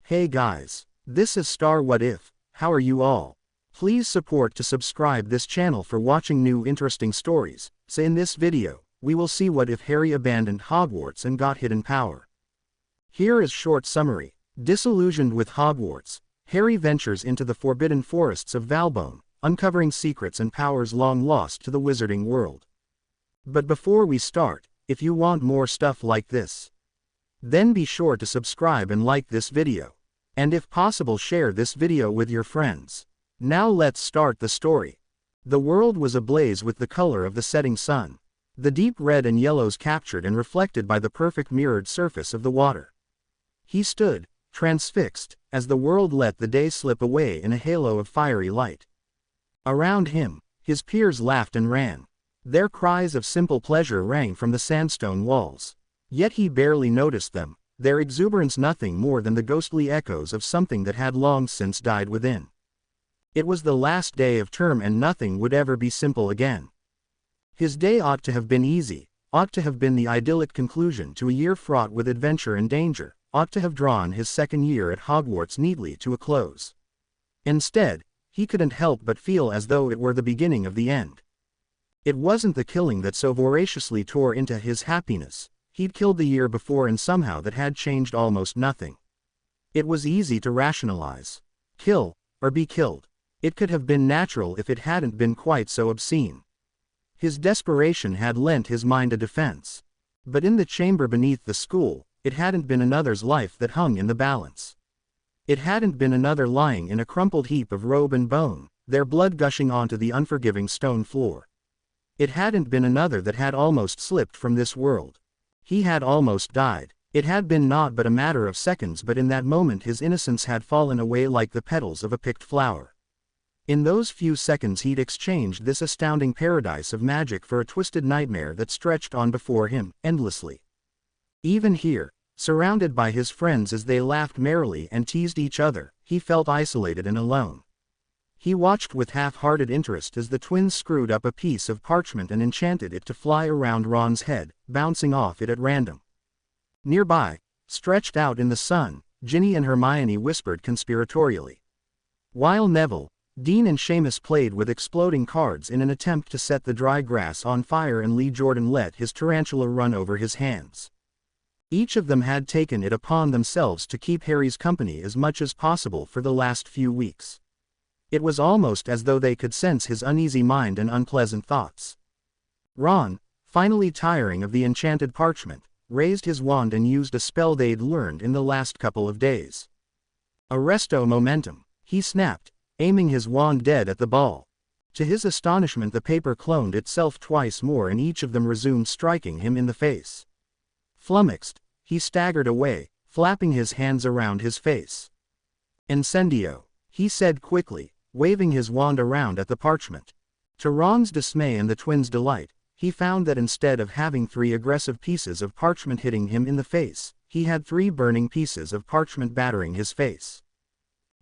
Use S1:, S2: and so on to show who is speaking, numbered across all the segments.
S1: Hey guys, this is Star What If. How are you all? Please support to subscribe this channel for watching new interesting stories. So in this video, we will see what if Harry abandoned Hogwarts and got hidden power. Here is short summary. Disillusioned with Hogwarts, Harry ventures into the forbidden forests of Valbone, uncovering secrets and powers long lost to the wizarding world. But before we start, if you want more stuff like this, then be sure to subscribe and like this video. And if possible, share this video with your friends. Now let's start the story. The world was ablaze with the color of the setting sun. The deep red and yellows captured and reflected by the perfect mirrored surface of the water. He stood, transfixed, as the world let the day slip away in a halo of fiery light. Around him, his peers laughed and ran. Their cries of simple pleasure rang from the sandstone walls. Yet he barely noticed them, their exuberance nothing more than the ghostly echoes of something that had long since died within. It was the last day of term and nothing would ever be simple again. His day ought to have been easy, ought to have been the idyllic conclusion to a year fraught with adventure and danger, ought to have drawn his second year at Hogwarts neatly to a close. Instead, he couldn't help but feel as though it were the beginning of the end. It wasn't the killing that so voraciously tore into his happiness. He'd killed the year before and somehow that had changed almost nothing. It was easy to rationalize. Kill, or be killed. It could have been natural if it hadn't been quite so obscene. His desperation had lent his mind a defense. But in the chamber beneath the school, it hadn't been another's life that hung in the balance. It hadn't been another lying in a crumpled heap of robe and bone, their blood gushing onto the unforgiving stone floor. It hadn't been another that had almost slipped from this world. He had almost died. It had been not but a matter of seconds, but in that moment his innocence had fallen away like the petals of a picked flower. In those few seconds he'd exchanged this astounding paradise of magic for a twisted nightmare that stretched on before him, endlessly. Even here, surrounded by his friends as they laughed merrily and teased each other, he felt isolated and alone. He watched with half-hearted interest as the twins screwed up a piece of parchment and enchanted it to fly around Ron's head, bouncing off it at random. Nearby, stretched out in the sun, Ginny and Hermione whispered conspiratorially. While Neville, Dean and Seamus played with exploding cards in an attempt to set the dry grass on fire, and Lee Jordan let his tarantula run over his hands. Each of them had taken it upon themselves to keep Harry's company as much as possible for the last few weeks. It was almost as though they could sense his uneasy mind and unpleasant thoughts. Ron, finally tiring of the enchanted parchment, raised his wand and used a spell they'd learned in the last couple of days. Arresto momentum, he snapped, aiming his wand dead at the ball. To his astonishment, the paper cloned itself twice more and each of them resumed striking him in the face. Flummoxed, he staggered away, flapping his hands around his face. Incendio, he said quickly, waving his wand around at the parchment. To Ron's dismay and the twins' delight, he found that instead of having 3 aggressive pieces of parchment hitting him in the face, he had 3 burning pieces of parchment battering his face.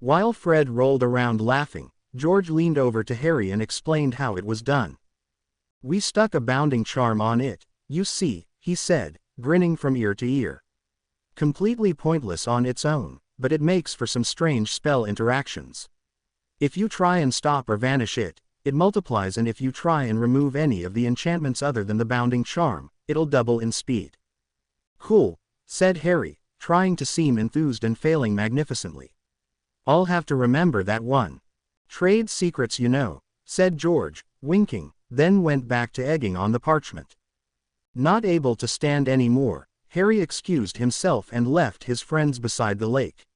S1: While Fred rolled around laughing, George leaned over to Harry and explained how it was done. "We stuck a bounding charm on it, you see," he said, grinning from ear to ear. "Completely pointless on its own, but it makes for some strange spell interactions. If you try and stop or vanish it, it multiplies, and if you try and remove any of the enchantments other than the bounding charm, it'll double in speed." "Cool," said Harry, trying to seem enthused and failing magnificently. "I'll have to remember that one. Trade secrets, you know," said George, winking, then went back to egging on the parchment. Not able to stand any more, Harry excused himself and left his friends beside the lake.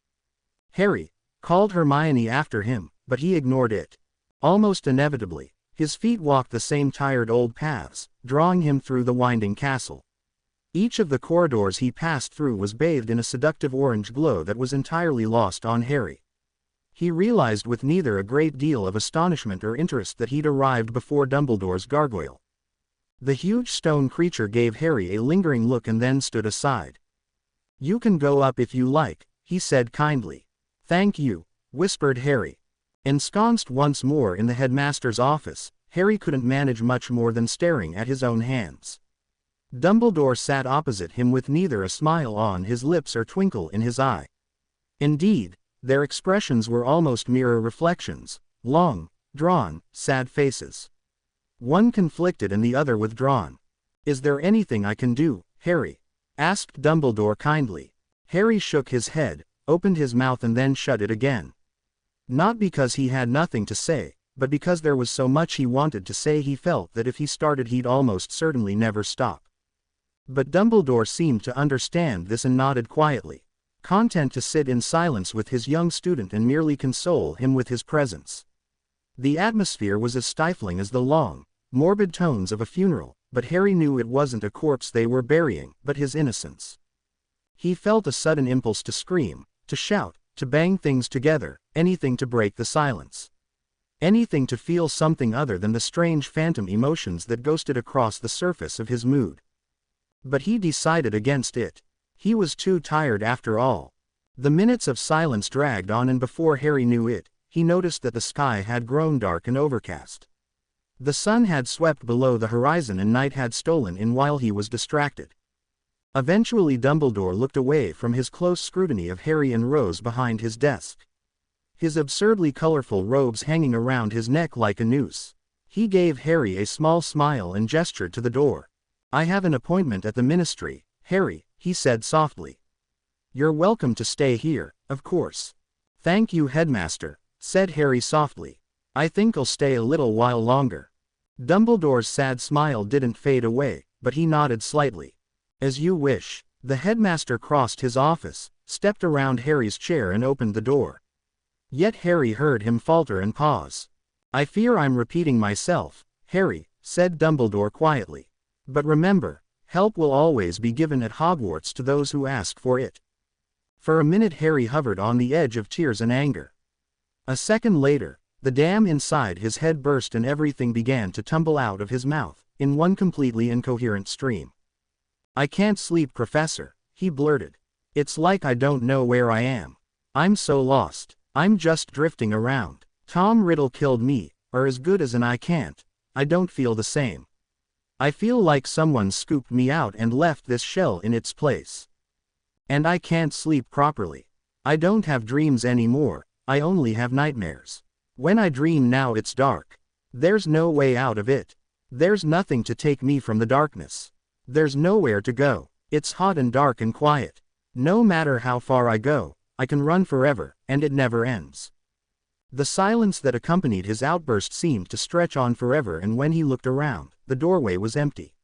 S1: "Harry," called Hermione after him, but he ignored it. Almost inevitably, his feet walked the same tired old paths, drawing him through the winding castle. Each of the corridors he passed through was bathed in a seductive orange glow that was entirely lost on Harry. He realized with neither a great deal of astonishment or interest that he'd arrived before Dumbledore's gargoyle. The huge stone creature gave Harry a lingering look and then stood aside. "You can go up if you like," he said kindly. "Thank you," whispered Harry. Ensconced once more in the headmaster's office, Harry couldn't manage much more than staring at his own hands. Dumbledore sat opposite him with neither a smile on his lips or twinkle in his eye. Indeed, their expressions were almost mirror reflections, long, drawn, sad faces. One conflicted and the other withdrawn. "Is there anything I can do, Harry?" asked Dumbledore kindly. Harry shook his head, opened his mouth and then shut it again. Not because he had nothing to say, but because there was so much he wanted to say. He felt that if he started he'd almost certainly never stop. But Dumbledore seemed to understand this and nodded quietly, content to sit in silence with his young student and merely console him with his presence. The atmosphere was as stifling as the long, morbid tones of a funeral, but Harry knew it wasn't a corpse they were burying, but his innocence. He felt a sudden impulse to scream, to shout, to bang things together, anything to break the silence. Anything to feel something other than the strange phantom emotions that ghosted across the surface of his mood. But he decided against it. He was too tired after all. The minutes of silence dragged on and before Harry knew it, he noticed that the sky had grown dark and overcast. The sun had swept below the horizon and night had stolen in while he was distracted. Eventually Dumbledore looked away from his close scrutiny of Harry and rose behind his desk. His absurdly colorful robes hanging around his neck like a noose. He gave Harry a small smile and gestured to the door. "I have an appointment at the ministry, Harry," he said softly. "You're welcome to stay here, of course." "Thank you, Headmaster," said Harry softly. "I think I'll stay a little while longer." Dumbledore's sad smile didn't fade away, but he nodded slightly. "As you wish." The headmaster crossed his office, stepped around Harry's chair and opened the door. Yet Harry heard him falter and pause. "I fear I'm repeating myself, Harry," said Dumbledore quietly. "But remember, help will always be given at Hogwarts to those who ask for it." For a minute Harry hovered on the edge of tears and anger. A second later, the dam inside his head burst and everything began to tumble out of his mouth, in one completely incoherent stream. "I can't sleep, Professor," he blurted. "It's like I don't know where I am. I'm so lost. I'm just drifting around. Tom Riddle killed me, or as good as an I can't. I don't feel the same. I feel like someone scooped me out and left this shell in its place. And I can't sleep properly. I don't have dreams anymore, I only have nightmares. When I dream now it's dark. There's no way out of it. There's nothing to take me from the darkness. There's nowhere to go. It's hot and dark and quiet. No matter how far I go, I can run forever, and it never ends." The silence that accompanied his outburst seemed to stretch on forever, and when he looked around, the doorway was empty.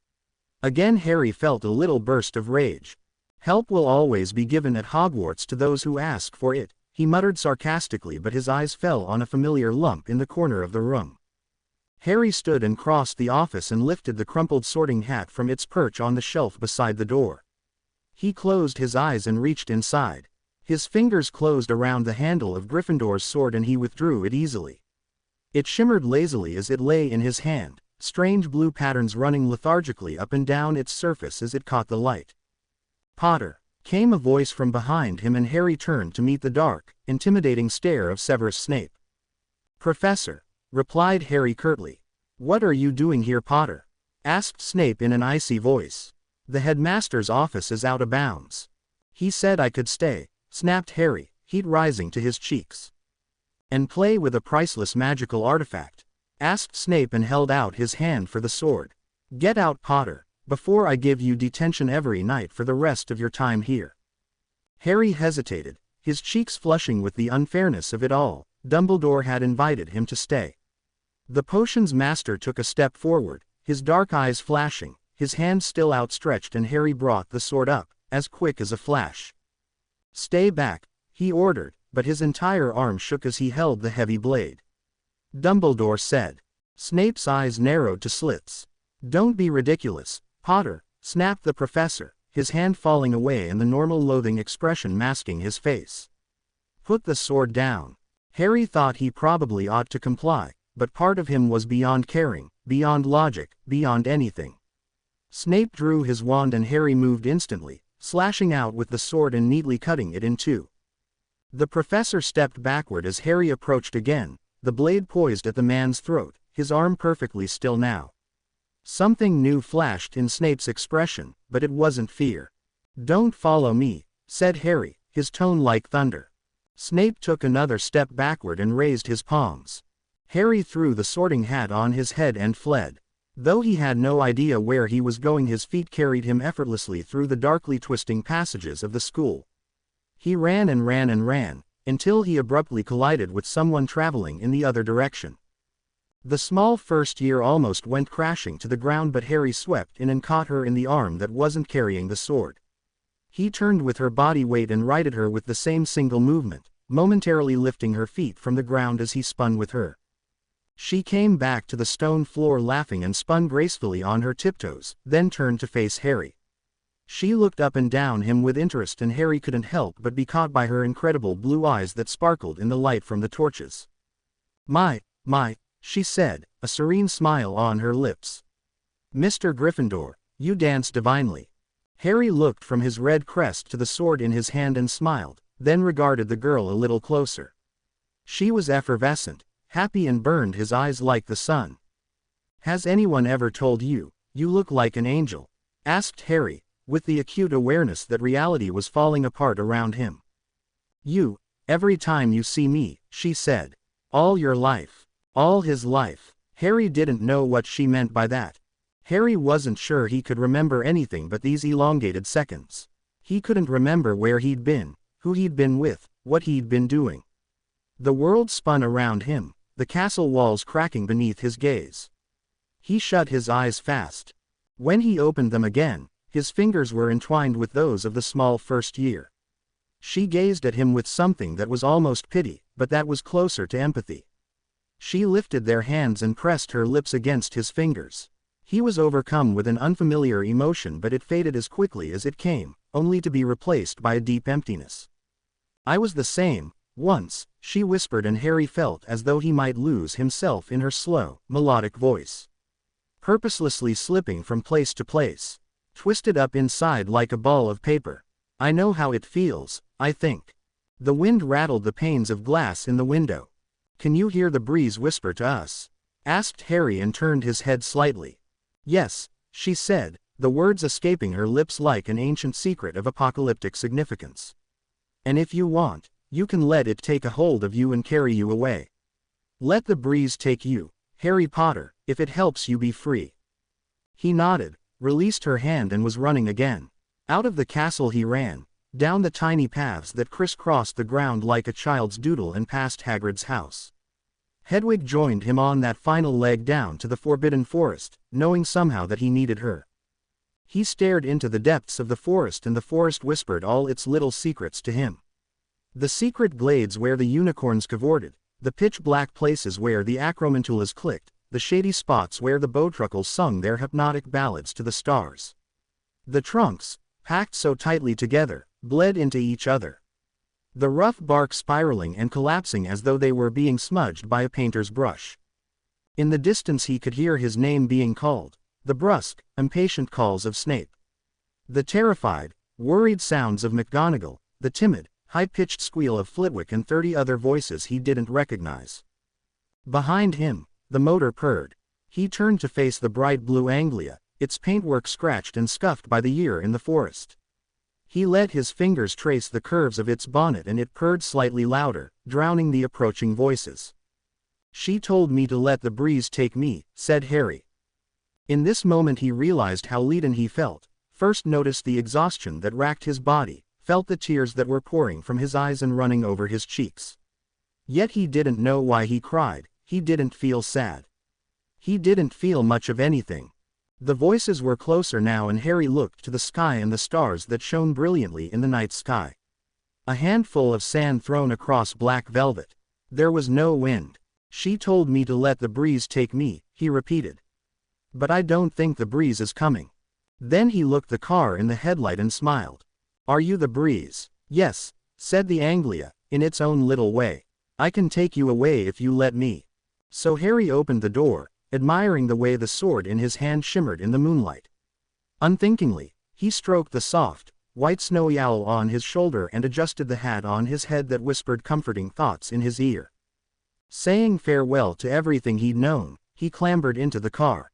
S1: Again Harry felt a little burst of rage. "Help will always be given at Hogwarts to those who ask for it," he muttered sarcastically, but his eyes fell on a familiar lump in the corner of the room. Harry stood and crossed the office and lifted the crumpled sorting hat from its perch on the shelf beside the door. He closed his eyes and reached inside. His fingers closed around the handle of Gryffindor's sword and he withdrew it easily. It shimmered lazily as it lay in his hand, strange blue patterns running lethargically up and down its surface as it caught the light. "Potter," came a voice from behind him, and Harry turned to meet the dark, intimidating stare of Severus Snape. "Professor," replied Harry curtly. "What are you doing here, Potter?" asked Snape in an icy voice. "The headmaster's office is out of bounds." "He said I could stay," snapped Harry, heat rising to his cheeks. "And play with a priceless magical artifact?" asked Snape and held out his hand for the sword. "Get out, Potter, before I give you detention every night for the rest of your time here." Harry hesitated, his cheeks flushing with the unfairness of it all. Dumbledore had invited him to stay. The potions master took a step forward, his dark eyes flashing, his hand still outstretched, and Harry brought the sword up, as quick as a flash. "Stay back," he ordered, but his entire arm shook as he held the heavy blade. Dumbledore said. Snape's eyes narrowed to slits. "Don't be ridiculous, Potter," snapped the professor, his hand falling away and the normal loathing expression masking his face. "Put the sword down." Harry thought he probably ought to comply, but part of him was beyond caring, beyond logic, beyond anything. Snape drew his wand and Harry moved instantly, slashing out with the sword and neatly cutting it in two. The professor stepped backward as Harry approached again, the blade poised at the man's throat, his arm perfectly still now. Something new flashed in Snape's expression, but it wasn't fear. "Don't follow me," said Harry, his tone like thunder. Snape took another step backward and raised his palms. Harry threw the sorting hat on his head and fled. Though he had no idea where he was going, his feet carried him effortlessly through the darkly twisting passages of the school. He ran and ran and ran, until he abruptly collided with someone traveling in the other direction. The small first year almost went crashing to the ground, but Harry swept in and caught her in the arm that wasn't carrying the sword. He turned with her body weight and righted her with the same single movement, momentarily lifting her feet from the ground as he spun with her. She came back to the stone floor laughing and spun gracefully on her tiptoes, then turned to face Harry. She looked up and down him with interest, and Harry couldn't help but be caught by her incredible blue eyes that sparkled in the light from the torches. My, she said, a serene smile on her lips. Mr. Gryffindor, you dance divinely. Harry looked from his red crest to the sword in his hand and smiled, then regarded the girl a little closer. She was effervescent, happy, and burned his eyes like the sun. Has anyone ever told you, you look like an angel? Asked Harry, with the acute awareness that reality was falling apart around him. You, every time you see me, she said. All your life. All his life. Harry didn't know what she meant by that. Harry wasn't sure he could remember anything but these elongated seconds. He couldn't remember where he'd been, who he'd been with, what he'd been doing. The world spun around him, the castle walls cracking beneath his gaze. He shut his eyes fast. When he opened them again, his fingers were entwined with those of the small first year. She gazed at him with something that was almost pity, but that was closer to empathy. She lifted their hands and pressed her lips against his fingers. He was overcome with an unfamiliar emotion, but it faded as quickly as it came, only to be replaced by a deep emptiness. I was the same, once, she whispered, and Harry felt as though he might lose himself in her slow, melodic voice. Purposelessly slipping from place to place. Twisted up inside like a ball of paper. I know how it feels, I think. The wind rattled the panes of glass in the window. Can you hear the breeze whisper to us? Asked Harry and turned his head slightly. Yes, she said, the words escaping her lips like an ancient secret of apocalyptic significance. And if you want, you can let it take a hold of you and carry you away. Let the breeze take you, Harry Potter, if it helps you be free. He nodded, released her hand, and was running again. Out of the castle he ran, down the tiny paths that crisscrossed the ground like a child's doodle, and past Hagrid's house. Hedwig joined him on that final leg down to the Forbidden Forest, knowing somehow that he needed her. He stared into the depths of the forest, and the forest whispered all its little secrets to him. The secret glades where the unicorns cavorted, the pitch-black places where the acromantulas clicked, the shady spots where the bowtruckles sung their hypnotic ballads to the stars. The trunks, packed so tightly together, bled into each other. The rough bark spiraling and collapsing as though they were being smudged by a painter's brush. In the distance he could hear his name being called, the brusque, impatient calls of Snape. The terrified, worried sounds of McGonagall, the timid, high-pitched squeal of Flitwick, and 30 other voices he didn't recognize. Behind him, the motor purred. He turned to face the bright blue Anglia, its paintwork scratched and scuffed by the year in the forest. He let his fingers trace the curves of its bonnet, and it purred slightly louder, drowning the approaching voices. She told me to let the breeze take me, said Harry. In this moment he realized how leaden he felt, first noticed the exhaustion that racked his body, felt the tears that were pouring from his eyes and running over his cheeks. Yet he didn't know why he cried. He didn't feel sad. He didn't feel much of anything. The voices were closer now, and Harry looked to the sky and the stars that shone brilliantly in the night sky. A handful of sand thrown across black velvet. There was no wind. She told me to let the breeze take me, he repeated. But I don't think the breeze is coming. Then he looked the car in the headlight and smiled. Are you the breeze? Yes, said the Anglia, in its own little way. I can take you away if you let me. So Harry opened the door, admiring the way the sword in his hand shimmered in the moonlight. Unthinkingly, he stroked the soft, white snowy owl on his shoulder and adjusted the hat on his head that whispered comforting thoughts in his ear. Saying farewell to everything he'd known, he clambered into the car.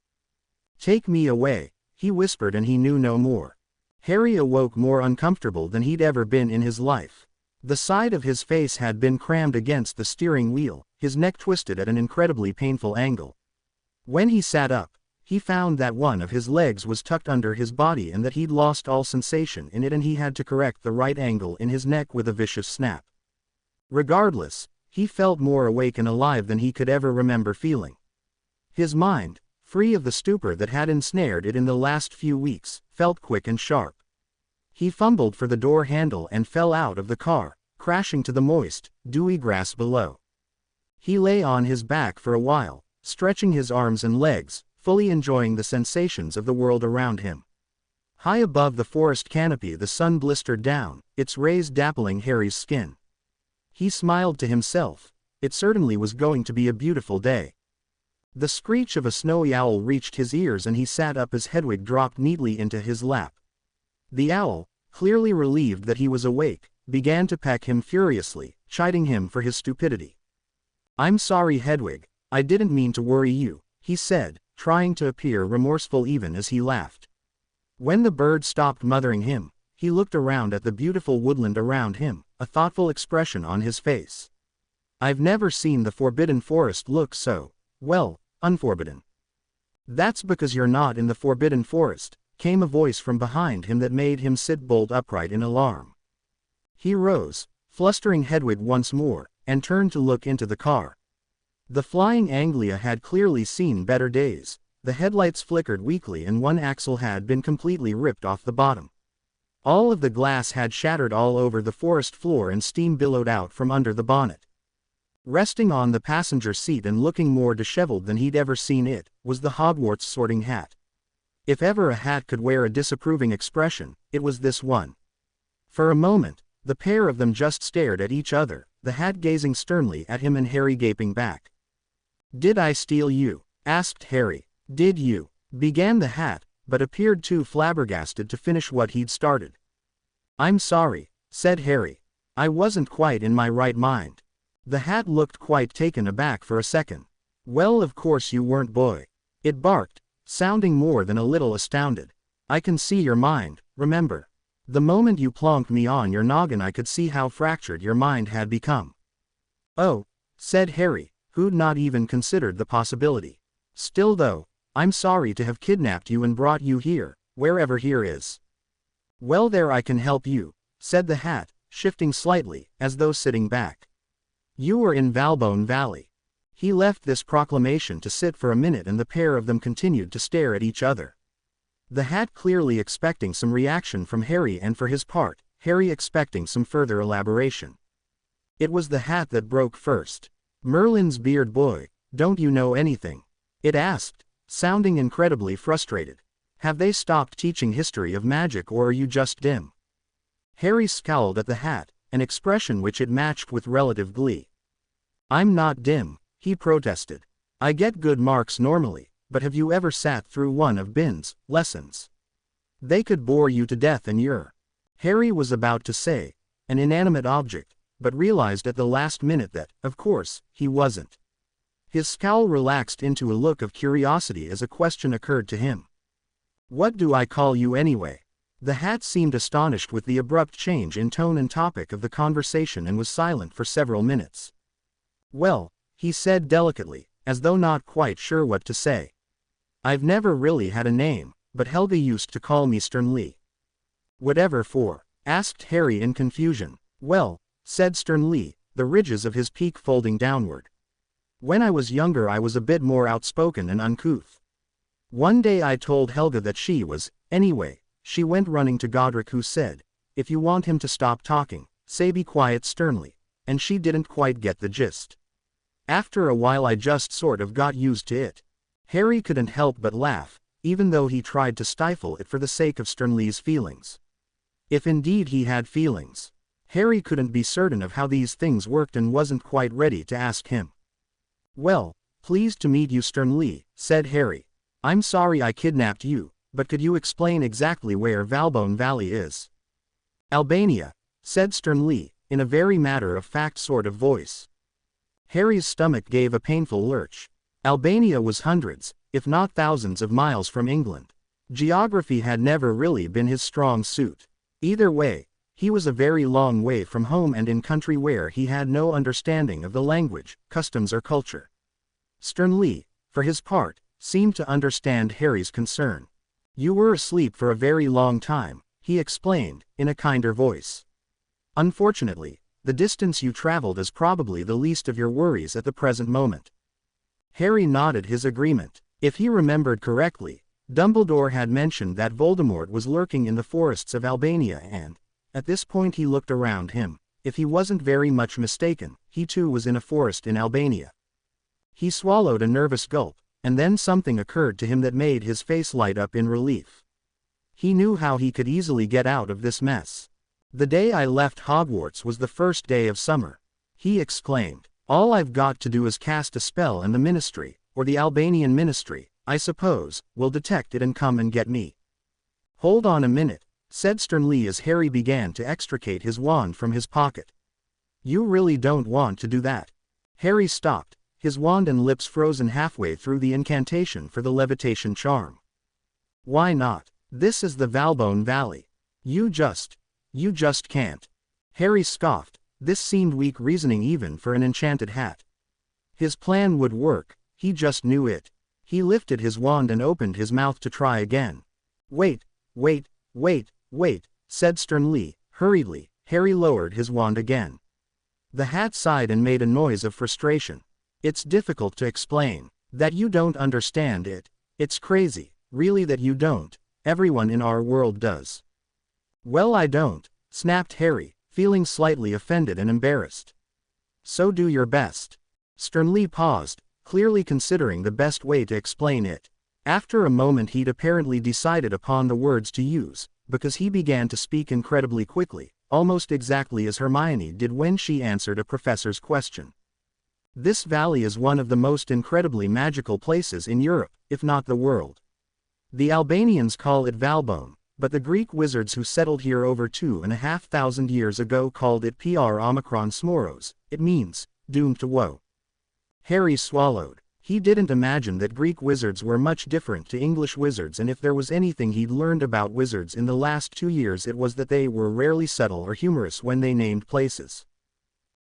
S1: Take me away, he whispered, and he knew no more. Harry awoke more uncomfortable than he'd ever been in his life. The side of his face had been crammed against the steering wheel, his neck twisted at an incredibly painful angle. When he sat up, he found that one of his legs was tucked under his body and that he'd lost all sensation in it, and he had to correct the right angle in his neck with a vicious snap. Regardless, he felt more awake and alive than he could ever remember feeling. His mind, free of the stupor that had ensnared it in the last few weeks, felt quick and sharp. He fumbled for the door handle and fell out of the car, crashing to the moist, dewy grass below. He lay on his back for a while, stretching his arms and legs, fully enjoying the sensations of the world around him. High above the forest canopy the sun blistered down, its rays dappling Harry's skin. He smiled to himself. It certainly was going to be a beautiful day. The screech of a snowy owl reached his ears and he sat up as Hedwig dropped neatly into his lap. The owl, clearly relieved that he was awake, began to peck him furiously, chiding him for his stupidity. "I'm sorry, Hedwig, I didn't mean to worry you," he said, trying to appear remorseful even as he laughed. When the bird stopped mothering him, he looked around at the beautiful woodland around him, a thoughtful expression on his face. "I've never seen the Forbidden Forest look so, well, unforbidden." "That's because you're not in the Forbidden Forest," came a voice from behind him that made him sit bolt upright in alarm. He rose, flustering Hedwig once more, and turned to look into the car. The flying Anglia had clearly seen better days. The headlights flickered weakly and one axle had been completely ripped off the bottom. All of the glass had shattered all over the forest floor and steam billowed out from under the bonnet. Resting on the passenger seat and looking more disheveled than he'd ever seen it, was the Hogwarts sorting hat. If ever a hat could wear a disapproving expression, it was this one. For a moment, the pair of them just stared at each other, the hat gazing sternly at him and Harry gaping back. "Did I steal you?" asked Harry. "Did you?" began the hat, but appeared too flabbergasted to finish what he'd started. "I'm sorry," said Harry. "I wasn't quite in my right mind." The hat looked quite taken aback for a second. "Well, of course you weren't, boy," it barked, sounding more than a little astounded. "I can see your mind, remember? The moment you plonked me on your noggin I could see how fractured your mind had become." "Oh," said Harry, who'd not even considered the possibility. "Still though, I'm sorry to have kidnapped you and brought you here, wherever here is." "Well, there, I can help you," said the hat, shifting slightly, as though sitting back. "You were in Valbone Valley." He left this proclamation to sit for a minute and the pair of them continued to stare at each other. The hat clearly expecting some reaction from Harry and for his part, Harry expecting some further elaboration. It was the hat that broke first. "Merlin's beard, boy, don't you know anything?" it asked, sounding incredibly frustrated. "Have they stopped teaching history of magic or are you just dim?" Harry scowled at the hat, an expression which it matched with relative glee. "I'm not dim," he protested. "I get good marks normally, but have you ever sat through one of Bin's lessons? They could bore you to death and you're—" Harry was about to say, "an inanimate object," but realized at the last minute that, of course, he wasn't. His scowl relaxed into a look of curiosity as a question occurred to him. "What do I call you anyway?" The hat seemed astonished with the abrupt change in tone and topic of the conversation and was silent for several minutes. "Well," he said delicately, as though not quite sure what to say. "I've never really had a name, but Helga used to call me Sternly." "Whatever for?" asked Harry in confusion. "Well," said Sternly, the ridges of his peak folding downward. "When I was younger I was a bit more outspoken and uncouth. One day I told Helga that she was, anyway, she went running to Godric who said, 'If you want him to stop talking, say be quiet sternly,' and she didn't quite get the gist. After a while I just sort of got used to it." Harry couldn't help but laugh, even though he tried to stifle it for the sake of Sternly's feelings. If indeed he had feelings. Harry couldn't be certain of how these things worked and wasn't quite ready to ask him. "Well, pleased to meet you, Sternly," said Harry. "I'm sorry I kidnapped you, but could you explain exactly where Valbone Valley is?" "Albania," said Sternly, in a very matter-of-fact sort of voice. Harry's stomach gave a painful lurch. Albania was hundreds, if not thousands of miles from England. Geography had never really been his strong suit. Either way, He was a very long way from home and in country where he had no understanding of the language, customs or culture. Sternly, for his part, seemed to understand Harry's concern. "You were asleep for a very long time," he explained, in a kinder voice. "Unfortunately, the distance you traveled is probably the least of your worries at the present moment." Harry nodded his agreement. If he remembered correctly, Dumbledore had mentioned that Voldemort was lurking in the forests of Albania and, at this point he looked around him, if he wasn't very much mistaken, he too was in a forest in Albania. He swallowed a nervous gulp, and then something occurred to him that made his face light up in relief. He knew how he could easily get out of this mess. "The day I left Hogwarts was the first day of summer," he exclaimed. "All I've got to do is cast a spell and the Ministry, or the Albanian Ministry, I suppose, will detect it and come and get me." "Hold on a minute," said Sternly as Harry began to extricate his wand from his pocket. "You really don't want to do that." Harry stopped, his wand and lips frozen halfway through the incantation for the levitation charm. "Why not? This is the Valbone Valley. You just can't." Harry scoffed. This seemed weak reasoning even for an enchanted hat. His plan would work, he just knew it. He lifted his wand and opened his mouth to try again. Wait, said Sternly, hurriedly. Harry lowered his wand again. The hat sighed and made a noise of frustration. "It's difficult to explain. That you don't understand it. It's crazy, really, that you don't. Everyone in our world does." "Well, I don't," snapped Harry, feeling slightly offended and embarrassed. "So do your best." Sternly paused, clearly considering the best way to explain it. After a moment he'd apparently decided upon the words to use, because he began to speak incredibly quickly, almost exactly as Hermione did when she answered a professor's question. "This valley is one of the most incredibly magical places in Europe, if not the world. The Albanians call it Valbone, but the Greek wizards who settled here over 2,500 years ago called it Pr Omicron Smoros. It means, doomed to woe." Harry swallowed. He didn't imagine that Greek wizards were much different to English wizards, and if there was anything he'd learned about wizards in the last 2 years it was that they were rarely subtle or humorous when they named places.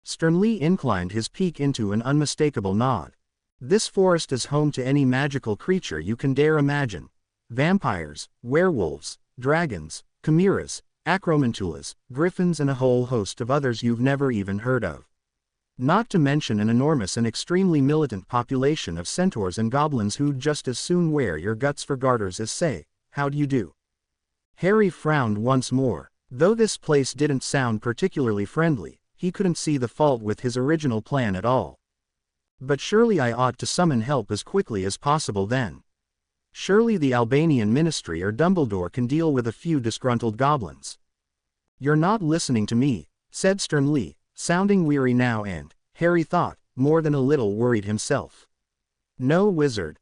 S1: Sternly inclined his peak into an unmistakable nod. "This forest is home to any magical creature you can dare imagine. Vampires, werewolves, dragons, chimeras, acromantulas, griffins and a whole host of others you've never even heard of. Not to mention an enormous and extremely militant population of centaurs and goblins who'd just as soon wear your guts for garters as say, 'How do you do?'" Harry frowned once more. Though this place didn't sound particularly friendly, he couldn't see the fault with his original plan at all. "But surely I ought to summon help as quickly as possible then. Surely the Albanian Ministry or Dumbledore can deal with a few disgruntled goblins." "You're not listening to me," said Sternly, sounding weary now and, Harry thought, more than a little worried himself. No wizard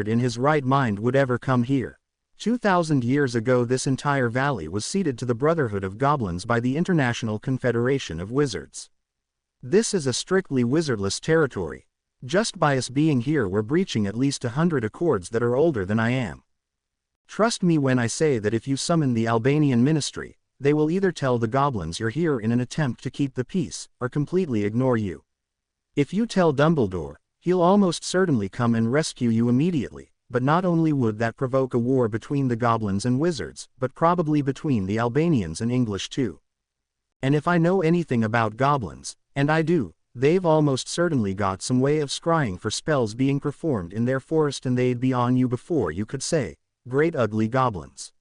S1: in his right mind would ever come here. 2,000 years ago this entire valley was ceded to the Brotherhood of Goblins by the International Confederation of Wizards. This is a strictly wizardless territory. Just by us being here we're breaching at least 100 accords that are older than I am. Trust me when I say that if you summon the Albanian Ministry, they will either tell the goblins you're here in an attempt to keep the peace, or completely ignore you. If you tell Dumbledore, he'll almost certainly come and rescue you immediately, but not only would that provoke a war between the goblins and wizards, but probably between the Albanians and English too. And if I know anything about goblins, and I do, they've almost certainly got some way of scrying for spells being performed in their forest and they'd be on you before you could say, 'Great ugly goblins.'"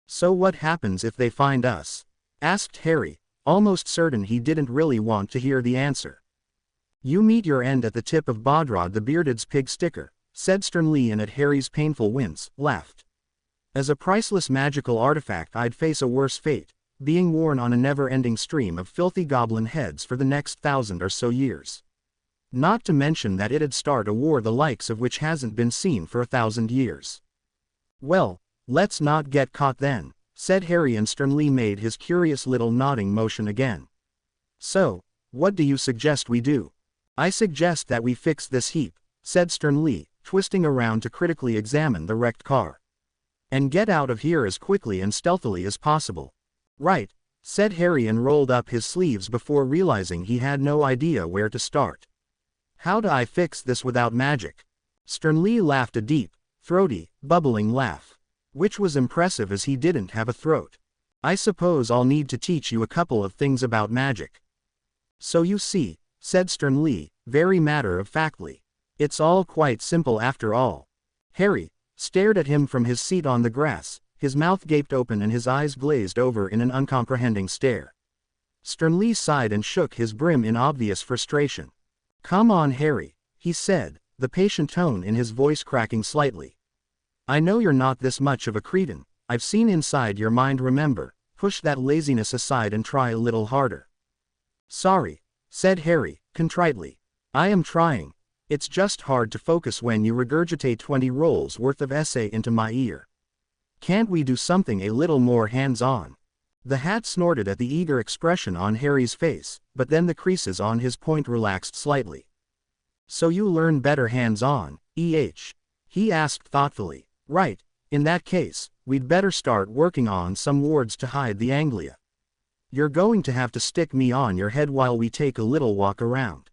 S1: "So what happens if they find us?" asked Harry, almost certain he didn't really want to hear the answer. "You meet your end at the tip of Bodrod the Bearded's pig sticker," said Sternly, and at Harry's painful wince, laughed. "As a priceless magical artifact I'd face a worse fate, being worn on a never-ending stream of filthy goblin heads for the next 1,000 or so years. Not to mention that it'd start a war the likes of which hasn't been seen for 1,000 years. "Well, let's not get caught then," said Harry, and Sternly made his curious little nodding motion again. "So, what do you suggest we do?" "I suggest that we fix this heap," said Sternly, twisting around to critically examine the wrecked car. "And get out of here as quickly and stealthily as possible." Right, said Harry and rolled up his sleeves before realizing he had no idea where to start. How do I fix this without magic? Sternly laughed a deep, throaty, bubbling laugh. Which was impressive as he didn't have a throat. I suppose I'll need to teach you a couple of things about magic. So you see, said Sternly, very matter-of-factly. It's all quite simple after all. Harry stared at him from his seat on the grass, his mouth gaped open and his eyes glazed over in an uncomprehending stare. Sternly sighed and shook his brim in obvious frustration. Come on, Harry, he said, the patient tone in his voice cracking slightly. I know you're not this much of a cretin, I've seen inside your mind, remember, push that laziness aside and try a little harder. Sorry, said Harry, contritely. I am trying. It's just hard to focus when you regurgitate 20 rolls worth of essay into my ear. Can't we do something a little more hands-on? The hat snorted at the eager expression on Harry's face, but then the creases on his point relaxed slightly. So you learn better hands-on, he asked thoughtfully. Right, in that case, we'd better start working on some wards to hide the anglia. You're going to have to stick me on your head while we take a little walk around.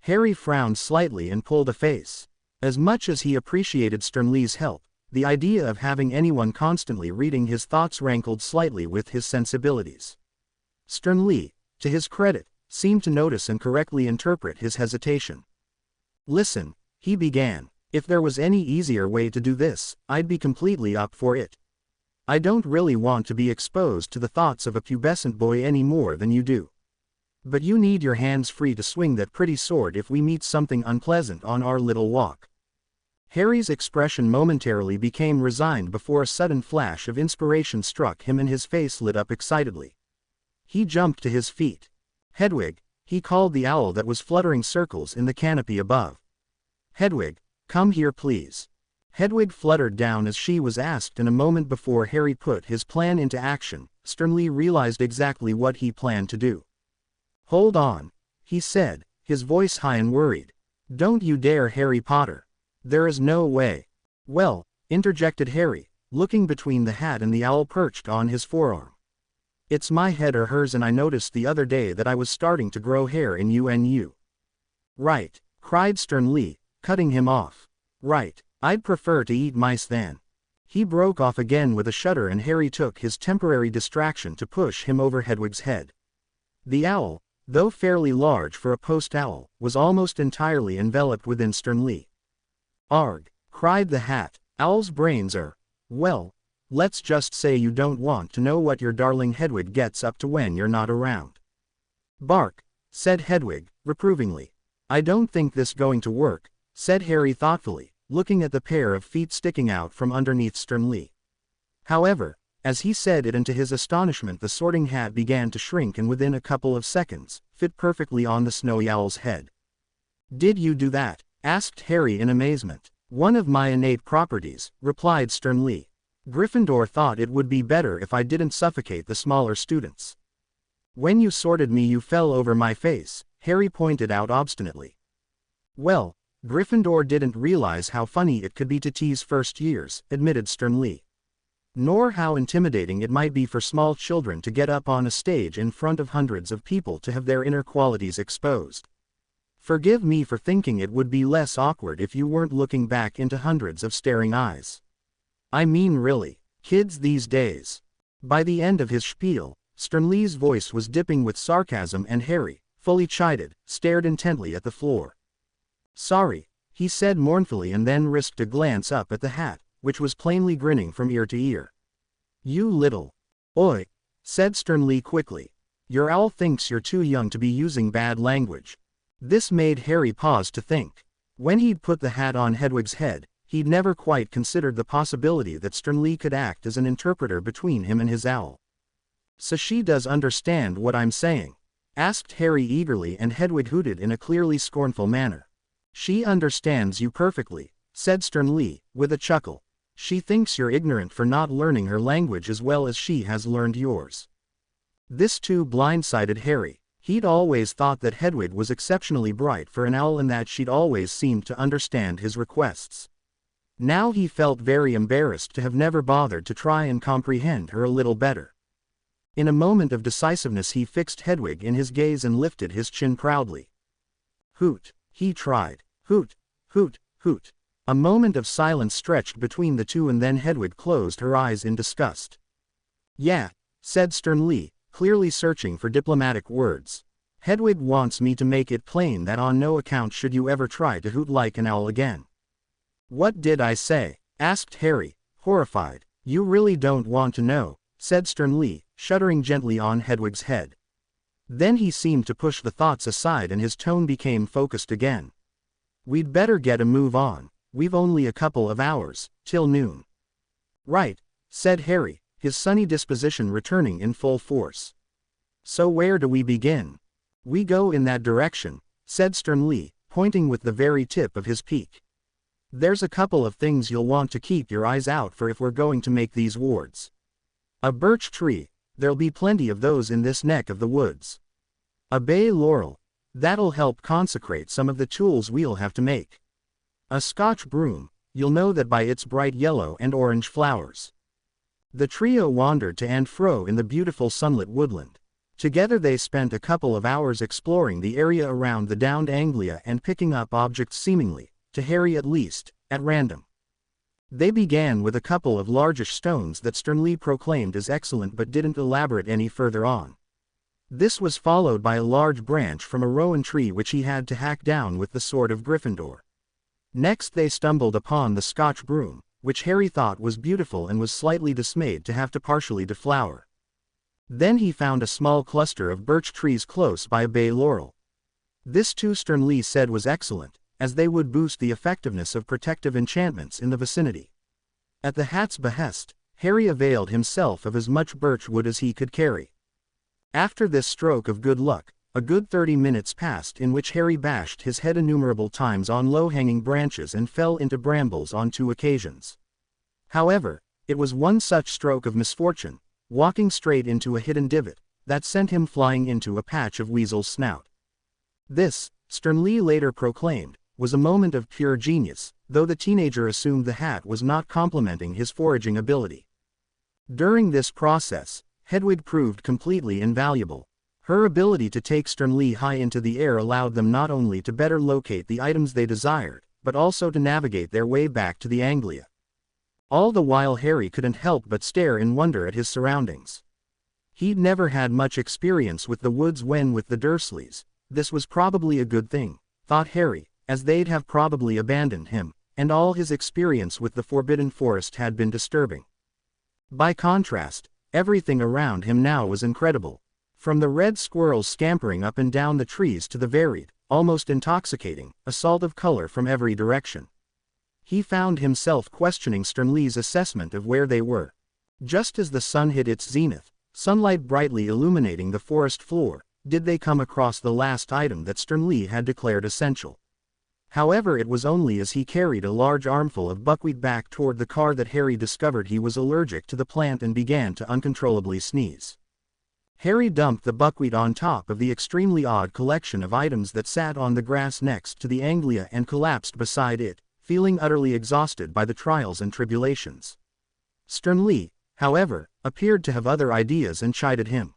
S1: Harry frowned slightly and pulled a face. As much as he appreciated Sternly's help, the idea of having anyone constantly reading his thoughts rankled slightly with his sensibilities. Sternly, to his credit, seemed to notice and correctly interpret his hesitation. Listen, he began, if there was any easier way to do this, I'd be completely up for it. I don't really want to be exposed to the thoughts of a pubescent boy any more than you do. But you need your hands free to swing that pretty sword if we meet something unpleasant on our little walk. Harry's expression momentarily became resigned before a sudden flash of inspiration struck him and his face lit up excitedly. He jumped to his feet. Hedwig, he called the owl that was fluttering circles in the canopy above. Hedwig, come here please. Hedwig fluttered down as she was asked, and a moment before Harry put his plan into action, Sternly realized exactly what he planned to do. Hold on, he said, his voice high and worried. Don't you dare, Harry Potter. There is no way. Well, interjected Harry, looking between the hat and the owl perched on his forearm. It's my head or hers, and I noticed the other day that I was starting to grow hair in you. Right, cried Sternly, cutting him off. Right, I'd prefer to eat mice than. He broke off again with a shudder, and Harry took his temporary distraction to push him over Hedwig's head. The owl, though fairly large for a post owl, was almost entirely enveloped within Sternly. Arg, cried the hat, owl's brains are, well, let's just say you don't want to know what your darling Hedwig gets up to when you're not around. Bark, said Hedwig, reprovingly. I don't think this going to work, said Harry thoughtfully, looking at the pair of feet sticking out from underneath Sternly. However, as he said it, and to his astonishment, the sorting hat began to shrink and within a couple of seconds, fit perfectly on the snowy owl's head. Did you do that? Asked Harry in amazement. One of my innate properties, replied Sternly. Gryffindor thought it would be better if I didn't suffocate the smaller students. When you sorted me you fell over my face, Harry pointed out obstinately. Well, Gryffindor didn't realize how funny it could be to tease first years, admitted Sternly. Nor how intimidating it might be for small children to get up on a stage in front of hundreds of people to have their inner qualities exposed. Forgive me for thinking it would be less awkward if you weren't looking back into hundreds of staring eyes. I mean really, kids these days. By the end of his spiel, Sternly's voice was dipping with sarcasm, and Harry, fully chided, stared intently at the floor. Sorry, he said mournfully, and then risked a glance up at the hat, which was plainly grinning from ear to ear. You little. Oi, said Sternly quickly. Your owl thinks you're too young to be using bad language. This made Harry pause to think. When he'd put the hat on Hedwig's head, he'd never quite considered the possibility that Sternly could act as an interpreter between him and his owl. So she does understand what I'm saying? Asked Harry eagerly, and Hedwig hooted in a clearly scornful manner. She understands you perfectly, said Sternly, with a chuckle. She thinks you're ignorant for not learning her language as well as she has learned yours. This too blindsided Harry. He'd always thought that Hedwig was exceptionally bright for an owl and that she'd always seemed to understand his requests. Now he felt very embarrassed to have never bothered to try and comprehend her a little better. In a moment of decisiveness he fixed Hedwig in his gaze and lifted his chin proudly. Hoot, he tried. Hoot, hoot, hoot. A moment of silence stretched between the two and then Hedwig closed her eyes in disgust. Yeah, said sternly, clearly searching for diplomatic words. Hedwig wants me to make it plain that on no account should you ever try to hoot like an owl again. What did I say? Asked Harry, horrified. You really don't want to know, said sternly, shuddering gently on Hedwig's head. Then he seemed to push the thoughts aside and his tone became focused again. We'd better get a move on, we've only a couple of hours, till noon. Right, said Harry, his sunny disposition returning in full force. So where do we begin? We go in that direction, said sternly, pointing with the very tip of his peak. There's a couple of things you'll want to keep your eyes out for if we're going to make these wards. A birch tree, there'll be plenty of those in this neck of the woods. A bay laurel, that'll help consecrate some of the tools we'll have to make. A Scotch broom, you'll know that by its bright yellow and orange flowers. The trio wandered to and fro in the beautiful sunlit woodland. Together they spent a couple of hours exploring the area around the downed Anglia and picking up objects seemingly, to Harry at least, at random. They began with a couple of largish stones that sternly proclaimed as excellent but didn't elaborate any further on. This was followed by a large branch from a rowan tree which he had to hack down with the sword of Gryffindor. Next they stumbled upon the Scotch broom, which Harry thought was beautiful and was slightly dismayed to have to partially deflower. Then he found a small cluster of birch trees close by a bay laurel. This too sternly said was excellent, as they would boost the effectiveness of protective enchantments in the vicinity. At the hat's behest, Harry availed himself of as much birch wood as he could carry. After this stroke of good luck, a good 30 minutes passed in which Harry bashed his head innumerable times on low-hanging branches and fell into brambles on 2 occasions. However, it was one such stroke of misfortune, walking straight into a hidden divot, that sent him flying into a patch of weasel's snout. This, sternly later proclaimed, was a moment of pure genius, though the teenager assumed the hat was not complementing his foraging ability. During this process, Hedwig proved completely invaluable. Her ability to take sternly high into the air allowed them not only to better locate the items they desired, but also to navigate their way back to the Anglia. All the while Harry couldn't help but stare in wonder at his surroundings. He'd never had much experience with the woods when with the Dursleys. This was probably a good thing, thought Harry, as they'd have probably abandoned him, and all his experience with the Forbidden Forest had been disturbing. By contrast, everything around him now was incredible. From the red squirrels scampering up and down the trees to the varied, almost intoxicating, assault of color from every direction. He found himself questioning sternly's assessment of where they were. Just as the sun hit its zenith, sunlight brightly illuminating the forest floor, did they come across the last item that sternly had declared essential. However, it was only as he carried a large armful of buckwheat back toward the car that Harry discovered he was allergic to the plant and began to uncontrollably sneeze. Harry dumped the buckwheat on top of the extremely odd collection of items that sat on the grass next to the Anglia and collapsed beside it, feeling utterly exhausted by the trials and tribulations. Sternly, however, appeared to have other ideas and chided him.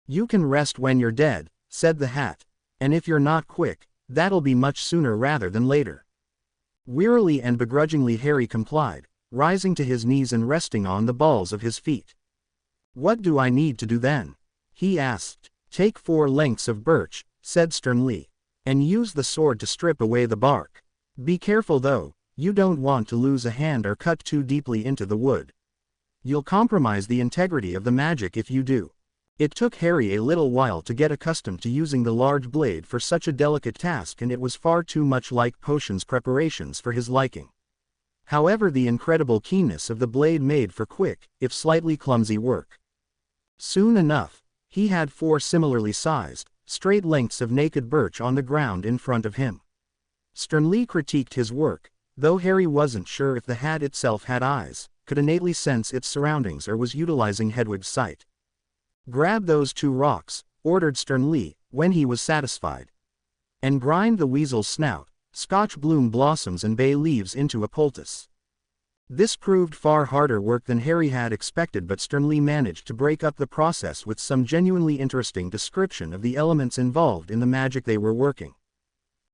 S1: "You can rest when you're dead," said the hat, "and if you're not quick, that'll be much sooner rather than later." Wearily and begrudgingly Harry complied, rising to his knees and resting on the balls of his feet. "What do I need to do then?" he asked. "Take 4 lengths of birch," said sternly, "and use the sword to strip away the bark. Be careful though, you don't want to lose a hand or cut too deeply into the wood. You'll compromise the integrity of the magic if you do." It took Harry a little while to get accustomed to using the large blade for such a delicate task, and it was far too much like potions preparations for his liking. However, the incredible keenness of the blade made for quick, if slightly clumsy work. Soon enough, he had 4 similarly sized, straight lengths of naked birch on the ground in front of him. Sternly critiqued his work, though Harry wasn't sure if the hat itself had eyes, could innately sense its surroundings, or was utilizing Hedwig's sight. "Grab those 2 rocks," ordered sternly, when he was satisfied. "And grind the weasel's snout, Scotch bloom blossoms and bay leaves into a poultice." This proved far harder work than Harry had expected, but Sternly managed to break up the process with some genuinely interesting description of the elements involved in the magic they were working.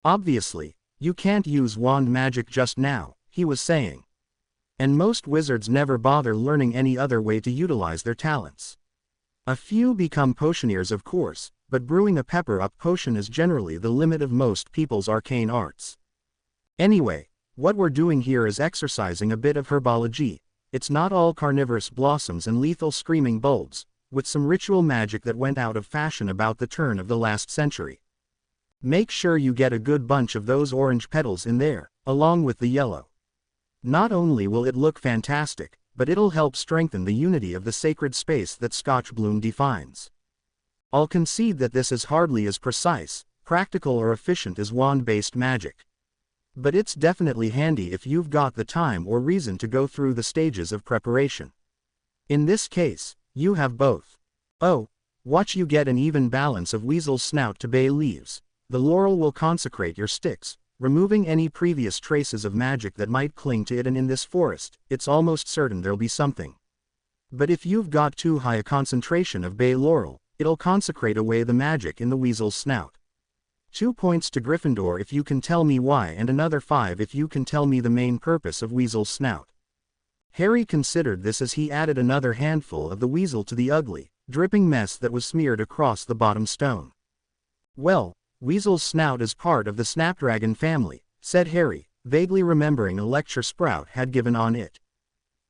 S1: Obviously, you can't use wand magic just now, he was saying. And most wizards never bother learning any other way to utilize their talents. A few become potioneers, of course, but brewing a pepper-up potion is generally the limit of most people's arcane arts. Anyway, what we're doing here is exercising a bit of herbology. It's not all carnivorous blossoms and lethal screaming bulbs, with some ritual magic that went out of fashion about the turn of the last century. Make sure you get a good bunch of those orange petals in there, along with the yellow. Not only will it look fantastic, but it'll help strengthen the unity of the sacred space that Scotch bloom defines. I'll concede that this is hardly as precise, practical or efficient as wand-based magic. But it's definitely handy if you've got the time or reason to go through the stages of preparation. In this case, you have both. Oh, watch you get an even balance of weasel's snout to bay leaves. The laurel will consecrate your sticks, removing any previous traces of magic that might cling to it, and in this forest, it's almost certain there'll be something. But if you've got too high a concentration of bay laurel, it'll consecrate away the magic in the weasel's snout. 2 points to Gryffindor if you can tell me why, and another 5 if you can tell me the main purpose of weasel's snout. Harry considered this as he added another handful of the weasel to the ugly, dripping mess that was smeared across the bottom stone. Well, weasel's snout is part of the snapdragon family, said Harry, vaguely remembering a lecture Sprout had given on it.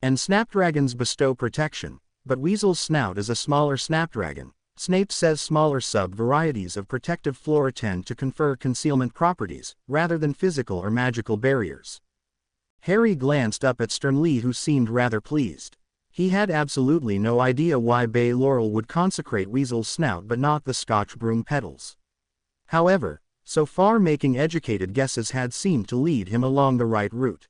S1: And snapdragons bestow protection, but weasel's snout is a smaller snapdragon. Snape says smaller sub-varieties of protective flora tend to confer concealment properties, rather than physical or magical barriers. Harry glanced up at Sternly, who seemed rather pleased. He had absolutely no idea why bay laurel would consecrate weasel's snout but not the Scotch broom petals. However, so far making educated guesses had seemed to lead him along the right route.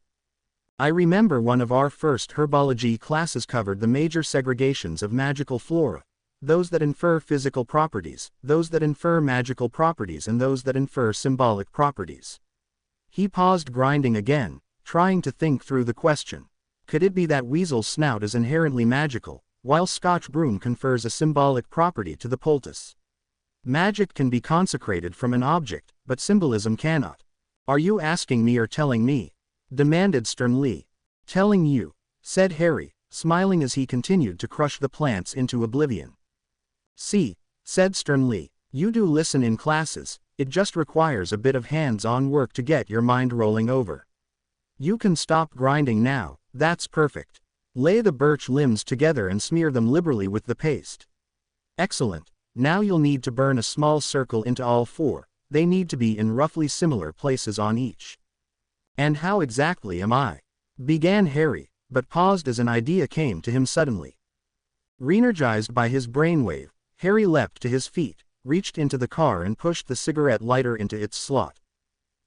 S1: I remember one of our first herbology classes covered the major segregations of magical flora. Those that infer physical properties, those that infer magical properties, and those that infer symbolic properties. He paused, grinding again, trying to think through the question. Could it be that weasel's snout is inherently magical, while Scotch broom confers a symbolic property to the poultice? Magic can be consecrated from an object, but symbolism cannot. Are you asking me or telling me? Demanded Sternly. Telling you, said Harry, smiling as he continued to crush the plants into oblivion. See, said Sternly, you do listen in classes, it just requires a bit of hands-on work to get your mind rolling over. You can stop grinding now, that's perfect. Lay the birch limbs together and smear them liberally with the paste. Excellent, now you'll need to burn a small circle into all 4, they need to be in roughly similar places on each. And how exactly am I? Began Harry, but paused as an idea came to him suddenly. Re-energized by his brainwave, Harry leapt to his feet, reached into the car and pushed the cigarette lighter into its slot.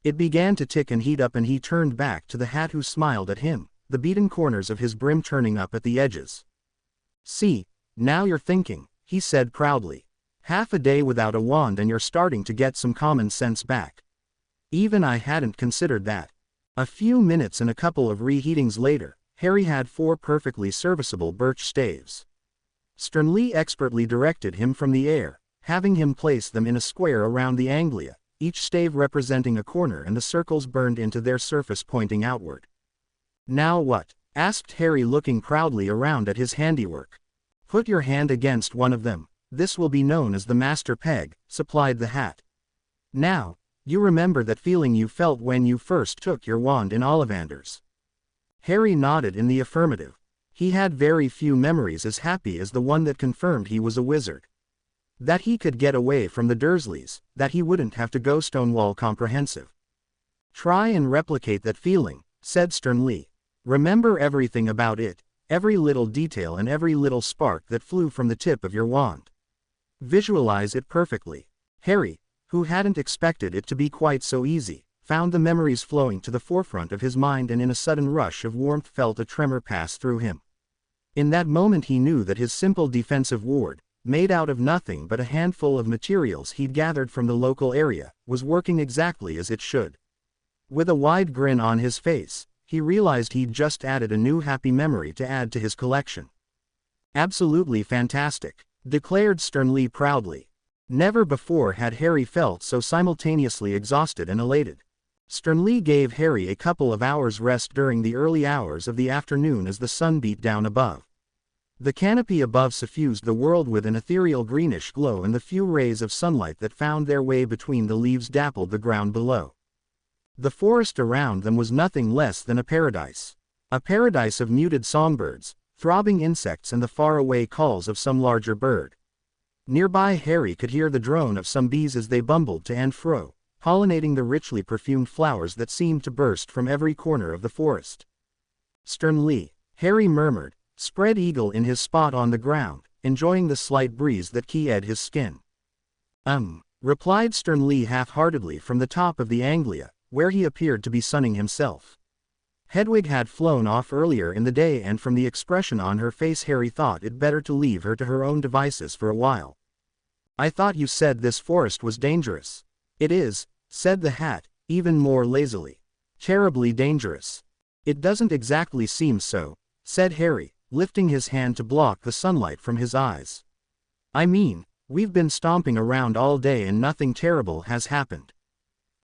S1: It began to tick and heat up, and he turned back to the hat, who smiled at him, the beaten corners of his brim turning up at the edges. See, now you're thinking, he said proudly. Half a day without a wand and you're starting to get some common sense back. Even I hadn't considered that. A few minutes and a couple of reheatings later, Harry had 4 perfectly serviceable birch staves. Sternly expertly directed him from the air, having him place them in a square around the anglia, each stave representing a corner and the circles burned into their surface pointing outward. Now what? Asked Harry, looking proudly around at his handiwork. Put your hand against one of them, this will be known as the master peg, supplied the hat. Now, you remember that feeling you felt when you first took your wand in Ollivanders? Harry nodded in the affirmative. He had very few memories as happy as the one that confirmed he was a wizard. That he could get away from the Dursleys, that he wouldn't have to go Stonewall Comprehensive. Try and replicate that feeling, said Sternly. Remember everything about it, every little detail and every little spark that flew from the tip of your wand. Visualize it perfectly. Harry, who hadn't expected it to be quite so easy, found the memories flowing to the forefront of his mind, and in a sudden rush of warmth felt a tremor pass through him. In that moment he knew that his simple defensive ward, made out of nothing but a handful of materials he'd gathered from the local area, was working exactly as it should. With a wide grin on his face, he realized he'd just added a new happy memory to add to his collection. Absolutely fantastic, declared Sternly proudly. Never before had Harry felt so simultaneously exhausted and elated. Sternly gave Harry a couple of hours' rest during the early hours of the afternoon as the sun beat down above. The canopy above suffused the world with an ethereal greenish glow, and the few rays of sunlight that found their way between the leaves dappled the ground below. The forest around them was nothing less than a paradise. A paradise of muted songbirds, throbbing insects, and the faraway calls of some larger bird. Nearby Harry could hear the drone of some bees as they bumbled to and fro, pollinating the richly perfumed flowers that seemed to burst from every corner of the forest. Sternly, Harry murmured, spread eagle in his spot on the ground, enjoying the slight breeze that keyed his skin. Replied Sternly half-heartedly from the top of the Anglia, where he appeared to be sunning himself. Hedwig had flown off earlier in the day, and from the expression on her face Harry thought it better to leave her to her own devices for a while. I thought you said this forest was dangerous. It is, said the Hat, even more lazily. Terribly dangerous. It doesn't exactly seem so, said Harry, lifting his hand to block the sunlight from his eyes. I mean, we've been stomping around all day and nothing terrible has happened.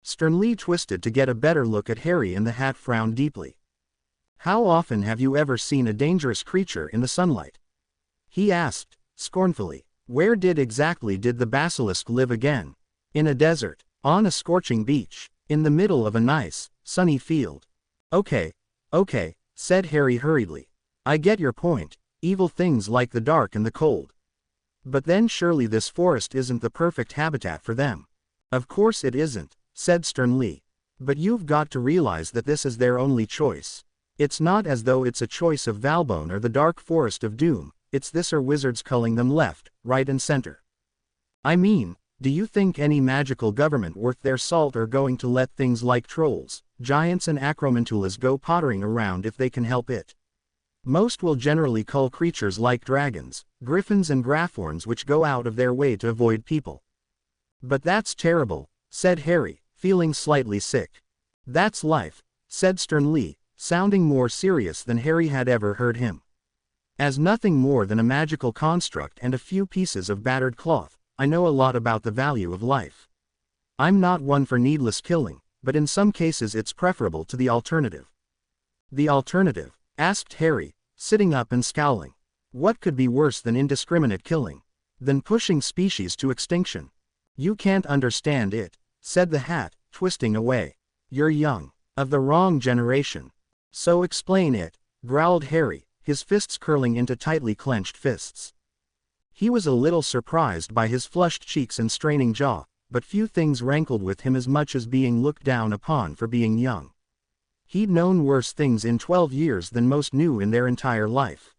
S1: Sternly twisted to get a better look at Harry, and the Hat frowned deeply. How often have you ever seen a dangerous creature in the sunlight? He asked, scornfully. Where exactly did the basilisk live again? In a desert, on a scorching beach, in the middle of a nice, sunny field. Okay, said Harry hurriedly. I get your point, evil things like the dark and the cold. But then surely this forest isn't the perfect habitat for them. Of course it isn't, said Sternly. But you've got to realize that this is their only choice. It's not as though it's a choice of Valbone or the dark forest of doom, it's this or wizards culling them left, right and center. I mean, do you think any magical government worth their salt are going to let things like trolls, giants and acromantulas go pottering around if they can help it? Most will generally cull creatures like dragons, griffins and graphorns, which go out of their way to avoid people. But that's terrible, said Harry, feeling slightly sick. That's life, said Sternly, sounding more serious than Harry had ever heard him. As nothing more than a magical construct and a few pieces of battered cloth, I know a lot about the value of life. I'm not one for needless killing, but in some cases it's preferable to the alternative. The alternative? Asked Harry, sitting up and scowling. What could be worse than indiscriminate killing? Than pushing species to extinction? You can't understand it, said the Hat, twisting away. You're young, of the wrong generation. So explain it, growled Harry, his fists curling into tightly clenched fists. He was a little surprised by his flushed cheeks and straining jaw, but few things rankled with him as much as being looked down upon for being young. He'd known worse things in 12 years than most knew in their entire life.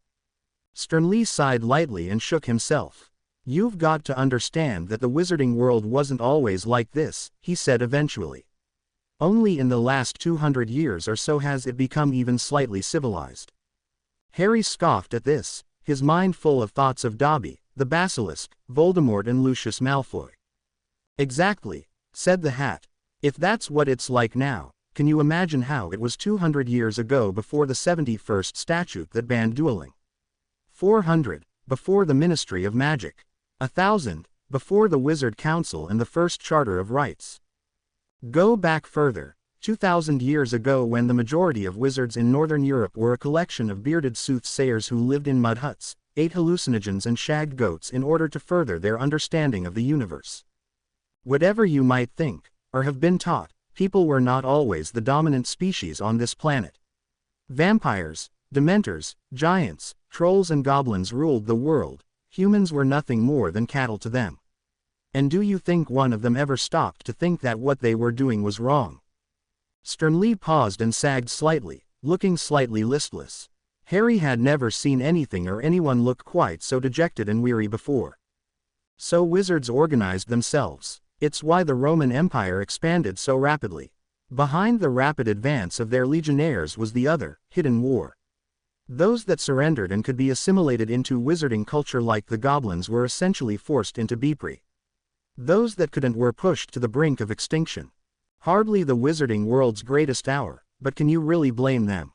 S1: Sternly sighed lightly and shook himself. You've got to understand that the wizarding world wasn't always like this, he said eventually. Only in the last 200 years or so has it become even slightly civilized. Harry scoffed at this, his mind full of thoughts of Dobby, the Basilisk, Voldemort and Lucius Malfoy. Exactly, said the Hat. If that's what it's like now, can you imagine how it was 200 years ago before the 71st statute that banned dueling? 400, before the Ministry of Magic. 1,000, before the Wizard Council and the First Charter of Rights. Go back further, 2,000 years ago, when the majority of wizards in Northern Europe were a collection of bearded soothsayers who lived in mud huts, ate hallucinogens and shagged goats in order to further their understanding of the universe. Whatever you might think, or have been taught, people were not always the dominant species on this planet. Vampires, dementors, giants, trolls and goblins ruled the world. Humans were nothing more than cattle to them. And do you think one of them ever stopped to think that what they were doing was wrong? Sternly paused and sagged slightly, looking slightly listless. Harry had never seen anything or anyone look quite so dejected and weary before. So wizards organized themselves. It's why the Roman Empire expanded so rapidly. Behind the rapid advance of their legionnaires was the other, hidden war. Those that surrendered and could be assimilated into wizarding culture, like the goblins, were essentially forced into Beepri. Those that couldn't were pushed to the brink of extinction. Hardly the wizarding world's greatest hour, but can you really blame them?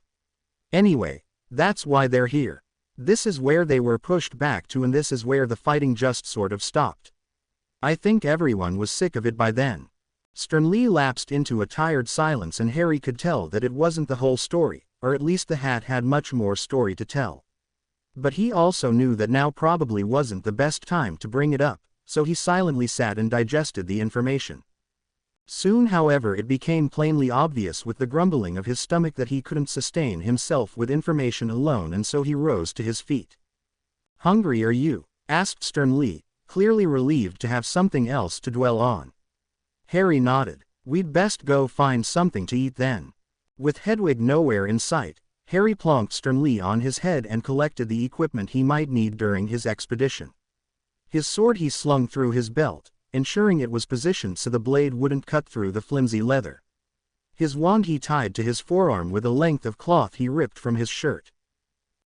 S1: Anyway, that's why they're here. This is where they were pushed back to, and this is where the fighting just sort of stopped. I think everyone was sick of it by then. Sternly lapsed into a tired silence, and Harry could tell that it wasn't the whole story, or at least the hat had much more story to tell. But he also knew that now probably wasn't the best time to bring it up, so he silently sat and digested the information. Soon, however, it became plainly obvious with the grumbling of his stomach that he couldn't sustain himself with information alone, and so he rose to his feet. "Hungry are you?" asked Sternly, clearly relieved to have something else to dwell on. Harry nodded. "We'd best go find something to eat then." With Hedwig nowhere in sight, Harry plonked Sternly on his head and collected the equipment he might need during his expedition. His sword he slung through his belt, ensuring it was positioned so the blade wouldn't cut through the flimsy leather. His wand he tied to his forearm with a length of cloth he ripped from his shirt.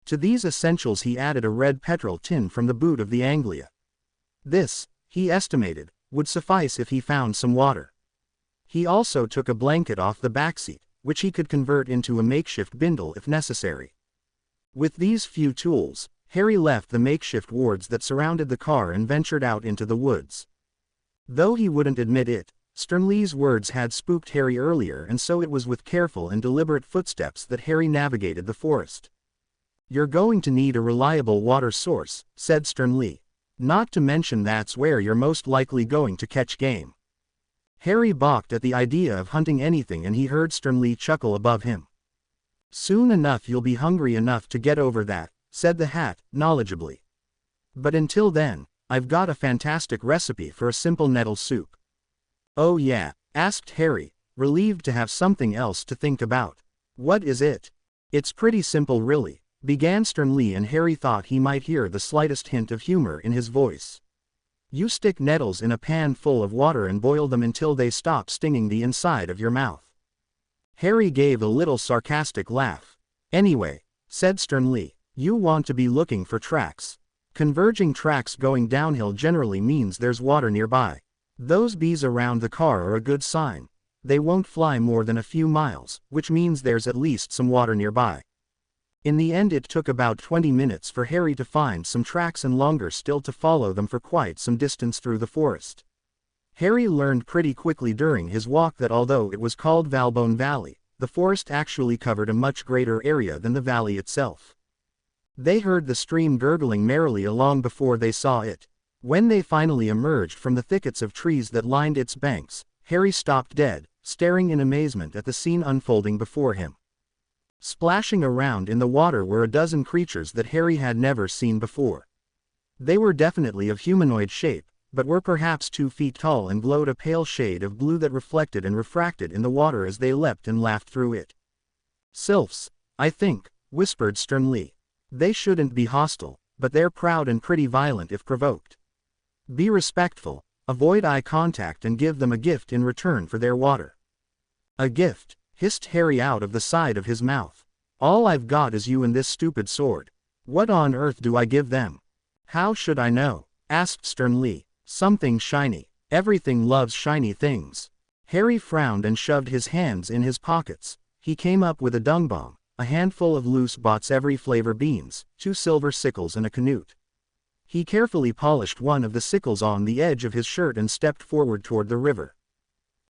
S1: To these essentials he added a red petrol tin from the boot of the Anglia. This, he estimated, would suffice if he found some water. He also took a blanket off the backseat, which he could convert into a makeshift bindle if necessary. With these few tools, Harry left the makeshift wards that surrounded the car and ventured out into the woods. Though he wouldn't admit it, Sternly's words had spooked Harry earlier, and so it was with careful and deliberate footsteps that Harry navigated the forest. "You're going to need a reliable water source," said Sternly. "Not to mention that's where you're most likely going to catch game." Harry balked at the idea of hunting anything, and he heard Sternly chuckle above him. "Soon enough you'll be hungry enough to get over that," said the hat, knowledgeably. "But until then, I've got a fantastic recipe for a simple nettle soup." "Oh yeah?" asked Harry, relieved to have something else to think about. "What is it?" "It's pretty simple really," began Sternly, and Harry thought he might hear the slightest hint of humor in his voice. "You stick nettles in a pan full of water and boil them until they stop stinging the inside of your mouth." Harry gave a little sarcastic laugh. "Anyway," said Sternly, "you want to be looking for tracks. Converging tracks going downhill generally means there's water nearby. Those bees around the car are a good sign. They won't fly more than a few miles, which means there's at least some water nearby." In the end it took about 20 minutes for Harry to find some tracks, and longer still to follow them for quite some distance through the forest. Harry learned pretty quickly during his walk that although it was called Valbone Valley, the forest actually covered a much greater area than the valley itself. They heard the stream gurgling merrily along before they saw it. When they finally emerged from the thickets of trees that lined its banks, Harry stopped dead, staring in amazement at the scene unfolding before him. Splashing around in the water were a dozen creatures that Harry had never seen before. They were definitely of humanoid shape, but were perhaps 2 feet tall and glowed a pale shade of blue that reflected and refracted in the water as they leapt and laughed through it. "Sylphs, I think," whispered Sternly. "They shouldn't be hostile, but they're proud and pretty violent if provoked. Be respectful, avoid eye contact, and give them a gift in return for their water." "A gift?" hissed Harry out of the side of his mouth. "All I've got is you and this stupid sword. What on earth do I give them?" "How should I know?" asked Sternly. "Something shiny. Everything loves shiny things." Harry frowned and shoved his hands in his pockets. He came up with a dung bomb, a handful of loose Bots every flavor beans, 2 silver sickles, and a canute. He carefully polished one of the sickles on the edge of his shirt and stepped forward toward the river.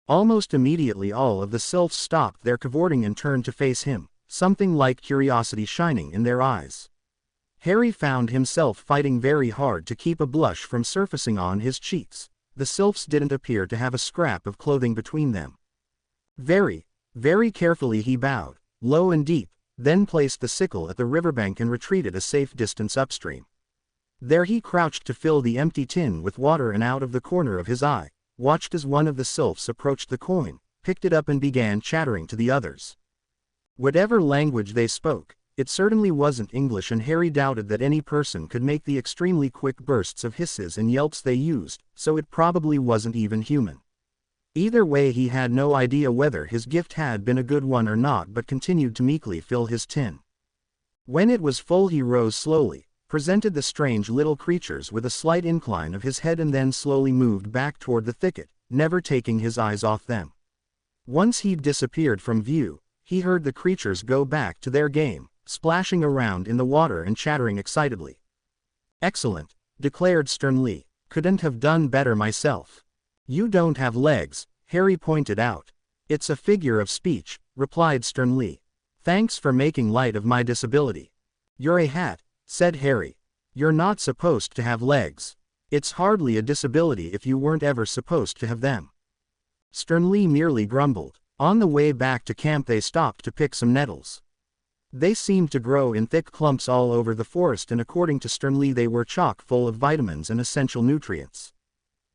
S1: Almost immediately all of the sylphs stopped their cavorting and turned to face him, something like curiosity shining in their eyes. Harry found himself fighting very hard to keep a blush from surfacing on his cheeks. The sylphs didn't appear to have a scrap of clothing between them. Very, very carefully he bowed, low and deep, then placed the sickle at the riverbank and retreated a safe distance upstream. There he crouched to fill the empty tin with water, and out of the corner of his eye, watched as one of the sylphs approached the coin, picked it up and began chattering to the others. Whatever language they spoke, it certainly wasn't English, and Harry doubted that any person could make the extremely quick bursts of hisses and yelps they used, so it probably wasn't even human. Either way, he had no idea whether his gift had been a good one or not, but continued to meekly fill his tin. When it was full he rose slowly, presented the strange little creatures with a slight incline of his head, and then slowly moved back toward the thicket, never taking his eyes off them. Once he'd disappeared from view, he heard the creatures go back to their game, splashing around in the water and chattering excitedly. "Excellent," declared Sternly. "Couldn't have done better myself." "You don't have legs," Harry pointed out. "It's a figure of speech," replied Sternly. "Thanks for making light of my disability." "You're a hat," said Harry. "You're not supposed to have legs. It's hardly a disability if you weren't ever supposed to have them." Sternly merely grumbled. On the way back to camp they stopped to pick some nettles. They seemed to grow in thick clumps all over the forest, and according to Sternly they were chock full of vitamins and essential nutrients.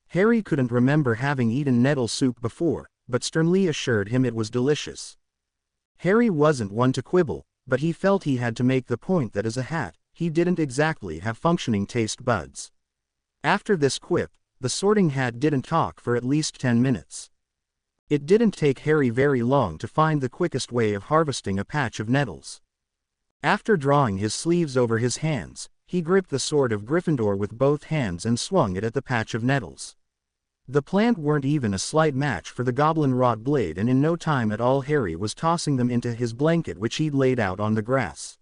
S1: Harry couldn't remember having eaten nettle soup before, but Sternly assured him it was delicious. Harry wasn't one to quibble, but he felt he had to make the point that as a hat, he didn't exactly have functioning taste buds. After this quip, the Sorting Hat didn't talk for at least 10 minutes. It didn't take Harry very long to find the quickest way of harvesting a patch of nettles. After drawing his sleeves over his hands, he gripped the sword of Gryffindor with both hands and swung it at the patch of nettles. The plant weren't even a slight match for the goblin-wrought blade, and in no time at all Harry was tossing them into his blanket which he'd laid out on the grass.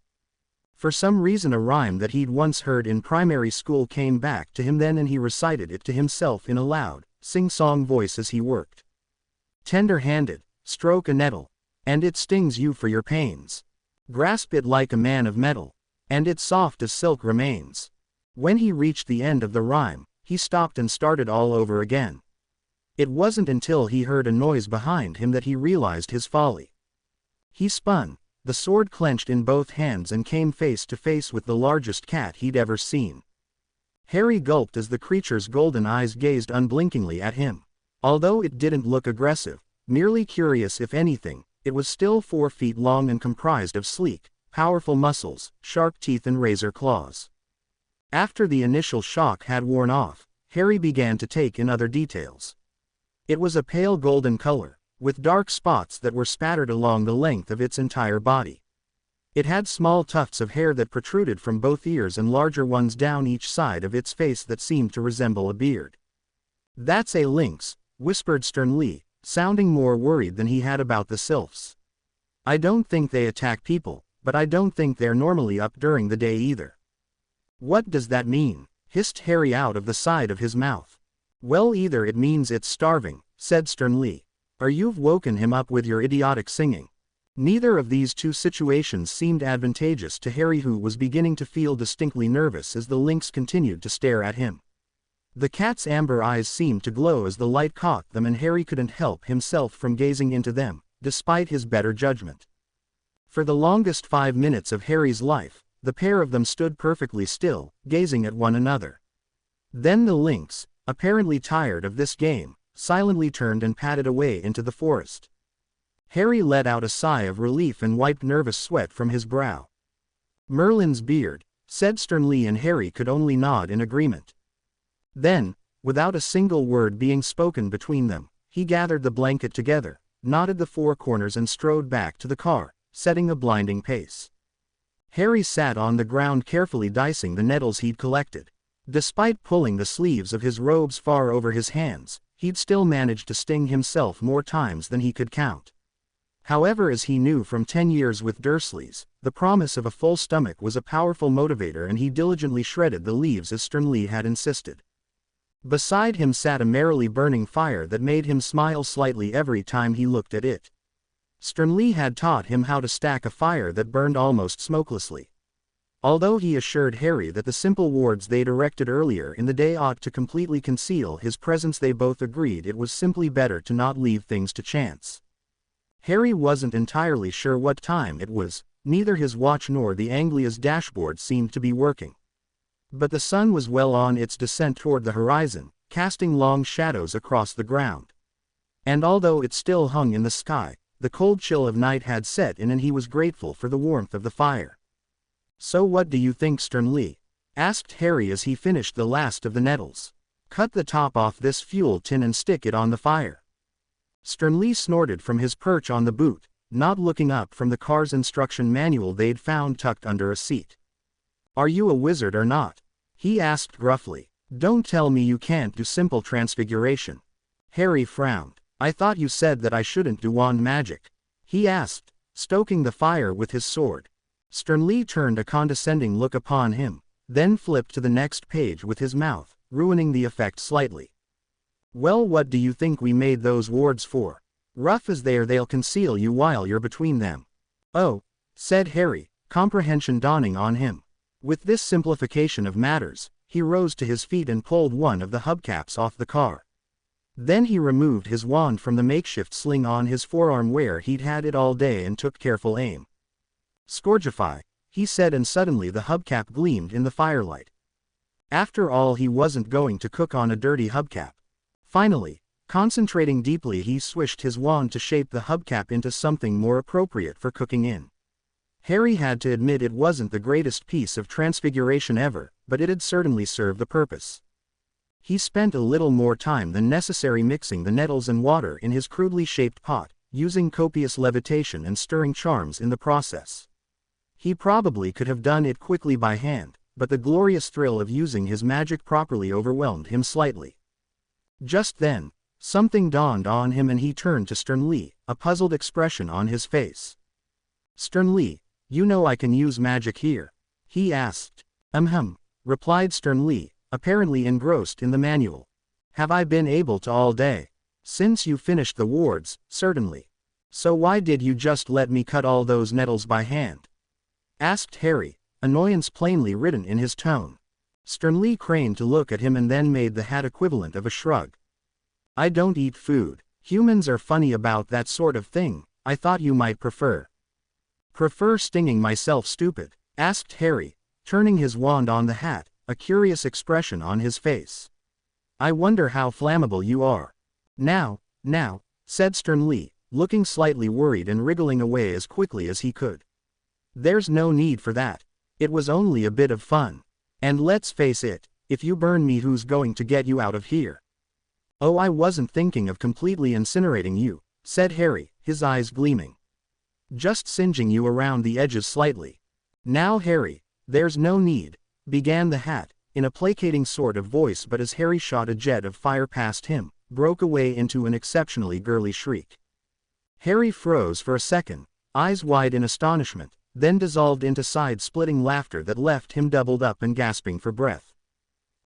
S1: For some reason a rhyme that he'd once heard in primary school came back to him then, and he recited it to himself in a loud, sing-song voice as he worked. "Tender-handed, stroke a nettle, and it stings you for your pains. Grasp it like a man of metal, and it soft as silk remains." When he reached the end of the rhyme, he stopped and started all over again. It wasn't until he heard a noise behind him that he realized his folly. He spun, the sword clenched in both hands, and came face to face with the largest cat he'd ever seen. Harry gulped as the creature's golden eyes gazed unblinkingly at him. Although it didn't look aggressive, merely curious if anything, it was still 4 feet long and comprised of sleek, powerful muscles, sharp teeth and razor claws. After the initial shock had worn off, Harry began to take in other details. It was a pale golden color, with dark spots that were spattered along the length of its entire body. It had small tufts of hair that protruded from both ears and larger ones down each side of its face that seemed to resemble a beard. "That's a lynx," whispered Sternly, sounding more worried than he had about the sylphs. "I don't think they attack people, but I don't think they're normally up during the day either." "What does that mean?" hissed Harry out of the side of his mouth. "Well, either it means it's starving," said Sternly, "or you've woken him up with your idiotic singing." Neither of these two situations seemed advantageous to Harry, who was beginning to feel distinctly nervous as the lynx continued to stare at him. The cat's amber eyes seemed to glow as the light caught them, and Harry couldn't help himself from gazing into them, despite his better judgment. For the longest 5 minutes of Harry's life, the pair of them stood perfectly still, gazing at one another. Then the lynx, apparently tired of this game, silently turned and padded away into the forest. Harry let out a sigh of relief and wiped nervous sweat from his brow. "Merlin's beard," said Sternly, and Harry could only nod in agreement. Then, without a single word being spoken between them, he gathered the blanket together, knotted the 4 corners and strode back to the car, setting a blinding pace. Harry sat on the ground carefully dicing the nettles he'd collected. Despite pulling the sleeves of his robes far over his hands, he'd still managed to sting himself more times than he could count. However, as he knew from 10 years with Dursleys, the promise of a full stomach was a powerful motivator, and he diligently shredded the leaves as Sternly had insisted. Beside him sat a merrily burning fire that made him smile slightly every time he looked at it. Sternly had taught him how to stack a fire that burned almost smokelessly. Although he assured Harry that the simple wards they'd erected earlier in the day ought to completely conceal his presence, they both agreed it was simply better to not leave things to chance. Harry wasn't entirely sure what time it was, neither his watch nor the Anglia's dashboard seemed to be working. But the sun was well on its descent toward the horizon, casting long shadows across the ground. And although it still hung in the sky, the cold chill of night had set in, and he was grateful for the warmth of the fire. "So what do you think, Sternly?" asked Harry as he finished the last of the nettles. "Cut the top off this fuel tin and stick it on the fire." Sternly snorted from his perch on the boot, not looking up from the car's instruction manual they'd found tucked under a seat. "Are you a wizard or not?" he asked gruffly. "Don't tell me you can't do simple transfiguration." Harry frowned. "I thought you said that I shouldn't do wand magic," he asked, stoking the fire with his sword. Sternly turned a condescending look upon him, then flipped to the next page with his mouth, ruining the effect slightly. Well, what do you think we made those wards for? Rough as they are, they'll conceal you while you're between them. Oh, said Harry, comprehension dawning on him. With this simplification of matters, he rose to his feet and pulled one of the hubcaps off the car. Then he removed his wand from the makeshift sling on his forearm where he'd had it all day and took careful aim. Scourgify, he said, and suddenly the hubcap gleamed in the firelight. After all, he wasn't going to cook on a dirty hubcap. Finally, concentrating deeply, he swished his wand to shape the hubcap into something more appropriate for cooking in. Harry had to admit it wasn't the greatest piece of transfiguration ever, but it had certainly served the purpose. He spent a little more time than necessary mixing the nettles and water in his crudely shaped pot, using copious levitation and stirring charms in the process. He probably could have done it quickly by hand, but the glorious thrill of using his magic properly overwhelmed him slightly. Just then, something dawned on him and he turned to Sternly, a puzzled expression on his face. Sternly, you know I can use magic here? He asked. Replied Sternly, apparently engrossed in the manual. Have I been able to all day? Since you finished the wards, certainly. So why did you just let me cut all those nettles by hand? Asked Harry, annoyance plainly written in his tone. Sternly craned to look at him and then made the hat equivalent of a shrug. I don't eat food. Humans are funny about that sort of thing. I thought you might prefer. Prefer stinging myself, stupid? Asked Harry, turning his wand on the hat, a curious expression on his face. I wonder how flammable you are. Now, said Sternly, looking slightly worried and wriggling away as quickly as he could. There's no need for that. It was only a bit of fun. And let's face it, if you burn me, who's going to get you out of here? Oh, I wasn't thinking of completely incinerating you, said Harry, his eyes gleaming. Just singeing you around the edges slightly. Now Harry, there's no need, began the hat, in a placating sort of voice, but as Harry shot a jet of fire past him, broke away into an exceptionally girly shriek. Harry froze for a second, eyes wide in astonishment, then dissolved into side-splitting laughter that left him doubled up and gasping for breath.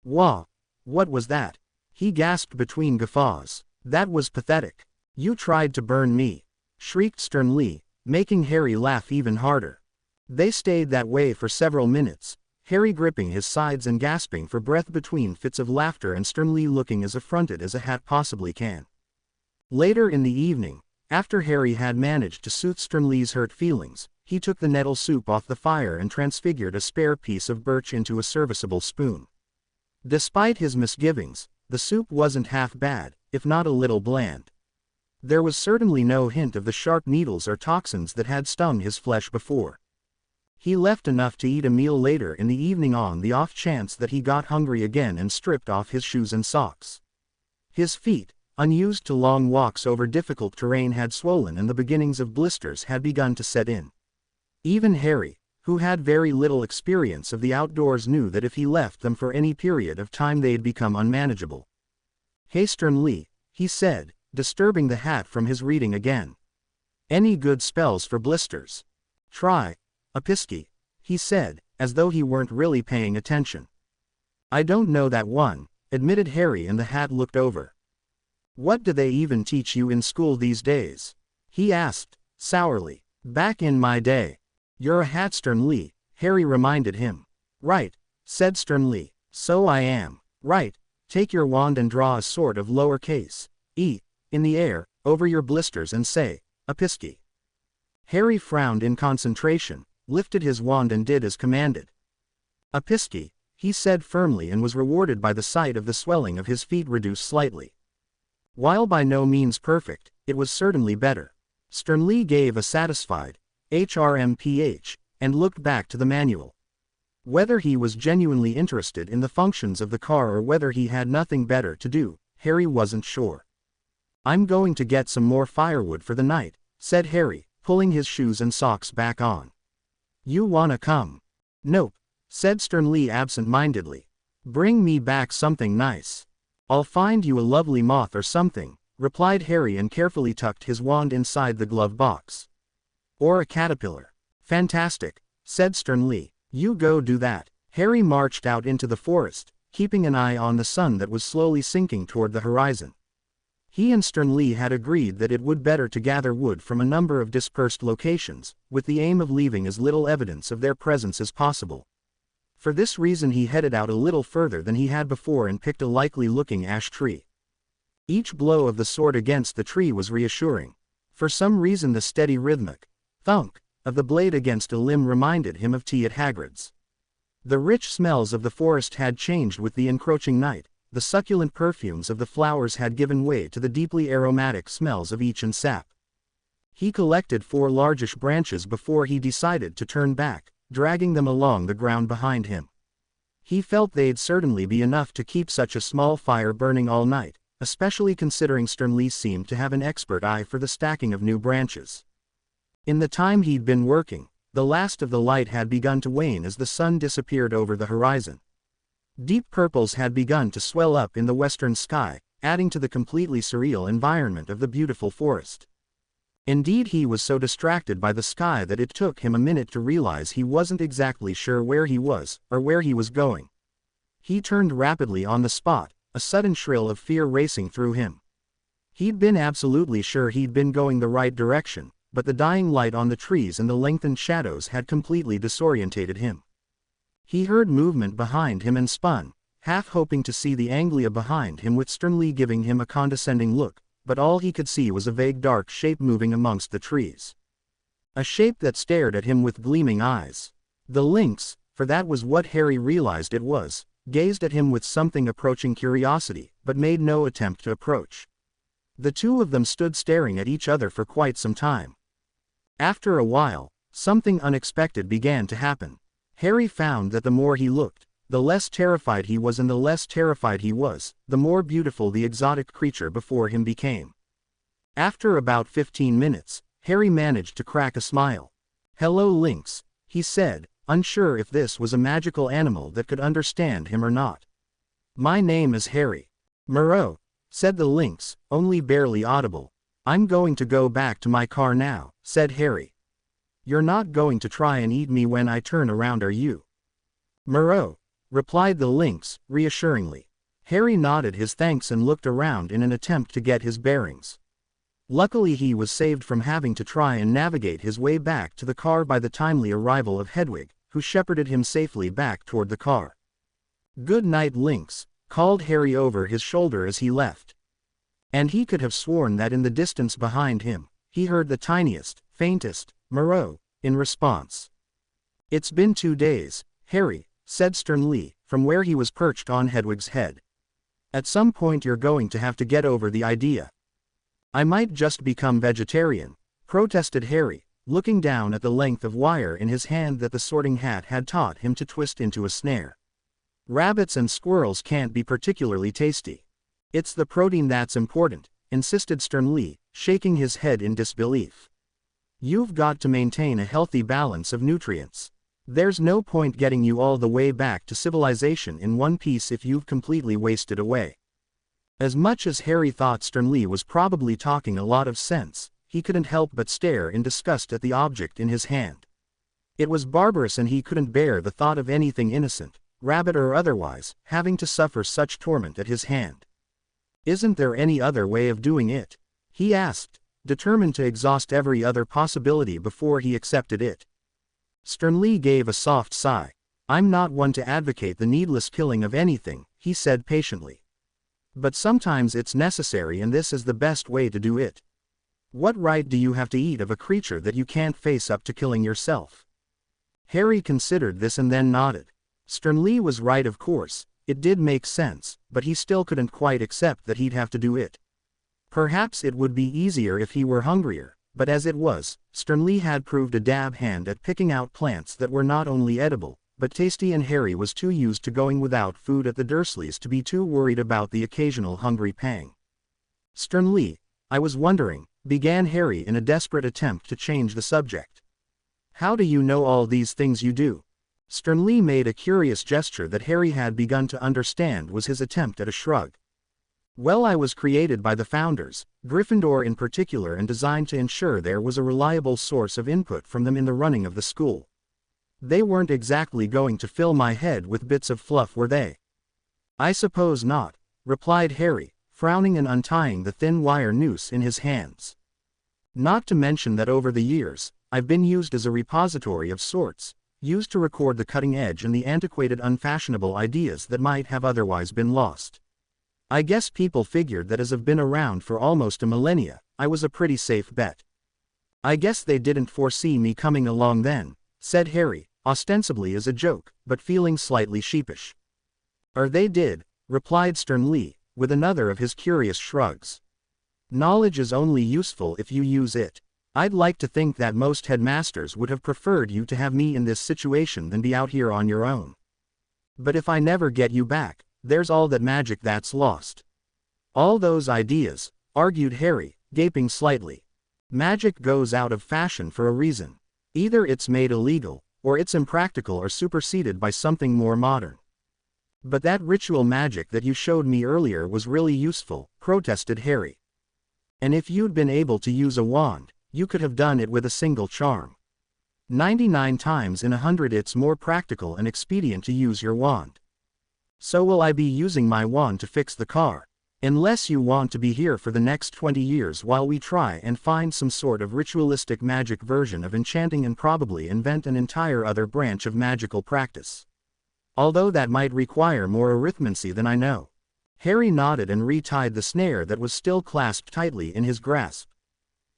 S1: Wah! What was that? He gasped between guffaws. That was pathetic. You tried to burn me, shrieked Sternly, making Harry laugh even harder. They stayed that way for several minutes, Harry gripping his sides and gasping for breath between fits of laughter and Sternly looking as affronted as a hat possibly can. Later in the evening, after Harry had managed to soothe Sternly's hurt feelings, he took the nettle soup off the fire and transfigured a spare piece of birch into a serviceable spoon. Despite his misgivings, the soup wasn't half bad, if not a little bland. There was certainly no hint of the sharp needles or toxins that had stung his flesh before. He left enough to eat a meal later in the evening on the off chance that he got hungry again and stripped off his shoes and socks. His feet, unused to long walks over difficult terrain, had swollen and the beginnings of blisters had begun to set in. Even Harry, who had very little experience of the outdoors, knew that if he left them for any period of time they'd become unmanageable. Hey Sternly, he said, disturbing the hat from his reading again. Any good spells for blisters? Try a pisky, he said, as though he weren't really paying attention. I don't know that one, admitted Harry, and the hat looked over. What do they even teach you in school these days? He asked, sourly. Back in my day. You're a hat, Sternly, Harry reminded him. Right, said Sternly. So I am. Right, take your wand and draw a sort of lowercase e in the air, over your blisters and say, a pisky. Harry frowned in concentration, lifted his wand and did as commanded. A pisky, he said firmly, and was rewarded by the sight of the swelling of his feet reduced slightly. While by no means perfect, it was certainly better. Sternly gave a satisfied HRMPH, and looked back to the manual. Whether he was genuinely interested in the functions of the car or whether he had nothing better to do, Harry wasn't sure. I'm going to get some more firewood for the night, said Harry, pulling his shoes and socks back on. You wanna come? Nope, said Sternly absent-mindedly. Bring me back something nice. I'll find you a lovely moth or something, replied Harry, and carefully tucked his wand inside the glove box. Or a caterpillar. Fantastic, said Sternly. You go do that. Harry marched out into the forest, keeping an eye on the sun that was slowly sinking toward the horizon. He and Sternly had agreed that it would be better to gather wood from a number of dispersed locations, with the aim of leaving as little evidence of their presence as possible. For this reason he headed out a little further than he had before and picked a likely-looking ash tree. Each blow of the sword against the tree was reassuring. For some reason the steady rhythmic thunk of the blade against a limb reminded him of tea at Hagrid's. The rich smells of the forest had changed with the encroaching night. The succulent perfumes of the flowers had given way to the deeply aromatic smells of each and sap. He collected 4 largish branches before he decided to turn back, dragging them along the ground behind him. He felt they'd certainly be enough to keep such a small fire burning all night, especially considering Sternly seemed to have an expert eye for the stacking of new branches. In the time he'd been working, the last of the light had begun to wane as the sun disappeared over the horizon. Deep purples had begun to swell up in the western sky, adding to the completely surreal environment of the beautiful forest. Indeed, he was so distracted by the sky that it took him a minute to realize he wasn't exactly sure where he was, or where he was going. He turned rapidly on the spot, a sudden thrill of fear racing through him. He'd been absolutely sure he'd been going the right direction, but the dying light on the trees and the lengthened shadows had completely disorientated him. He heard movement behind him and spun, half hoping to see the Anglia behind him with Sternly giving him a condescending look, but all he could see was a vague dark shape moving amongst the trees. A shape that stared at him with gleaming eyes. The lynx, for that was what Harry realized it was, gazed at him with something approaching curiosity, but made no attempt to approach. The two of them stood staring at each other for quite some time. After a while, something unexpected began to happen. Harry found that the more he looked, the less terrified he was, and the less terrified he was, the more beautiful the exotic creature before him became. After about 15 minutes, Harry managed to crack a smile. "Hello, Lynx," he said, unsure if this was a magical animal that could understand him or not. "My name is Harry." "Moreau," said the lynx, only barely audible. "I'm going to go back to my car now," said Harry. "You're not going to try and eat me when I turn around, are you?" "Moreau," replied the lynx, reassuringly. Harry nodded his thanks and looked around in an attempt to get his bearings. Luckily he was saved from having to try and navigate his way back to the car by the timely arrival of Hedwig, who shepherded him safely back toward the car. "Good night, Lynx," called Harry over his shoulder as he left. And he could have sworn that in the distance behind him, he heard the tiniest, faintest, "Moreau," in response. "It's been 2 days, Harry," said Sternly, from where he was perched on Hedwig's head. "At some point you're going to have to get over the idea." "I might just become vegetarian," protested Harry, looking down at the length of wire in his hand that the Sorting Hat had taught him to twist into a snare. "Rabbits and squirrels can't be particularly tasty." "It's the protein that's important," insisted Sternly, shaking his head in disbelief. "You've got to maintain a healthy balance of nutrients. There's no point getting you all the way back to civilization in one piece if you've completely wasted away." As much as Harry thought Sternly was probably talking a lot of sense, he couldn't help but stare in disgust at the object in his hand. It was barbarous, and he couldn't bear the thought of anything innocent, rabbit or otherwise, having to suffer such torment at his hand. "Isn't there any other way of doing it?" he asked, determined to exhaust every other possibility before he accepted it. Sternly gave a soft sigh. "I'm not one to advocate the needless killing of anything," he said patiently. "But sometimes it's necessary, and this is the best way to do it. What right do you have to eat of a creature that you can't face up to killing yourself?" Harry considered this and then nodded. Sternly was right, of course, it did make sense, but he still couldn't quite accept that he'd have to do it. Perhaps it would be easier if he were hungrier, but as it was, Sternly had proved a dab hand at picking out plants that were not only edible, but tasty, and Harry was too used to going without food at the Dursleys to be too worried about the occasional hungry pang. "Sternly, I was wondering," began Harry in a desperate attempt to change the subject. "How do you know all these things you do?" Sternly made a curious gesture that Harry had begun to understand was his attempt at a shrug. Well, I was created by the founders, Gryffindor in particular, and designed to ensure there was a reliable source of input from them in the running of the school. They weren't exactly going to fill my head with bits of fluff, were they? I suppose not, replied Harry, frowning and untying the thin wire noose in his hands. Not to mention that over the years, I've been used as a repository of sorts, used to record the cutting edge and the antiquated unfashionable ideas that might have otherwise been lost. I guess people figured that as I've been around for almost a millennia, I was a pretty safe bet. I guess they didn't foresee me coming along then, said Harry, ostensibly as a joke, but feeling slightly sheepish. Or they did, replied Stern Lee, with another of his curious shrugs. Knowledge is only useful if you use it. I'd like to think that most headmasters would have preferred you to have me in this situation than be out here on your own. But if I never get you back, there's all that magic that's lost. All those ideas, argued Harry, gaping slightly. Magic goes out of fashion for a reason. Either it's made illegal, or it's impractical or superseded by something more modern. But that ritual magic that you showed me earlier was really useful, protested Harry. And if you'd been able to use a wand, you could have done it with a single charm. 99 times in 100 it's more practical and expedient to use your wand. So will I be using my wand to fix the car, unless you want to be here for the next 20 years while we try and find some sort of ritualistic magic version of enchanting and probably invent an entire other branch of magical practice. Although that might require more arithmancy than I know. Harry nodded and retied the snare that was still clasped tightly in his grasp.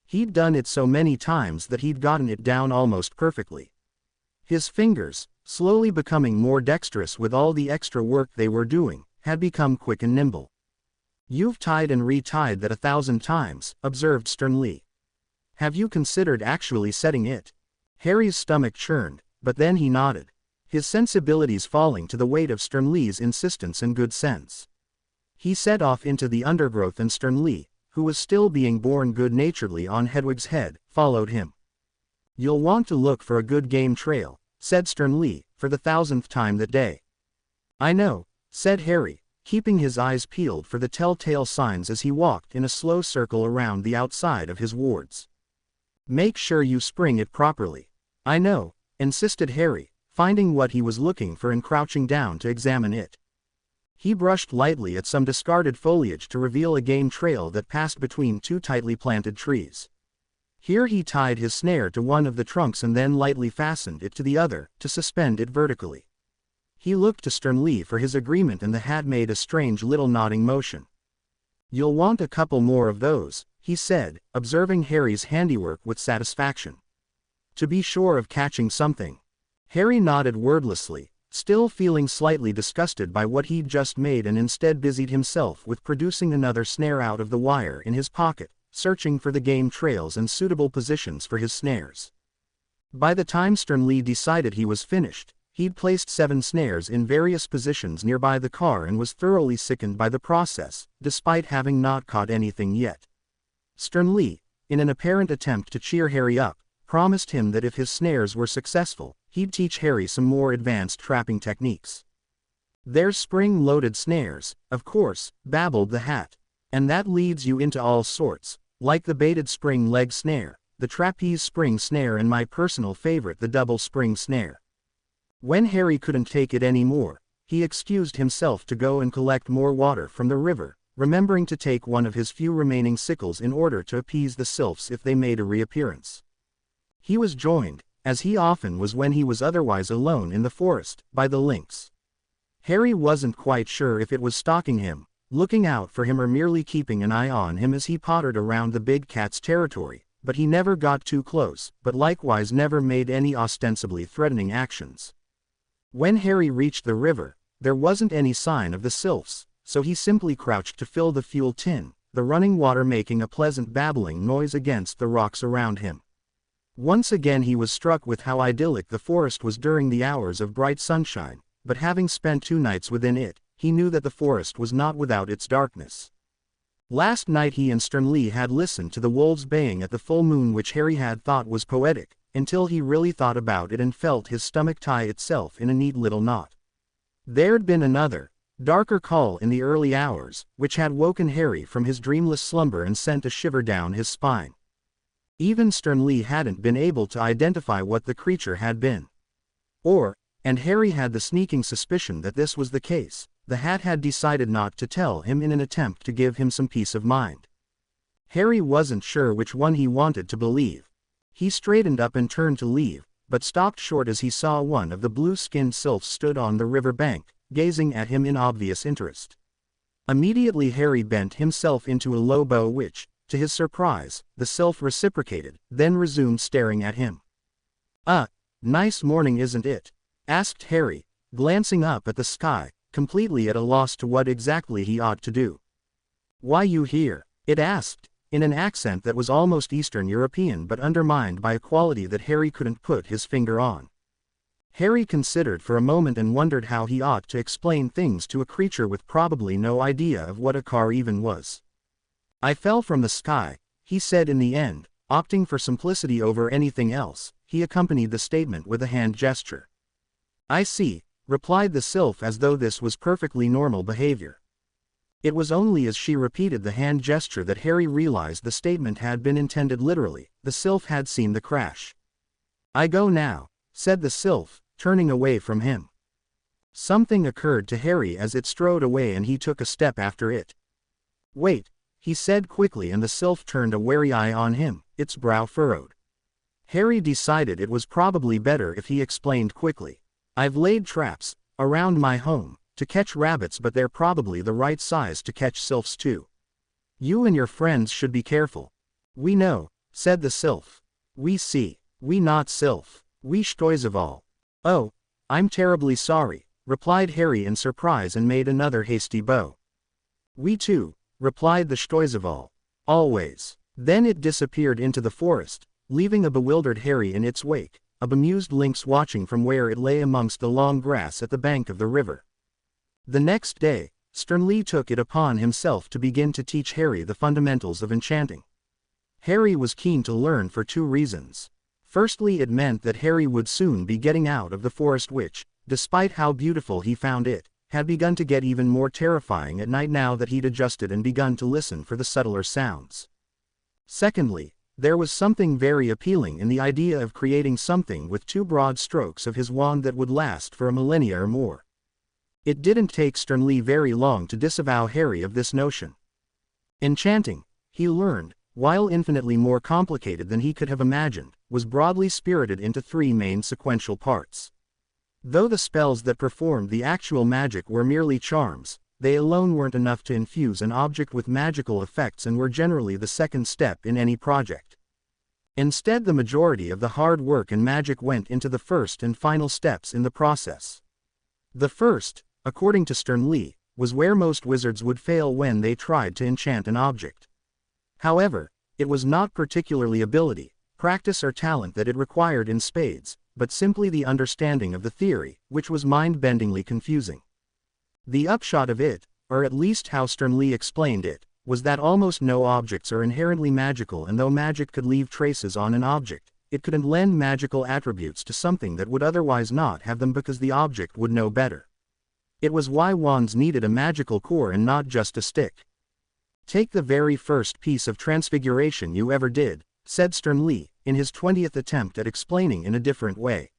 S1: He'd done it so many times that he'd gotten it down almost perfectly. His fingers, slowly becoming more dexterous with all the extra work they were doing, had become quick and nimble. You've tied and retied that 1,000 times, observed Stern Lee. Have you considered actually setting it? Harry's stomach churned, but then he nodded, his sensibilities falling to the weight of Stern Lee's insistence and good sense. He set off into the undergrowth, and Stern Lee, who was still being borne good-naturedly on Hedwig's head, followed him. You'll want to look for a good game trail, said Stern Lee, for the 1,000th time that day. I know, said Harry, keeping his eyes peeled for the telltale signs as he walked in a slow circle around the outside of his wards. Make sure you spring it properly. I know, insisted Harry, finding what he was looking for and crouching down to examine it. He brushed lightly at some discarded foliage to reveal a game trail that passed between two tightly planted trees. Here he tied his snare to one of the trunks and then lightly fastened it to the other, to suspend it vertically. He looked to Stern Lee for his agreement, and the hat made a strange little nodding motion. You'll want a couple more of those, he said, observing Harry's handiwork with satisfaction. To be sure of catching something. Harry nodded wordlessly, still feeling slightly disgusted by what he'd just made, and instead busied himself with producing another snare out of the wire in his pocket, searching for the game trails and suitable positions for his snares. By the time Stern Lee decided he was finished, he'd placed 7 snares in various positions nearby the car and was thoroughly sickened by the process, despite having not caught anything yet. Stern Lee, in an apparent attempt to cheer Harry up, promised him that if his snares were successful, he'd teach Harry some more advanced trapping techniques. There's spring-loaded snares, of course, babbled the hat. And that leads you into all sorts, like the baited spring leg snare, the trapeze spring snare, and my personal favorite, the double spring snare. When Harry couldn't take it anymore, he excused himself to go and collect more water from the river, remembering to take one of his few remaining sickles in order to appease the sylphs if they made a reappearance. He was joined, as he often was when he was otherwise alone in the forest, by the lynx. Harry wasn't quite sure if it was stalking him, looking out for him, or merely keeping an eye on him as he pottered around the big cat's territory, but he never got too close, but likewise never made any ostensibly threatening actions. When Harry reached the river, there wasn't any sign of the sylphs, so he simply crouched to fill the fuel tin, the running water making a pleasant babbling noise against the rocks around him. Once again he was struck with how idyllic the forest was during the hours of bright sunshine, but having spent 2 nights within it, he knew that the forest was not without its darkness. Last night he and Stern Lee had listened to the wolves baying at the full moon, which Harry had thought was poetic, until he really thought about it and felt his stomach tie itself in a neat little knot. There'd been another, darker call in the early hours, which had woken Harry from his dreamless slumber and sent a shiver down his spine. Even Sternly hadn't been able to identify what the creature had been. And Harry had the sneaking suspicion that this was the case, the hat had decided not to tell him in an attempt to give him some peace of mind. Harry wasn't sure which one he wanted to believe. He straightened up and turned to leave, but stopped short as he saw one of the blue-skinned sylphs stood on the river bank, gazing at him in obvious interest. Immediately Harry bent himself into a low bow which, to his surprise, the sylph reciprocated, then resumed staring at him. Nice morning, isn't it?" asked Harry, glancing up at the sky, completely at a loss to what exactly he ought to do. "Why you here?" it asked, in an accent that was almost Eastern European but undermined by a quality that Harry couldn't put his finger on. Harry considered for a moment and wondered how he ought to explain things to a creature with probably no idea of what a car even was. "I fell from the sky," he said in the end, opting for simplicity over anything else. He accompanied the statement with a hand gesture. "I see," replied the sylph as though this was perfectly normal behavior. It was only as she repeated the hand gesture that Harry realized the statement had been intended literally. The sylph had seen the crash. "I go now," said the sylph, turning away from him. Something occurred to Harry as it strode away and he took a step after it. "Wait," he said quickly, and the sylph turned a wary eye on him, its brow furrowed. Harry decided it was probably better if he explained quickly. "I've laid traps around my home to catch rabbits, but they're probably the right size to catch sylphs too. You and your friends should be careful." "We know," said the sylph. "We see. We not sylph. We Stoizeval." "Oh, I'm terribly sorry," replied Harry in surprise and made another hasty bow. "We too," replied the Stoizeval. "Always." Then it disappeared into the forest, leaving a bewildered Harry in its wake, a bemused lynx watching from where it lay amongst the long grass at the bank of the river. The next day, Sternly took it upon himself to begin to teach Harry the fundamentals of enchanting. Harry was keen to learn for two reasons. Firstly, it meant that Harry would soon be getting out of the forest which, despite how beautiful he found it, had begun to get even more terrifying at night now that he'd adjusted and begun to listen for the subtler sounds. Secondly, there was something very appealing in the idea of creating something with two broad strokes of his wand that would last for a millennia or more. It didn't take Sternly very long to disavow Harry of this notion. Enchanting, he learned, while infinitely more complicated than he could have imagined, was broadly spirited into three main sequential parts. Though the spells that performed the actual magic were merely charms, they alone weren't enough to infuse an object with magical effects and were generally the second step in any project. Instead, the majority of the hard work and magic went into the first and final steps in the process. The first, according to Sternly, was where most wizards would fail when they tried to enchant an object. However, it was not particularly ability, practice or talent that it required in spades, but simply the understanding of the theory, which was mind-bendingly confusing. The upshot of it, or at least how Sternly explained it, was that almost no objects are inherently magical, and though magic could leave traces on an object, it couldn't lend magical attributes to something that would otherwise not have them because the object would know better. It was why wands needed a magical core and not just a stick. "Take the very first piece of transfiguration you ever did," said Sternly, in his 20th attempt at explaining in a different way.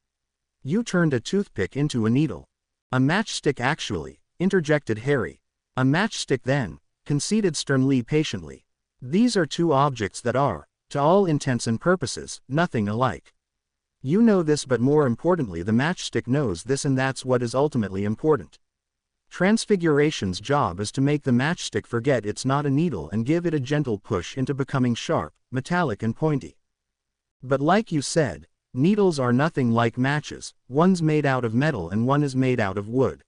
S1: "You turned a toothpick into a needle." "A matchstick actually," interjected Harry. "A matchstick then," conceded Sternly patiently. "These are two objects that are, to all intents and purposes, nothing alike. You know this, but more importantly the matchstick knows this, and that's what is ultimately important. Transfiguration's job is to make the matchstick forget it's not a needle and give it a gentle push into becoming sharp, metallic and pointy. But like you said, needles are nothing like matches, one's made out of metal and one is made out of wood.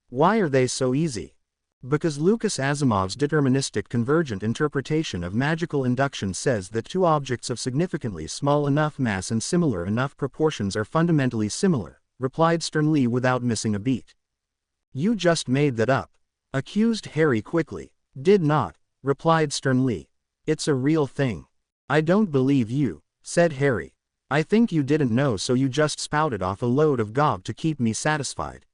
S1: Why are they so easy? Because Lucas Asimov's deterministic convergent interpretation of magical induction says that two objects of significantly small enough mass and similar enough proportions are fundamentally similar," replied Sternly without missing a beat. "You just made that up," accused Harry quickly. "Did not," replied Sternly. "It's a real thing." "I don't believe you," said Harry. "I think you didn't know, so you just spouted off a load of gob to keep me satisfied."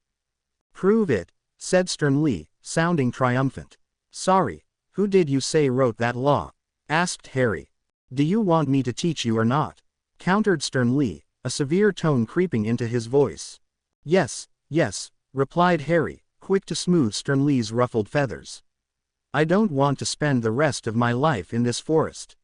S1: "Prove it," said Stern Lee, sounding triumphant. Sorry, who did you say wrote that law? Asked Harry. Do you want me to teach you or not? Countered Stern Lee, a severe tone creeping into his voice. Yes, yes, replied Harry, quick to smooth Stern Lee's ruffled feathers. I don't want to spend the rest of my life in this forest.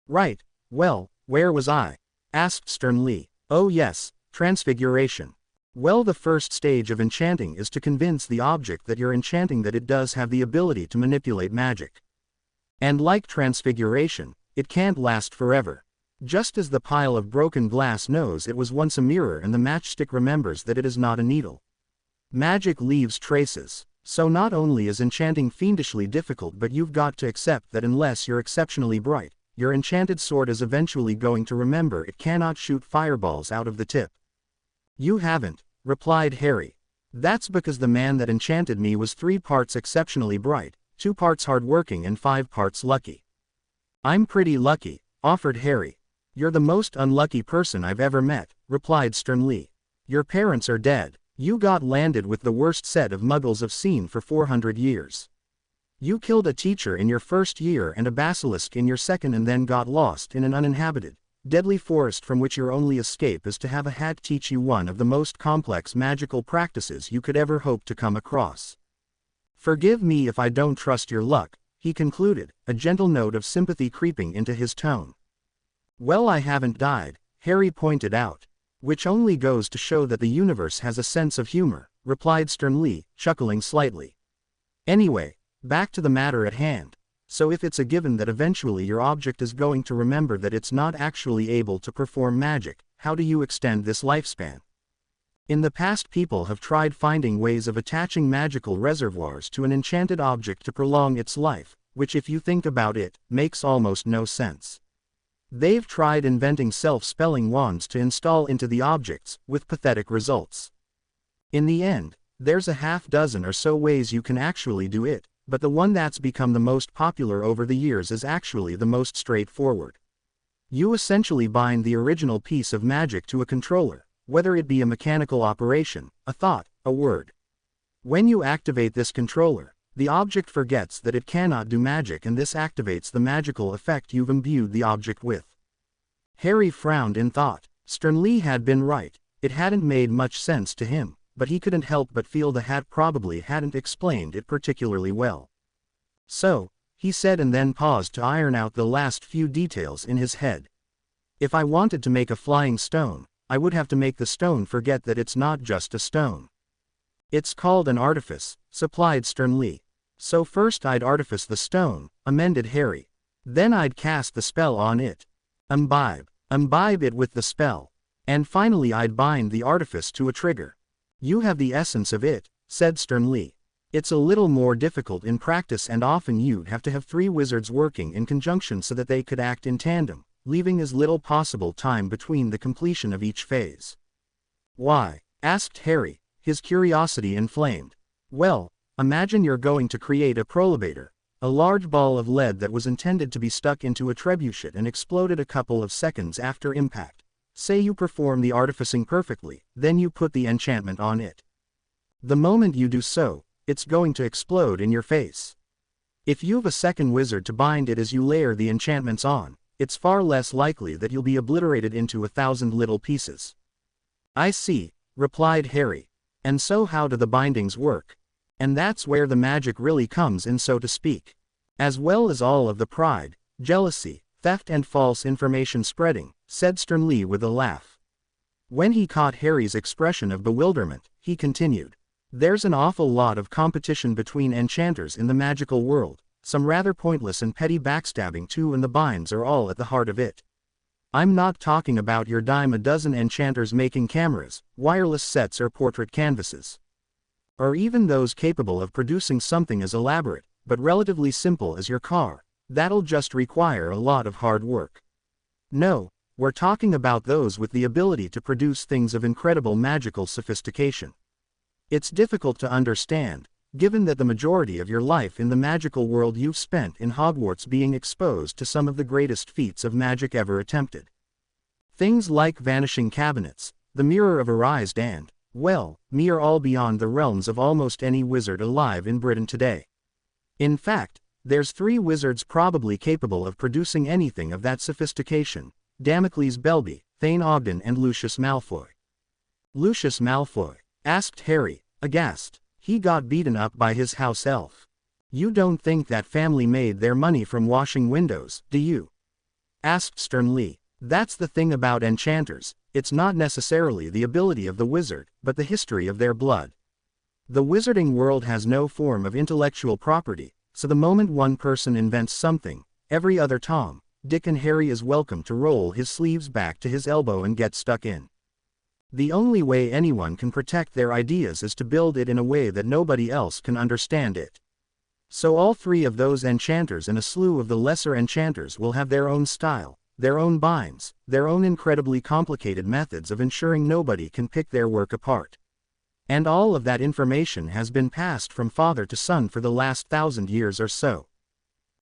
S1: Right, well, where was I? Asked Stern Lee. Oh yes, transfiguration. Well, the first stage of enchanting is to convince the object that you're enchanting that it does have the ability to manipulate magic. And like transfiguration, it can't last forever. Just as the pile of broken glass knows it was once a mirror and the matchstick remembers that it is not a needle. Magic leaves traces. So not only is enchanting fiendishly difficult, but you've got to accept that unless you're exceptionally bright, your enchanted sword is eventually going to remember it cannot shoot fireballs out of the tip. You haven't, replied Harry. That's because the man that enchanted me was 3 parts exceptionally bright, 2 parts hardworking and 5 parts lucky. I'm pretty lucky, offered Harry. You're the most unlucky person I've ever met, replied Stern Lee. Your parents are dead. You got landed with the worst set of muggles have seen for 400 years. You killed a teacher in your first year and a basilisk in your second, and then got lost in an uninhabited, deadly forest from which your only escape is to have a hat teach you one of the most complex magical practices you could ever hope to come across. Forgive me if I don't trust your luck, he concluded, a gentle note of sympathy creeping into his tone. Well, I haven't died, Harry pointed out. Which only goes to show that the universe has a sense of humor, replied Stern Lee, chuckling slightly. Anyway, back to the matter at hand. So if it's a given that eventually your object is going to remember that it's not actually able to perform magic, how do you extend this lifespan? In the past, people have tried finding ways of attaching magical reservoirs to an enchanted object to prolong its life, which, if you think about it, makes almost no sense. They've tried inventing self-spelling wands to install into the objects, with pathetic results. In the end, there's a half dozen or so ways you can actually do it, but the one that's become the most popular over the years is actually the most straightforward. You essentially bind the original piece of magic to a controller, whether it be a mechanical operation, a thought, a word. When you activate this controller, the object forgets that it cannot do magic, and this activates the magical effect you've imbued the object with. Harry frowned in thought. Stern Lee had been right. It hadn't made much sense to him, but he couldn't help but feel the hat probably hadn't explained it particularly well. So, he said, and then paused to iron out the last few details in his head. If I wanted to make a flying stone, I would have to make the stone forget that it's not just a stone. It's called an artifice, supplied Stern Lee. So first I'd artifice the stone, amended Harry. Then I'd cast the spell on it. Imbibe it with the spell. And finally I'd bind the artifice to a trigger. You have the essence of it, said Stern Lee. It's a little more difficult in practice, and often you'd have to have 3 wizards working in conjunction so that they could act in tandem, leaving as little possible time between the completion of each phase. Why? Asked Harry, his curiosity inflamed. Well, imagine you're going to create a prolebator, a large ball of lead that was intended to be stuck into a trebuchet and exploded a couple of seconds after impact. Say you perform the artificing perfectly, then you put the enchantment on it. The moment you do so, it's going to explode in your face. If you've a second wizard to bind it as you layer the enchantments on, it's far less likely that you'll be obliterated into 1,000 little pieces. I see, replied Harry. And so how do the bindings work? And that's where the magic really comes in, so to speak. As well as all of the pride, jealousy, theft and false information spreading, said Stern Lee with a laugh. When he caught Harry's expression of bewilderment, he continued. There's an awful lot of competition between enchanters in the magical world, some rather pointless and petty backstabbing too, and the binds are all at the heart of it. I'm not talking about your dime a dozen enchanters making cameras, wireless sets or portrait canvases. Or even those capable of producing something as elaborate, but relatively simple as your car. That'll just require a lot of hard work. No, we're talking about those with the ability to produce things of incredible magical sophistication. It's difficult to understand, given that the majority of your life in the magical world you've spent in Hogwarts being exposed to some of the greatest feats of magic ever attempted. Things like vanishing cabinets, the Mirror of Arised and, Well, me are all beyond the realms of almost any wizard alive in Britain today. In fact, there's 3 wizards probably capable of producing anything of that sophistication: Damocles Belby, Thane Ogden and Lucius Malfoy. Lucius Malfoy? Asked Harry, aghast. He got beaten up by his house elf. You don't think that family made their money from washing windows, do you? Asked sternly. That's the thing about enchanters, it's not necessarily the ability of the wizard, but the history of their blood. The wizarding world has no form of intellectual property, so the moment one person invents something, every other Tom, Dick and Harry is welcome to roll his sleeves back to his elbow and get stuck in. The only way anyone can protect their ideas is to build it in a way that nobody else can understand it. So all 3 of those enchanters and a slew of the lesser enchanters will have their own style, their own binds, their own incredibly complicated methods of ensuring nobody can pick their work apart. And all of that information has been passed from father to son for the last 1,000 years or so.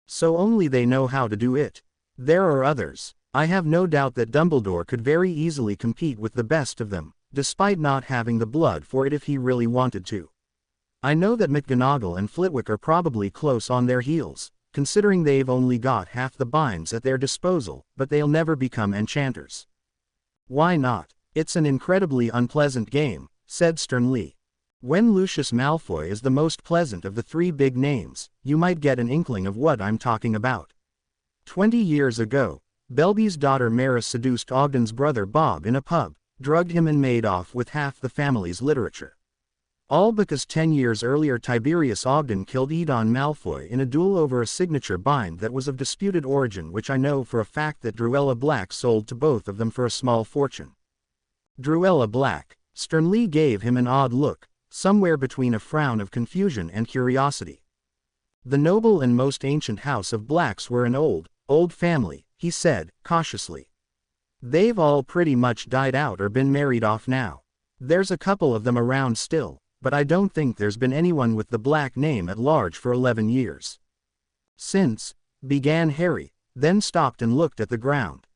S1: So only they know how to do it. There are others. I have no doubt that Dumbledore could very easily compete with the best of them, despite not having the blood for it if he really wanted to. I know that McGonagall and Flitwick are probably close on their heels, considering they've only got half the binds at their disposal, but they'll never become enchanters. Why not? It's an incredibly unpleasant game, said sternly. When Lucius Malfoy is the most pleasant of the 3 big names, you might get an inkling of what I'm talking about. 20 years ago, Belby's daughter Maris seduced Ogden's brother Bob in a pub, drugged him and made off with half the family's literature. All because 10 years earlier Tiberius Ogden killed Edon Malfoy in a duel over a signature bind that was of disputed origin, which I know for a fact that Druella Black sold to both of them for a small fortune. Druella Black. Sternly gave him an odd look, somewhere between a frown of confusion and curiosity. The noble and most ancient house of Blacks were an old family, he said, cautiously. They've all pretty much died out or been married off now. There's a couple of them around still, but I don't think there's been anyone with the Black name at large for 11 years. Since, began Harry, then stopped and looked at the ground.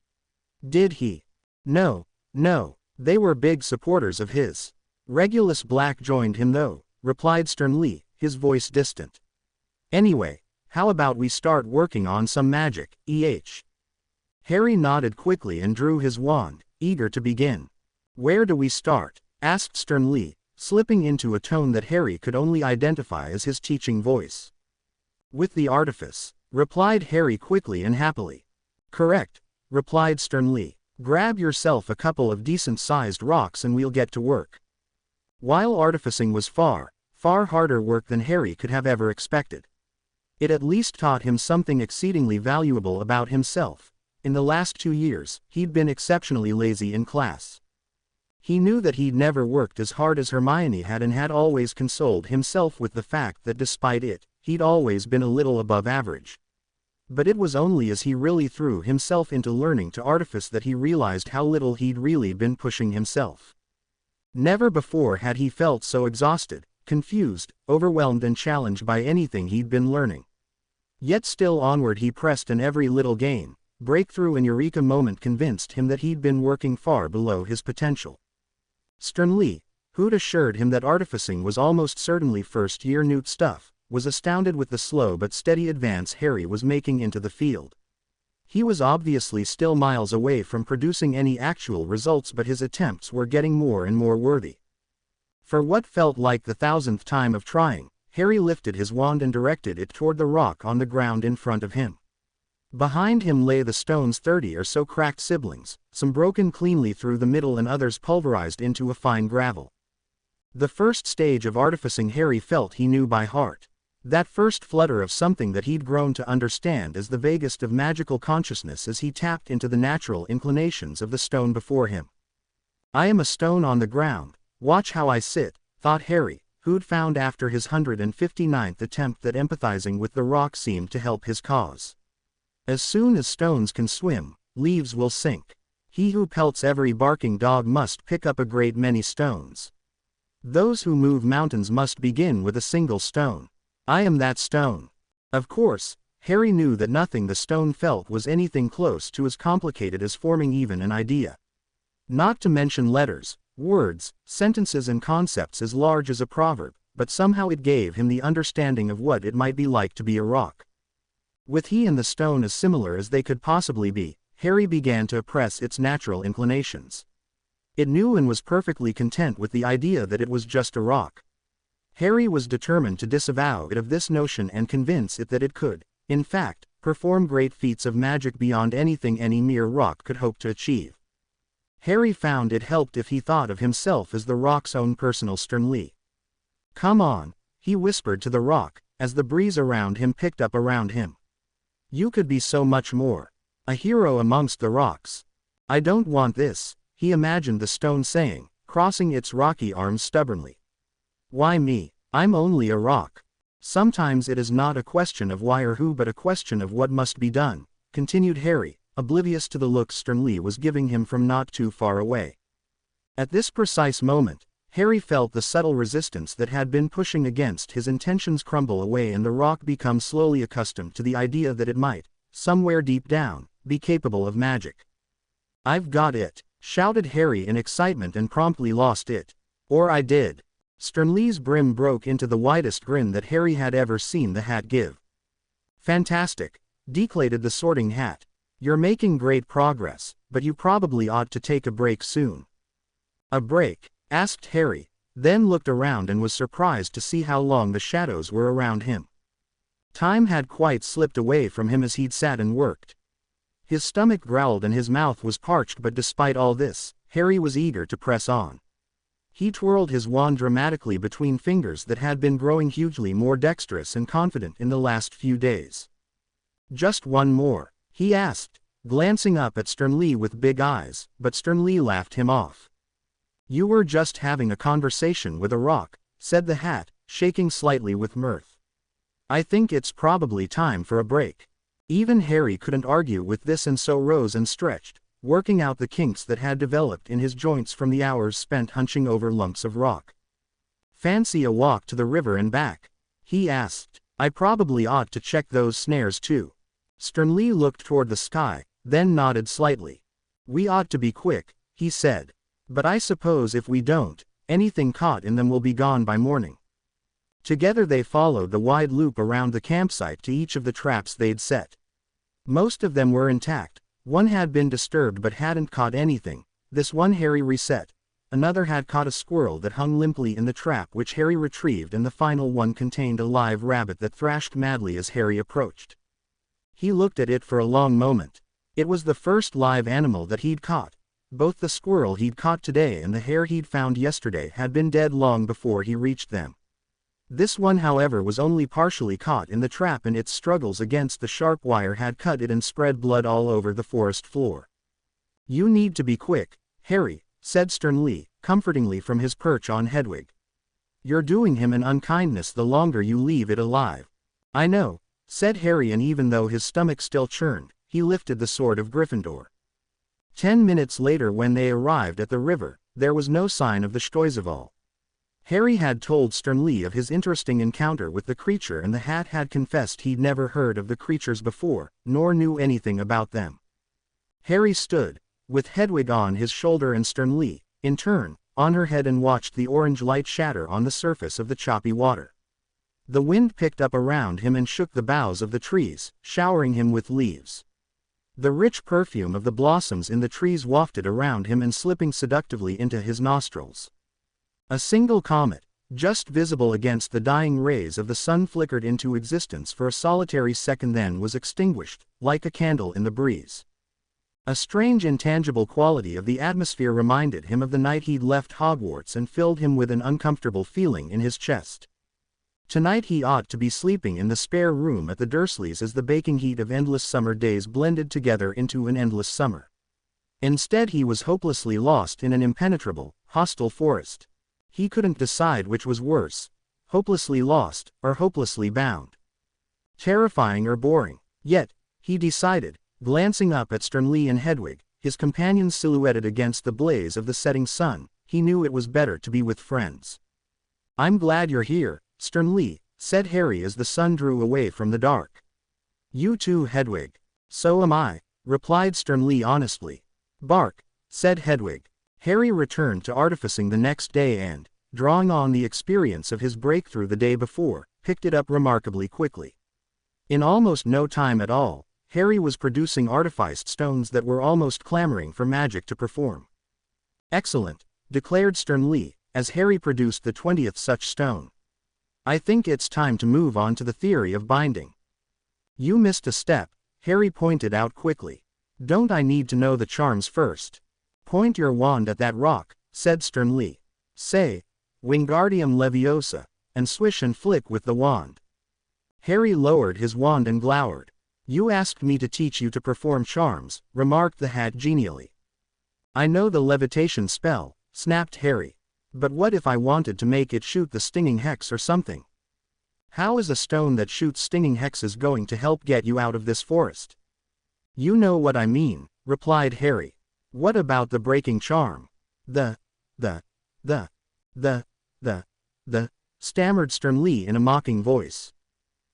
S1: Did he? No, they were big supporters of his. Regulus Black joined him though, replied sternly, his voice distant. Anyway, how about we start working on some magic, Harry nodded quickly and drew his wand, eager to begin. Where do we start? Asked sternly, slipping into a tone that Harry could only identify as his teaching voice. With the artifice, replied Harry quickly and happily. Correct, replied sternly. Grab yourself a couple of decent-sized rocks and we'll get to work. While artificing was far harder work than Harry could have ever expected, it at least taught him something exceedingly valuable about himself. In the last 2 years, he'd been exceptionally lazy in class. He knew that he'd never worked as hard as Hermione had and had always consoled himself with the fact that despite it, he'd always been a little above average. But it was only as he really threw himself into learning to artifice that he realized how little he'd really been pushing himself. Never before had he felt so exhausted, confused, overwhelmed and challenged by anything he'd been learning. Yet still onward he pressed, and every little gain, breakthrough and eureka moment convinced him that he'd been working far below his potential. Sternly, who'd assured him that artificing was almost certainly first-year newt stuff, was astounded with the slow but steady advance Harry was making into the field. He was obviously still miles away from producing any actual results, but his attempts were getting more and more worthy. For what felt like the 1,000th time of trying, Harry lifted his wand and directed it toward the rock on the ground in front of him. Behind him lay the stone's 30 or so cracked siblings, some broken cleanly through the middle and others pulverized into a fine gravel. The first stage of artificing Harry felt he knew by heart. That first flutter of something that he'd grown to understand as the vaguest of magical consciousness as he tapped into the natural inclinations of the stone before him. I am a stone on the ground, watch how I sit, thought Harry, who'd found after his 159th attempt that empathizing with the rock seemed to help his cause. As soon as stones can swim, leaves will sink. He who pelts every barking dog must pick up a great many stones. Those who move mountains must begin with a single stone. I am that stone. Of course, Harry knew that nothing the stone felt was anything close to as complicated as forming even an idea. Not to mention letters, Words, sentences and concepts as large as a proverb, but somehow it gave him the understanding of what it might be like to be a rock. With he and the stone as similar as they could possibly be, Harry began to oppress its natural inclinations. It knew and was perfectly content with the idea that it was just a rock. Harry was determined to disavow it of this notion and convince it that it could, in fact, perform great feats of magic beyond anything any mere rock could hope to achieve. Harry found it helped if he thought of himself as the rock's own personal Sternly. "Come on," he whispered to the rock, as the breeze around him picked up around him. "You could be so much more. A hero amongst the rocks." "I don't want this," he imagined the stone saying, crossing its rocky arms stubbornly. "Why me? I'm only a rock." "Sometimes it is not a question of why or who but a question of what must be done," continued Harry, oblivious to the look Sternly was giving him from not too far away. At this precise moment, Harry felt the subtle resistance that had been pushing against his intentions crumble away and the rock become slowly accustomed to the idea that it might, somewhere deep down, be capable of magic. "I've got it," shouted Harry in excitement and promptly lost it. "Or I did." Sternly's brim broke into the widest grin that Harry had ever seen the hat give. "Fantastic," declared the Sorting Hat. "You're making great progress, but you probably ought to take a break soon." "A break?" asked Harry, then looked around and was surprised to see how long the shadows were around him. Time had quite slipped away from him as he'd sat and worked. His stomach growled and his mouth was parched, but despite all this, Harry was eager to press on. He twirled his wand dramatically between fingers that had been growing hugely more dexterous and confident in the last few days. "Just one more?" he asked, glancing up at Sternly with big eyes, but Sternly laughed him off. "You were just having a conversation with a rock," said the hat, shaking slightly with mirth. "I think it's probably time for a break." Even Harry couldn't argue with this and so rose and stretched, working out the kinks that had developed in his joints from the hours spent hunching over lumps of rock. "Fancy a walk to the river and back?" he asked. "I probably ought to check those snares too." Sternly looked toward the sky, then nodded slightly. "We ought to be quick," he said. "But I suppose if we don't, anything caught in them will be gone by morning." Together they followed the wide loop around the campsite to each of the traps they'd set. Most of them were intact. One had been disturbed but hadn't caught anything. This one Harry reset. Another had caught a squirrel that hung limply in the trap which Harry retrieved, and the final one contained a live rabbit that thrashed madly as Harry approached. He looked at it for a long moment. It was the first live animal that he'd caught. Both the squirrel he'd caught today and the hare he'd found yesterday had been dead long before he reached them. This one, however, was only partially caught in the trap, and its struggles against the sharp wire had cut it and spread blood all over the forest floor. "You need to be quick, Harry," said Sternly, comfortingly from his perch on Hedwig. "You're doing him an unkindness the longer you leave it alive." "I know," said Harry, and even though his stomach still churned, he lifted the sword of Gryffindor. 10 minutes later, when they arrived at the river, there was no sign of the Stoizeval. Harry had told Sternly of his interesting encounter with the creature, and the hat had confessed he'd never heard of the creatures before, nor knew anything about them. Harry stood, with Hedwig on his shoulder and Sternly, in turn, on her head, and watched the orange light shatter on the surface of the choppy water. The wind picked up around him and shook the boughs of the trees, showering him with leaves. The rich perfume of the blossoms in the trees wafted around him and slipping seductively into his nostrils. A single comet, just visible against the dying rays of the sun, flickered into existence for a solitary second, then was extinguished, like a candle in the breeze. A strange intangible quality of the atmosphere reminded him of the night he'd left Hogwarts and filled him with an uncomfortable feeling in his chest. Tonight he ought to be sleeping in the spare room at the Dursleys as the baking heat of endless summer days blended together into an endless summer. Instead he was hopelessly lost in an impenetrable, hostile forest. He couldn't decide which was worse, hopelessly lost, or hopelessly bound. Terrifying or boring. Yet, he decided, glancing up at Sternly and Hedwig, his companions silhouetted against the blaze of the setting sun, he knew it was better to be with friends. "I'm glad you're here, Sternly," said Harry as the sun drew away from the dark. "You too, Hedwig." "So am I," replied Sternly honestly. "Bark," said Hedwig. Harry returned to artificing the next day and, drawing on the experience of his breakthrough the day before, picked it up remarkably quickly. In almost no time at all, Harry was producing artificed stones that were almost clamoring for magic to perform. "Excellent," declared Sternly, as Harry produced the 20th such stone. "I think it's time to move on to the theory of binding." "You missed a step," Harry pointed out quickly. "Don't I need to know the charms first?" "Point your wand at that rock," said Sternly. "Say, Wingardium Leviosa, and swish and flick with the wand." Harry lowered his wand and glowered. "You asked me to teach you to perform charms," remarked the hat genially. "I know the levitation spell," snapped Harry. "But what if I wanted to make it shoot the stinging hex or something? How is a stone that shoots stinging hexes going to help get you out of this forest?" "You know what I mean," replied Harry. "What about the breaking charm?" The, stammered Sternly in a mocking voice.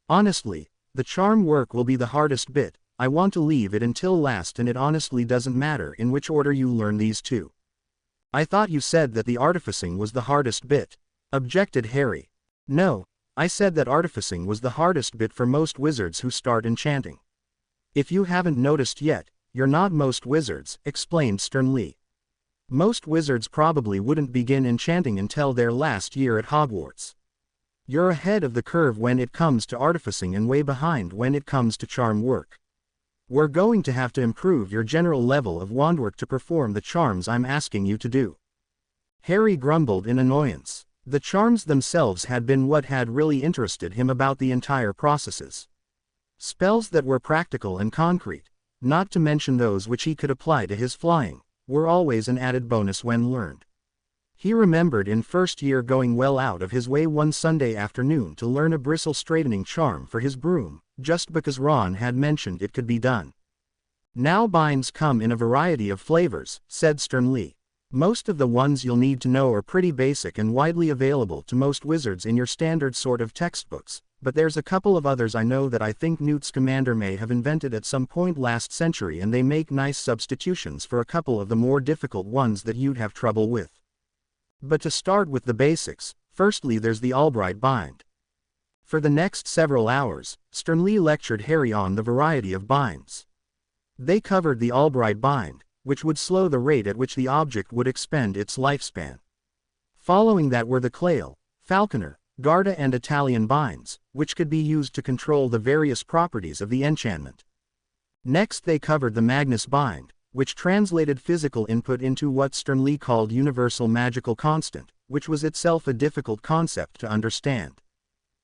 S1: "Honestly, the charm work will be the hardest bit. I want to leave it until last, and it honestly doesn't matter in which order you learn these two." "I thought you said that the artificing was the hardest bit," objected Harry. "No, I said that artificing was the hardest bit for most wizards who start enchanting. If you haven't noticed yet, you're not most wizards," explained Sternly. "Most wizards probably wouldn't begin enchanting until their last year at Hogwarts. You're ahead of the curve when it comes to artificing and way behind when it comes to charm work. We're going to have to improve your general level of wandwork to perform the charms I'm asking you to do." Harry grumbled in annoyance. The charms themselves had been what had really interested him about the entire processes. Spells that were practical and concrete, not to mention those which he could apply to his flying, were always an added bonus when learned. He remembered in first year going well out of his way one Sunday afternoon to learn a bristle straightening charm for his broom, just because Ron had mentioned it could be done. "Now binds come in a variety of flavors," said Sternly. "Most of the ones you'll need to know are pretty basic and widely available to most wizards in your standard sort of textbooks, but there's a couple of others I know that I think Newt Scamander may have invented at some point last century, and they make nice substitutions for a couple of the more difficult ones that you'd have trouble with. But to start with the basics, firstly there's the Albright bind." For the next several hours, Sternly lectured Harry on the variety of binds. They covered the Albright bind, which would slow the rate at which the object would expend its lifespan. Following that were the Clail, Falconer, Garda and Italian binds, which could be used to control the various properties of the enchantment. Next they covered the Magnus bind, which translated physical input into what Sternly called universal magical constant, which was itself a difficult concept to understand.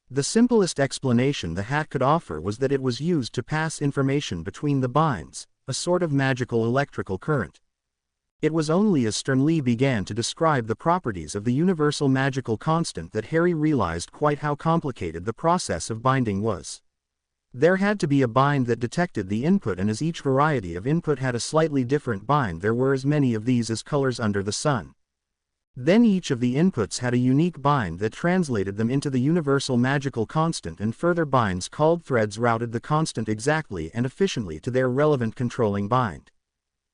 S1: The simplest explanation the hat could offer was that it was used to pass information between the binds, a sort of magical electrical current. It was only as Sternly began to describe the properties of the universal magical constant that Harry realized quite how complicated the process of binding was. There had to be a bind that detected the input, and as each variety of input had a slightly different bind, there were as many of these as colors under the sun. Then each of the inputs had a unique bind that translated them into the universal magical constant, and further binds called threads routed the constant exactly and efficiently to their relevant controlling bind.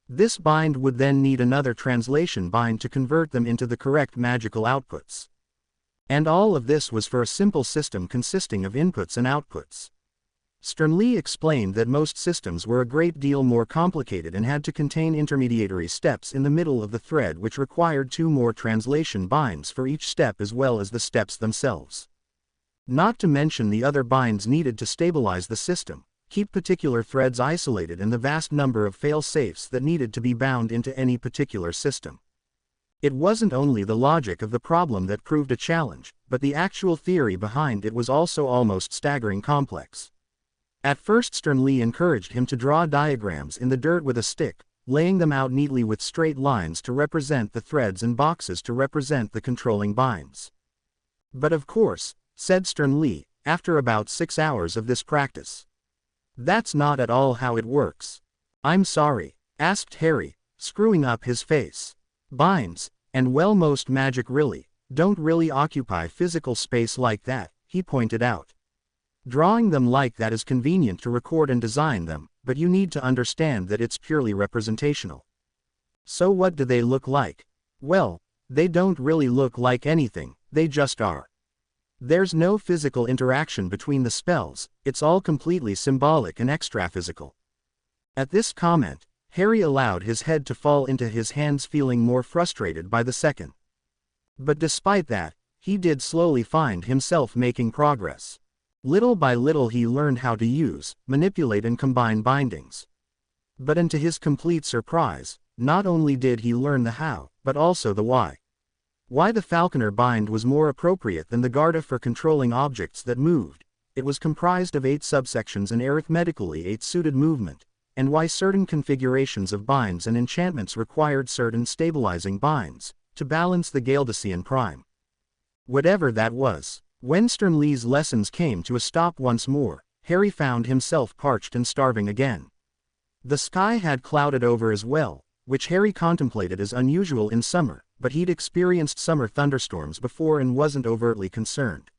S1: This bind would then need another translation bind to convert them into the correct magical outputs. And all of this was for a simple system consisting of inputs and outputs. Sternly explained that most systems were a great deal more complicated and had to contain intermediary steps in the middle of the thread, which required 2 more translation binds for each step as well as the steps themselves. Not to mention the other binds needed to stabilize the system, keep particular threads isolated, and the vast number of fail-safes that needed to be bound into any particular system. It wasn't only the logic of the problem that proved a challenge, but the actual theory behind it was also almost staggering complex. At first Sternly encouraged him to draw diagrams in the dirt with a stick, laying them out neatly with straight lines to represent the threads and boxes to represent the controlling binds. "But of course," said Sternly, after about 6 hours of this practice, "that's not at all how it works." "I'm sorry?" asked Harry, screwing up his face. "Binds, and well, most magic don't really occupy physical space like that," he pointed out. "Drawing them like that is convenient to record and design them, but you need to understand that it's purely representational." "So what do they look like?" Well, they don't really look like anything, they just are. There's no physical interaction between the spells, it's all completely symbolic and extraphysical. At this comment, Harry allowed his head to fall into his hands, feeling more frustrated by the second. But despite that, he did slowly find himself making progress. Little by little he learned how to use, manipulate and combine bindings. But and to his complete surprise, not only did he learn the how, but also the why. Why the falconer bind was more appropriate than the Garda for controlling objects that moved. It was comprised of 8 subsections and arithmetically 8 suited movement, and why certain configurations of binds and enchantments required certain stabilizing binds, to balance the Galdesian prime. Whatever that was. When Sternly's lessons came to a stop once more, Harry found himself parched and starving again. The sky had clouded over as well, which Harry contemplated as unusual in summer, but he'd experienced summer thunderstorms before and wasn't overtly concerned.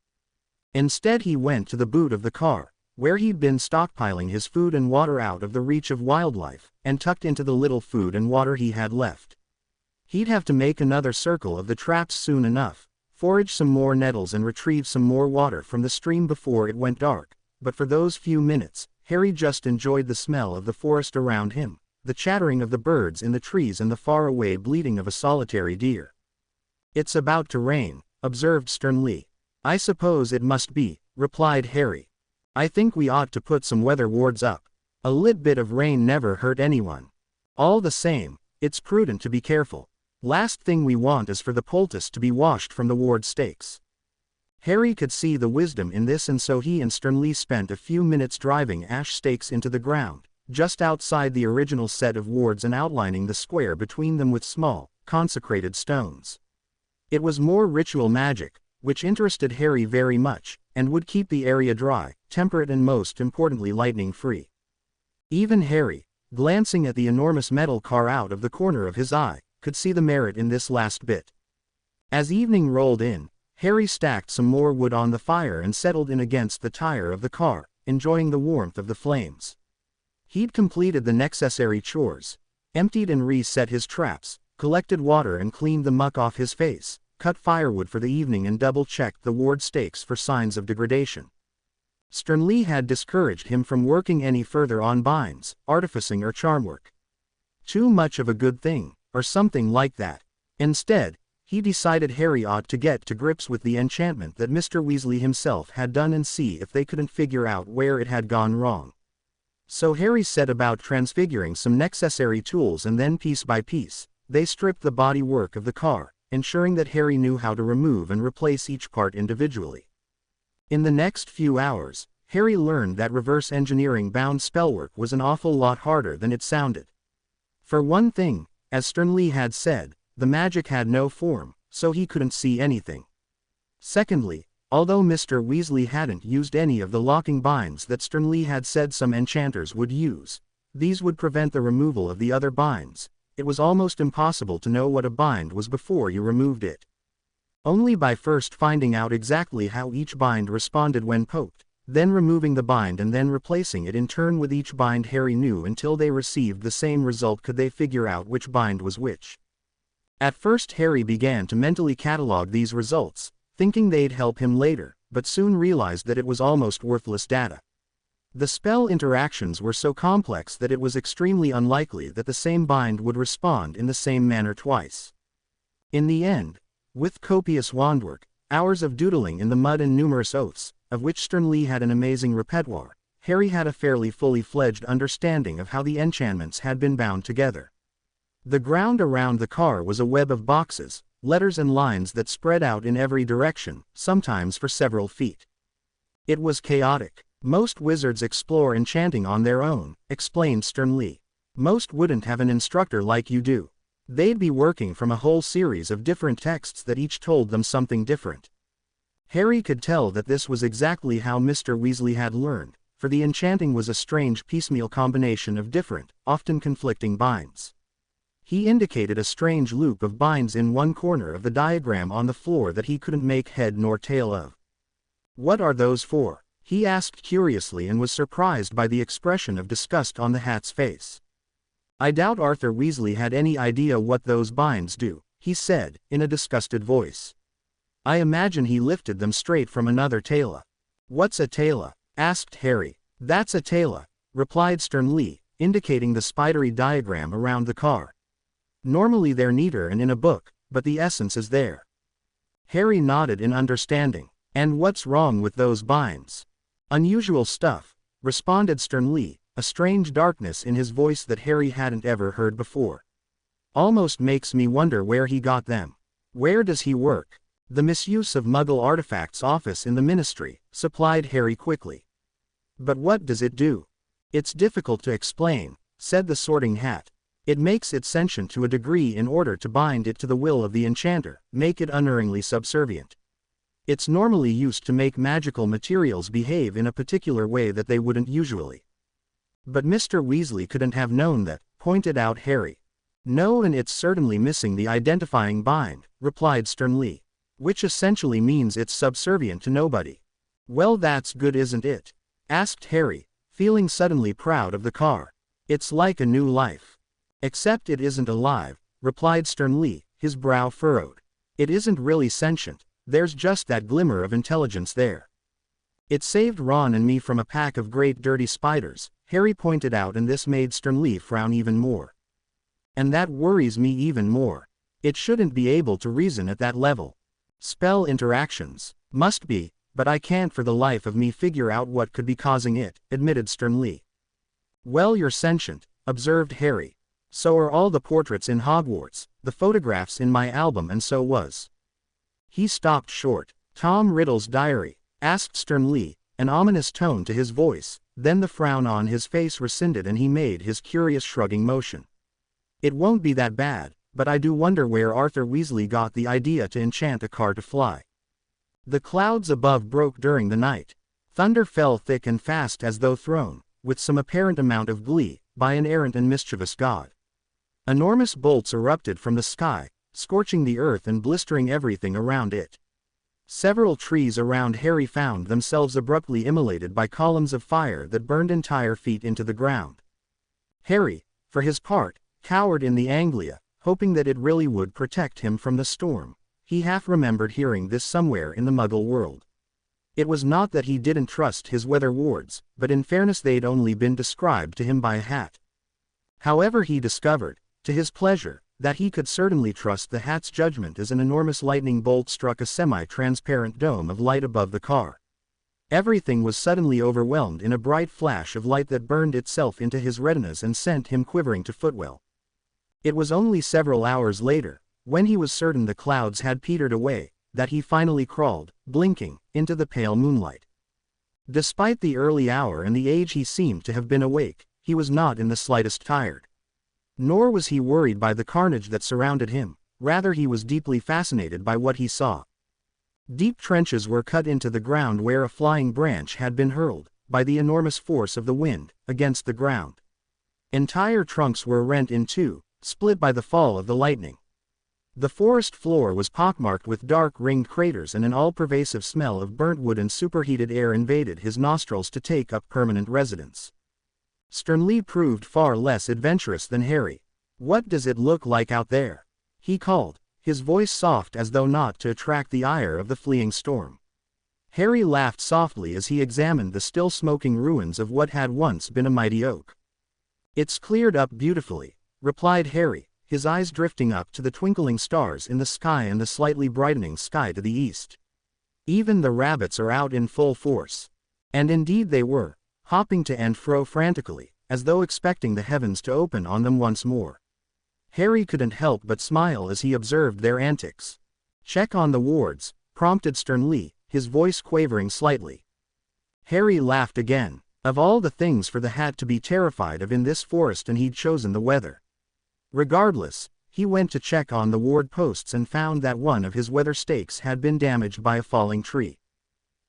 S1: Instead he went to the boot of the car, where he'd been stockpiling his food and water out of the reach of wildlife, and tucked into the little food and water he had left. He'd have to make another circle of the traps soon enough, forage some more nettles and retrieve some more water from the stream before it went dark, but for those few minutes, Harry just enjoyed the smell of the forest around him, the chattering of the birds in the trees and the faraway bleating of a solitary deer. "It's about to rain," observed Sternly. "I suppose it must be," replied Harry. "I think we ought to put some weather wards up. A lit bit of rain never hurt anyone. All the same, it's prudent to be careful. Last thing we want is for the poultice to be washed from the ward stakes." Harry could see the wisdom in this, and so he and Sternly spent a few minutes driving ash stakes into the ground, just outside the original set of wards, and outlining the square between them with small, consecrated stones. It was more ritual magic, which interested Harry very much, and would keep the area dry, temperate and most importantly lightning-free. Even Harry, glancing at the enormous metal car out of the corner of his eye, could see the merit in this last bit. As evening rolled in, Harry stacked some more wood on the fire and settled in against the tire of the car, enjoying the warmth of the flames. He'd completed the necessary chores, emptied and reset his traps, collected water and cleaned the muck off his face, cut firewood for the evening and double-checked the ward stakes for signs of degradation. Sternly had discouraged him from working any further on binds, artificing or charm work. Too much of a good thing, or something like that. Instead, he decided Harry ought to get to grips with the enchantment that Mr. Weasley himself had done and see if they couldn't figure out where it had gone wrong. So Harry set about transfiguring some necessary tools, and then piece by piece, they stripped the bodywork of the car, ensuring that Harry knew how to remove and replace each part individually. In the next few hours, Harry learned that reverse engineering bound spellwork was an awful lot harder than it sounded. For one thing, as Sternly had said, the magic had no form, so he couldn't see anything. Secondly, although Mr. Weasley hadn't used any of the locking binds that Sternly had said some enchanters would use, these would prevent the removal of the other binds. It was almost impossible to know what a bind was before you removed it. Only by first finding out exactly how each bind responded when poked, then removing the bind and then replacing it in turn with each bind Harry knew until they received the same result could they figure out which bind was which. At first Harry began to mentally catalog these results, thinking they'd help him later, but soon realized that it was almost worthless data. The spell interactions were so complex that it was extremely unlikely that the same bind would respond in the same manner twice. In the end, with copious wandwork, hours of doodling in the mud and numerous oaths, of which Sternly had an amazing repertoire, Harry had a fairly fully fledged understanding of how the enchantments had been bound together. The ground around the car was a web of boxes, letters and lines that spread out in every direction, sometimes for several feet. It was chaotic. Most wizards explore enchanting on their own, explained Sternly. Most wouldn't have an instructor like you do. They'd be working from a whole series of different texts that each told them something different. Harry could tell that this was exactly how Mr. Weasley had learned, for the enchanting was a strange piecemeal combination of different, often conflicting binds. He indicated a strange loop of binds in one corner of the diagram on the floor that he couldn't make head nor tail of. "What are those for?" he asked curiously, and was surprised by the expression of disgust on the hat's face. "I doubt Arthur Weasley had any idea what those binds do," he said, in a disgusted voice. I imagine he lifted them straight from another tela. What's a tela? Asked Harry. That's a tela, replied Sternly, indicating the spidery diagram around the car. Normally they're neater and in a book, but the essence is there. Harry nodded in understanding. And what's wrong with those binds? Unusual stuff, responded Sternly, a strange darkness in his voice that Harry hadn't ever heard before. Almost makes me wonder where he got them. Where does he work? The misuse of Muggle artifacts office in the Ministry, supplied Harry quickly. But what does it do? It's difficult to explain, said the Sorting Hat. It makes it sentient to a degree in order to bind it to the will of the enchanter, make it unerringly subservient. It's normally used to make magical materials behave in a particular way that they wouldn't usually. But Mr. Weasley couldn't have known that, pointed out Harry. No, and it's certainly missing the identifying bind, replied Sternly. Which essentially means it's subservient to nobody. Well, that's good, isn't it? Asked Harry, feeling suddenly proud of the car. It's like a new life. Except it isn't alive, replied Sternly, his brow furrowed. It isn't really sentient, there's just that glimmer of intelligence there. It saved Ron and me from a pack of great dirty spiders, Harry pointed out, and this made Sternly frown even more. And that worries me even more. It shouldn't be able to reason at that level. Spell interactions. Must be, but I can't for the life of me figure out what could be causing it, admitted Sternly. Well, you're sentient, observed Harry. So are all the portraits in Hogwarts, the photographs in my album, and so was. He stopped short. Tom Riddle's diary? Asked Sternly, an ominous tone to his voice, then the frown on his face rescinded and he made his curious shrugging motion. It won't be that bad, but I do wonder where Arthur Weasley got the idea to enchant a car to fly. The clouds above broke during the night. Thunder fell thick and fast as though thrown, with some apparent amount of glee, by an errant and mischievous god. Enormous bolts erupted from the sky, scorching the earth and blistering everything around it. Several trees around Harry found themselves abruptly immolated by columns of fire that burned entire feet into the ground. Harry, for his part, cowered in the Anglia, hoping that it really would protect him from the storm. He half remembered hearing this somewhere in the Muggle world. It was not that he didn't trust his weather wards, but in fairness they'd only been described to him by a hat. However, he discovered, to his pleasure, that he could certainly trust the hat's judgment as an enormous lightning bolt struck a semi-transparent dome of light above the car. Everything was suddenly overwhelmed in a bright flash of light that burned itself into his retinas and sent him quivering to footwell. It was only several hours later, when he was certain the clouds had petered away, that he finally crawled, blinking, into the pale moonlight. Despite the early hour and the age he seemed to have been awake, he was not in the slightest tired. Nor was he worried by the carnage that surrounded him, rather he was deeply fascinated by what he saw. Deep trenches were cut into the ground where a flying branch had been hurled, by the enormous force of the wind, against the ground. Entire trunks were rent in two, split by the fall of the lightning. The forest floor was pockmarked with dark ringed craters, and an all-pervasive smell of burnt wood and superheated air invaded his nostrils to take up permanent residence. Sternly proved far less adventurous than Harry. What does it look like out there? He called, his voice soft as though not to attract the ire of the fleeing storm. Harry laughed softly as he examined the still smoking ruins of what had once been a mighty oak. It's cleared up beautifully, replied Harry, his eyes drifting up to the twinkling stars in the sky and the slightly brightening sky to the east. Even the rabbits are out in full force. And indeed they were, hopping to and fro frantically, as though expecting the heavens to open on them once more. Harry couldn't help but smile as he observed their antics. Check on the wards, prompted Sternly, his voice quavering slightly. Harry laughed again. Of all the things for the hat to be terrified of in this forest, and he'd chosen the weather. Regardless, he went to check on the ward posts and found that one of his weather stakes had been damaged by a falling tree.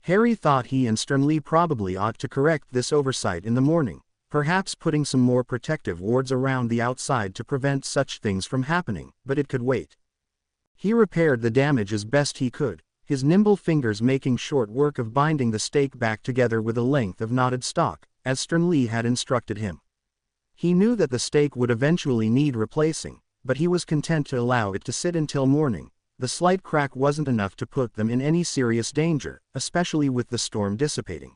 S1: Harry thought he and Sternly probably ought to correct this oversight in the morning, perhaps putting some more protective wards around the outside to prevent such things from happening, but it could wait. He repaired the damage as best he could, his nimble fingers making short work of binding the stake back together with a length of knotted stalk, as Sternly had instructed him. He knew that the stake would eventually need replacing, but he was content to allow it to sit until morning. The slight crack wasn't enough to put them in any serious danger, especially with the storm dissipating.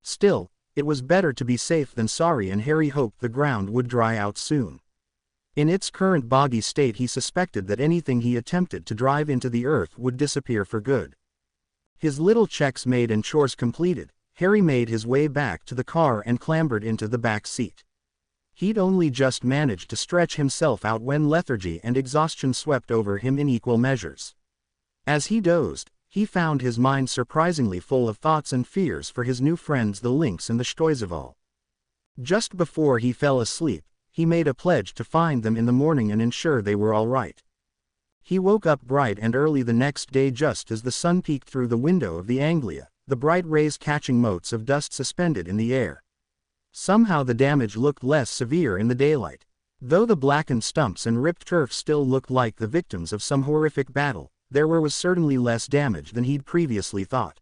S1: Still, it was better to be safe than sorry, and Harry hoped the ground would dry out soon. In its current boggy state, he suspected that anything he attempted to drive into the earth would disappear for good. His little checks made and chores completed, Harry made his way back to the car and clambered into the back seat. He'd only just managed to stretch himself out when lethargy and exhaustion swept over him in equal measures. As he dozed, he found his mind surprisingly full of thoughts and fears for his new friends the Lynx and the Stoizival. Just before he fell asleep, he made a pledge to find them in the morning and ensure they were all right. He woke up bright and early the next day just as the sun peeked through the window of the Anglia, the bright rays catching motes of dust suspended in the air. Somehow the damage looked less severe in the daylight. Though the blackened stumps and ripped turf still looked like the victims of some horrific battle, there was certainly less damage than he'd previously thought.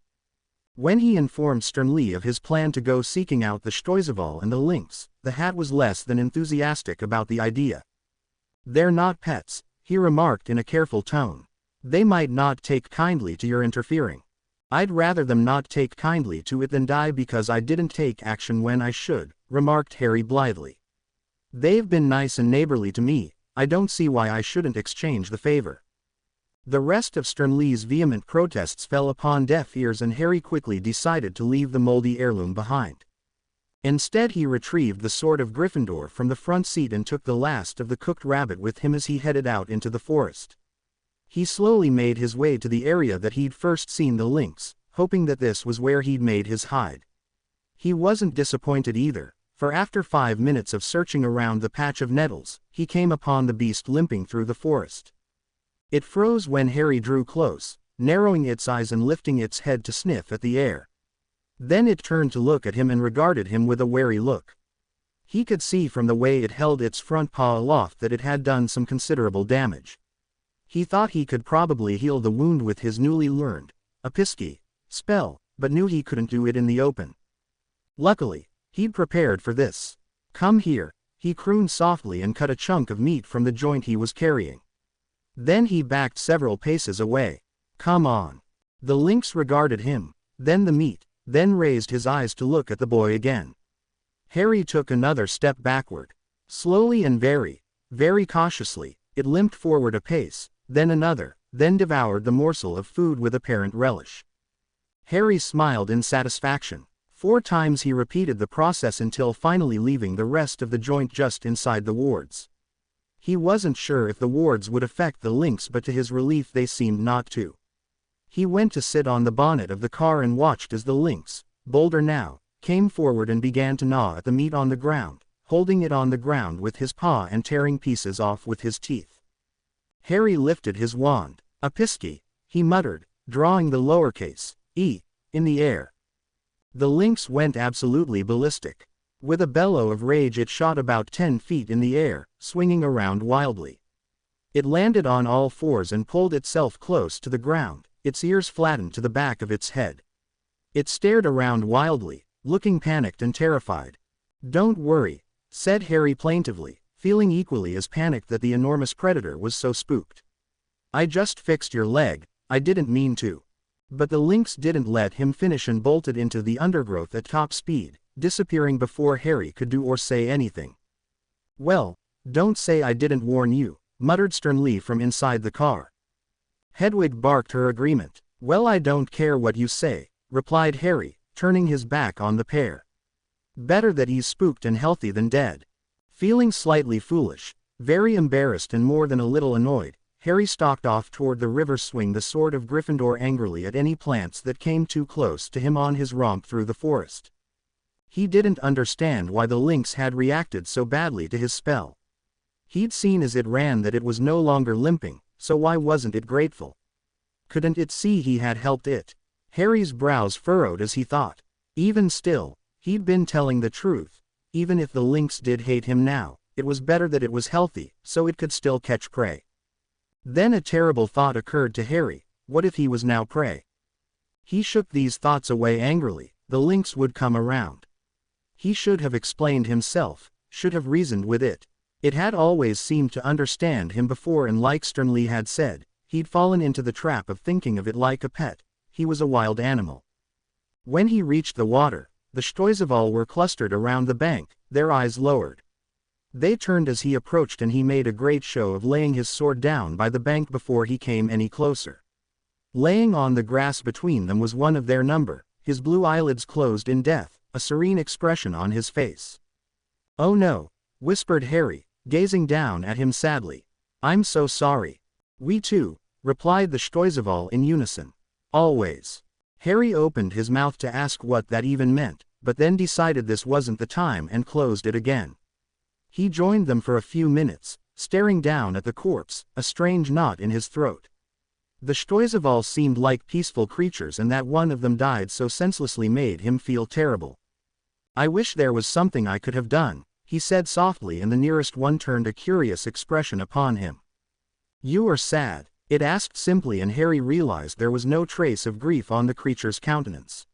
S1: When he informed Sternly of his plan to go seeking out the Stoizival and the Lynx, the Hat was less than enthusiastic about the idea. "They're not pets," he remarked in a careful tone. "They might not take kindly to your interfering. I'd rather them not take kindly to it than die because I didn't take action when I should," remarked Harry blithely. "They've been nice and neighborly to me, I don't see why I shouldn't exchange the favor." The rest of Sternly's vehement protests fell upon deaf ears, and Harry quickly decided to leave the moldy heirloom behind. Instead, he retrieved the sword of Gryffindor from the front seat and took the last of the cooked rabbit with him as he headed out into the forest. He slowly made his way to the area that he'd first seen the Lynx, hoping that this was where he'd made his hide. He wasn't disappointed either, for after 5 minutes of searching around the patch of nettles, he came upon the beast limping through the forest. It froze when Harry drew close, narrowing its eyes and lifting its head to sniff at the air. Then it turned to look at him and regarded him with a wary look. He could see from the way it held its front paw aloft that it had done some considerable damage. He thought he could probably heal the wound with his newly learned Apisky spell, but knew he couldn't do it in the open. Luckily, he'd prepared for this. "Come here," he crooned softly and cut a chunk of meat from the joint he was carrying. Then he backed several paces away. "Come on." The Lynx regarded him, then the meat, then raised his eyes to look at the boy again. Harry took another step backward. Slowly and very, very cautiously, it limped forward a pace, then another, then devoured the morsel of food with apparent relish. Harry smiled in satisfaction. 4 times he repeated the process until finally leaving the rest of the joint just inside the wards. He wasn't sure if the wards would affect the Lynx, but to his relief they seemed not to. He went to sit on the bonnet of the car and watched as the Lynx, bolder now, came forward and began to gnaw at the meat on the ground, holding it on the ground with his paw and tearing pieces off with his teeth. Harry lifted his wand. "Apisky," he muttered, drawing the lowercase e in the air. The Lynx went absolutely ballistic. With a bellow of rage it shot about 10 feet in the air, swinging around wildly. It landed on all fours and pulled itself close to the ground, its ears flattened to the back of its head. It stared around wildly, looking panicked and terrified. "Don't worry," said Harry plaintively, feeling equally as panicked that the enormous predator was so spooked. "I just fixed your leg, I didn't mean to." But the Lynx didn't let him finish and bolted into the undergrowth at top speed, disappearing before Harry could do or say anything. "Well, don't say I didn't warn you," muttered Sternly from inside the car. Hedwig barked her agreement. "Well, I don't care what you say," replied Harry, turning his back on the pair. "Better that he's spooked and healthy than dead." Feeling slightly foolish, very embarrassed and more than a little annoyed, Harry stalked off toward the river, swinging the sword of Gryffindor angrily at any plants that came too close to him on his romp through the forest. He didn't understand why the Lynx had reacted so badly to his spell. He'd seen as it ran that it was no longer limping, so why wasn't it grateful? Couldn't it see he had helped it? Harry's brows furrowed as he thought. Even still, he'd been telling the truth. Even if the Lynx did hate him now, it was better that it was healthy, so it could still catch prey. Then a terrible thought occurred to Harry. What if he was now prey? He shook these thoughts away angrily. The Lynx would come around. He should have explained himself, should have reasoned with it. It had always seemed to understand him before, and like Sternly had said, he'd fallen into the trap of thinking of it like a pet. He was a wild animal. When he reached the water, the Stoizeval were clustered around the bank, their eyes lowered. They turned as he approached, and he made a great show of laying his sword down by the bank before he came any closer. Laying on the grass between them was one of their number, his blue eyelids closed in death, a serene expression on his face. "Oh no," whispered Harry, gazing down at him sadly. "I'm so sorry." "We too," replied the Stoizeval in unison. "Always." Harry opened his mouth to ask what that even meant, but then decided this wasn't the time and closed it again. He joined them for a few minutes, staring down at the corpse, a strange knot in his throat. The Stoizeval seemed like peaceful creatures, and that one of them died so senselessly made him feel terrible. "I wish there was something I could have done," he said softly, and the nearest one turned a curious expression upon him. "You are sad?" it asked simply, and Harry realized there was no trace of grief on the creature's countenance.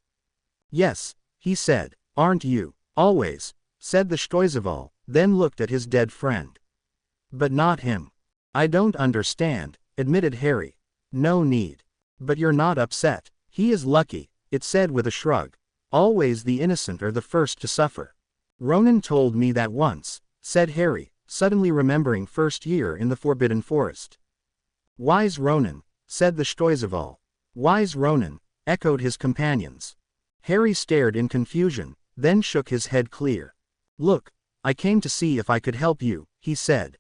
S1: "Yes," he said. "Aren't you?" "Always," said the Stoizeval, then looked at his dead friend. "But not him." "I don't understand," admitted Harry. "No need. But you're not upset." "He is lucky," it said with a shrug. "Always the innocent are the first to suffer." "Ronan told me that once," said Harry, suddenly remembering first year in the Forbidden Forest. "Wise Ronan," said the Stoizeval. "Wise Ronan," echoed his companions. Harry stared in confusion, then shook his head clear. "Look, I came to see if I could help you," he said.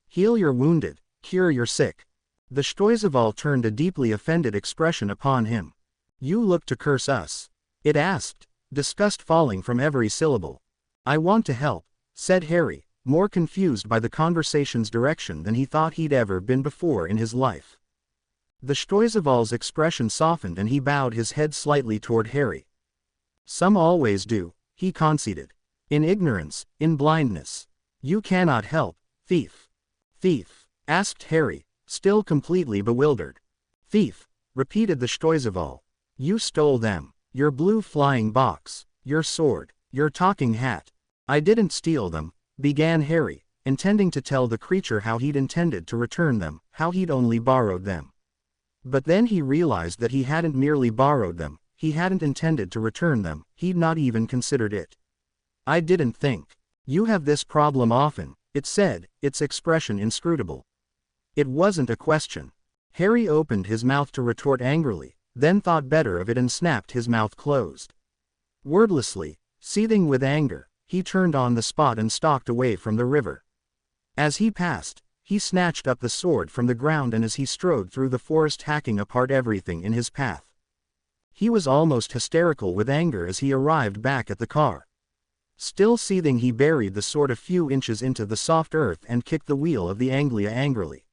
S1: "Heal your wounded, cure your sick." The Stoizeval turned a deeply offended expression upon him. "You look to curse us?" it asked, disgust falling from every syllable. "I want to help," said Harry, more confused by the conversation's direction than he thought he'd ever been before in his life. The Stoizeval's expression softened, and he bowed his head slightly toward Harry. "Some always do," he conceded. "In ignorance, in blindness. You cannot help." "Thief." "Thief?" asked Harry, still completely bewildered. "Thief," repeated the Stoizeval. "You stole them. Your blue flying box, your sword, your talking hat." "I didn't steal them," began Harry, intending to tell the creature how he'd intended to return them, how he'd only borrowed them. But then he realized that he hadn't merely borrowed them, he hadn't intended to return them, he'd not even considered it. "I didn't think. You have this problem often," it said, its expression inscrutable. It wasn't a question. Harry opened his mouth to retort angrily, then thought better of it and snapped his mouth closed. Wordlessly, seething with anger, he turned on the spot and stalked away from the river. As he passed, he snatched up the sword from the ground, and as he strode through the forest, hacking apart everything in his path. He was almost hysterical with anger as he arrived back at the car. Still seething, he buried the sword a few inches into the soft earth and kicked the wheel of the Anglia angrily.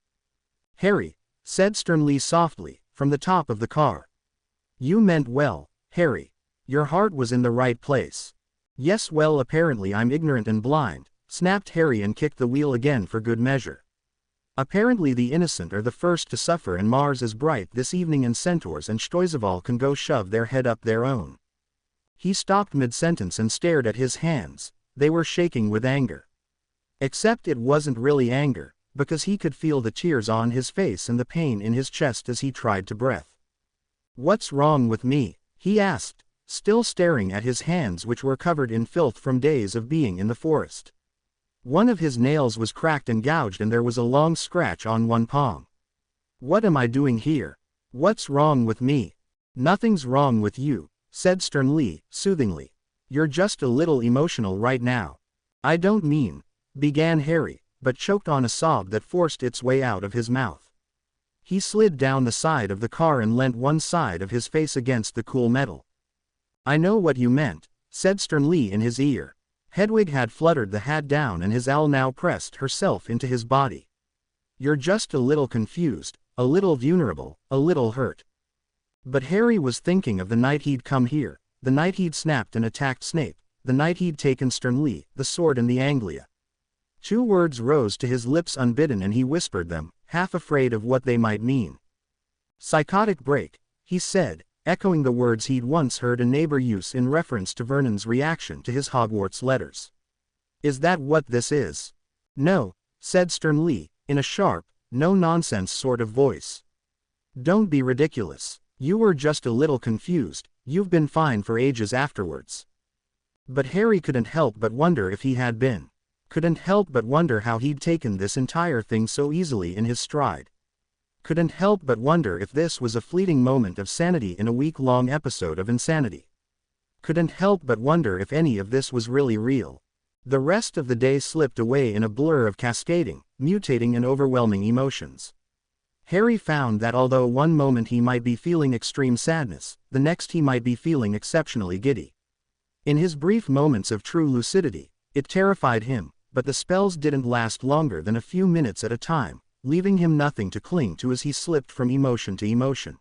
S1: "Harry," said Sternly softly, from the top of the car. "You meant well, Harry. Your heart was in the right place." "Yes, well, apparently I'm ignorant and blind," snapped Harry and kicked the wheel again for good measure. "Apparently the innocent are the first to suffer, and Mars is bright this evening, and centaurs and Stoizeval can go shove their head up their own." He stopped mid-sentence and stared at his hands. They were shaking with anger. Except it wasn't really anger, because he could feel the tears on his face and the pain in his chest as he tried to breathe. "What's wrong with me?" he asked, still staring at his hands, which were covered in filth from days of being in the forest. One of his nails was cracked and gouged, and there was a long scratch on one palm. "What am I doing here? What's wrong with me?" "Nothing's wrong with you," said Sternly, soothingly. "You're just a little emotional right now." "I don't mean," began Harry, but choked on a sob that forced its way out of his mouth. He slid down the side of the car and leant one side of his face against the cool metal. "I know what you meant," said Sternly in his ear. Hedwig had fluttered the hat down, and his owl now pressed herself into his body. "You're just a little confused, a little vulnerable, a little hurt." But Harry was thinking of the night he'd come here, the night he'd snapped and attacked Snape, the night he'd taken Sternly, the sword and the Anglia. Two words rose to his lips unbidden, and he whispered them, half afraid of what they might mean. "Psychotic break," he said, echoing the words he'd once heard a neighbor use in reference to Vernon's reaction to his Hogwarts letters. "Is that what this is?" No, said Stern Lee, in a sharp, no-nonsense sort of voice. Don't be ridiculous. You were just a little confused, you've been fine for ages afterwards. But Harry couldn't help but wonder if he had been. Couldn't help but wonder how he'd taken this entire thing so easily in his stride. Couldn't help but wonder if this was a fleeting moment of sanity in a week-long episode of insanity. Couldn't help but wonder if any of this was really real. The rest of the day slipped away in a blur of cascading, mutating and overwhelming emotions. Harry found that although one moment he might be feeling extreme sadness, the next he might be feeling exceptionally giddy. In his brief moments of true lucidity, it terrified him, but the spells didn't last longer than a few minutes at a time, leaving him nothing to cling to as he slipped from emotion to emotion.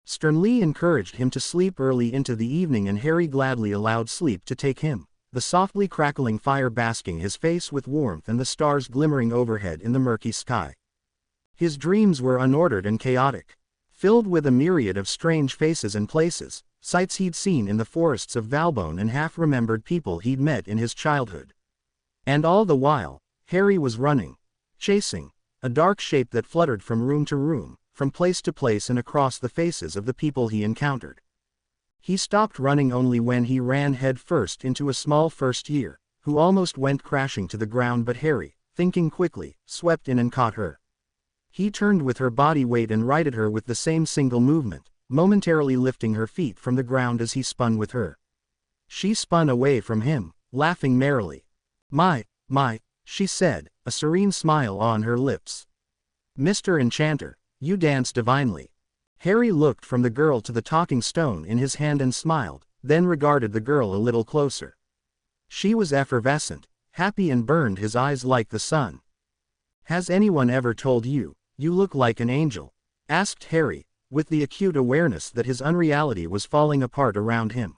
S1: Stern Lee encouraged him to sleep early into the evening, and Harry gladly allowed sleep to take him, the softly crackling fire basking his face with warmth and the stars glimmering overhead in the murky sky. His dreams were unordered and chaotic, filled with a myriad of strange faces and places, sights he'd seen in the forests of Valbonne and half-remembered people he'd met in his childhood. And all the while, Harry was running, chasing, a dark shape that fluttered from room to room, from place to place and across the faces of the people he encountered. He stopped running only when he ran head first into a small first year, who almost went crashing to the ground, but Harry, thinking quickly, swept in and caught her. He turned with her body weight and righted her with the same single movement, momentarily lifting her feet from the ground as he spun with her. She spun away from him, laughing merrily. My, she said, a serene smile on her lips. Mr. Enchanter, you dance divinely. Harry looked from the girl to the talking stone in his hand and smiled, then regarded the girl a little closer. She was effervescent, happy, and burned his eyes like the sun. Has anyone ever told you, you look like an angel? Asked Harry, with the acute awareness that his unreality was falling apart around him.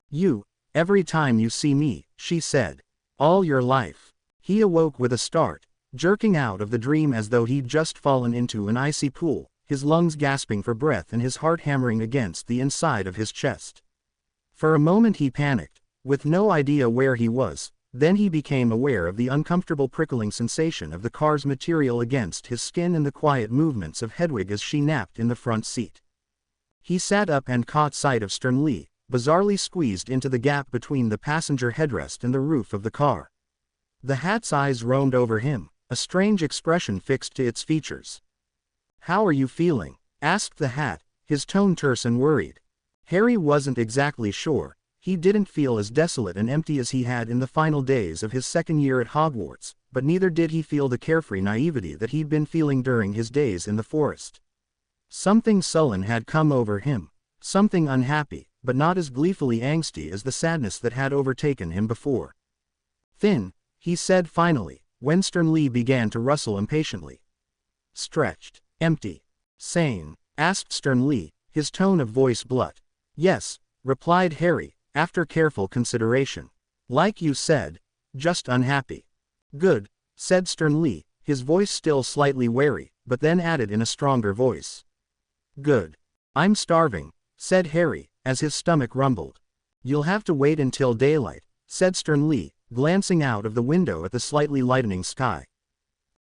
S1: You, every time you see me, she said. All your life. He awoke with a start, jerking out of the dream as though he'd just fallen into an icy pool, his lungs gasping for breath and his heart hammering against the inside of his chest. For a moment he panicked, with no idea where he was, then he became aware of the uncomfortable prickling sensation of the car's material against his skin and the quiet movements of Hedwig as she napped in the front seat. He sat up and caught sight of Stern Lee, bizarrely squeezed into the gap between the passenger headrest and the roof of the car. The hat's eyes roamed over him, a strange expression fixed to its features. How are you feeling? Asked the hat, his tone terse and worried. Harry wasn't exactly sure. He didn't feel as desolate and empty as he had in the final days of his second year at Hogwarts, but neither did he feel the carefree naivety that he'd been feeling during his days in the forest. Something sullen had come over him, something unhappy, but not as gleefully angsty as the sadness that had overtaken him before. Thin, he said finally, when Stern Lee began to rustle impatiently. Stretched, empty, sane? Asked Stern Lee, his tone of voice blunt. Yes, replied Harry, after careful consideration. Like you said, just unhappy. Good, said Stern Lee, his voice still slightly wary, but then added in a stronger voice. Good. I'm starving, said Harry, as his stomach rumbled. You'll have to wait until daylight, said Stern Lee, glancing out of the window at the slightly lightening sky.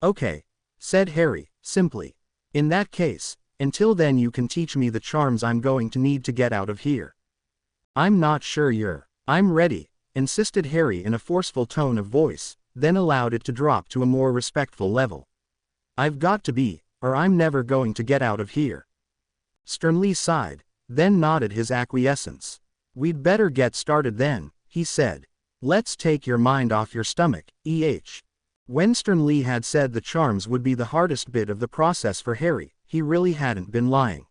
S1: Okay, said Harry, simply. In that case, until then you can teach me the charms I'm going to need to get out of here. I'm not sure I'm ready, insisted Harry in a forceful tone of voice, then allowed it to drop to a more respectful level. I've got to be, or I'm never going to get out of here. Stern Lee sighed, then nodded his acquiescence. We'd better get started then, he said. Let's take your mind off your stomach, When Stern Lee had said the charms would be the hardest bit of the process for Harry, he really hadn't been lying.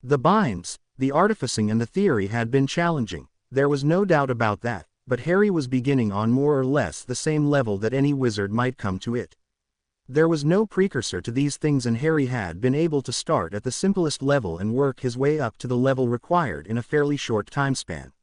S1: The binds, the artificing and the theory had been challenging, there was no doubt about that, but Harry was beginning on more or less the same level that any wizard might come to it. There was no precursor to these things, and Harry had been able to start at the simplest level and work his way up to the level required in a fairly short time span.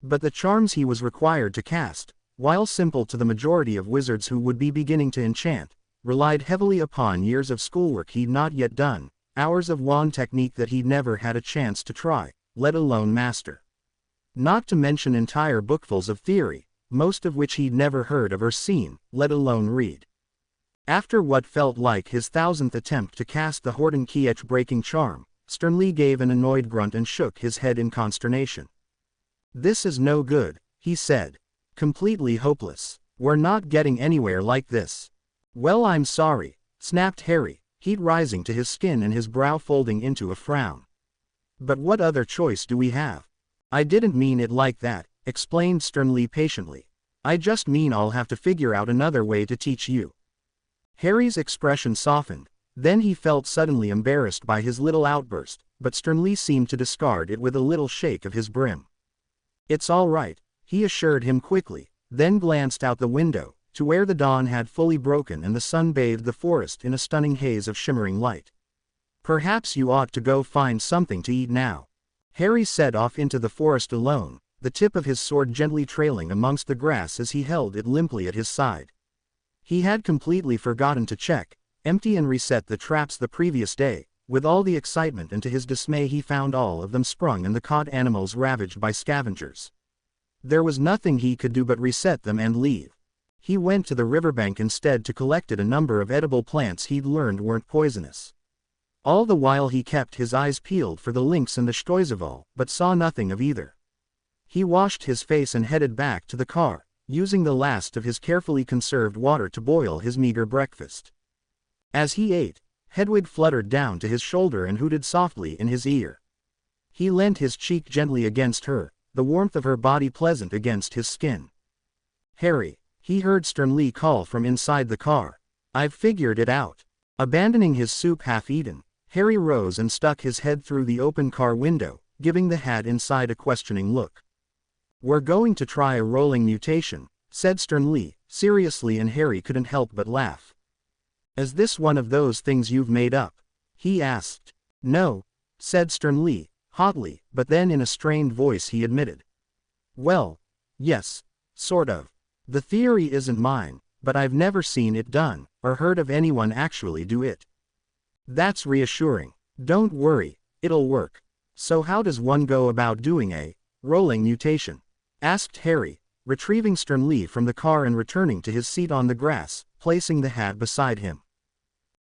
S1: But the charms he was required to cast, while simple to the majority of wizards who would be beginning to enchant, relied heavily upon years of schoolwork he'd not yet done, hours of wand technique that he'd never had a chance to try, let alone master. Not to mention entire bookfuls of theory, most of which he'd never heard of or seen, let alone read. After what felt like his 1000th attempt to cast the Horton Kiech breaking charm, Sternly gave an annoyed grunt and shook his head in consternation. "This is no good," he said. "Completely hopeless. We're not getting anywhere like this." "Well, I'm sorry," snapped Harry, heat rising to his skin and his brow folding into a frown. "But what other choice do we have?" "I didn't mean it like that," explained Sternly patiently. "I just mean I'll have to figure out another way to teach you." Harry's expression softened, then he felt suddenly embarrassed by his little outburst, but Sternly seemed to discard it with a little shake of his brim. "It's all right," he assured him quickly, then glanced out the window, to where the dawn had fully broken and the sun bathed the forest in a stunning haze of shimmering light. "Perhaps you ought to go find something to eat now." Harry set off into the forest alone, the tip of his sword gently trailing amongst the grass as he held it limply at his side. He had completely forgotten to check, empty and reset the traps the previous day, with all the excitement, and to his dismay he found all of them sprung and the caught animals ravaged by scavengers. There was nothing he could do but reset them and leave. He went to the riverbank instead to collect a number of edible plants he'd learned weren't poisonous. All the while he kept his eyes peeled for the lynx and the Stoizeval, but saw nothing of either. He washed his face and headed back to the car, using the last of his carefully conserved water to boil his meager breakfast. As he ate, Hedwig fluttered down to his shoulder and hooted softly in his ear. He leant his cheek gently against her, the warmth of her body pleasant against his skin. "Harry," he heard Sternly call from inside the car. "I've figured it out." Abandoning his soup half-eaten, Harry rose and stuck his head through the open car window, giving the hat inside a questioning look. "We're going to try a rolling mutation," said Sternly, seriously, and Harry couldn't help but laugh. "Is this one of those things you've made up?" he asked. "No," said Sternly, hotly, but then in a strained voice he admitted. "Well, yes, sort of. The theory isn't mine, but I've never seen it done, or heard of anyone actually do it." "That's reassuring. Don't worry, it'll work. So how does one go about doing a rolling mutation?" asked Harry, retrieving Sternly from the car and returning to his seat on the grass, placing the hat beside him.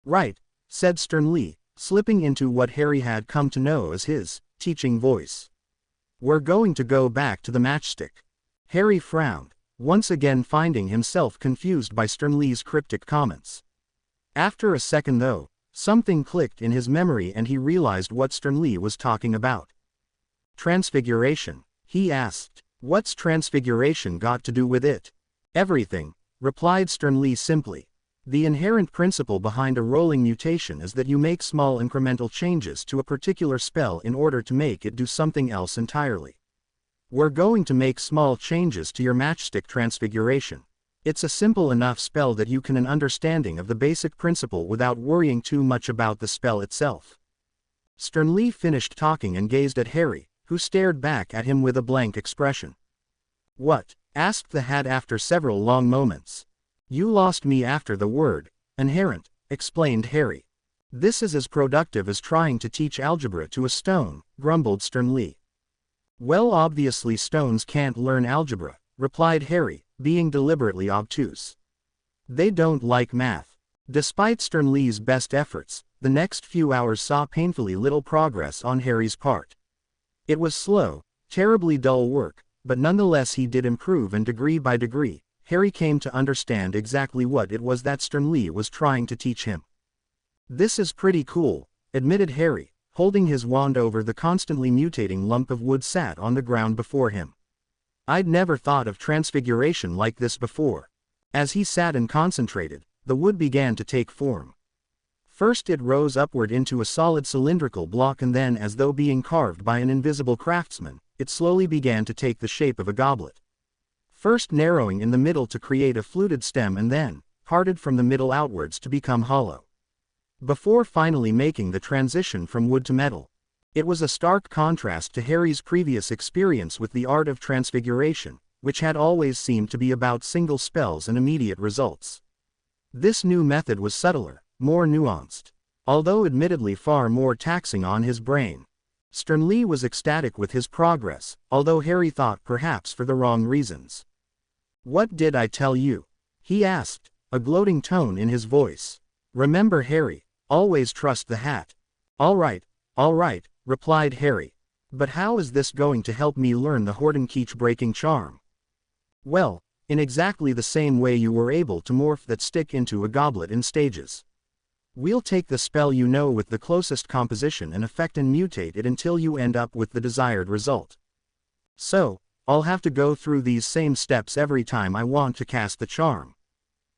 S1: "Right," said Sternly, slipping into what Harry had come to know as his teaching voice. "We're going to go back to the matchstick." Harry frowned, once again finding himself confused by Sternly's cryptic comments. After a second though, something clicked in his memory and he realized what Sternly was talking about. "Transfiguration?" he asked. "What's transfiguration got to do with it?" "Everything," replied Sternly simply. "The inherent principle behind a rolling mutation is that you make small incremental changes to a particular spell in order to make it do something else entirely. We're going to make small changes to your matchstick transfiguration. It's a simple enough spell that you can an understanding of the basic principle without worrying too much about the spell itself." Sternly finished talking and gazed at Harry, who stared back at him with a blank expression. "What?" asked the hat after several long moments. "You lost me after the word inherent," explained Harry. "This is as productive as trying to teach algebra to a stone," grumbled Sternly. "Well, obviously stones can't learn algebra," replied Harry, being deliberately obtuse. "They don't like math." Despite Sternly's best efforts, the next few hours saw painfully little progress on Harry's part. It was slow, terribly dull work, but nonetheless he did improve, and degree by degree, Harry came to understand exactly what it was that Sternly was trying to teach him. "This is pretty cool," admitted Harry, holding his wand over the constantly mutating lump of wood sat on the ground before him. "I'd never thought of transfiguration like this before." As he sat and concentrated, the wood began to take form. First it rose upward into a solid cylindrical block, and then, as though being carved by an invisible craftsman, it slowly began to take the shape of a goblet. First narrowing in the middle to create a fluted stem, and then parted from the middle outwards to become hollow, before finally making the transition from wood to metal. It was a stark contrast to Harry's previous experience with the art of transfiguration, which had always seemed to be about single spells and immediate results. This new method was subtler, more nuanced, although admittedly far more taxing on his brain. Sternly was ecstatic with his progress, although Harry thought perhaps for the wrong reasons. What did I tell you? He asked, a gloating tone in his voice. Remember, Harry, always trust the hat. All right, replied Harry. But how is this going to help me learn the Hortonkeech breaking charm? Well, in exactly the same way you were able to morph that stick into a goblet in stages. We'll take the spell you know with the closest composition and effect and mutate it until you end up with the desired result. So, I'll have to go through these same steps every time I want to cast the charm.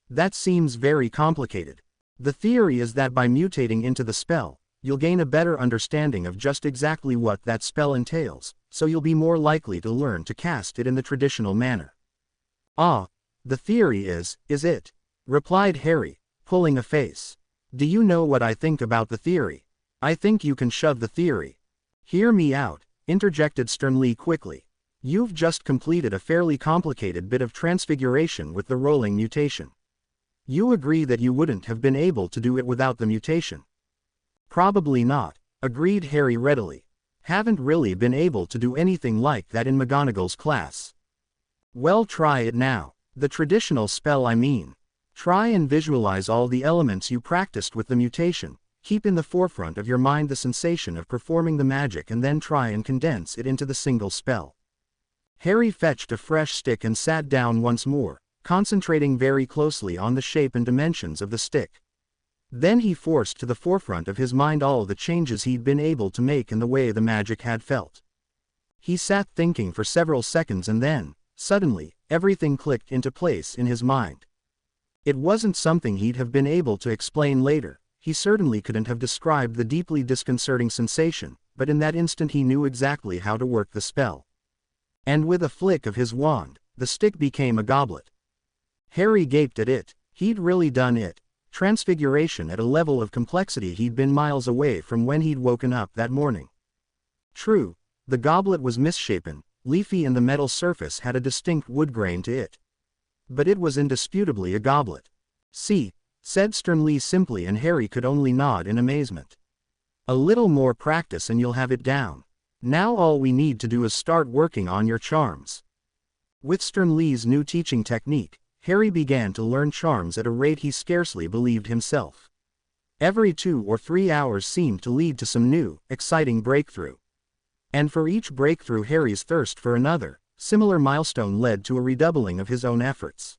S1: That seems very complicated. The theory is that by mutating into the spell, you'll gain a better understanding of just exactly what that spell entails, so you'll be more likely to learn to cast it in the traditional manner. Ah, the theory is it? Replied Harry, pulling a face. Do you know what I think about the theory? I think you can shove the theory. Hear me out, interjected Sternly quickly. You've just completed a fairly complicated bit of transfiguration with the rolling mutation. You agree that you wouldn't have been able to do it without the mutation? Probably not, agreed Harry readily. Haven't really been able to do anything like that in McGonagall's class. Well, try it now. The traditional spell, I mean. Try and visualize all the elements you practiced with the mutation. Keep in the forefront of your mind the sensation of performing the magic and then try and condense it into the single spell. Harry fetched a fresh stick and sat down once more, concentrating very closely on the shape and dimensions of the stick. Then he forced to the forefront of his mind all the changes he'd been able to make in the way the magic had felt. He sat thinking for several seconds and then, suddenly, everything clicked into place in his mind. It wasn't something he'd have been able to explain later. He certainly couldn't have described the deeply disconcerting sensation, but in that instant he knew exactly how to work the spell. And with a flick of his wand, the stick became a goblet. Harry gaped at it. He'd really done it. Transfiguration at a level of complexity he'd been miles away from when he'd woken up that morning. True, the goblet was misshapen, leafy, and the metal surface had a distinct wood grain to it. But it was indisputably a goblet. See, said Sternly simply, and Harry could only nod in amazement. A little more practice and you'll have it down. Now all we need to do is start working on your charms. With Sternly's new teaching technique, Harry began to learn charms at a rate he scarcely believed himself. Every 2 or 3 hours seemed to lead to some new, exciting breakthrough. And for each breakthrough, Harry's thirst for another, similar milestone led to a redoubling of his own efforts.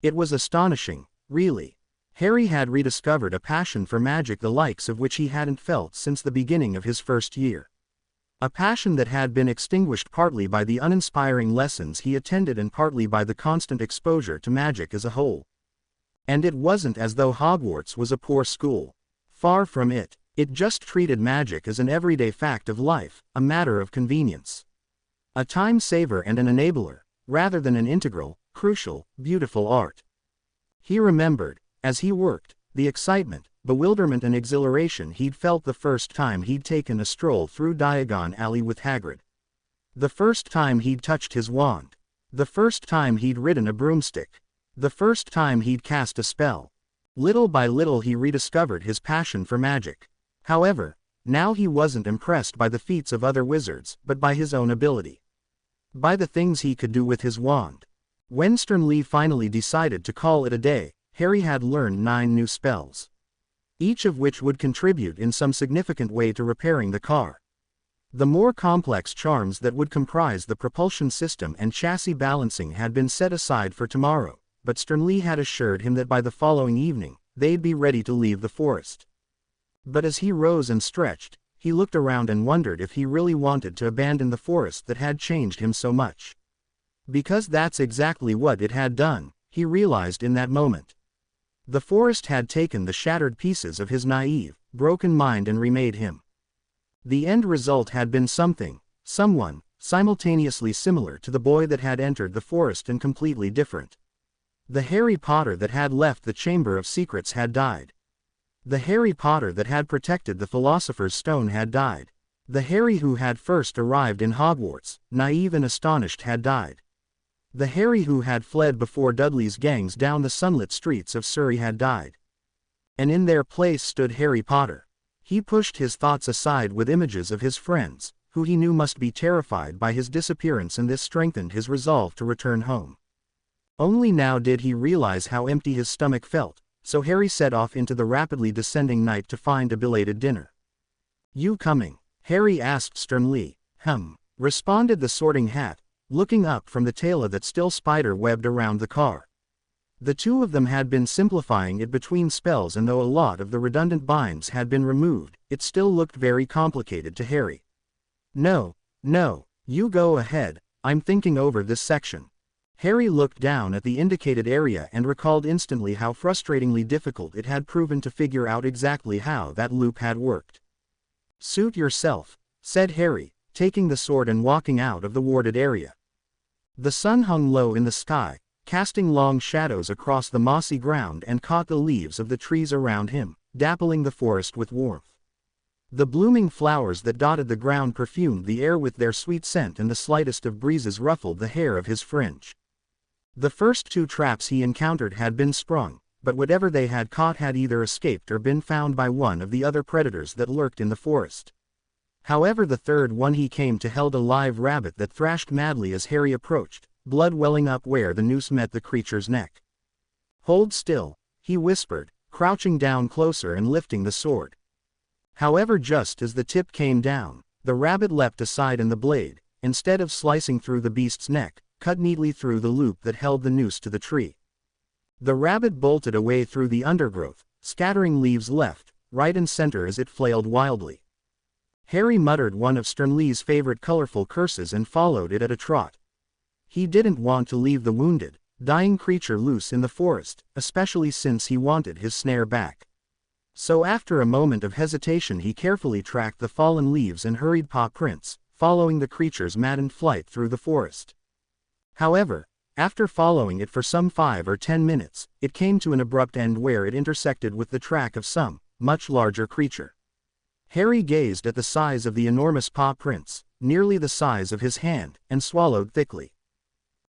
S1: It was astonishing, really. Harry had rediscovered a passion for magic the likes of which he hadn't felt since the beginning of his first year. A passion that had been extinguished partly by the uninspiring lessons he attended and partly by the constant exposure to magic as a whole. And it wasn't as though Hogwarts was a poor school. Far from it. It just treated magic as an everyday fact of life, a matter of convenience. A time saver and an enabler, rather than an integral, crucial, beautiful art. He remembered, as he worked, the excitement, bewilderment and exhilaration he'd felt the first time he'd taken a stroll through Diagon Alley with Hagrid. The first time he'd touched his wand. The first time he'd ridden a broomstick. The first time he'd cast a spell. Little by little he rediscovered his passion for magic. However, now he wasn't impressed by the feats of other wizards, but by his own ability. By the things he could do with his wand. When Sternly finally decided to call it a day, Harry had learned 9 new spells. Each of which would contribute in some significant way to repairing the car. The more complex charms that would comprise the propulsion system and chassis balancing had been set aside for tomorrow, but Sternly had assured him that by the following evening, they'd be ready to leave the forest. But as he rose and stretched, he looked around and wondered if he really wanted to abandon the forest that had changed him so much. Because that's exactly what it had done, he realized in that moment. The forest had taken the shattered pieces of his naive, broken mind and remade him. The end result had been someone, simultaneously similar to the boy that had entered the forest and completely different. The Harry Potter that had left the Chamber of Secrets had died. The Harry Potter that had protected the Philosopher's Stone had died. The Harry who had first arrived in Hogwarts, naive and astonished, had died. The Harry who had fled before Dudley's gangs down the sunlit streets of Surrey had died. And in their place stood Harry Potter. He pushed his thoughts aside with images of his friends, who he knew must be terrified by his disappearance, and this strengthened his resolve to return home. Only now did he realize how empty his stomach felt, so Harry set off into the rapidly descending night to find a belated dinner. "You coming?" Harry asked sternly. Responded the Sorting Hat, looking up from the tail that still spider-webbed around the car. The two of them had been simplifying it between spells, and though a lot of the redundant binds had been removed, it still looked very complicated to Harry. No, you go ahead, I'm thinking over this section." Harry looked down at the indicated area and recalled instantly how frustratingly difficult it had proven to figure out exactly how that loop had worked. "Suit yourself," said Harry, taking the sword and walking out of the warded area. The sun hung low in the sky, casting long shadows across the mossy ground and caught the leaves of the trees around him, dappling the forest with warmth. The blooming flowers that dotted the ground perfumed the air with their sweet scent, and the slightest of breezes ruffled the hair of his fringe. The first two traps he encountered had been sprung, but whatever they had caught had either escaped or been found by one of the other predators that lurked in the forest. However, the third one he came to held a live rabbit that thrashed madly as Harry approached, blood welling up where the noose met the creature's neck. "Hold still," he whispered, crouching down closer and lifting the sword. However, just as the tip came down, the rabbit leapt aside and the blade, instead of slicing through the beast's neck, cut neatly through the loop that held the noose to the tree. The rabbit bolted away through the undergrowth, scattering leaves left, right and center as it flailed wildly. Harry muttered one of Sternly's favorite colorful curses and followed it at a trot. He didn't want to leave the wounded, dying creature loose in the forest, especially since he wanted his snare back. So after a moment of hesitation he carefully tracked the fallen leaves and hurried paw prints, following the creature's maddened flight through the forest. However, after following it for some 5 or 10 minutes, it came to an abrupt end where it intersected with the track of some much larger creature. Harry gazed at the size of the enormous paw prints, nearly the size of his hand, and swallowed thickly.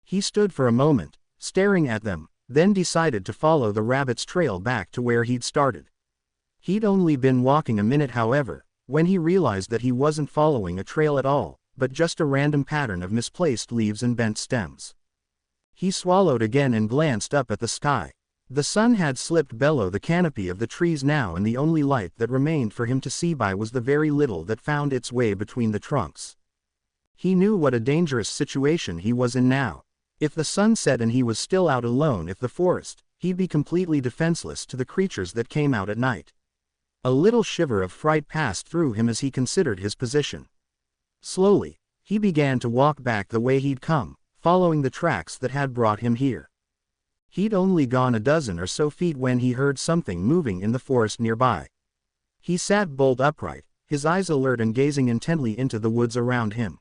S1: He stood for a moment, staring at them, then decided to follow the rabbit's trail back to where he'd started. He'd only been walking a minute, however, when he realized that he wasn't following a trail at all, but just a random pattern of misplaced leaves and bent stems. He swallowed again and glanced up at the sky. The sun had slipped below the canopy of the trees now, and the only light that remained for him to see by was the very little that found its way between the trunks. He knew what a dangerous situation he was in now. If the sun set and he was still out alone in the forest, he'd be completely defenseless to the creatures that came out at night. A little shiver of fright passed through him as he considered his position. Slowly, he began to walk back the way he'd come, following the tracks that had brought him here. He'd only gone a dozen or so feet when he heard something moving in the forest nearby. He sat bolt upright, his eyes alert and gazing intently into the woods around him.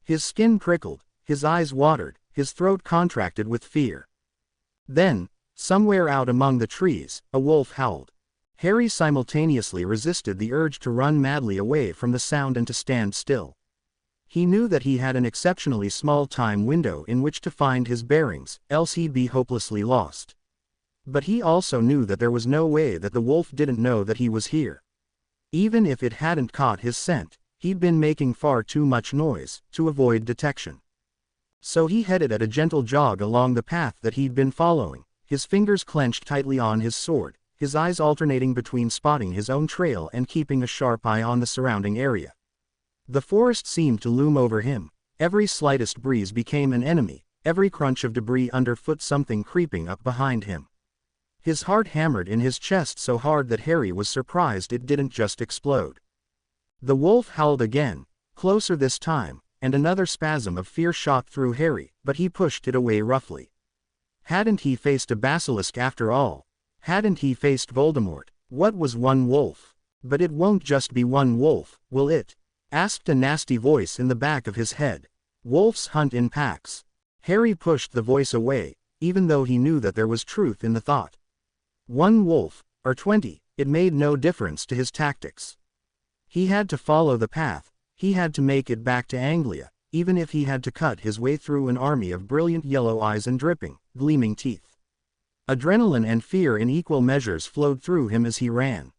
S1: His skin prickled, his eyes watered, his throat contracted with fear. Then, somewhere out among the trees, a wolf howled. Harry simultaneously resisted the urge to run madly away from the sound and to stand still. He knew that he had an exceptionally small time window in which to find his bearings, else he'd be hopelessly lost. But he also knew that there was no way that the wolf didn't know that he was here. Even if it hadn't caught his scent, he'd been making far too much noise to avoid detection. So he headed at a gentle jog along the path that he'd been following, his fingers clenched tightly on his sword, his eyes alternating between spotting his own trail and keeping a sharp eye on the surrounding area. The forest seemed to loom over him. Every slightest breeze became an enemy, every crunch of debris underfoot something creeping up behind him. His heart hammered in his chest so hard that Harry was surprised it didn't just explode. The wolf howled again, closer this time, and another spasm of fear shot through Harry, but he pushed it away roughly. Hadn't he faced a basilisk after all? Hadn't he faced Voldemort? What was one wolf? But it won't just be one wolf, will it? Asked a nasty voice in the back of his head. Wolves hunt in packs. Harry pushed the voice away, even though he knew that there was truth in the thought. One wolf, or 20, it made no difference to his tactics. He had to follow the path, he had to make it back to Anglia, even if he had to cut his way through an army of brilliant yellow eyes and dripping, gleaming teeth. Adrenaline and fear in equal measures flowed through him as he ran.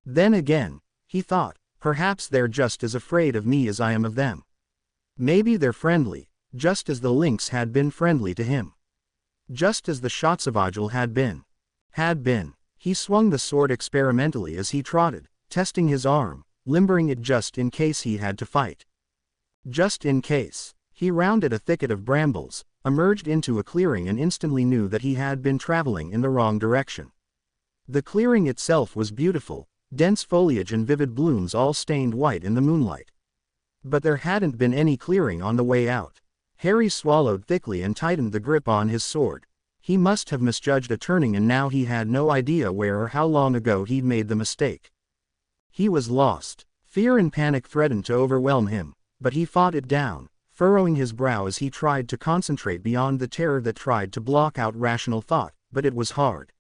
S1: Then again, he thought, perhaps they're just as afraid of me as I am of them. Maybe they're friendly, just as the lynx had been friendly to him. just as the Shotsavagil had been. He swung the sword experimentally as he trotted, testing his arm, limbering it just in case he had to fight. Just in case. He rounded a thicket of brambles, emerged into a clearing and instantly knew that he had been traveling in the wrong direction. The clearing itself was beautiful, dense foliage and vivid blooms all stained white in the moonlight. But there hadn't been any clearing on the way out. Harry swallowed thickly and tightened the grip on his sword. He must have misjudged a turning and now he had no idea where or how long ago he'd made the mistake. He was lost. Fear and panic threatened to overwhelm him, but he fought it down, furrowing his brow as he tried to concentrate beyond the terror that tried to block out rational thought, but it was hard.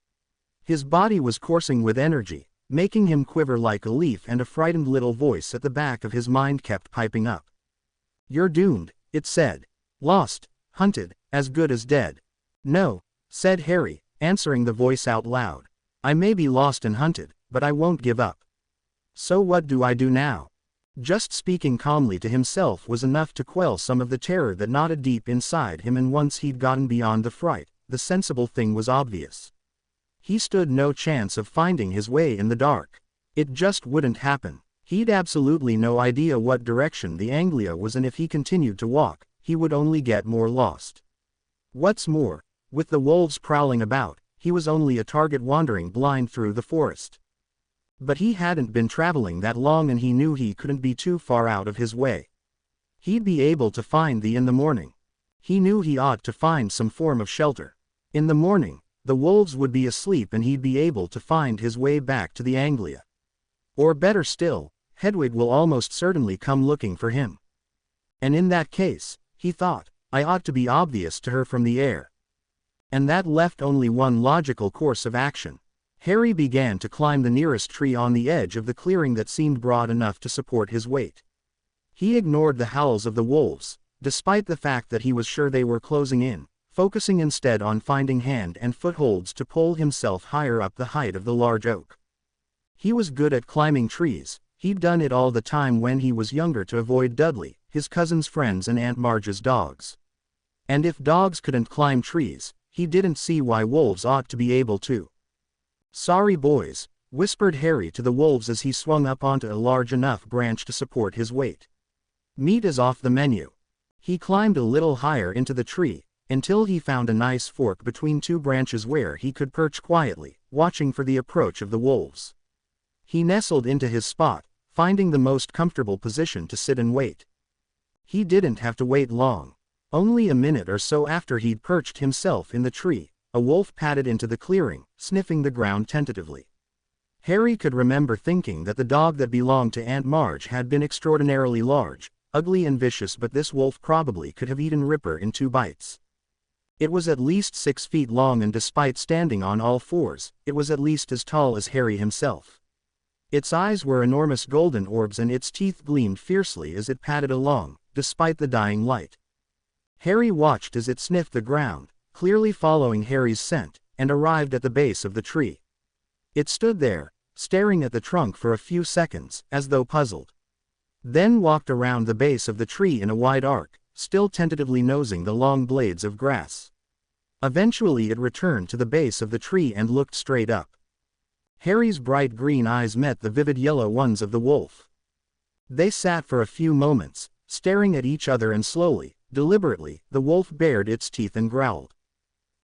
S1: His body was coursing with energy, making him quiver like a leaf, and a frightened little voice at the back of his mind kept piping up. "You're doomed," it said. "Lost, hunted, as good as dead." "No," said Harry, answering the voice out loud. "I may be lost and hunted, but I won't give up. So what do I do now?" Just speaking calmly to himself was enough to quell some of the terror that knotted deep inside him, and once he'd gotten beyond the fright, the sensible thing was obvious. He stood no chance of finding his way in the dark. It just wouldn't happen. He'd absolutely no idea what direction the Anglia was, and if he continued to walk, he would only get more lost. What's more, with the wolves prowling about, he was only a target wandering blind through the forest. But he hadn't been traveling that long and he knew he couldn't be too far out of his way. He'd be able to find the in the morning. He knew he ought to find some form of shelter. In the morning, the wolves would be asleep and he'd be able to find his way back to the Anglia. Or better still, Hedwig will almost certainly come looking for him. And in that case, he thought, I ought to be obvious to her from the air. And that left only one logical course of action. Harry began to climb the nearest tree on the edge of the clearing that seemed broad enough to support his weight. He ignored the howls of the wolves, despite the fact that he was sure they were closing in, focusing instead on finding hand and footholds to pull himself higher up the height of the large oak. He was good at climbing trees. He'd done it all the time when he was younger to avoid Dudley, his cousin's friends and Aunt Marge's dogs. And if dogs couldn't climb trees, he didn't see why wolves ought to be able to. "Sorry boys," whispered Harry to the wolves as he swung up onto a large enough branch to support his weight. "Meat is off the menu." He climbed a little higher into the tree, until he found a nice fork between two branches where he could perch quietly, watching for the approach of the wolves. He nestled into his spot, finding the most comfortable position to sit and wait. He didn't have to wait long. Only a minute or so after he'd perched himself in the tree, a wolf padded into the clearing, sniffing the ground tentatively. Harry could remember thinking that the dog that belonged to Aunt Marge had been extraordinarily large, ugly and vicious, but this wolf probably could have eaten Ripper in 2 bites. It was at least 6 feet long, and despite standing on all fours, it was at least as tall as Harry himself. Its eyes were enormous golden orbs and its teeth gleamed fiercely as it padded along, despite the dying light. Harry watched as it sniffed the ground, clearly following Harry's scent, and arrived at the base of the tree. It stood there, staring at the trunk for a few seconds, as though puzzled. Then walked around the base of the tree in a wide arc, still tentatively nosing the long blades of grass. Eventually it returned to the base of the tree and looked straight up. Harry's bright green eyes met the vivid yellow ones of the wolf. They sat for a few moments, staring at each other, and slowly, deliberately, the wolf bared its teeth and growled.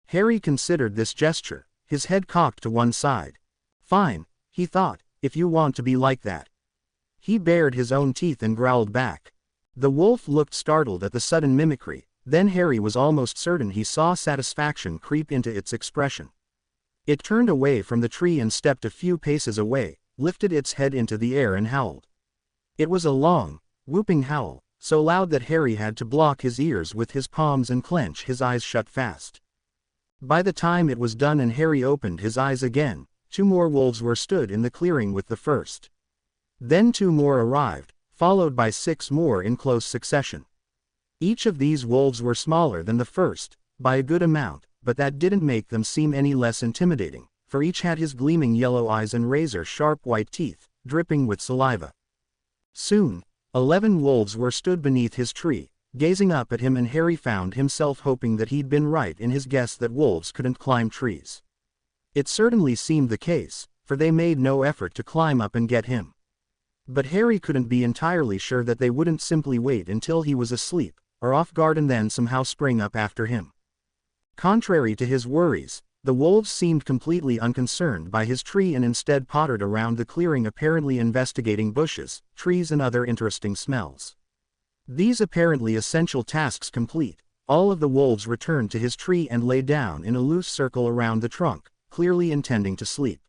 S1: Harry considered this gesture, his head cocked to one side. Fine, he thought, if you want to be like that. He bared his own teeth and growled back. The wolf looked startled at the sudden mimicry, then Harry was almost certain he saw satisfaction creep into its expression. It turned away from the tree and stepped a few paces away, lifted its head into the air and howled. It was a long, whooping howl, so loud that Harry had to block his ears with his palms and clench his eyes shut fast. By the time it was done and Harry opened his eyes again, 2 more wolves were stood in the clearing with the first. Then 2 more arrived, followed by 6 more in close succession. Each of these wolves were smaller than the first, by a good amount, but that didn't make them seem any less intimidating, for each had his gleaming yellow eyes and razor-sharp white teeth, dripping with saliva. Soon, 11 wolves were stood beneath his tree, gazing up at him, and Harry found himself hoping that he'd been right in his guess that wolves couldn't climb trees. It certainly seemed the case, for they made no effort to climb up and get him. But Harry couldn't be entirely sure that they wouldn't simply wait until he was asleep, or off guard, and then somehow spring up after him. Contrary to his worries, the wolves seemed completely unconcerned by his tree and instead pottered around the clearing, apparently investigating bushes, trees, and other interesting smells. These apparently essential tasks complete, all of the wolves returned to his tree and lay down in a loose circle around the trunk, clearly intending to sleep.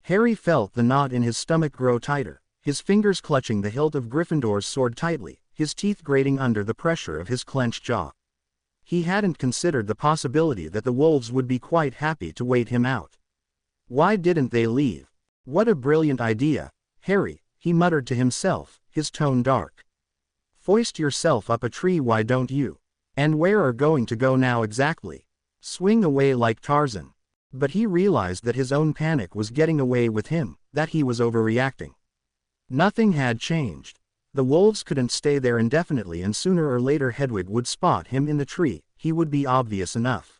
S1: Harry felt the knot in his stomach grow tighter, his fingers clutching the hilt of Gryffindor's sword tightly, his teeth grating under the pressure of his clenched jaw. He hadn't considered the possibility that the wolves would be quite happy to wait him out. Why didn't they leave? What a brilliant idea, Harry, he muttered to himself, his tone dark. Foist yourself up a tree, why don't you? And where are going to go now exactly? Swing away like Tarzan. But he realized that his own panic was getting away with him, that he was overreacting. Nothing had changed. The wolves couldn't stay there indefinitely, and sooner or later Hedwig would spot him in the tree. He would be obvious enough.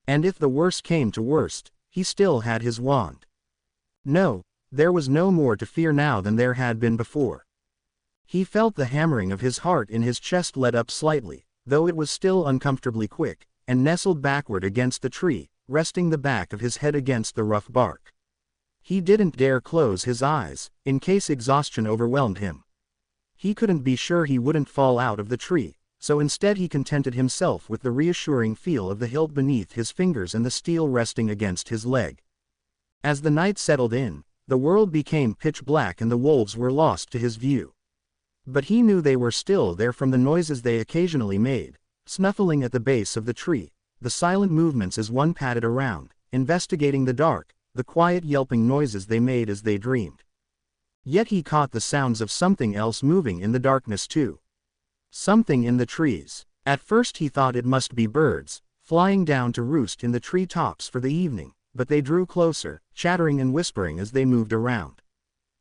S1: And if the worst came to worst, he still had his wand. No, there was no more to fear now than there had been before. He felt the hammering of his heart in his chest let up slightly, though it was still uncomfortably quick, and nestled backward against the tree, resting the back of his head against the rough bark. He didn't dare close his eyes, in case exhaustion overwhelmed him. He couldn't be sure he wouldn't fall out of the tree, so instead he contented himself with the reassuring feel of the hilt beneath his fingers and the steel resting against his leg. As the night settled in, the world became pitch black and the wolves were lost to his view. But he knew they were still there from the noises they occasionally made, snuffling at the base of the tree, the silent movements as one padded around, investigating the dark, the quiet yelping noises they made as they dreamed. Yet he caught the sounds of something else moving in the darkness too. Something in the trees. At first he thought it must be birds, flying down to roost in the tree tops for the evening, but they drew closer, chattering and whispering as they moved around.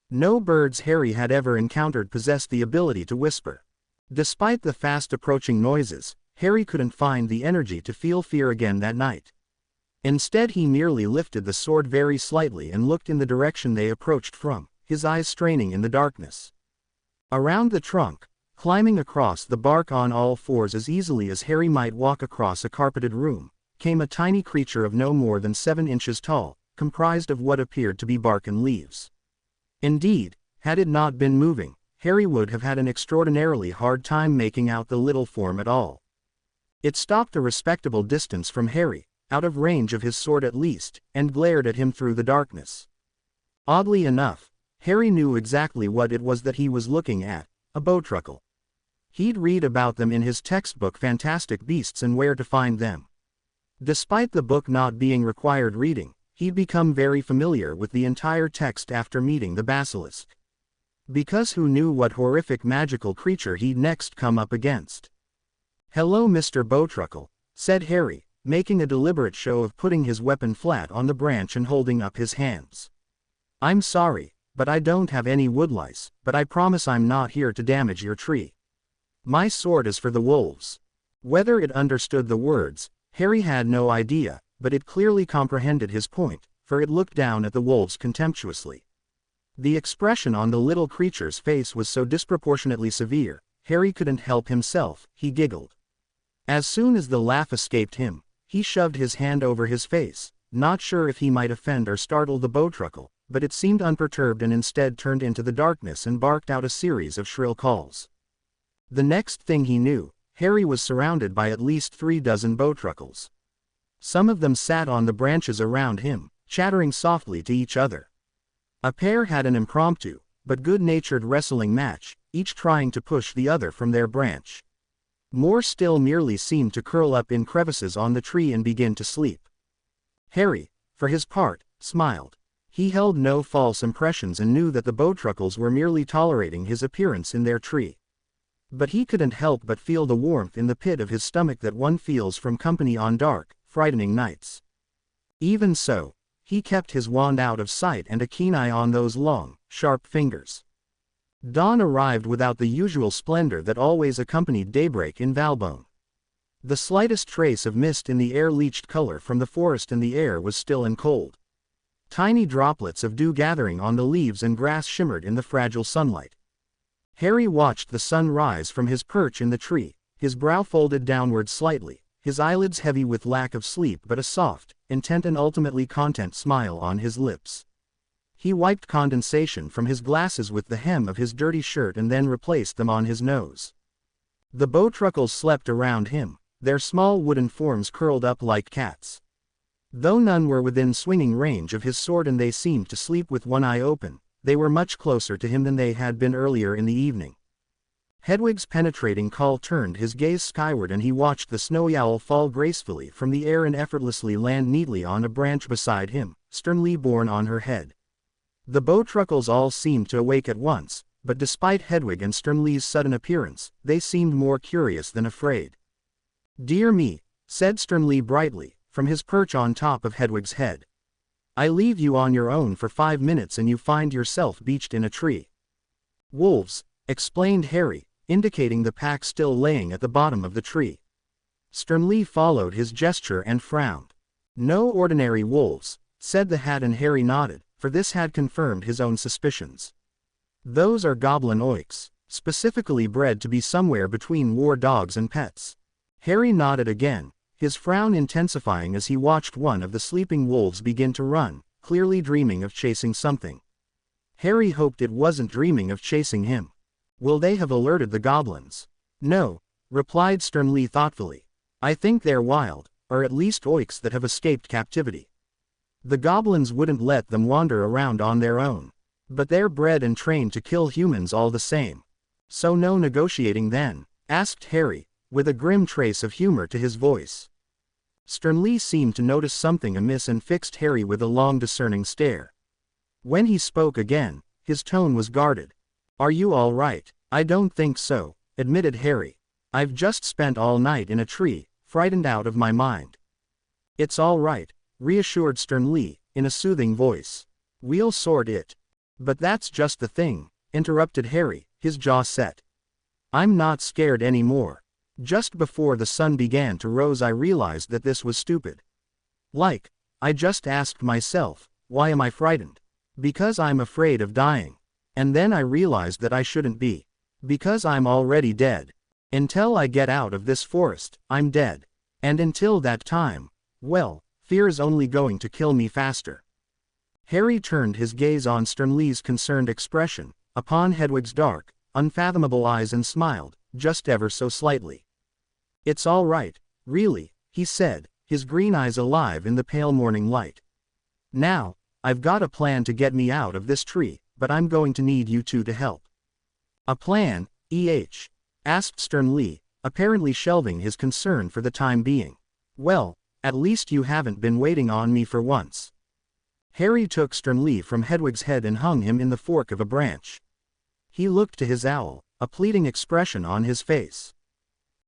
S1: No birds Harry had ever encountered possessed the ability to whisper. Despite the fast approaching noises, Harry couldn't find the energy to feel fear again that night. Instead he merely lifted the sword very slightly and looked in the direction they approached from, his eyes straining in the darkness. Around the trunk, climbing across the bark on all fours as easily as Harry might walk across a carpeted room, came a tiny creature of no more than 7 inches tall, comprised of what appeared to be bark and leaves. Indeed, had it not been moving, Harry would have had an extraordinarily hard time making out the little form at all. It stopped a respectable distance from Harry, out of range of his sword at least, and glared at him through the darkness. Oddly enough, Harry knew exactly what it was that he was looking at, a bowtruckle. He'd read about them in his textbook Fantastic Beasts and Where to Find Them. Despite the book not being required reading, he'd become very familiar with the entire text after meeting the basilisk. Because who knew what horrific magical creature he'd next come up against? "Hello, Mr. Bowtruckle," said Harry, making a deliberate show of putting his weapon flat on the branch and holding up his hands. "I'm sorry, but I don't have any woodlice, but I promise I'm not here to damage your tree. My sword is for the wolves." Whether it understood the words, Harry had no idea, but it clearly comprehended his point, for it looked down at the wolves contemptuously. The expression on the little creature's face was so disproportionately severe, Harry couldn't help himself, he giggled. As soon as the laugh escaped him, he shoved his hand over his face, not sure if he might offend or startle the bowtruckle, but it seemed unperturbed and instead turned into the darkness and barked out a series of shrill calls. The next thing he knew, Harry was surrounded by at least 3 dozen bowtruckles. Some of them sat on the branches around him, chattering softly to each other. A pair had an impromptu, but good-natured wrestling match, each trying to push the other from their branch. More still merely seemed to curl up in crevices on the tree and begin to sleep. Harry, for his part, smiled. He held no false impressions and knew that the bowtruckles were merely tolerating his appearance in their tree. But he couldn't help but feel the warmth in the pit of his stomach that one feels from company on dark, frightening nights. Even so, he kept his wand out of sight and a keen eye on those long, sharp fingers. Dawn arrived without the usual splendor that always accompanied daybreak in Valbonne. The slightest trace of mist in the air leached color from the forest, and the air was still and cold. Tiny droplets of dew gathering on the leaves and grass shimmered in the fragile sunlight. Harry watched the sun rise from his perch in the tree, his brow folded downward slightly, his eyelids heavy with lack of sleep but a soft, intent and ultimately content smile on his lips. He wiped condensation from his glasses with the hem of his dirty shirt and then replaced them on his nose. The bowtruckles slept around him, their small wooden forms curled up like cats. Though none were within swinging range of his sword and they seemed to sleep with one eye open, they were much closer to him than they had been earlier in the evening. Hedwig's penetrating call turned his gaze skyward, and he watched the snowy owl fall gracefully from the air and effortlessly land neatly on a branch beside him, sternly borne on her head. The bowtruckles all seemed to awake at once, but despite Hedwig and Sternly's sudden appearance, they seemed more curious than afraid. "Dear me," said Sternly brightly, from his perch on top of Hedwig's head. "I leave you on your own for 5 minutes and you find yourself beached in a tree." "Wolves," explained Harry, indicating the pack still laying at the bottom of the tree. Sternly followed his gesture and frowned. "No ordinary wolves," said the Hat, and Harry nodded, for this had confirmed his own suspicions. "Those are goblin oiks, specifically bred to be somewhere between war dogs and pets." Harry nodded again, his frown intensifying as he watched one of the sleeping wolves begin to run, clearly dreaming of chasing something. Harry hoped it wasn't dreaming of chasing him. "Will they have alerted the goblins?" "No," replied Sternly thoughtfully. "I think they're wild, or at least oiks that have escaped captivity. The goblins wouldn't let them wander around on their own. But they're bred and trained to kill humans all the same. So no negotiating then?" asked Harry, with a grim trace of humor to his voice. Sternly seemed to notice something amiss and fixed Harry with a long discerning stare. When he spoke again, his tone was guarded. "Are you all right?" "I don't think so," admitted Harry. "I've just spent all night in a tree, frightened out of my mind." "It's all right," reassured Sternly, in a soothing voice. "We'll sort it." "But that's just the thing," interrupted Harry, his jaw set. "I'm not scared anymore. Just before the sun began to rise I realized that this was stupid. I just asked myself, why am I frightened? Because I'm afraid of dying. And then I realized that I shouldn't be. Because I'm already dead. Until I get out of this forest, I'm dead. And until that time, well, fear is only going to kill me faster." Harry turned his gaze on Sternly's concerned expression, upon Hedwig's dark, unfathomable eyes and smiled, just ever so slightly. "It's all right, really," he said, his green eyes alive in the pale morning light. "Now, I've got a plan to get me out of this tree, but I'm going to need you two to help." "A plan, asked Sternly, apparently shelving his concern for the time being. "Well, at least you haven't been waiting on me for once." Harry took Sternly from Hedwig's head and hung him in the fork of a branch. He looked to his owl, a pleading expression on his face.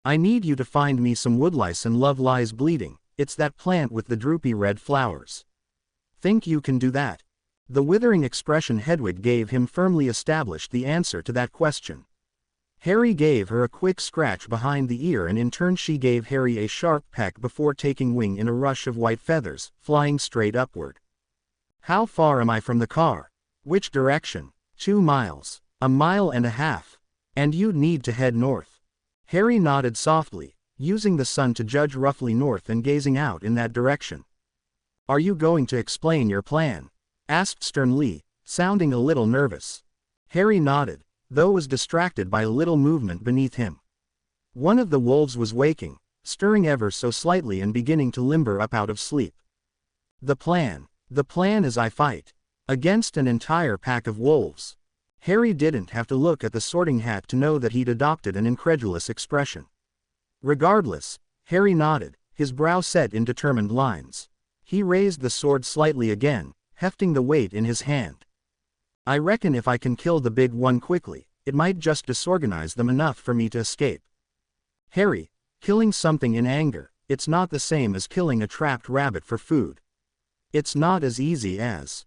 S1: "I need you to find me some woodlice and love lies bleeding, it's that plant with the droopy red flowers. Think you can do that?" The withering expression Hedwig gave him firmly established the answer to that question. Harry gave her a quick scratch behind the ear and in turn she gave Harry a sharp peck before taking wing in a rush of white feathers, flying straight upward. "How far am I from the car?" "Which direction?" 2 miles. 1.5 miles. And you'd need to head north." Harry nodded softly, using the sun to judge roughly north and gazing out in that direction. "Are you going to explain your plan?" asked Sternly, sounding a little nervous. Harry nodded, though was distracted by a little movement beneath him. One of the wolves was waking, stirring ever so slightly and beginning to limber up out of sleep. The plan is I fight against an entire pack of wolves." Harry didn't have to look at the Sorting Hat to know that he'd adopted an incredulous expression. Regardless, Harry nodded, his brow set in determined lines. He raised the sword slightly again, hefting the weight in his hand. "I reckon if I can kill the big one quickly, it might just disorganize them enough for me to escape." "Harry, killing something in anger, it's not the same as killing a trapped rabbit for food. It's not as easy as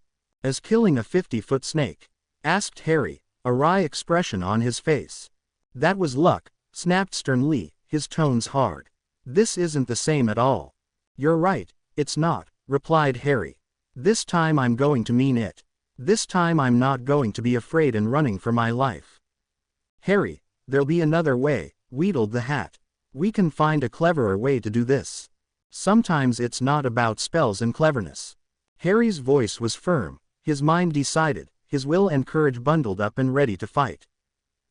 S1: killing a 50-foot snake," asked Harry, a wry expression on his face. That was luck, snapped Sternly, his tones hard. This isn't the same at all. You're right, it's not, replied Harry. This time I'm going to mean it. This time I'm not going to be afraid and running for my life. Harry, there'll be another way, wheedled the Hat. We can find a cleverer way to do this. Sometimes it's not about spells and cleverness. Harry's voice was firm, his mind decided, his will and courage bundled up and ready to fight.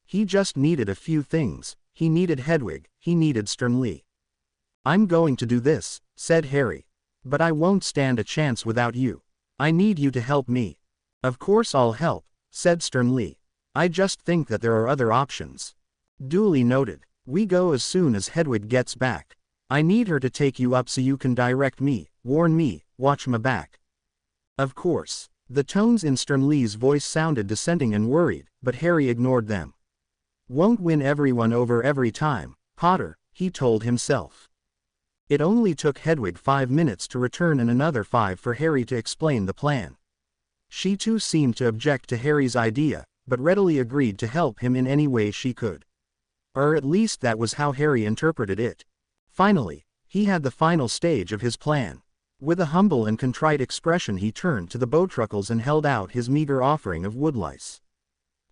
S1: He just needed a few things. He needed Hedwig, he needed Sternly. I'm going to do this, said Harry. But I won't stand a chance without you. I need you to help me. Of course I'll help, said Sternly. I just think that there are other options. Duly noted. We go as soon as Hedwig gets back. I need her to take you up so you can direct me, warn me, watch my back. Of course. The tones in Sternly's voice sounded dissenting and worried, but Harry ignored them. Won't win everyone over every time, Potter, he told himself. It only took Hedwig 5 minutes to return and another 5 for Harry to explain the plan. She too seemed to object to Harry's idea, but readily agreed to help him in any way she could. Or at least that was how Harry interpreted it. Finally, he had the final stage of his plan. With a humble and contrite expression he turned to the Bowtruckles and held out his meager offering of woodlice.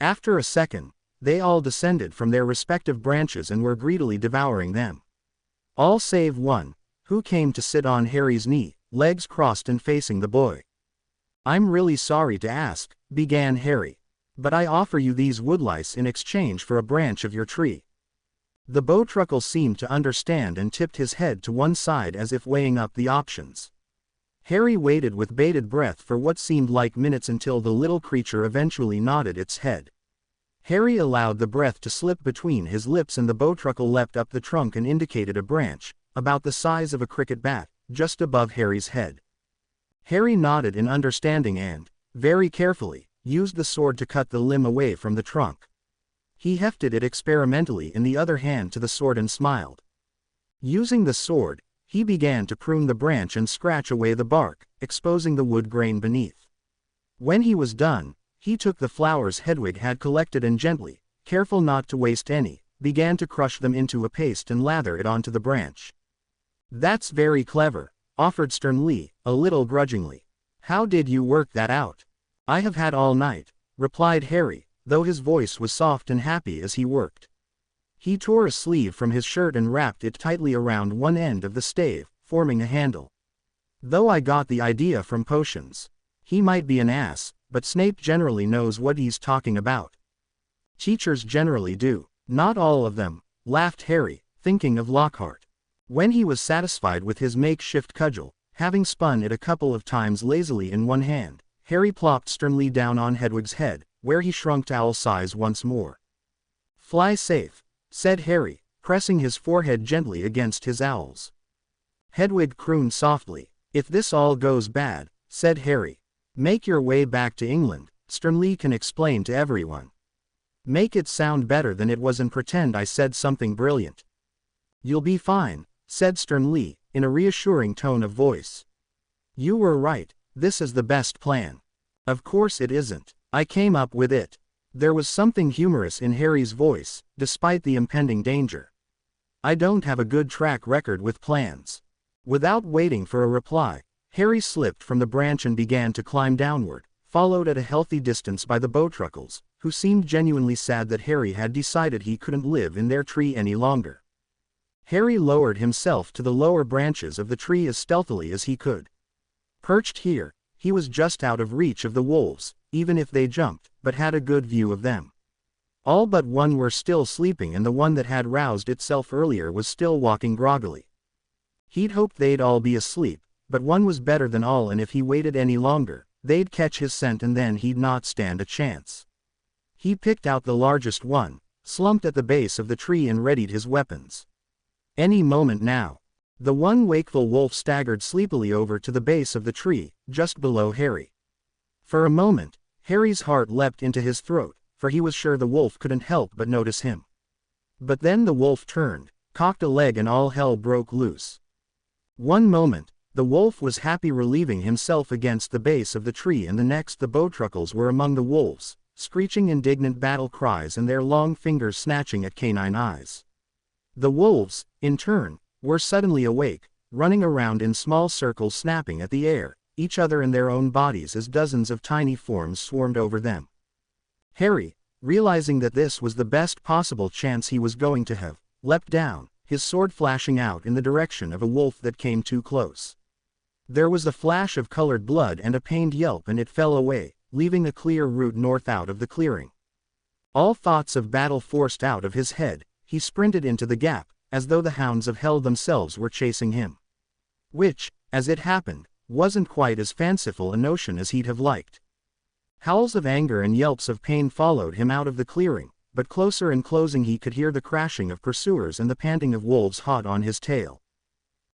S1: After a second, they all descended from their respective branches and were greedily devouring them. All save one, who came to sit on Harry's knee, legs crossed and facing the boy. I'm really sorry to ask, began Harry. But I offer you these woodlice in exchange for a branch of your tree. The Bowtruckle seemed to understand and tipped his head to one side as if weighing up the options. Harry waited with bated breath for what seemed like minutes until the little creature eventually nodded its head. Harry allowed the breath to slip between his lips and the Bowtruckle leapt up the trunk and indicated a branch, about the size of a cricket bat, just above Harry's head. Harry nodded in understanding and, very carefully, used the sword to cut the limb away from the trunk. He hefted it experimentally in the other hand to the sword and smiled. Using the sword, he began to prune the branch and scratch away the bark, exposing the wood grain beneath. When he was done, he took the flowers Hedwig had collected and gently, careful not to waste any, began to crush them into a paste and lather it onto the branch. That's very clever, offered Sternly, a little grudgingly. How did you work that out? I have had all night, replied Harry, though his voice was soft and happy as he worked. He tore a sleeve from his shirt and wrapped it tightly around one end of the stave, forming a handle. Though I got the idea from potions. He might be an ass, but Snape generally knows what he's talking about. Teachers generally do. Not all of them, laughed Harry, thinking of Lockhart. When he was satisfied with his makeshift cudgel, having spun it a couple of times lazily in one hand, Harry plopped Sternly down on Hedwig's head, where he shrunk to owl size once more. Fly safe, said Harry, pressing his forehead gently against his owl's. Hedwig crooned softly. If this all goes bad, said Harry, make your way back to England, Sternly can explain to everyone. Make it sound better than it was and pretend I said something brilliant. You'll be fine, said Sternly, in a reassuring tone of voice. You were right, this is the best plan. Of course it isn't. I came up with it. There was something humorous in Harry's voice, despite the impending danger. I don't have a good track record with plans. Without waiting for a reply, Harry slipped from the branch and began to climb downward, followed at a healthy distance by the Bowtruckles, who seemed genuinely sad that Harry had decided he couldn't live in their tree any longer. Harry lowered himself to the lower branches of the tree as stealthily as he could. Perched here, he was just out of reach of the wolves, even if they jumped, but had a good view of them. All but one were still sleeping and the one that had roused itself earlier was still walking groggily. He'd hoped they'd all be asleep, but one was better than all and if he waited any longer, they'd catch his scent and then he'd not stand a chance. He picked out the largest one, slumped at the base of the tree and readied his weapons. Any moment now. The one wakeful wolf staggered sleepily over to the base of the tree, just below Harry. For a moment, Harry's heart leapt into his throat, for he was sure the wolf couldn't help but notice him. But then the wolf turned, cocked a leg and all hell broke loose. One moment, the wolf was happy relieving himself against the base of the tree and the next the Bowtruckles were among the wolves, screeching indignant battle cries and their long fingers snatching at canine eyes. The wolves, in turn, were suddenly awake, running around in small circles snapping at the air, each other and their own bodies as dozens of tiny forms swarmed over them. Harry, realizing that this was the best possible chance he was going to have, leapt down, his sword flashing out in the direction of a wolf that came too close. There was a flash of colored blood and a pained yelp, and it fell away, leaving a clear route north out of the clearing. All thoughts of battle forced out of his head, he sprinted into the gap, as though the hounds of hell themselves were chasing him. Which, as it happened, wasn't quite as fanciful a notion as he'd have liked. Howls of anger and yelps of pain followed him out of the clearing, but closer and closing he could hear the crashing of pursuers and the panting of wolves hot on his tail.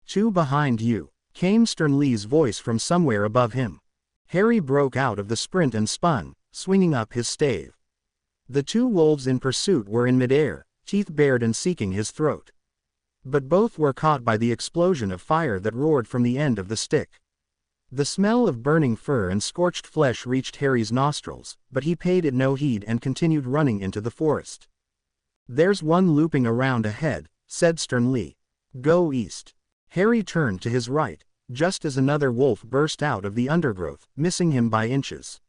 S1: "Two behind you," came Sternly's voice from somewhere above him. Harry broke out of the sprint and spun, swinging up his stave. The two wolves in pursuit were in midair, teeth bared and seeking his throat. But both were caught by the explosion of fire that roared from the end of the stick. The smell of burning fur and scorched flesh reached Harry's nostrils, but he paid it no heed and continued running into the forest. "There's one looping around ahead," said Sternly. "Go east." Harry turned to his right, just as another wolf burst out of the undergrowth, missing him by inches.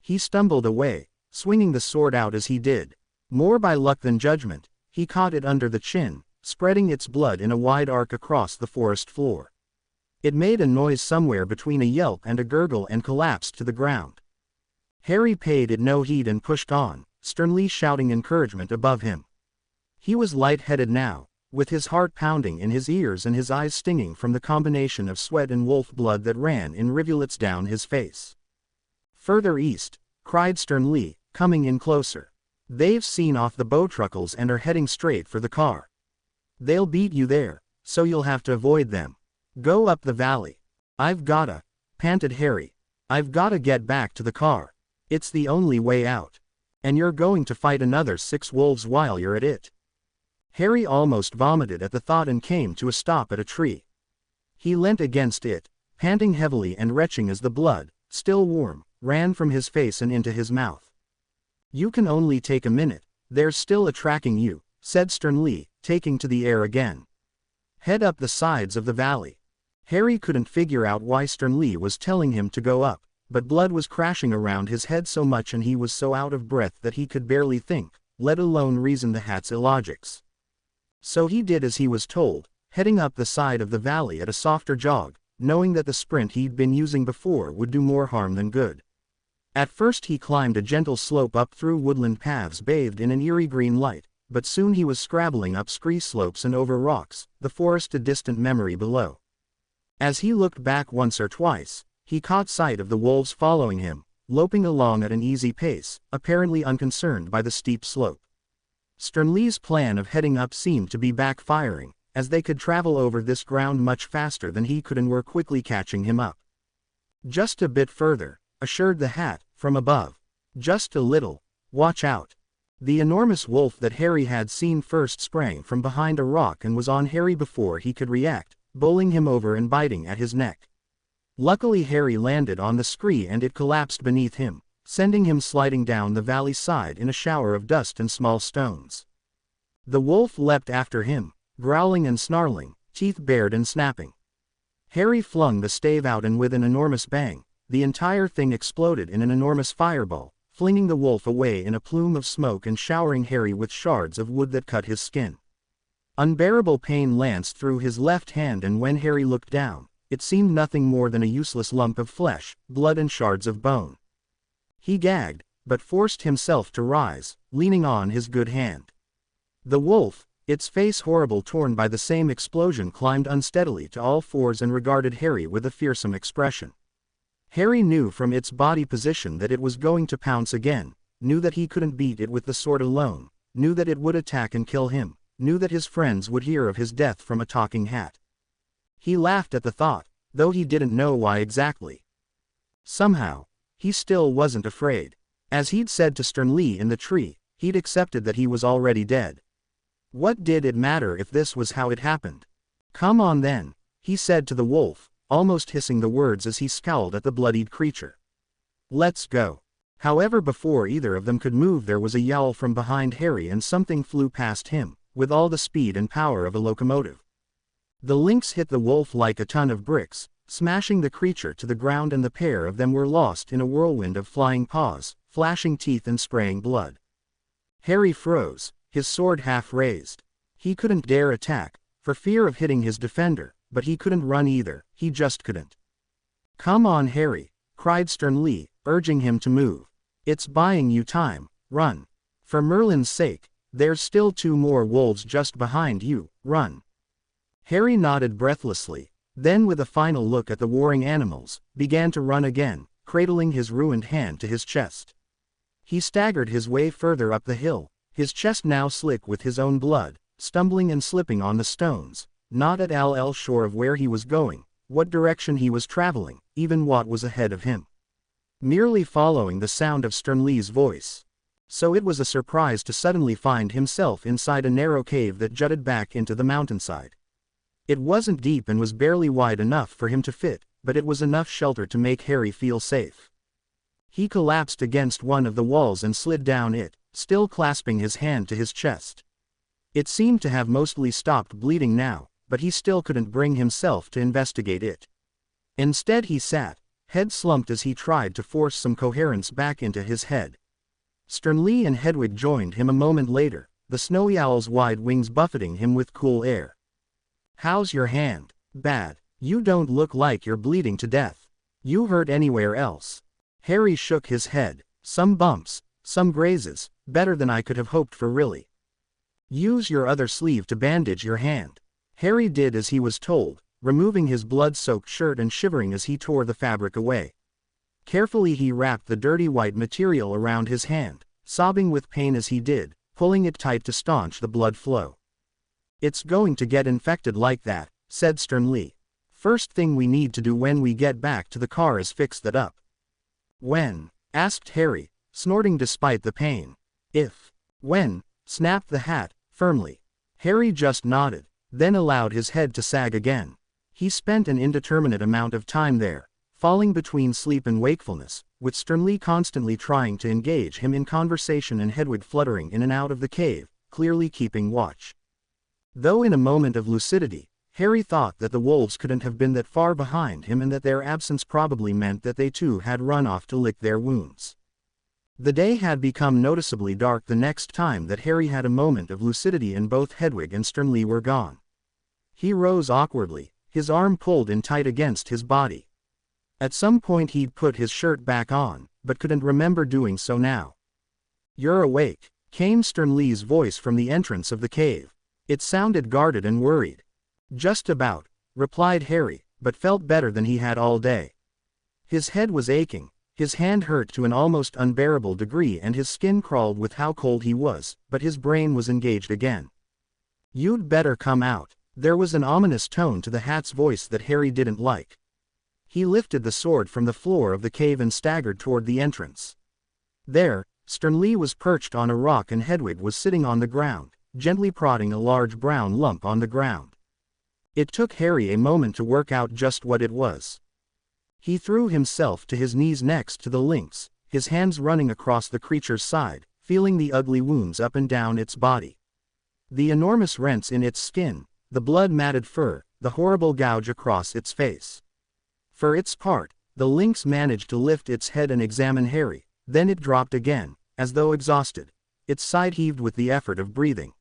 S1: He stumbled away, swinging the sword out as he did. More by luck than judgment, he caught it under the chin, spreading its blood in a wide arc across the forest floor. It made a noise somewhere between a yelp and a gurgle and collapsed to the ground. Harry paid it no heed and pushed on, Sternly shouting encouragement above him. He was light-headed now, with his heart pounding in his ears and his eyes stinging from the combination of sweat and wolf blood that ran in rivulets down his face. "Further east," cried Sternly, coming in closer. "They've seen off the bowtruckles and are heading straight for the car. They'll beat you there, so you'll have to avoid them. Go up the valley." "I've gotta," panted Harry. "I've gotta get back to the car. It's the only way out. And you're going to fight another 6 wolves while you're at it." Harry almost vomited at the thought and came to a stop at a tree. He leant against it, panting heavily and retching as the blood, still warm, ran from his face and into his mouth. "You can only take a minute, there's still a tracking you," said Sternly, taking to the air again. "Head up the sides of the valley." Harry couldn't figure out why Sternly was telling him to go up, but blood was crashing around his head so much and he was so out of breath that he could barely think, let alone reason the hat's illogics. So he did as he was told, heading up the side of the valley at a softer jog, knowing that the sprint he'd been using before would do more harm than good. At first he climbed a gentle slope up through woodland paths bathed in an eerie green light, but soon he was scrabbling up scree slopes and over rocks, the forest a distant memory below. As he looked back once or twice, he caught sight of the wolves following him, loping along at an easy pace, apparently unconcerned by the steep slope. Sternly's plan of heading up seemed to be backfiring, as they could travel over this ground much faster than he could and were quickly catching him up. "Just a bit further," assured the hat, from above. "Just a little. Watch out." The enormous wolf that Harry had seen first sprang from behind a rock and was on Harry before he could react, bowling him over and biting at his neck. Luckily Harry landed on the scree and it collapsed beneath him, sending him sliding down the valley side in a shower of dust and small stones. The wolf leapt after him, growling and snarling, teeth bared and snapping. Harry flung the stave out and with an enormous bang, the entire thing exploded in an enormous fireball, flinging the wolf away in a plume of smoke and showering Harry with shards of wood that cut his skin. Unbearable pain lanced through his left hand and when Harry looked down, it seemed nothing more than a useless lump of flesh, blood and shards of bone. He gagged, but forced himself to rise, leaning on his good hand. The wolf, its face horrible torn by the same explosion, climbed unsteadily to all fours and regarded Harry with a fearsome expression. Harry knew from its body position that it was going to pounce again, knew that he couldn't beat it with the sword alone, knew that it would attack and kill him, knew that his friends would hear of his death from a talking hat. He laughed at the thought, though he didn't know why exactly. Somehow, he still wasn't afraid. As he'd said to Sternly in the tree, he'd accepted that he was already dead. What did it matter if this was how it happened? "Come on then," he said to the wolf, almost hissing the words as he scowled at the bloodied creature. "Let's go." However, before either of them could move, there was a yowl from behind Harry and something flew past him, with all the speed and power of a locomotive. The lynx hit the wolf like a ton of bricks, smashing the creature to the ground, and the pair of them were lost in a whirlwind of flying paws, flashing teeth and spraying blood. Harry froze, his sword half raised. He couldn't dare attack, for fear of hitting his defender, but he couldn't run either, he just couldn't. "Come on, Harry," cried Stern Lee, urging him to move. "It's buying you time, run. For Merlin's sake, there's still 2 more wolves just behind you, run." Harry nodded breathlessly, then with a final look at the warring animals, began to run again, cradling his ruined hand to his chest. He staggered his way further up the hill, his chest now slick with his own blood, stumbling and slipping on the stones, not at all sure of where he was going, what direction he was traveling, even what was ahead of him. Merely following the sound of Stern Lee's voice. So it was a surprise to suddenly find himself inside a narrow cave that jutted back into the mountainside. It wasn't deep and was barely wide enough for him to fit, but it was enough shelter to make Harry feel safe. He collapsed against one of the walls and slid down it, still clasping his hand to his chest. It seemed to have mostly stopped bleeding now, but he still couldn't bring himself to investigate it. Instead he sat, head slumped, as he tried to force some coherence back into his head. Stern Lee and Hedwig joined him a moment later, the snowy owl's wide wings buffeting him with cool air. "How's your hand?" "Bad. You don't look like you're bleeding to death. You hurt anywhere else?" Harry shook his head. "Some bumps, some grazes, better than I could have hoped for, really." "Use your other sleeve to bandage your hand." Harry did as he was told, removing his blood-soaked shirt and shivering as he tore the fabric away. Carefully he wrapped the dirty white material around his hand, sobbing with pain as he did, pulling it tight to staunch the blood flow. "It's going to get infected like that," said Stern Lee. "First thing we need to do when we get back to the car is fix that up." "When?" asked Harry, snorting despite the pain. "If." "When?" snapped the Hat, firmly. Harry just nodded, then allowed his head to sag again. He spent an indeterminate amount of time there, falling between sleep and wakefulness, with Stern Lee constantly trying to engage him in conversation and Hedwig fluttering in and out of the cave, clearly keeping watch. Though in a moment of lucidity, Harry thought that the wolves couldn't have been that far behind him and that their absence probably meant that they too had run off to lick their wounds. The day had become noticeably dark the next time that Harry had a moment of lucidity and both Hedwig and Stern Lee were gone. He rose awkwardly, his arm pulled in tight against his body. At some point he'd put his shirt back on, but couldn't remember doing so now. "You're awake," came Stern Lee's voice from the entrance of the cave. It sounded guarded and worried. "Just about," replied Harry, but felt better than he had all day. His head was aching, his hand hurt to an almost unbearable degree, and his skin crawled with how cold he was, but his brain was engaged again. "You'd better come out." There was an ominous tone to the Hat's voice that Harry didn't like. He lifted the sword from the floor of the cave and staggered toward the entrance. There, Stern Lee was perched on a rock and Hedwig was sitting on the ground, gently prodding a large brown lump on the ground. It took Harry a moment to work out just what it was. He threw himself to his knees next to the lynx, his hands running across the creature's side, feeling the ugly wounds up and down its body. The enormous rents in its skin, the blood-matted fur, the horrible gouge across its face. For its part, the lynx managed to lift its head and examine Harry, then it dropped again, as though exhausted. Its side heaved with the effort of breathing.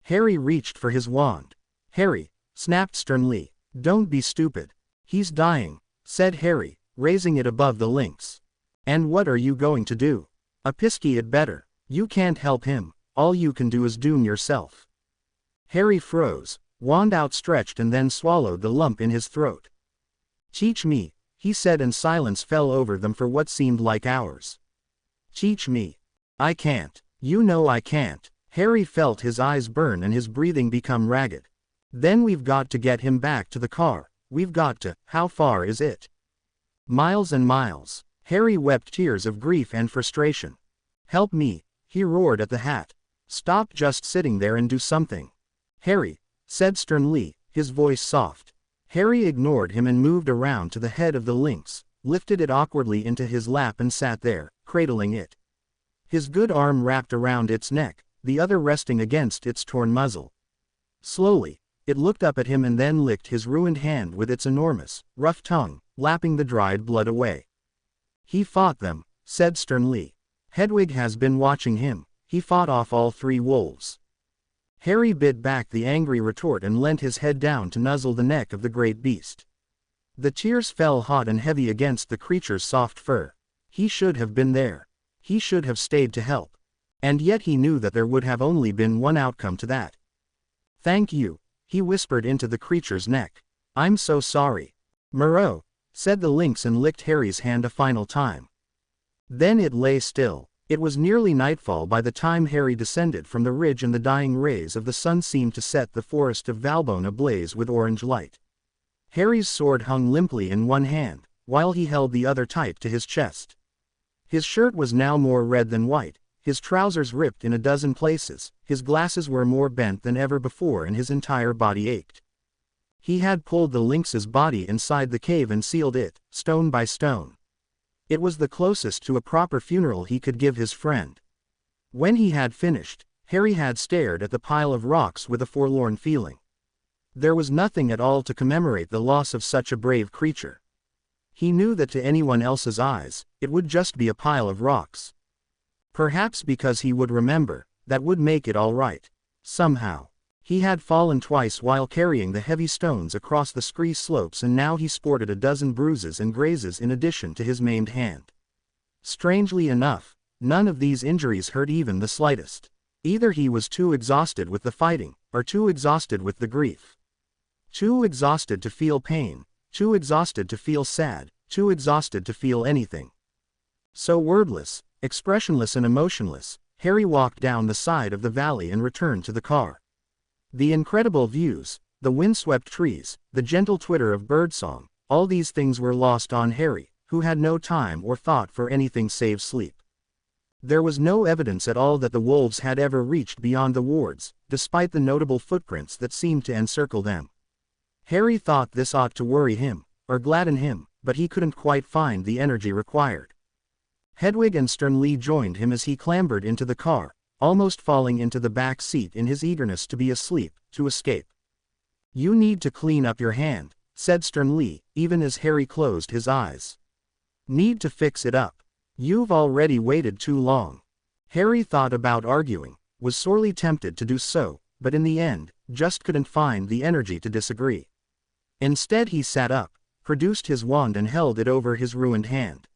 S1: Harry reached for his wand. "Harry," snapped Stern Lee, "don't be stupid." "He's dying," said Harry, raising it above the lynx. "And what are you going to do?" "A pisky it better. You can't help him, all you can do is doom yourself." Harry froze, wand outstretched, and then swallowed the lump in his throat. "Teach me," he said, and silence fell over them for what seemed like hours. "Teach me." "I can't. You know I can't." Harry felt his eyes burn and his breathing become ragged. "Then we've got to get him back to the car. We've got to." "How far is it?" "Miles and miles." Harry wept tears of grief and frustration. "Help me," he roared at the Hat. "Stop just sitting there and do something." "Harry," said Stern Lee, his voice soft. Harry ignored him and moved around to the head of the lynx, lifted it awkwardly into his lap and sat there, cradling it. His good arm wrapped around its neck, the other resting against its torn muzzle. Slowly, it looked up at him and then licked his ruined hand with its enormous, rough tongue, lapping the dried blood away. "He fought them," said sternly. "Hedwig has been watching him. He fought off all 3 wolves." Harry bit back the angry retort and leant his head down to nuzzle the neck of the great beast. The tears fell hot and heavy against the creature's soft fur. He should have been there. He should have stayed to help. And yet he knew that there would have only been one outcome to that. "Thank you," he whispered into the creature's neck. "I'm so sorry." "Moreau," said the lynx and licked Harry's hand a final time. Then it lay still. It was nearly nightfall by the time Harry descended from the ridge, and the dying rays of the sun seemed to set the forest of Valbonne ablaze with orange light. Harry's sword hung limply in one hand, while he held the other tight to his chest. His shirt was now more red than white, his trousers ripped in a dozen places, his glasses were more bent than ever before, and his entire body ached. He had pulled the lynx's body inside the cave and sealed it, stone by stone. It was the closest to a proper funeral he could give his friend. When he had finished, Harry had stared at the pile of rocks with a forlorn feeling. There was nothing at all to commemorate the loss of such a brave creature. He knew that to anyone else's eyes, it would just be a pile of rocks. Perhaps because he would remember, that would make it all right. Somehow. He had fallen twice while carrying the heavy stones across the scree slopes, and now he sported a dozen bruises and grazes in addition to his maimed hand. Strangely enough, none of these injuries hurt even the slightest. Either he was too exhausted with the fighting, or too exhausted with the grief. Too exhausted to feel pain, too exhausted to feel sad, too exhausted to feel anything. So wordless, expressionless and emotionless, Harry walked down the side of the valley and returned to the car. The incredible views, the windswept trees, the gentle twitter of birdsong, all these things were lost on Harry, who had no time or thought for anything save sleep. There was no evidence at all that the wolves had ever reached beyond the wards, despite the notable footprints that seemed to encircle them. Harry thought this ought to worry him, or gladden him, but he couldn't quite find the energy required. Hedwig and Sternly joined him as he clambered into the car, almost falling into the back seat in his eagerness to be asleep, to escape. "You need to clean up your hand," said Sternly, even as Harry closed his eyes. "Need to fix it up. You've already waited too long." Harry thought about arguing, was sorely tempted to do so, but in the end, just couldn't find the energy to disagree. Instead he sat up, produced his wand and held it over his ruined hand.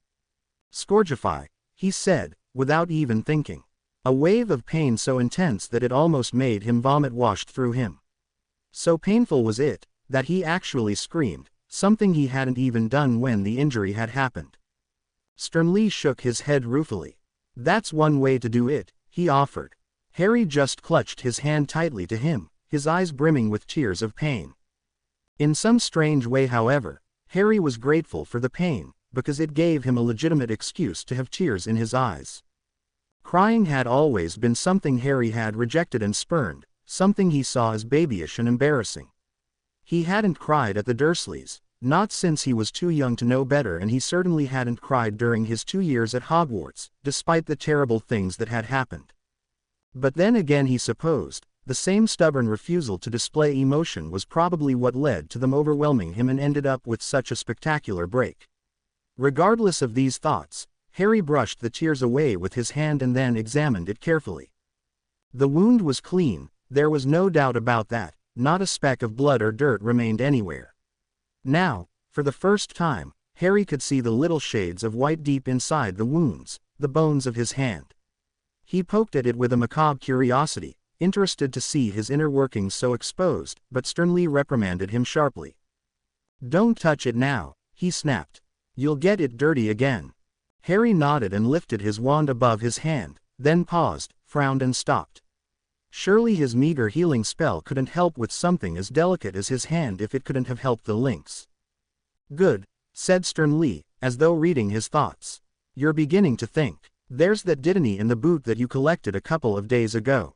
S1: "Scourgify," he said, without even thinking. A wave of pain so intense that it almost made him vomit washed through him. So painful was it, that he actually screamed, something he hadn't even done when the injury had happened. Sternly shook his head ruefully. "That's one way to do it," he offered. Harry just clutched his hand tightly to him, his eyes brimming with tears of pain. In some strange way, however, Harry was grateful for the pain, because it gave him a legitimate excuse to have tears in his eyes. Crying had always been something Harry had rejected and spurned, something he saw as babyish and embarrassing. He hadn't cried at the Dursleys, not since he was too young to know better, and he certainly hadn't cried during his 2 years at Hogwarts, despite the terrible things that had happened. But then again, he supposed, the same stubborn refusal to display emotion was probably what led to them overwhelming him and ended up with such a spectacular break. Regardless of these thoughts, Harry brushed the tears away with his hand and then examined it carefully. The wound was clean, there was no doubt about that, not a speck of blood or dirt remained anywhere. Now, for the first time, Harry could see the little shades of white deep inside the wounds, the bones of his hand. He poked at it with a macabre curiosity, interested to see his inner workings so exposed, but sternly reprimanded him sharply. "Don't touch it now," he snapped. "You'll get it dirty again." Harry nodded and lifted his wand above his hand, then paused, frowned and stopped. Surely his meager healing spell couldn't help with something as delicate as his hand if it couldn't have helped the lynx. "Good," said Sternly, as though reading his thoughts. "You're beginning to think. There's that dittany in the boot that you collected a couple of days ago.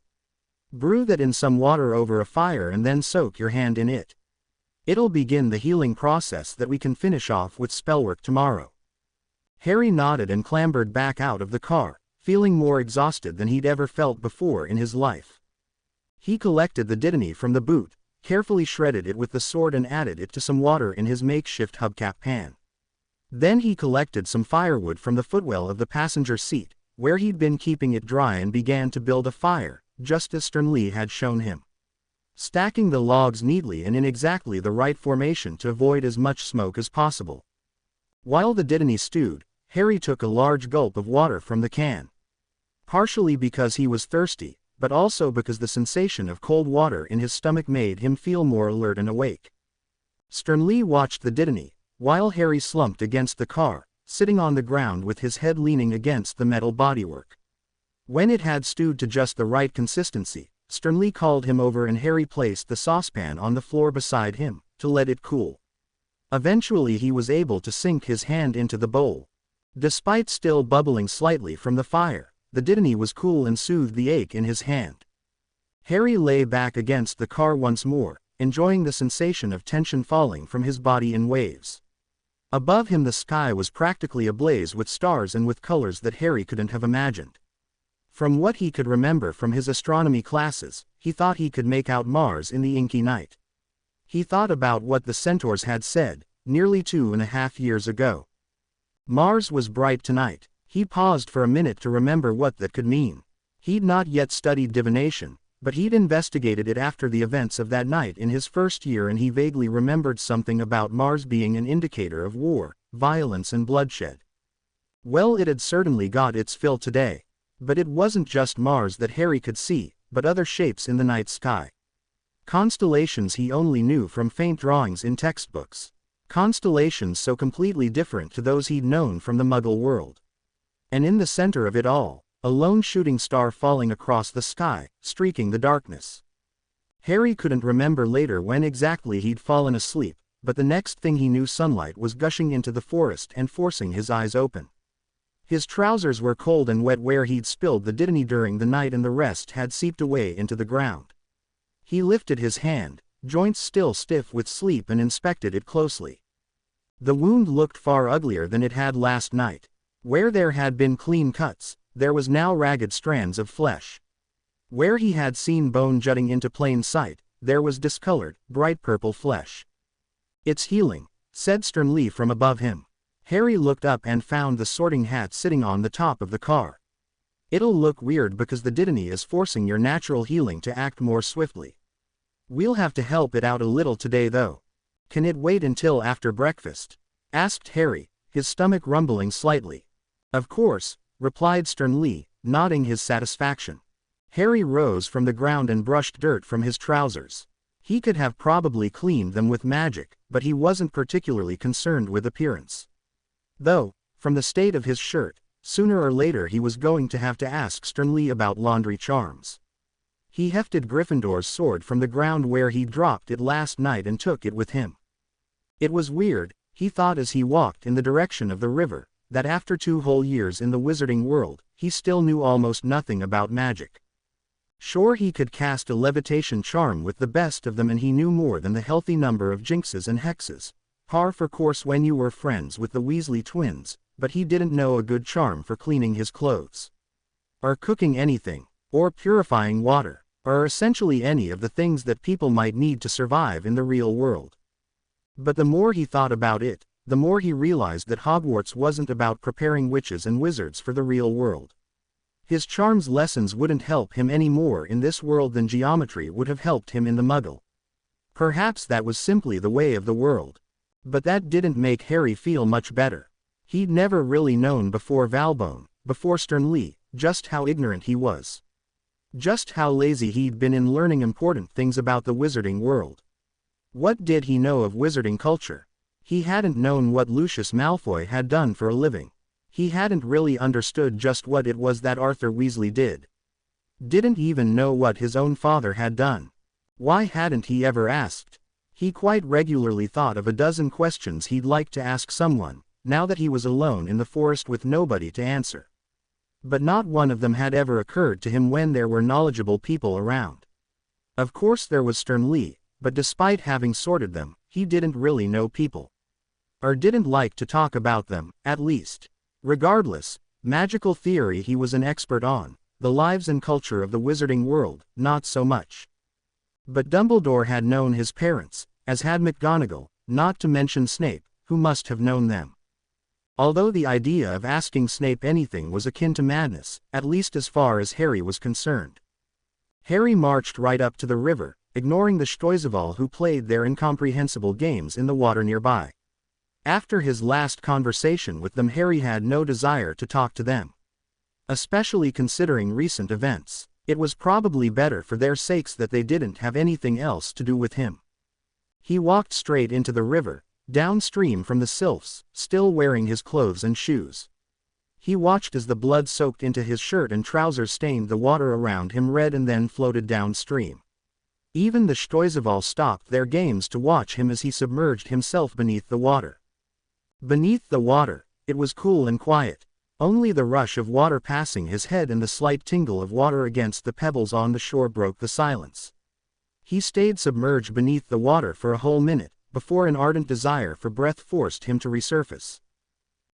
S1: Brew that in some water over a fire and then soak your hand in it. It'll begin the healing process that we can finish off with spellwork tomorrow." Harry nodded and clambered back out of the car, feeling more exhausted than he'd ever felt before in his life. He collected the dittany from the boot, carefully shredded it with the sword and added it to some water in his makeshift hubcap pan. Then he collected some firewood from the footwell of the passenger seat, where he'd been keeping it dry, and began to build a fire, just as Sternly had shown him. Stacking the logs neatly and in exactly the right formation to avoid as much smoke as possible. While the dittany stewed, Harry took a large gulp of water from the can. Partially because he was thirsty, but also because the sensation of cold water in his stomach made him feel more alert and awake. Sternly watched the dittany, while Harry slumped against the car, sitting on the ground with his head leaning against the metal bodywork. When it had stewed to just the right consistency, Sternly called him over and Harry placed the saucepan on the floor beside him, to let it cool. Eventually he was able to sink his hand into the bowl. Despite still bubbling slightly from the fire, the dittany was cool and soothed the ache in his hand. Harry lay back against the car once more, enjoying the sensation of tension falling from his body in waves. Above him the sky was practically ablaze with stars and with colors that Harry couldn't have imagined. From what he could remember from his astronomy classes, he thought he could make out Mars in the inky night. He thought about what the centaurs had said, nearly 2.5 years ago. Mars was bright tonight. He paused for a minute to remember what that could mean. He'd not yet studied divination, but he'd investigated it after the events of that night in his first year, and he vaguely remembered something about Mars being an indicator of war, violence and bloodshed. Well, it had certainly got its fill today. But it wasn't just Mars that Harry could see, but other shapes in the night sky. Constellations he only knew from faint drawings in textbooks. Constellations so completely different to those he'd known from the Muggle world. And in the center of it all, a lone shooting star falling across the sky, streaking the darkness. Harry couldn't remember later when exactly he'd fallen asleep, but the next thing he knew sunlight was gushing into the forest and forcing his eyes open. His trousers were cold and wet where he'd spilled the dittany during the night, and the rest had seeped away into the ground. He lifted his hand, joints still stiff with sleep, and inspected it closely. The wound looked far uglier than it had last night. Where there had been clean cuts, there was now ragged strands of flesh. Where he had seen bone jutting into plain sight, there was discolored, bright purple flesh. "It's healing," said Sternly from above him. Harry looked up and found the sorting hat sitting on the top of the car. "It'll look weird because the dittany is forcing your natural healing to act more swiftly. We'll have to help it out a little today though. Can it wait until after breakfast?" asked Harry, his stomach rumbling slightly. "Of course," replied Sternly, nodding his satisfaction. Harry rose from the ground and brushed dirt from his trousers. He could have probably cleaned them with magic, but he wasn't particularly concerned with appearance. Though, from the state of his shirt, sooner or later he was going to have to ask Sternly about laundry charms. He hefted Gryffindor's sword from the ground where he dropped it last night and took it with him. It was weird, he thought as he walked in the direction of the river, that after 2 whole years in the wizarding world, he still knew almost nothing about magic. Sure, he could cast a levitation charm with the best of them, and he knew more than the healthy number of jinxes and hexes, par for course when you were friends with the Weasley twins, but he didn't know a good charm for cleaning his clothes, or cooking anything, or purifying water, or essentially any of the things that people might need to survive in the real world. But the more he thought about it, the more he realized that Hogwarts wasn't about preparing witches and wizards for the real world. His charms lessons wouldn't help him any more in this world than geometry would have helped him in the Muggle. Perhaps that was simply the way of the world. But that didn't make Harry feel much better. He'd never really known before Valbone, before Sternly, just how ignorant he was. Just how lazy he'd been in learning important things about the wizarding world. What did he know of wizarding culture? He hadn't known what Lucius Malfoy had done for a living. He hadn't really understood just what it was that Arthur Weasley did. Didn't even know what his own father had done. Why hadn't he ever asked? He quite regularly thought of a dozen questions he'd like to ask someone, now that he was alone in the forest with nobody to answer. But not one of them had ever occurred to him when there were knowledgeable people around. Of course there was Sternly, but despite having sorted them, he didn't really know people. Or didn't like to talk about them, at least. Regardless, magical theory he was an expert on, the lives and culture of the wizarding world, not so much. But Dumbledore had known his parents, as had McGonagall, not to mention Snape, who must have known them. Although the idea of asking Snape anything was akin to madness, at least as far as Harry was concerned. Harry marched right up to the river, ignoring the Stoizeval who played their incomprehensible games in the water nearby. After his last conversation with them, Harry had no desire to talk to them. Especially considering recent events, it was probably better for their sakes that they didn't have anything else to do with him. He walked straight into the river, downstream from the sylphs, still wearing his clothes and shoes. He watched as the blood soaked into his shirt and trousers, stained the water around him red, and then floated downstream. Even the Stoizeval stopped their games to watch him as he submerged himself beneath the water. Beneath the water, it was cool and quiet. Only the rush of water passing his head and the slight tingle of water against the pebbles on the shore broke the silence. He stayed submerged beneath the water for a whole minute, before an ardent desire for breath forced him to resurface.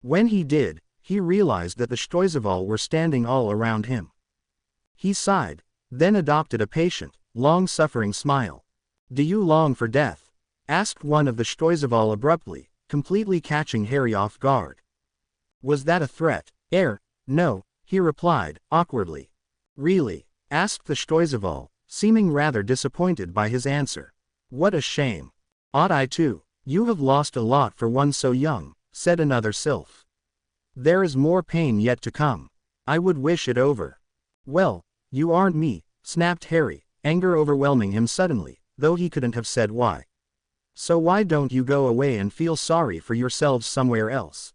S1: When he did, he realized that the Stoizeval were standing all around him. He sighed, then adopted a patient, long-suffering smile. "Do you long for death?" asked one of the Stoizeval abruptly, completely catching Harry off guard. Was that a threat? No, he replied, awkwardly. "Really?" asked the Stoizeval, seeming rather disappointed by his answer. "What a shame. Ought I to? You have lost a lot for one so young," said another sylph. "There is more pain yet to come. I would wish it over." "Well, you aren't me," snapped Harry, anger overwhelming him suddenly, though he couldn't have said why. "So why don't you go away and feel sorry for yourselves somewhere else?"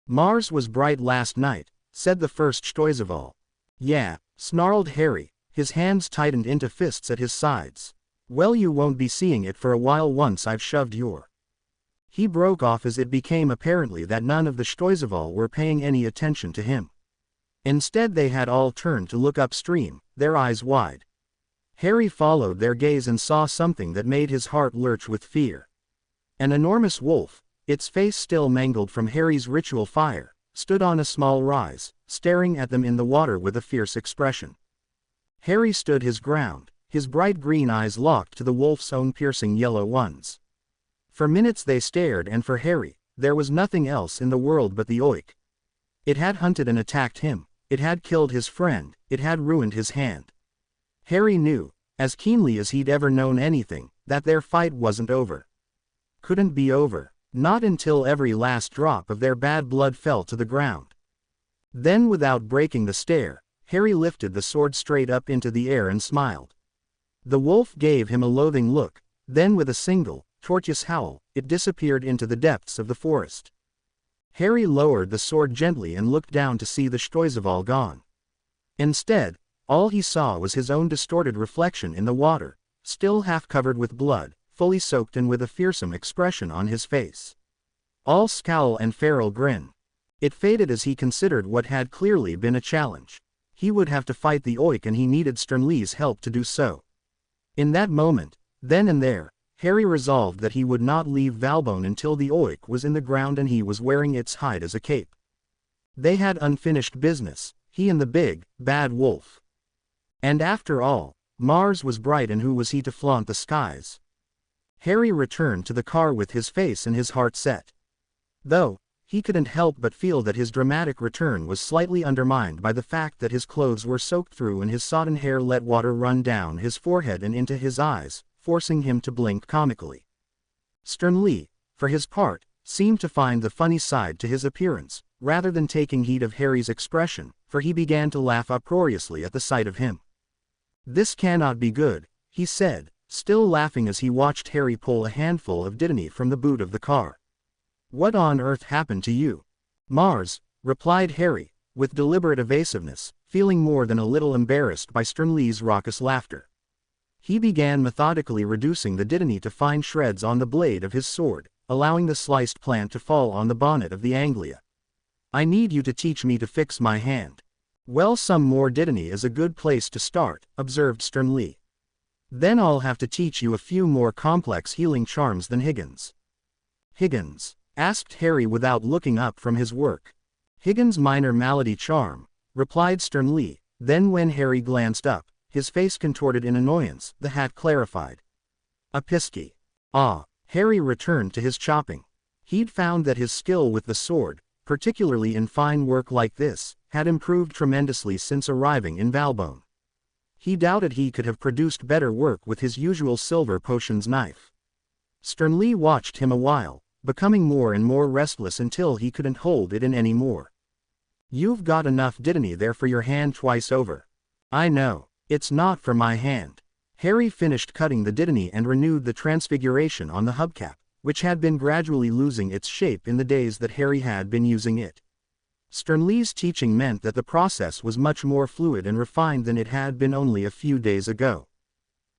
S1: "Mars was bright last night," said the first Stoizeval. "Yeah," snarled Harry, his hands tightened into fists at his sides. "Well, you won't be seeing it for a while once I've shoved your—" He broke off as it became apparently that none of the Stoizeval were paying any attention to him. Instead they had all turned to look upstream, their eyes wide. Harry followed their gaze and saw something that made his heart lurch with fear. An enormous wolf, its face still mangled from Harry's ritual fire, stood on a small rise, staring at them in the water with a fierce expression. Harry stood his ground, his bright green eyes locked to the wolf's own piercing yellow ones. For minutes they stared, and for Harry, there was nothing else in the world but the oik. It had hunted and attacked him, it had killed his friend, it had ruined his hand. Harry knew, as keenly as he'd ever known anything, that their fight wasn't over. Couldn't be over, not until every last drop of their bad blood fell to the ground. Then, without breaking the stare, Harry lifted the sword straight up into the air and smiled. The wolf gave him a loathing look, then with a single, tortuous howl, it disappeared into the depths of the forest. Harry lowered the sword gently and looked down to see the Stoizeval gone. Instead, all he saw was his own distorted reflection in the water, still half covered with blood, fully soaked, and with a fearsome expression on his face. All scowl and feral grin. It faded as he considered what had clearly been a challenge. He would have to fight the oik, and he needed Sternly's help to do so. In that moment, then and there, Harry resolved that he would not leave Valbonne until the oik was in the ground and he was wearing its hide as a cape. They had unfinished business, he and the big, bad wolf. And after all, Mars was bright, and who was he to flaunt the skies? Harry returned to the car with his face and his heart set. Though, he couldn't help but feel that his dramatic return was slightly undermined by the fact that his clothes were soaked through and his sodden hair let water run down his forehead and into his eyes, forcing him to blink comically. Sternly, for his part, seemed to find the funny side to his appearance, rather than taking heed of Harry's expression, for he began to laugh uproariously at the sight of him. "This cannot be good," he said, still laughing as he watched Harry pull a handful of dittany from the boot of the car. "What on earth happened to you?" "Mars," replied Harry, with deliberate evasiveness, feeling more than a little embarrassed by Sternly's raucous laughter. He began methodically reducing the dittany to fine shreds on the blade of his sword, allowing the sliced plant to fall on the bonnet of the Anglia. "I need you to teach me to fix my hand." "Well, some more dittany is a good place to start," observed Sternly. "Then I'll have to teach you a few more complex healing charms than Higgins." "Higgins?" asked Harry without looking up from his work. Higgins' minor malady charm, replied sternly. Then when Harry glanced up, his face contorted in annoyance, the hat clarified. A pisky. Ah. Harry returned to his chopping. He'd found that his skill with the sword, particularly in fine work like this, had improved tremendously since arriving in Valbonne. He doubted he could have produced better work with his usual silver potions knife. Sternly watched him a while, becoming more and more restless until he couldn't hold it in any more. You've got enough dittany there for your hand twice over. I know, it's not for my hand. Harry finished cutting the dittany and renewed the transfiguration on the hubcap, which had been gradually losing its shape in the days that Harry had been using it. Sternly's teaching meant that the process was much more fluid and refined than it had been only a few days ago.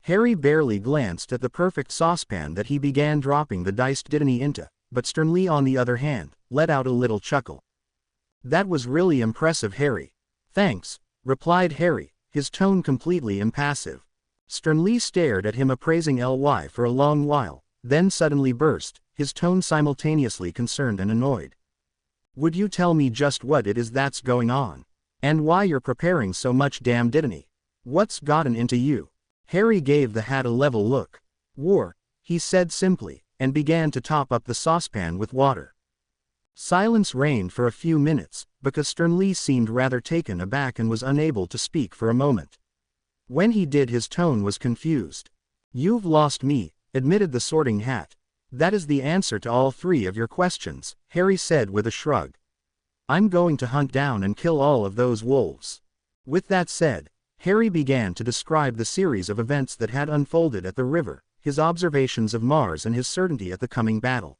S1: Harry barely glanced at the perfect saucepan that he began dropping the diced dittany into, but Sternly on the other hand, let out a little chuckle. That was really impressive, Harry. Thanks, replied Harry, his tone completely impassive. Sternly stared at him appraising Ly for a long while, then suddenly burst, his tone simultaneously concerned and annoyed. Would you tell me just what it is that's going on? And why you're preparing so much damn dittany? What's gotten into you? Harry gave the hat a level look. War, he said simply, and began to top up the saucepan with water. Silence reigned for a few minutes, because Sternly seemed rather taken aback and was unable to speak for a moment. When he did, his tone was confused. You've lost me, admitted the Sorting Hat. That is the answer to all three of your questions, Harry said with a shrug. I'm going to hunt down and kill all of those wolves. With that said, Harry began to describe the series of events that had unfolded at the river, his observations of Mars and his certainty at the coming battle.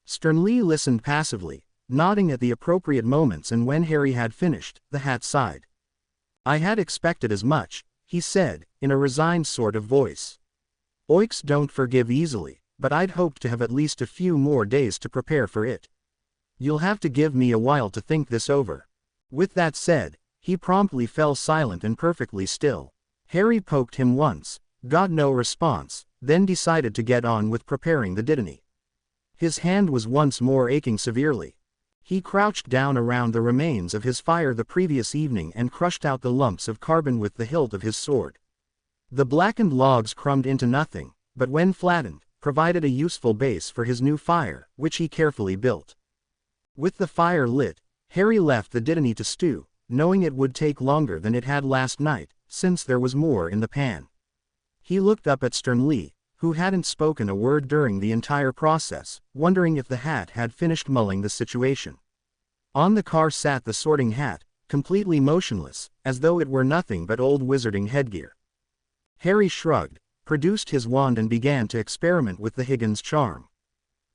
S1: Sternly listened passively, nodding at the appropriate moments, and when Harry had finished, the hat sighed. I had expected as much, he said, in a resigned sort of voice. Oiks don't forgive easily, but I'd hoped to have at least a few more days to prepare for it. You'll have to give me a while to think this over. With that said, he promptly fell silent and perfectly still. Harry poked him once, got no response, then decided to get on with preparing the dittany. His hand was once more aching severely. He crouched down around the remains of his fire the previous evening and crushed out the lumps of carbon with the hilt of his sword. The blackened logs crumbed into nothing, but when flattened, provided a useful base for his new fire, which he carefully built. With the fire lit, Harry left the dittany to stew, knowing it would take longer than it had last night, since there was more in the pan. He looked up at Sternly, who hadn't spoken a word during the entire process, wondering if the hat had finished mulling the situation. On the car sat the Sorting Hat, completely motionless, as though it were nothing but old wizarding headgear. Harry shrugged, produced his wand and began to experiment with the Higgins charm.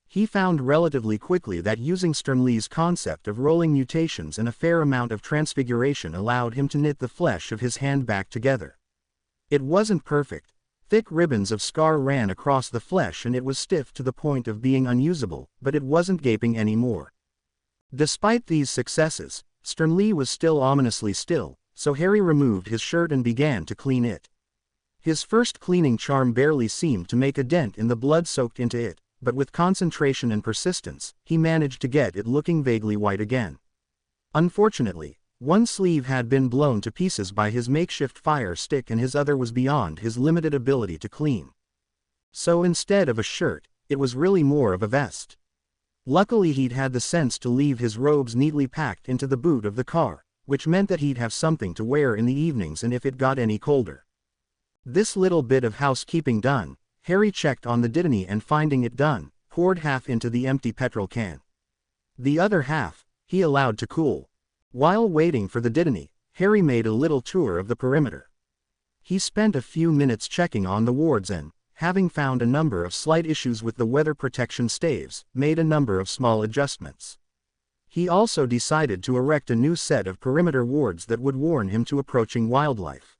S1: He found relatively quickly that using Sternly's concept of rolling mutations and a fair amount of transfiguration allowed him to knit the flesh of his hand back together. It wasn't perfect. Thick ribbons of scar ran across the flesh and it was stiff to the point of being unusable, but it wasn't gaping anymore. Despite these successes, Sternly was still ominously still, so Harry removed his shirt and began to clean it. His first cleaning charm barely seemed to make a dent in the blood soaked into it, but with concentration and persistence, he managed to get it looking vaguely white again. Unfortunately, one sleeve had been blown to pieces by his makeshift fire stick and his other was beyond his limited ability to clean. So instead of a shirt, it was really more of a vest. Luckily he'd had the sense to leave his robes neatly packed into the boot of the car, which meant that he'd have something to wear in the evenings and if it got any colder. This little bit of housekeeping done, Harry checked on the dittany and finding it done, poured half into the empty petrol can. The other half, he allowed to cool. While waiting for the dittany, Harry made a little tour of the perimeter. He spent a few minutes checking on the wards and, having found a number of slight issues with the weather protection staves, made a number of small adjustments. He also decided to erect a new set of perimeter wards that would warn him to approaching wildlife.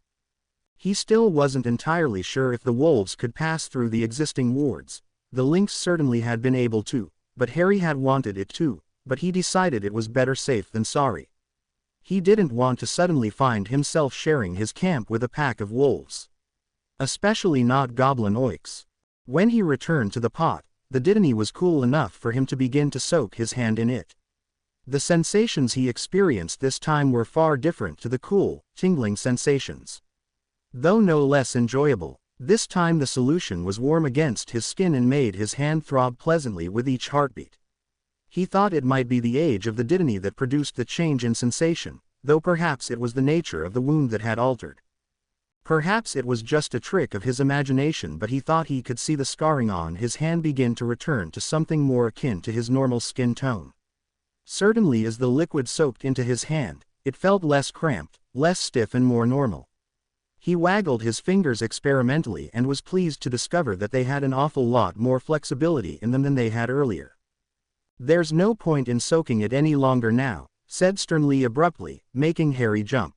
S1: He still wasn't entirely sure if the wolves could pass through the existing wards. The lynx certainly had been able to, but Harry had wanted it to, but he decided it was better safe than sorry. He didn't want to suddenly find himself sharing his camp with a pack of wolves. Especially not goblin oiks. When he returned to the pot, the dittany was cool enough for him to begin to soak his hand in it. The sensations he experienced this time were far different to the cool, tingling sensations. Though no less enjoyable, this time the solution was warm against his skin and made his hand throb pleasantly with each heartbeat. He thought it might be the age of the dittany that produced the change in sensation, though perhaps it was the nature of the wound that had altered. Perhaps it was just a trick of his imagination, but he thought he could see the scarring on his hand begin to return to something more akin to his normal skin tone. Certainly as the liquid soaked into his hand, it felt less cramped, less stiff and more normal. He waggled his fingers experimentally and was pleased to discover that they had an awful lot more flexibility in them than they had earlier. "There's no point in soaking it any longer now," said Sternly abruptly, making Harry jump.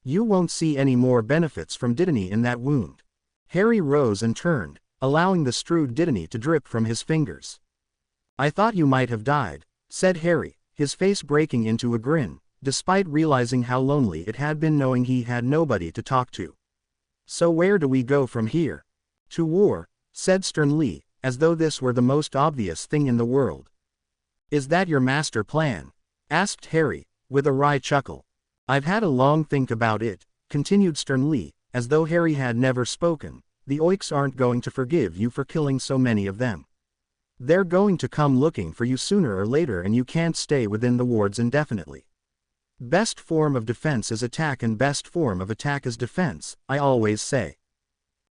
S1: "You won't see any more benefits from dittany in that wound." Harry rose and turned, allowing the strewed dittany to drip from his fingers. "I thought you might have died," said Harry, his face breaking into a grin, despite realizing how lonely it had been knowing he had nobody to talk to. "So where do we go from here?" "To war," said Sternly, as though this were the most obvious thing in the world. "Is that your master plan?" asked Harry, with a wry chuckle. "I've had a long think about it," continued Sternly, as though Harry had never spoken. "The Oiks aren't going to forgive you for killing so many of them. They're going to come looking for you sooner or later, and you can't stay within the wards indefinitely. Best form of defense is attack, and best form of attack is defense, I always say."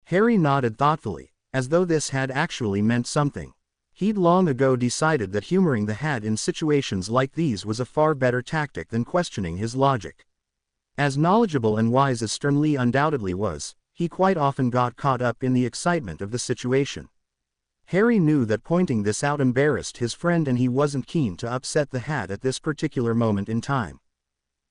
S1: Harry nodded thoughtfully, as though this had actually meant something. He'd long ago decided that humoring the Hat in situations like these was a far better tactic than questioning his logic. As knowledgeable and wise as Sternly undoubtedly was, he quite often got caught up in the excitement of the situation. Harry knew that pointing this out embarrassed his friend, and he wasn't keen to upset the Hat at this particular moment in time.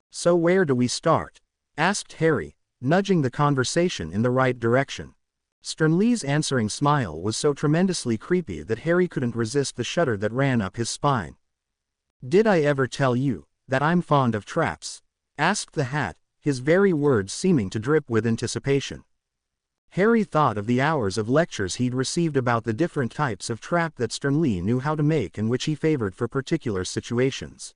S1: "So where do we start?" asked Harry, nudging the conversation in the right direction. Sternly's answering smile was so tremendously creepy that Harry couldn't resist the shudder that ran up his spine. "Did I ever tell you that I'm fond of traps?" asked the Hat, his very words seeming to drip with anticipation. Harry thought of the hours of lectures he'd received about the different types of trap that Sternly knew how to make and which he favored for particular situations.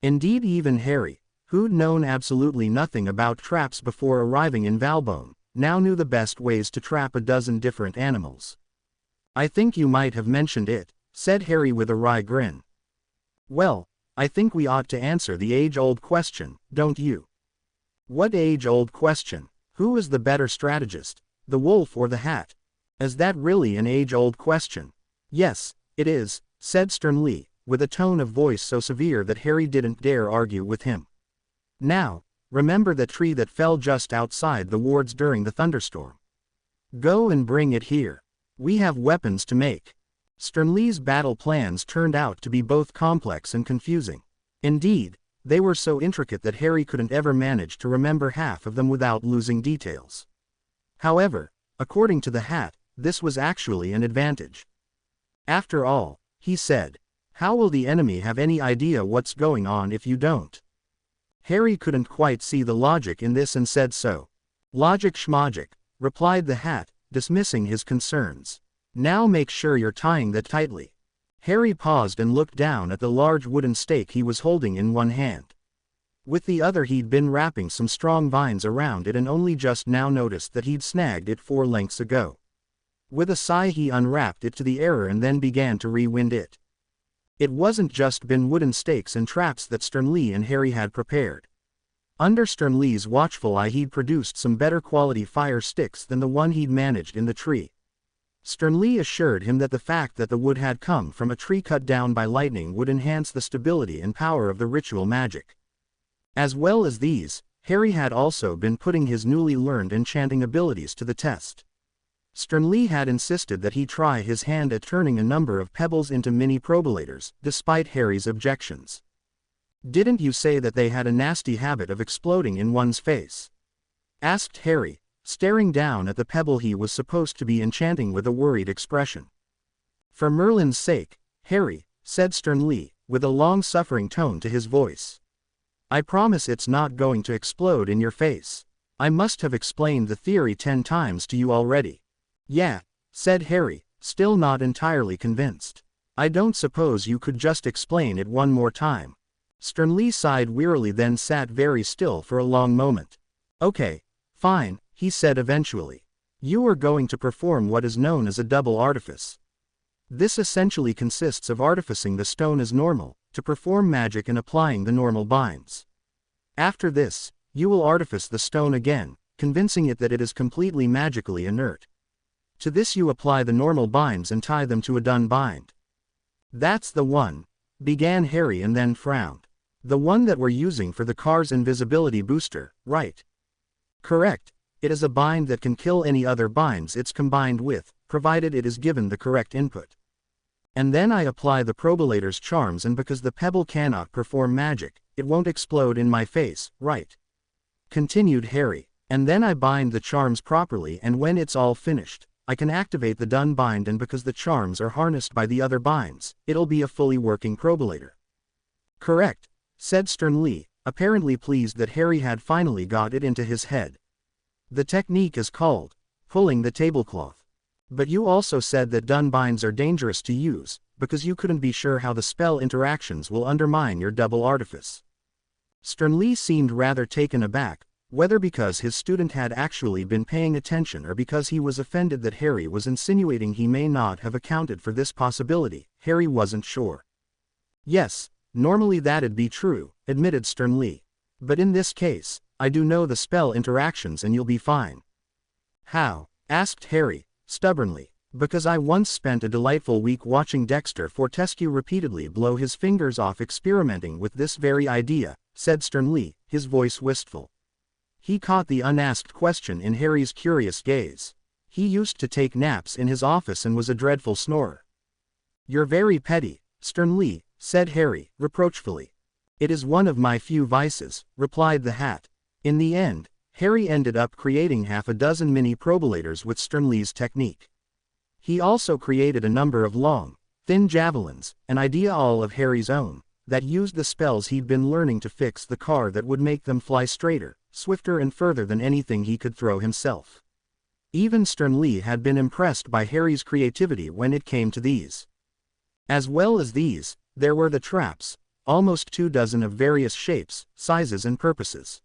S1: Indeed, even Harry, who'd known absolutely nothing about traps before arriving in Valbonne, now knew the best ways to trap a dozen different animals. "I think you might have mentioned it," said Harry with a wry grin. "Well, I think we ought to answer the age-old question, don't you?" "What age-old question? Who is the better strategist, the wolf or the Hat? Is that really an age-old question?" "Yes, it is," said Sternly, with a tone of voice so severe that Harry didn't dare argue with him. "Now, remember that tree that fell just outside the wards during the thunderstorm. Go and bring it here. We have weapons to make." Sternly's battle plans turned out to be both complex and confusing. Indeed, they were so intricate that Harry couldn't ever manage to remember half of them without losing details. However, according to the Hat, this was actually an advantage. "After all," he said, "how will the enemy have any idea what's going on if you don't?" Harry couldn't quite see the logic in this and said so. "Logic schmogic," replied the Hat, dismissing his concerns. "Now make sure you're tying that tightly." Harry paused and looked down at the large wooden stake he was holding in one hand. With the other he'd been wrapping some strong vines around it and only just now noticed that he'd snagged it 4 lengths ago. With a sigh he unwrapped it to the air and then began to rewind it. It wasn't just been wooden stakes and traps that Sternly and Harry had prepared. Under Sternly's watchful eye he'd produced some better quality fire sticks than the one he'd managed in the tree. Sternly assured him that the fact that the wood had come from a tree cut down by lightning would enhance the stability and power of the ritual magic. As well as these, Harry had also been putting his newly learned enchanting abilities to the test. Sternly had insisted that he try his hand at turning a number of pebbles into mini probalators, despite Harry's objections. "Didn't you say that they had a nasty habit of exploding in one's face?" asked Harry, staring down at the pebble he was supposed to be enchanting with a worried expression. "For Merlin's sake, Harry," said Sternly, with a long-suffering tone to his voice. "I promise it's not going to explode in your face. I must have explained the theory 10 times to you already." "Yeah," said Harry, still not entirely convinced. "I don't suppose you could just explain it one more time." Sternly sighed wearily, then sat very still for a long moment. Okay, fine, he said eventually. You are going to perform what is known as a double artifice. This essentially consists of artificing the stone as normal, to perform magic and applying the normal binds. After this, you will artifice the stone again, convincing it that it is completely magically inert. To this you apply the normal binds and tie them to a done bind. That's the one, began Harry and then frowned. The one that we're using for the car's invisibility booster, right? Correct. It is a bind that can kill any other binds it's combined with, provided it is given the correct input. And then I apply the probolator's charms, and because the pebble cannot perform magic, it won't explode in my face, right? Continued Harry. And then I bind the charms properly, and when it's all finished, I can activate the done bind, and because the charms are harnessed by the other binds, it'll be a fully working probolator. Correct, said Sternly, apparently pleased that Harry had finally got it into his head. The technique is called pulling the tablecloth. But you also said that done binds are dangerous to use, because you couldn't be sure how the spell interactions will undermine your double artifice. Sternly seemed rather taken aback, whether because his student had actually been paying attention or because he was offended that Harry was insinuating he may not have accounted for this possibility. Harry wasn't sure. Yes, normally that'd be true, admitted Sternly. But in this case, I do know the spell interactions and you'll be fine. How? Asked Harry, stubbornly. Because I once spent a delightful week watching Dexter Fortescue repeatedly blow his fingers off experimenting with this very idea, said Sternly, his voice wistful. He caught the unasked question in Harry's curious gaze. He used to take naps in his office and was a dreadful snorer. You're very petty, Sternly, said Harry, reproachfully. It is one of my few vices, replied the Hat. In the end, Harry ended up creating half a dozen mini probolators with Sternly's technique. He also created a number of long, thin javelins, an idea all of Harry's own, that used the spells he'd been learning to fix the car that would make them fly straighter, swifter and further than anything he could throw himself. Even Sternly had been impressed by Harry's creativity when it came to these. As well as these, there were the traps, almost 24 of various shapes, sizes and purposes.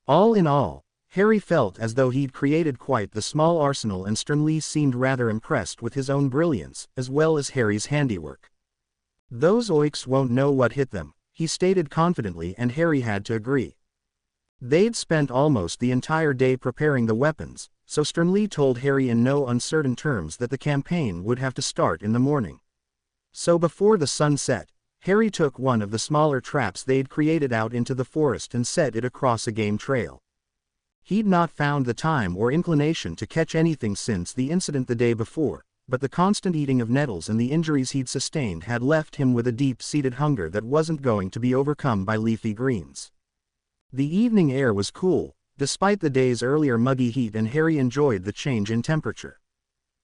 S1: All in all, Harry felt as though he'd created quite the small arsenal, and Sternly seemed rather impressed with his own brilliance, as well as Harry's handiwork. Those oiks won't know what hit them, he stated confidently, and Harry had to agree. They'd spent almost the entire day preparing the weapons, so Sternly told Harry in no uncertain terms that the campaign would have to start in the morning. So before the sun set, Harry took one of the smaller traps they'd created out into the forest and set it across a game trail. He'd not found the time or inclination to catch anything since the incident the day before, but the constant eating of nettles and the injuries he'd sustained had left him with a deep-seated hunger that wasn't going to be overcome by leafy greens. The evening air was cool, despite the day's earlier muggy heat, and Harry enjoyed the change in temperature.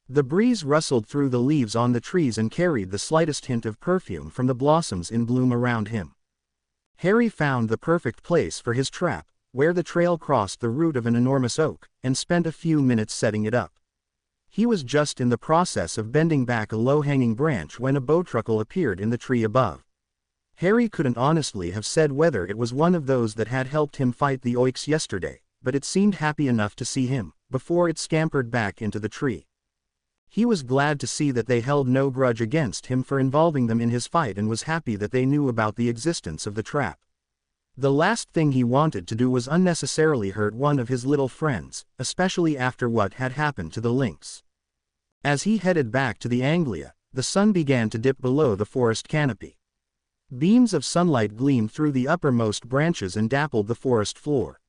S1: The breeze rustled through the leaves on the trees and carried the slightest hint of perfume from the blossoms in bloom around him. Harry found the perfect place for his trap, where the trail crossed the root of an enormous oak, and spent a few minutes setting it up. He was just in the process of bending back a low-hanging branch when a bowtruckle appeared in the tree above. Harry couldn't honestly have said whether it was one of those that had helped him fight the oiks yesterday, but it seemed happy enough to see him, before it scampered back into the tree. He was glad to see that they held no grudge against him for involving them in his fight, and was happy that they knew about the existence of the trap. The last thing he wanted to do was unnecessarily hurt one of his little friends, especially after what had happened to the lynx. As he headed back to the Anglia, the sun began to dip below the forest canopy. Beams of sunlight gleamed through the uppermost branches and dappled the forest floor.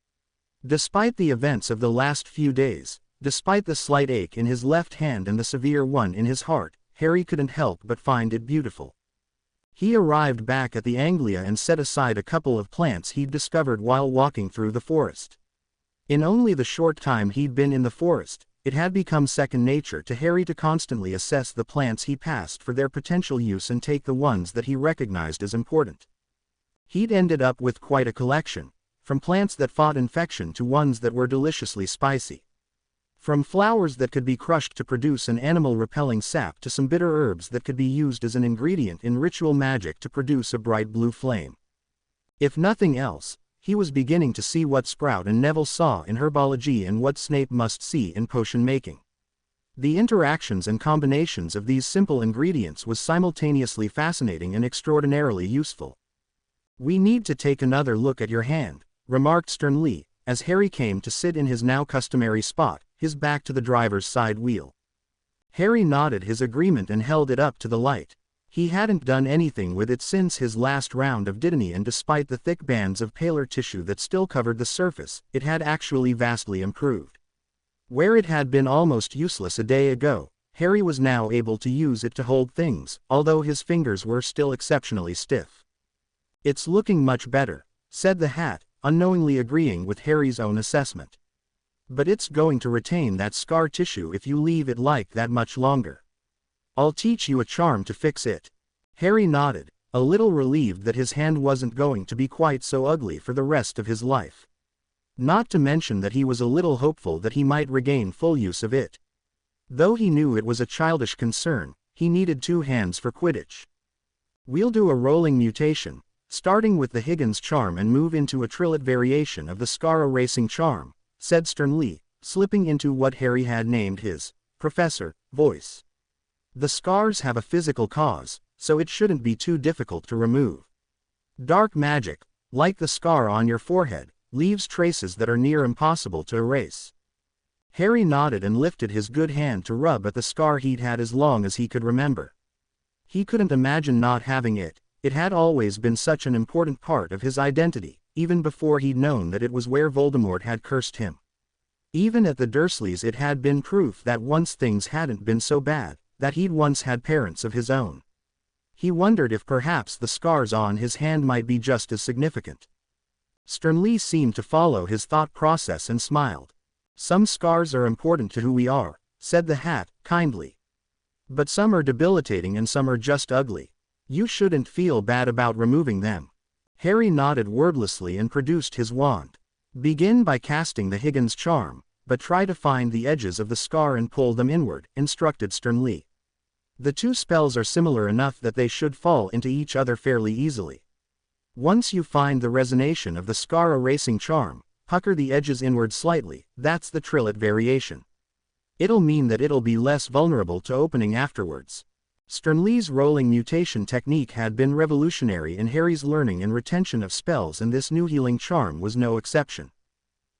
S1: Despite the events of the last few days, despite the slight ache in his left hand and the severe one in his heart, Harry couldn't help but find it beautiful. He arrived back at the Anglia and set aside a couple of plants he'd discovered while walking through the forest. In only the short time he'd been in the forest, it had become second nature to Harry to constantly assess the plants he passed for their potential use and take the ones that he recognized as important. He'd ended up with quite a collection, from plants that fought infection to ones that were deliciously spicy. From flowers that could be crushed to produce an animal-repelling sap to some bitter herbs that could be used as an ingredient in ritual magic to produce a bright blue flame. If nothing else, he was beginning to see what Sprout and Neville saw in herbology and what Snape must see in potion making. The interactions and combinations of these simple ingredients was simultaneously fascinating and extraordinarily useful. "We need to take another look at your hand," remarked Sternly, as Harry came to sit in his now customary spot, his back to the driver's side wheel. Harry nodded his agreement and held it up to the light. He hadn't done anything with it since his last round of Dittany, and despite the thick bands of paler tissue that still covered the surface, it had actually vastly improved. Where it had been almost useless a day ago, Harry was now able to use it to hold things, although his fingers were still exceptionally stiff. "It's looking much better," said the hat, unknowingly agreeing with Harry's own assessment. "But it's going to retain that scar tissue if you leave it like that much longer. I'll teach you a charm to fix it." Harry nodded, a little relieved that his hand wasn't going to be quite so ugly for the rest of his life. Not to mention that he was a little hopeful that he might regain full use of it. Though he knew it was a childish concern, he needed 2 hands for Quidditch. "We'll do a rolling mutation, starting with the Higgins charm and move into a trillet variation of the scar erasing charm," said Sternly, slipping into what Harry had named his Professor voice. "The scars have a physical cause, so it shouldn't be too difficult to remove. Dark magic, like the scar on your forehead, leaves traces that are near impossible to erase." Harry nodded and lifted his good hand to rub at the scar he'd had as long as he could remember. He couldn't imagine not having it. It had always been such an important part of his identity, even before he'd known that it was where Voldemort had cursed him. Even at the Dursleys it had been proof that once things hadn't been so bad, that he'd once had parents of his own. He wondered if perhaps the scars on his hand might be just as significant. Sternly seemed to follow his thought process and smiled. "Some scars are important to who we are," said the hat, kindly. "But some are debilitating and some are just ugly. You shouldn't feel bad about removing them." Harry nodded wordlessly and produced his wand. "Begin by casting the Higgins charm, but try to find the edges of the scar and pull them inward," instructed Sternly. "The 2 spells are similar enough that they should fall into each other fairly easily. Once you find the resonation of the scar erasing charm, pucker the edges inward slightly, that's the trillet variation. It'll mean that it'll be less vulnerable to opening afterwards." Sternly's rolling mutation technique had been revolutionary in Harry's learning and retention of spells, and this new healing charm was no exception.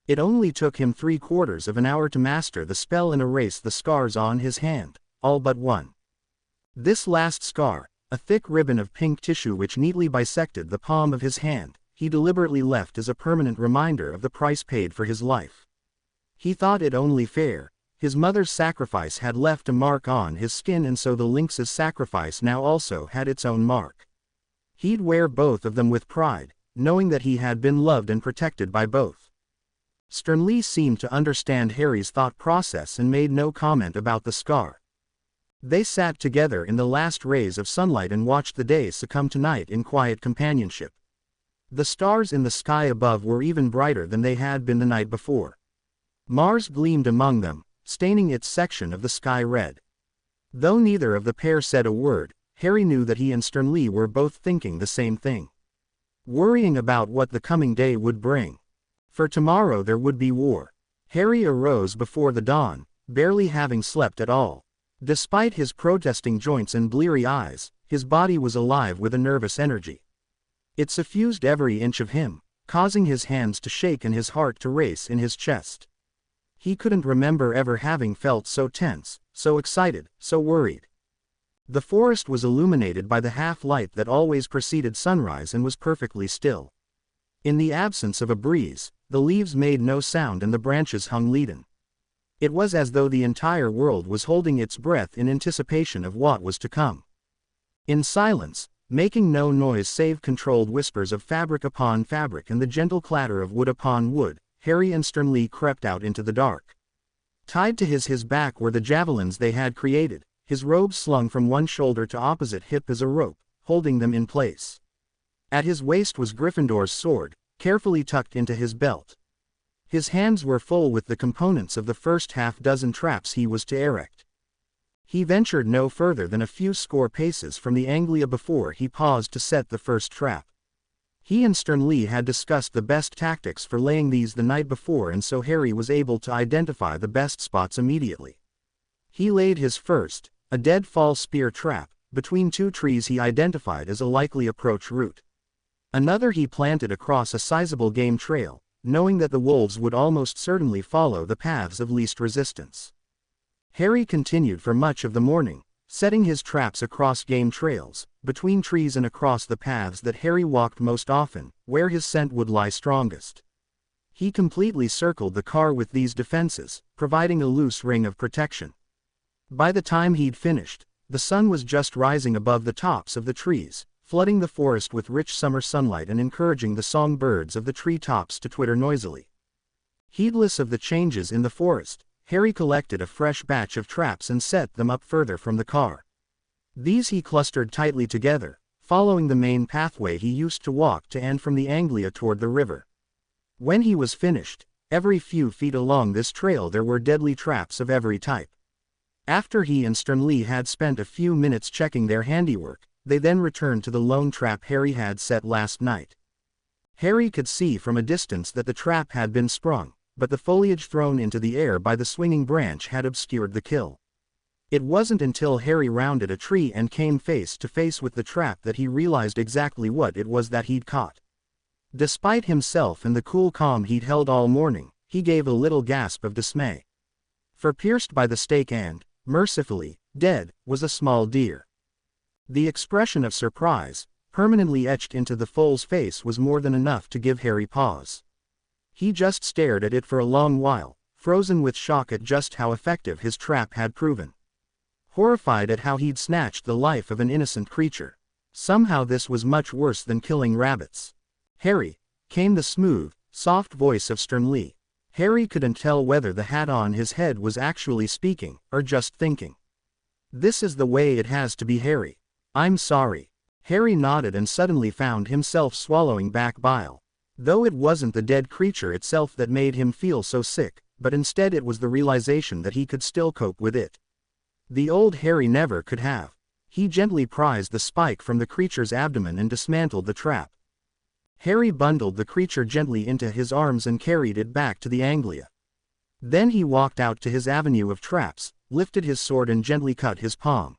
S1: It only took him 3/4 of an hour to master the spell and erase the scars on his hand, all but one. This last scar, a thick ribbon of pink tissue which neatly bisected the palm of his hand, he deliberately left as a permanent reminder of the price paid for his life. He thought it only fair. His mother's sacrifice had left a mark on his skin, and so the lynx's sacrifice now also had its own mark. He'd wear both of them with pride, knowing that he had been loved and protected by both. Sternly seemed to understand Harry's thought process and made no comment about the scar. They sat together in the last rays of sunlight and watched the day succumb to night in quiet companionship. The stars in the sky above were even brighter than they had been the night before. Mars gleamed among them, staining its section of the sky red. Though neither of the pair said a word, Harry knew that he and Sternly were both thinking the same thing. Worrying about what the coming day would bring. For tomorrow there would be war. Harry arose before the dawn, barely having slept at all. Despite his protesting joints and bleary eyes, his body was alive with a nervous energy. It suffused every inch of him, causing his hands to shake and his heart to race in his chest. He couldn't remember ever having felt so tense, so excited, so worried. The forest was illuminated by the half-light that always preceded sunrise and was perfectly still. In the absence of a breeze, the leaves made no sound and the branches hung leaden. It was as though the entire world was holding its breath in anticipation of what was to come. In silence, making no noise save controlled whispers of fabric upon fabric and the gentle clatter of wood upon wood, Harry and Sternly crept out into the dark. Tied to his back were the javelins they had created, his robe slung from one shoulder to opposite hip as a rope, holding them in place. At his waist was Gryffindor's sword, carefully tucked into his belt. His hands were full with the components of the first half-dozen traps he was to erect. He ventured no further than a few score paces from the Anglia before he paused to set the first trap. He and Sternly had discussed the best tactics for laying these the night before, and so Harry was able to identify the best spots immediately. He laid his first, a deadfall spear trap, between two trees he identified as a likely approach route. Another he planted across a sizable game trail, knowing that the wolves would almost certainly follow the paths of least resistance. Harry continued for much of the morning, setting his traps across game trails, between trees and across the paths that Harry walked most often, where his scent would lie strongest. He completely circled the car with these defenses, providing a loose ring of protection. By the time he'd finished, the sun was just rising above the tops of the trees, flooding the forest with rich summer sunlight and encouraging the songbirds of the treetops to twitter noisily. Heedless of the changes in the forest, Harry collected a fresh batch of traps and set them up further from the car. These he clustered tightly together, following the main pathway he used to walk to and from the Anglia toward the river. When he was finished, every few feet along this trail there were deadly traps of every type. After he and Sternly had spent a few minutes checking their handiwork, they then returned to the lone trap Harry had set last night. Harry could see from a distance that the trap had been sprung, but the foliage thrown into the air by the swinging branch had obscured the kill. It wasn't until Harry rounded a tree and came face to face with the trap that he realized exactly what it was that he'd caught. Despite himself and the cool calm he'd held all morning, he gave a little gasp of dismay. For pierced by the stake and, mercifully, dead, was a small deer. The expression of surprise, permanently etched into the foal's face, was more than enough to give Harry pause. He just stared at it for a long while, frozen with shock at just how effective his trap had proven. Horrified at how he'd snatched the life of an innocent creature. Somehow this was much worse than killing rabbits. "Harry," came the smooth, soft voice of Sternly. Harry couldn't tell whether the hat on his head was actually speaking, or just thinking. "This is the way it has to be, Harry. I'm sorry." Harry nodded and suddenly found himself swallowing back bile. Though it wasn't the dead creature itself that made him feel so sick, but instead it was the realization that he could still cope with it. The old Harry never could have. He gently prized the spike from the creature's abdomen and dismantled the trap. Harry bundled the creature gently into his arms and carried it back to the Anglia. Then he walked out to his avenue of traps, lifted his sword and gently cut his palm.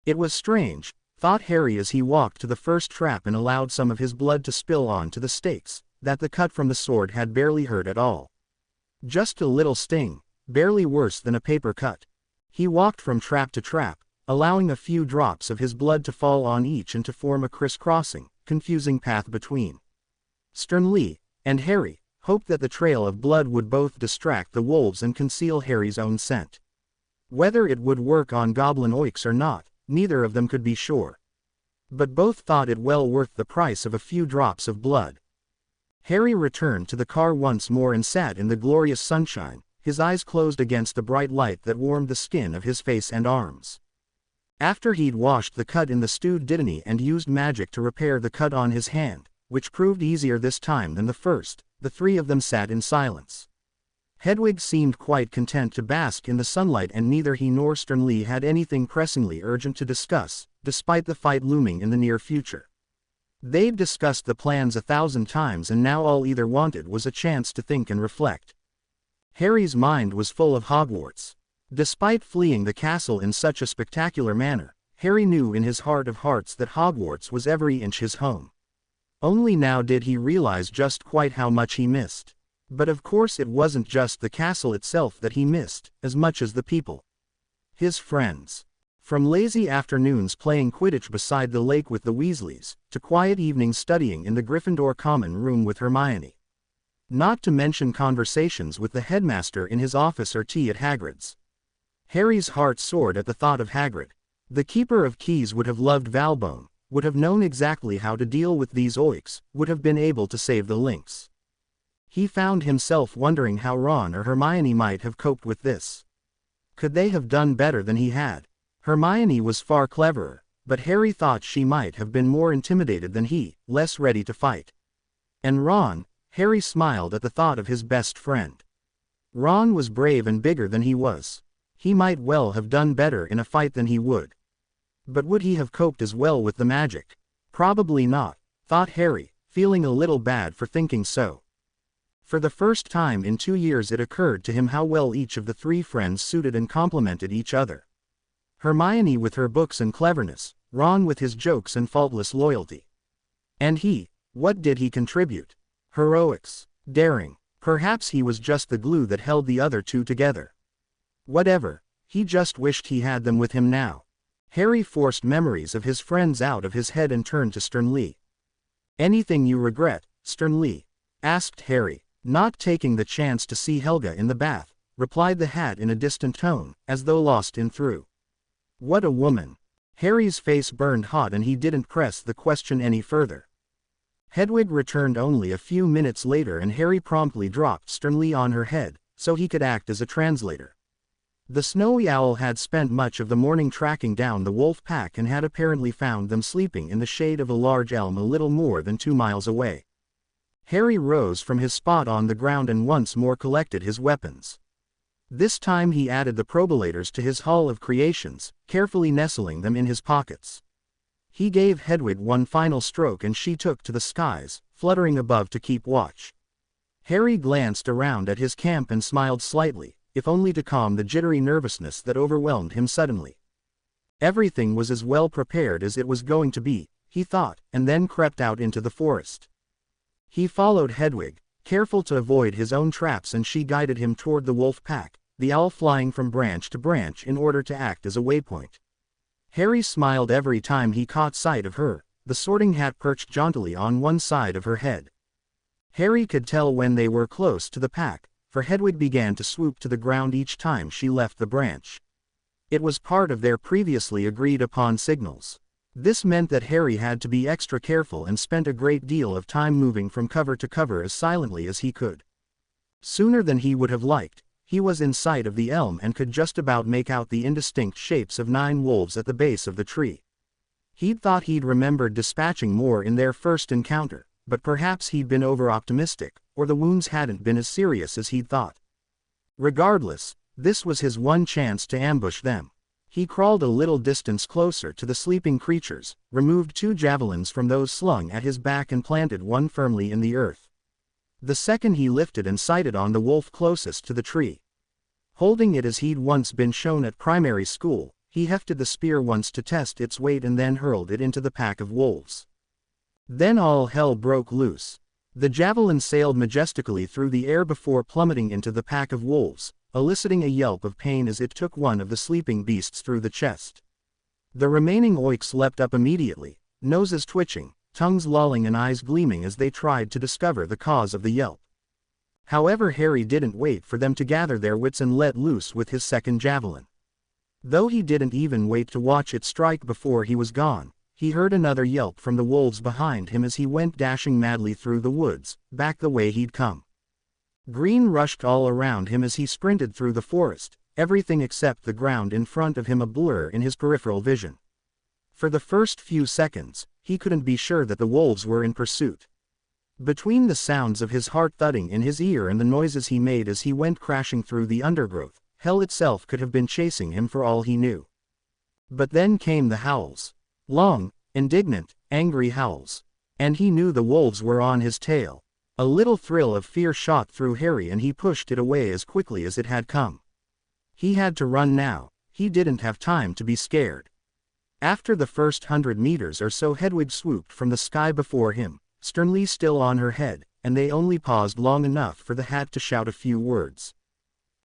S1: It was strange, thought Harry as he walked to the first trap and allowed some of his blood to spill onto the stakes, that the cut from the sword had barely hurt at all. Just a little sting, barely worse than a paper cut. He walked from trap to trap, allowing a few drops of his blood to fall on each and to form a crisscrossing, confusing path between. Sternly and Harry hoped that the trail of blood would both distract the wolves and conceal Harry's own scent. Whether it would work on goblin oiks or not, neither of them could be sure. But both thought it well worth the price of a few drops of blood. Harry returned to the car once more and sat in the glorious sunshine, his eyes closed against the bright light that warmed the skin of his face and arms. After he'd washed the cut in the stewed dittany and used magic to repair the cut on his hand, which proved easier this time than the first, the three of them sat in silence. Hedwig seemed quite content to bask in the sunlight, and neither he nor Sternly had anything pressingly urgent to discuss, despite the fight looming in the near future. They'd discussed the plans 1,000 times and now all either wanted was a chance to think and reflect. Harry's mind was full of Hogwarts. Despite fleeing the castle in such a spectacular manner, Harry knew in his heart of hearts that Hogwarts was every inch his home. Only now did he realize just quite how much he missed. But of course it wasn't just the castle itself that he missed, as much as the people. His friends. From lazy afternoons playing Quidditch beside the lake with the Weasleys, to quiet evenings studying in the Gryffindor common room with Hermione. Not to mention conversations with the headmaster in his office or tea at Hagrid's. Harry's heart soared at the thought of Hagrid. The keeper of keys would have loved Valbone, would have known exactly how to deal with these oiks, would have been able to save the lynx. He found himself wondering how Ron or Hermione might have coped with this. Could they have done better than he had? Hermione was far cleverer, but Harry thought she might have been more intimidated than he, less ready to fight. And Ron, Harry smiled at the thought of his best friend. Ron was brave and bigger than he was. He might well have done better in a fight than he would. But would he have coped as well with the magic? Probably not, thought Harry, feeling a little bad for thinking so. For the first time in 2 years it occurred to him how well each of the three friends suited and complemented each other. Hermione with her books and cleverness, Ron with his jokes and faultless loyalty. And he, what did he contribute? Heroics, daring, perhaps he was just the glue that held the other two together. Whatever, he just wished he had them with him now. Harry forced memories of his friends out of his head and turned to Sternly. "Anything you regret, Sternly?" asked Harry, not taking the chance to see Helga in the bath, replied the hat in a distant tone, as though lost in thought. What a woman! Harry's face burned hot and he didn't press the question any further. Hedwig returned only a few minutes later and Harry promptly dropped Sternly on her head, so he could act as a translator. The snowy owl had spent much of the morning tracking down the wolf pack and had apparently found them sleeping in the shade of a large elm a little more than 2 miles away. Harry rose from his spot on the ground and once more collected his weapons. This time he added the probalators to his haul of creations, carefully nestling them in his pockets. He gave Hedwig one final stroke and she took to the skies, fluttering above to keep watch. Harry glanced around at his camp and smiled slightly, if only to calm the jittery nervousness that overwhelmed him suddenly. Everything was as well prepared as it was going to be, he thought, and then crept out into the forest. He followed Hedwig, careful to avoid his own traps, and she guided him toward the wolf pack, the owl flying from branch to branch in order to act as a waypoint. Harry smiled every time he caught sight of her, the sorting hat perched jauntily on one side of her head. Harry could tell when they were close to the pack, for Hedwig began to swoop to the ground each time she left the branch. It was part of their previously agreed upon signals. This meant that Harry had to be extra careful and spent a great deal of time moving from cover to cover as silently as he could. Sooner than he would have liked, he was in sight of the elm and could just about make out the indistinct shapes of 9 wolves at the base of the tree. He'd thought he'd remembered dispatching more in their first encounter, but perhaps he'd been over-optimistic, or the wounds hadn't been as serious as he'd thought. Regardless, this was his one chance to ambush them. He crawled a little distance closer to the sleeping creatures, removed 2 javelins from those slung at his back and planted one firmly in the earth. The second he lifted and sighted on the wolf closest to the tree. Holding it as he'd once been shown at primary school, he hefted the spear once to test its weight and then hurled it into the pack of wolves. Then all hell broke loose. The javelin sailed majestically through the air before plummeting into the pack of wolves, eliciting a yelp of pain as it took one of the sleeping beasts through the chest. The remaining oiks leapt up immediately, noses twitching, tongues lolling and eyes gleaming as they tried to discover the cause of the yelp. However, Harry didn't wait for them to gather their wits and let loose with his second javelin. Though he didn't even wait to watch it strike before he was gone, he heard another yelp from the wolves behind him as he went dashing madly through the woods, back the way he'd come. Green rushed all around him as he sprinted through the forest, everything except the ground in front of him a blur in his peripheral vision. For the first few seconds, he couldn't be sure that the wolves were in pursuit. Between the sounds of his heart thudding in his ear and the noises he made as he went crashing through the undergrowth, hell itself could have been chasing him for all he knew. But then came the howls. Long, indignant, angry howls. And he knew the wolves were on his tail. A little thrill of fear shot through Harry and he pushed it away as quickly as it had come. He had to run now, he didn't have time to be scared. After the first 100 meters or so, Hedwig swooped from the sky before him, sternly still on her head, and they only paused long enough for the hat to shout a few words.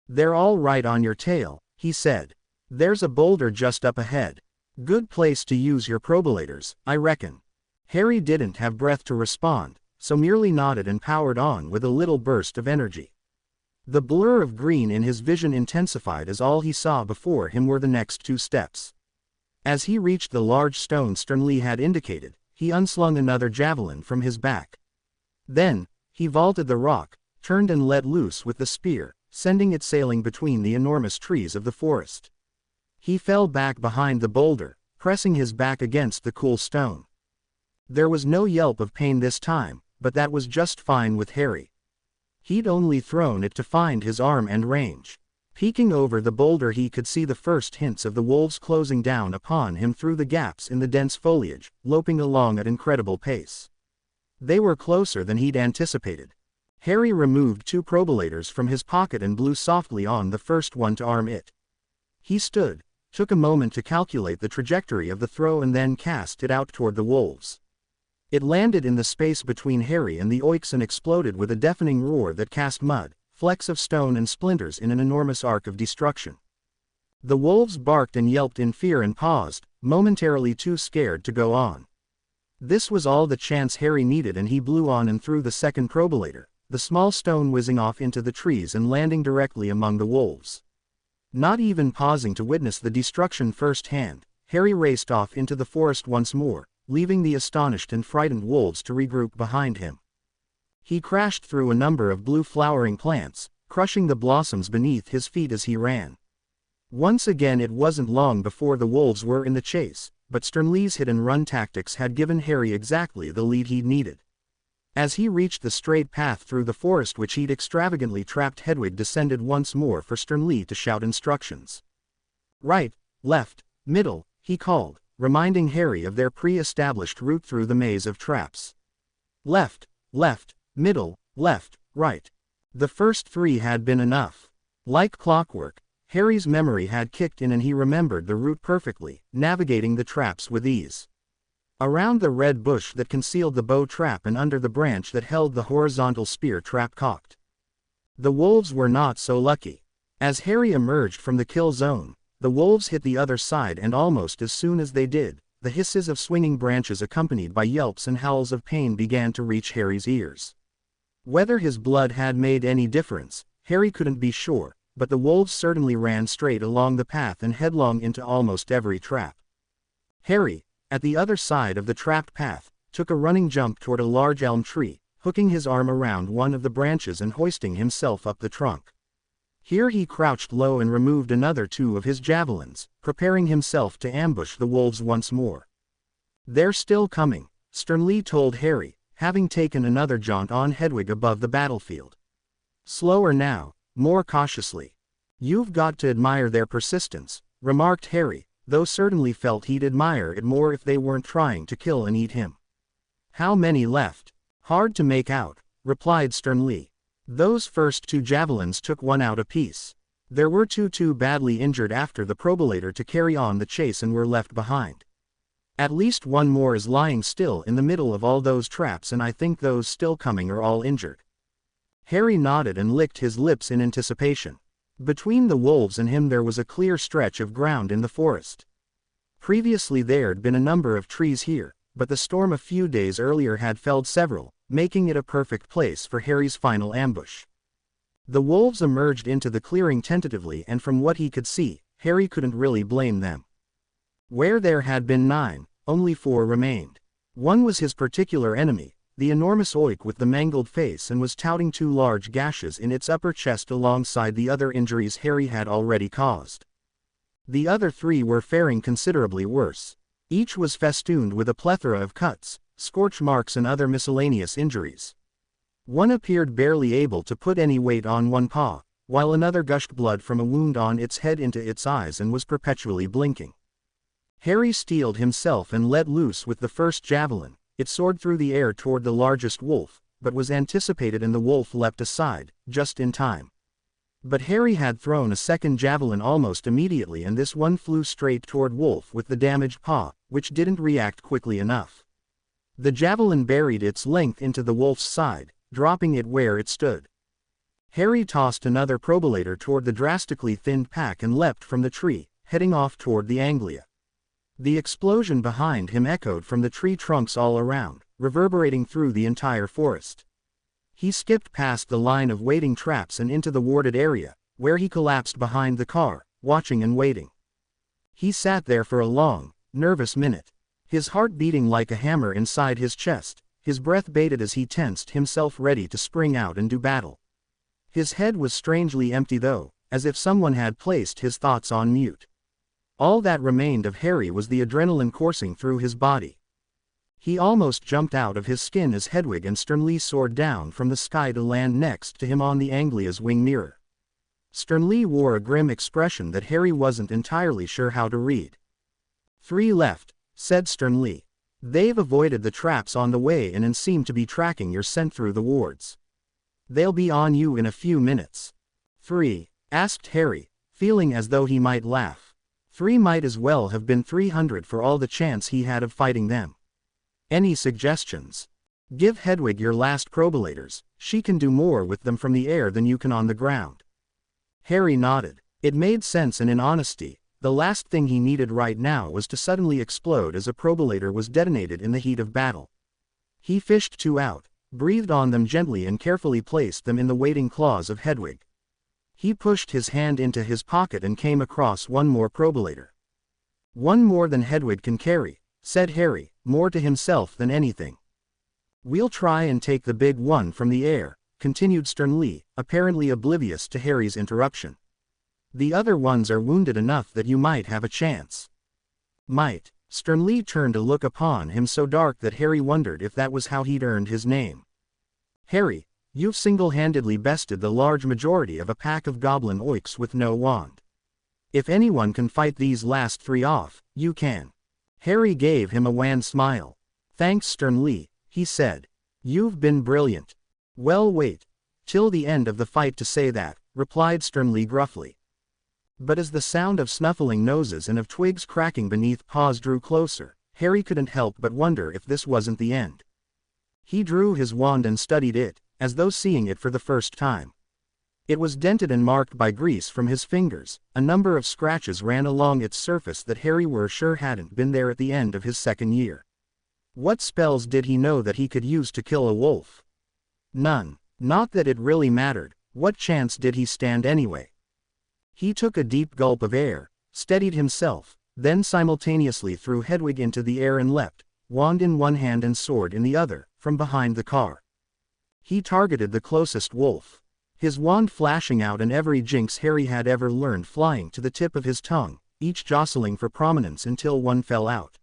S1: "They're all right on your tail," he said. "There's a boulder just up ahead. Good place to use your probalators, I reckon." Harry didn't have breath to respond, so merely nodded and powered on with a little burst of energy. The blur of green in his vision intensified as all he saw before him were the next 2 steps. As he reached the large stone Sternly had indicated, he unslung another javelin from his back. Then, he vaulted the rock, turned and let loose with the spear, sending it sailing between the enormous trees of the forest. He fell back behind the boulder, pressing his back against the cool stone. There was no yelp of pain this time, but that was just fine with Harry. He'd only thrown it to find his arm and range. Peeking over the boulder, he could see the first hints of the wolves closing down upon him through the gaps in the dense foliage, loping along at incredible pace. They were closer than he'd anticipated. Harry removed 2 probalators from his pocket and blew softly on the first one to arm it. He stood, took a moment to calculate the trajectory of the throw and then cast it out toward the wolves. It landed in the space between Harry and the oiks and exploded with a deafening roar that cast mud, flecks of stone and splinters in an enormous arc of destruction. The wolves barked and yelped in fear and paused, momentarily too scared to go on. This was all the chance Harry needed, and he blew on and threw the second probalator, the small stone whizzing off into the trees and landing directly among the wolves. Not even pausing to witness the destruction firsthand, Harry raced off into the forest once more, leaving the astonished and frightened wolves to regroup behind him. He crashed through a number of blue flowering plants, crushing the blossoms beneath his feet as he ran. Once again it wasn't long before the wolves were in the chase, but Sternly's hit-and-run tactics had given Harry exactly the lead he'd needed. As he reached the straight path through the forest which he'd extravagantly trapped, Hedwig descended once more for Sternly to shout instructions. Right, left, middle, he called, reminding Harry of their pre-established route through the maze of traps. Left, middle, left, right. The first 3 had been enough. Like clockwork, Harry's memory had kicked in and he remembered the route perfectly, navigating the traps with ease. Around the red bush that concealed the bow trap and under the branch that held the horizontal spear trap cocked. The wolves were not so lucky. As Harry emerged from the kill zone, the wolves hit the other side, and almost as soon as they did, the hisses of swinging branches accompanied by yelps and howls of pain began to reach Harry's ears. Whether his blood had made any difference, Harry couldn't be sure, but the wolves certainly ran straight along the path and headlong into almost every trap. Harry, at the other side of the trapped path, took a running jump toward a large elm tree, hooking his arm around one of the branches and hoisting himself up the trunk. Here he crouched low and removed another 2 of his javelins, preparing himself to ambush the wolves once more. They're still coming, Sternly told Harry, having taken another jaunt on Hedwig above the battlefield. Slower now, more cautiously. You've got to admire their persistence, remarked Harry, though certainly felt he'd admire it more if they weren't trying to kill and eat him. How many left? Hard to make out, replied Sternly. Those first 2 javelins took 1 out apiece. There were 2 too badly injured after the probalator to carry on the chase and were left behind. At least 1 more is lying still in the middle of all those traps, and I think those still coming are all injured. Harry nodded and licked his lips in anticipation. Between the wolves and him there was a clear stretch of ground in the forest. Previously there'd been a number of trees here, but the storm a few days earlier had felled several, making it a perfect place for Harry's final ambush. The wolves emerged into the clearing tentatively, and from what he could see, Harry couldn't really blame them. Where there had been 9, only 4 remained. One was his particular enemy, the enormous oik with the mangled face, and was touting 2 large gashes in its upper chest alongside the other injuries Harry had already caused. The other 3 were faring considerably worse. Each was festooned with a plethora of cuts, scorch marks and other miscellaneous injuries. One appeared barely able to put any weight on one paw, while another gushed blood from a wound on its head into its eyes and was perpetually blinking. Harry steeled himself and let loose with the first javelin. It soared through the air toward the largest wolf, but was anticipated and the wolf leapt aside, just in time. But Harry had thrown a second javelin almost immediately, and this one flew straight toward Wolf with the damaged paw, which didn't react quickly enough. The javelin buried its length into the wolf's side, dropping it where it stood. Harry tossed another probalator toward the drastically thinned pack and leapt from the tree, heading off toward the Anglia. The explosion behind him echoed from the tree trunks all around, reverberating through the entire forest. He skipped past the line of waiting traps and into the warded area, where he collapsed behind the car, watching and waiting. He sat there for a long, nervous minute, his heart beating like a hammer inside his chest, his breath bated as he tensed himself ready to spring out and do battle. His head was strangely empty though, as if someone had placed his thoughts on mute. All that remained of Harry was the adrenaline coursing through his body. He almost jumped out of his skin as Hedwig and Sternly soared down from the sky to land next to him on the Anglia's wing nearer. Sternly wore a grim expression that Harry wasn't entirely sure how to read. 3 left, said Sternly. They've avoided the traps on the way in and seem to be tracking your scent through the wards. They'll be on you in a few minutes. 3? Asked Harry, feeling as though he might laugh. 3 might as well have been 300 for all the chance he had of fighting them. Any suggestions? Give Hedwig your last probalators, she can do more with them from the air than you can on the ground. Harry nodded. It made sense, and in honesty, the last thing he needed right now was to suddenly explode as a probalator was detonated in the heat of battle. He fished 2 out, breathed on them gently and carefully placed them in the waiting claws of Hedwig. He pushed his hand into his pocket and came across 1 more probalator. 1 more than Hedwig can carry, said Harry, more to himself than anything. We'll try and take the big one from the air, continued sternly, apparently oblivious to Harry's interruption. The other ones are wounded enough that you might have a chance. Might. Sternly turned to look upon him so dark that Harry wondered if that was how he'd earned his name. Harry, you've single-handedly bested the large majority of a pack of goblin oiks with no wand. If anyone can fight these last 3 off, you can. Harry gave him a wan smile. Thanks sternly, he said. You've been brilliant. Well, wait till the end of the fight to say that, replied Sternly gruffly. But as the sound of snuffling noses and of twigs cracking beneath paws drew closer, Harry couldn't help but wonder if this wasn't the end. He drew his wand and studied it, as though seeing it for the first time. It was dented and marked by grease from his fingers. A number of scratches ran along its surface that Harry were sure hadn't been there at the end of his 2nd year. What spells did he know that he could use to kill a wolf? None. Not that it really mattered. What chance did he stand anyway? He took a deep gulp of air, steadied himself, then simultaneously threw Hedwig into the air and leapt, wand in one hand and sword in the other, from behind the car. He targeted the closest wolf, his wand flashing out and every jinx Harry had ever learned flying to the tip of his tongue, each jostling for prominence until one fell out.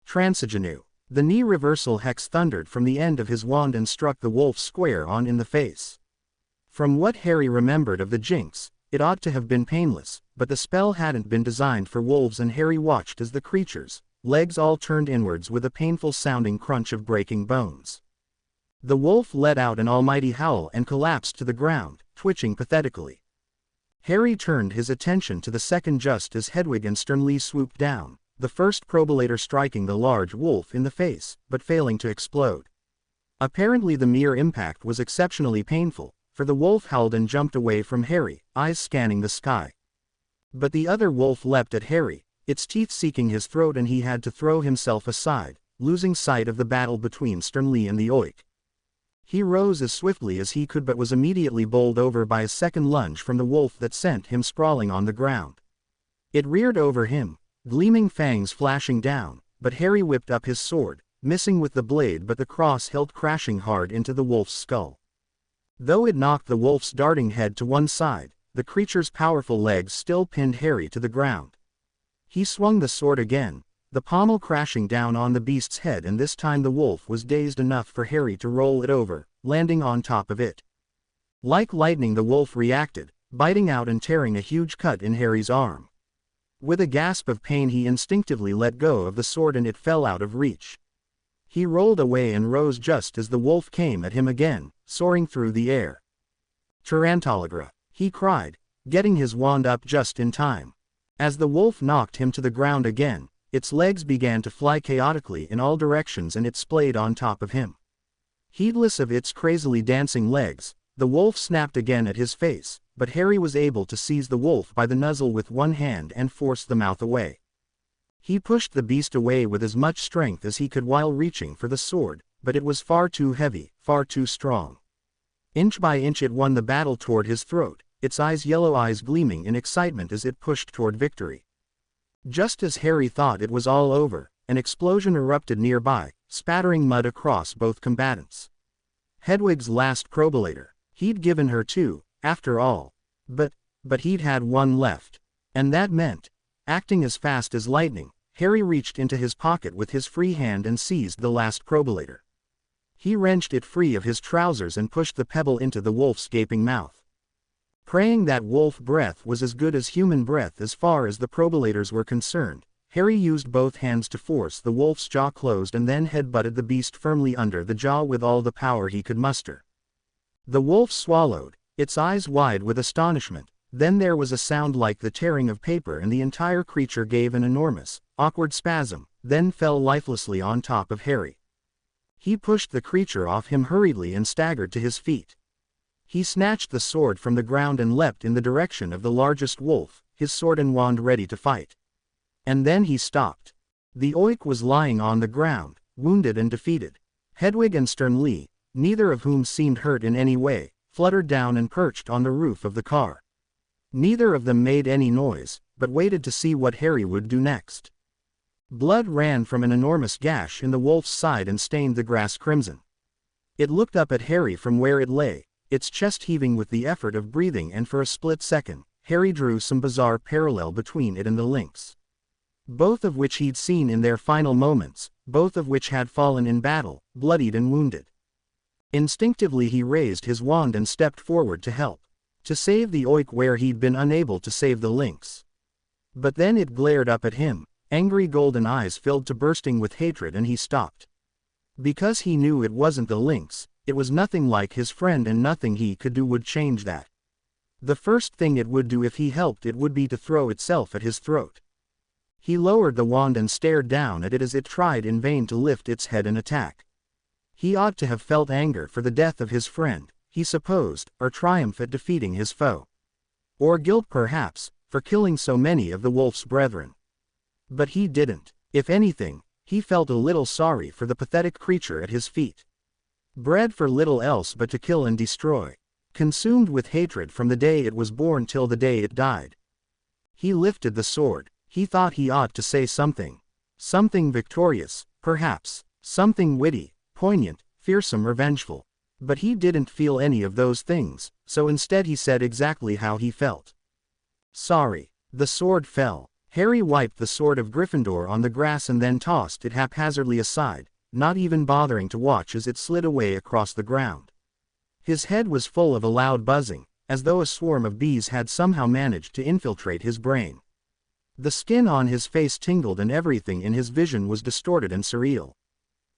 S1: Transigenu. The knee reversal hex thundered from the end of his wand and struck the wolf square on in the face. From what Harry remembered of the jinx, it ought to have been painless, but the spell hadn't been designed for wolves, and Harry watched as the creature's legs all turned inwards with a painful-sounding crunch of breaking bones. The wolf let out an almighty howl and collapsed to the ground, twitching pathetically. Harry turned his attention to the second just as Hedwig and Sternly swooped down, the first probalator striking the large wolf in the face, but failing to explode. Apparently the mere impact was exceptionally painful, for the wolf howled and jumped away from Harry, eyes scanning the sky. But the other wolf leapt at Harry, its teeth seeking his throat, and he had to throw himself aside, losing sight of the battle between Sternly and the oik. He rose as swiftly as he could but was immediately bowled over by a second lunge from the wolf that sent him sprawling on the ground. It reared over him, gleaming fangs flashing down, but Harry whipped up his sword, missing with the blade, but the cross hilt crashing hard into the wolf's skull. Though it knocked the wolf's darting head to one side, the creature's powerful legs still pinned Harry to the ground. He swung the sword again, the pommel crashing down on the beast's head, and this time the wolf was dazed enough for Harry to roll it over, landing on top of it. Like lightning the wolf reacted, biting out and tearing a huge cut in Harry's arm. With a gasp of pain he instinctively let go of the sword and it fell out of reach. He rolled away and rose just as the wolf came at him again, soaring through the air. Tarantalagra, he cried, getting his wand up just in time. As the wolf knocked him to the ground again, its legs began to fly chaotically in all directions and it splayed on top of him. Heedless of its crazily dancing legs, the wolf snapped again at his face, but Harry was able to seize the wolf by the muzzle with one hand and force the mouth away. He pushed the beast away with as much strength as he could while reaching for the sword, but it was far too heavy, far too strong. Inch by inch it won the battle toward his throat, its yellow eyes gleaming in excitement as it pushed toward victory. Just as Harry thought it was all over, an explosion erupted nearby, spattering mud across both combatants. Hedwig's last probalator. He'd given her 2, after all. But he'd had 1 left. And that meant, acting as fast as lightning, Harry reached into his pocket with his free hand and seized the last probalator. He wrenched it free of his trousers and pushed the pebble into the wolf's gaping mouth. Praying that wolf breath was as good as human breath as far as the probalators were concerned, Harry used both hands to force the wolf's jaw closed and then headbutted the beast firmly under the jaw with all the power he could muster. The wolf swallowed, its eyes wide with astonishment. Then there was a sound like the tearing of paper and the entire creature gave an enormous, awkward spasm, then fell lifelessly on top of Harry. He pushed the creature off him hurriedly and staggered to his feet. He snatched the sword from the ground and leapt in the direction of the largest wolf, his sword and wand ready to fight. And then he stopped. The oik was lying on the ground, wounded and defeated. Hedwig and Sternly, neither of whom seemed hurt in any way, fluttered down and perched on the roof of the car. Neither of them made any noise, but waited to see what Harry would do next. Blood ran from an enormous gash in the wolf's side and stained the grass crimson. It looked up at Harry from where it lay, its chest heaving with the effort of breathing, and for a split second, Harry drew some bizarre parallel between it and the lynx. Both of which he'd seen in their final moments, both of which had fallen in battle, bloodied and wounded. Instinctively he raised his wand and stepped forward to help. To save the oik where he'd been unable to save the lynx. But then it glared up at him, angry golden eyes filled to bursting with hatred, and he stopped. Because he knew it wasn't the lynx, it was nothing like his friend, and nothing he could do would change that. The first thing it would do if he helped it would be to throw itself at his throat. He lowered the wand and stared down at it as it tried in vain to lift its head and attack. He ought to have felt anger for the death of his friend, he supposed, or triumph at defeating his foe. Or guilt perhaps, for killing so many of the wolf's brethren. But he didn't. If anything, he felt a little sorry for the pathetic creature at his feet. Bred for little else but to kill and destroy. Consumed with hatred from the day it was born till the day it died. He lifted the sword. He thought he ought to say something. Something victorious, perhaps. Something witty, poignant, fearsome or vengeful. But he didn't feel any of those things, so instead he said exactly how he felt. Sorry. The sword fell. Harry wiped the sword of Gryffindor on the grass and then tossed it haphazardly aside, not even bothering to watch as it slid away across the ground. His head was full of a loud buzzing, as though a swarm of bees had somehow managed to infiltrate his brain. The skin on his face tingled and everything in his vision was distorted and surreal.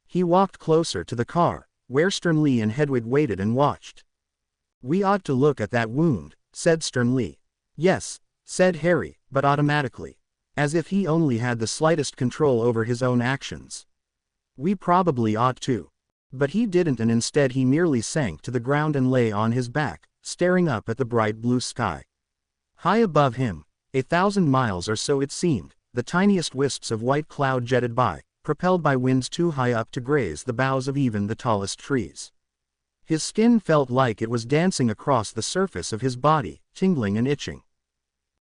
S1: He walked closer to the car, where Sternly and Hedwig waited and watched. We ought to look at that wound, said Sternly. Yes, said Harry, but automatically. As if he only had the slightest control over his own actions. We probably ought to. But he didn't, and instead he merely sank to the ground and lay on his back, staring up at the bright blue sky. High above him, 1,000 miles or so it seemed, the tiniest wisps of white cloud jetted by, propelled by winds too high up to graze the boughs of even the tallest trees. His skin felt like it was dancing across the surface of his body, tingling and itching.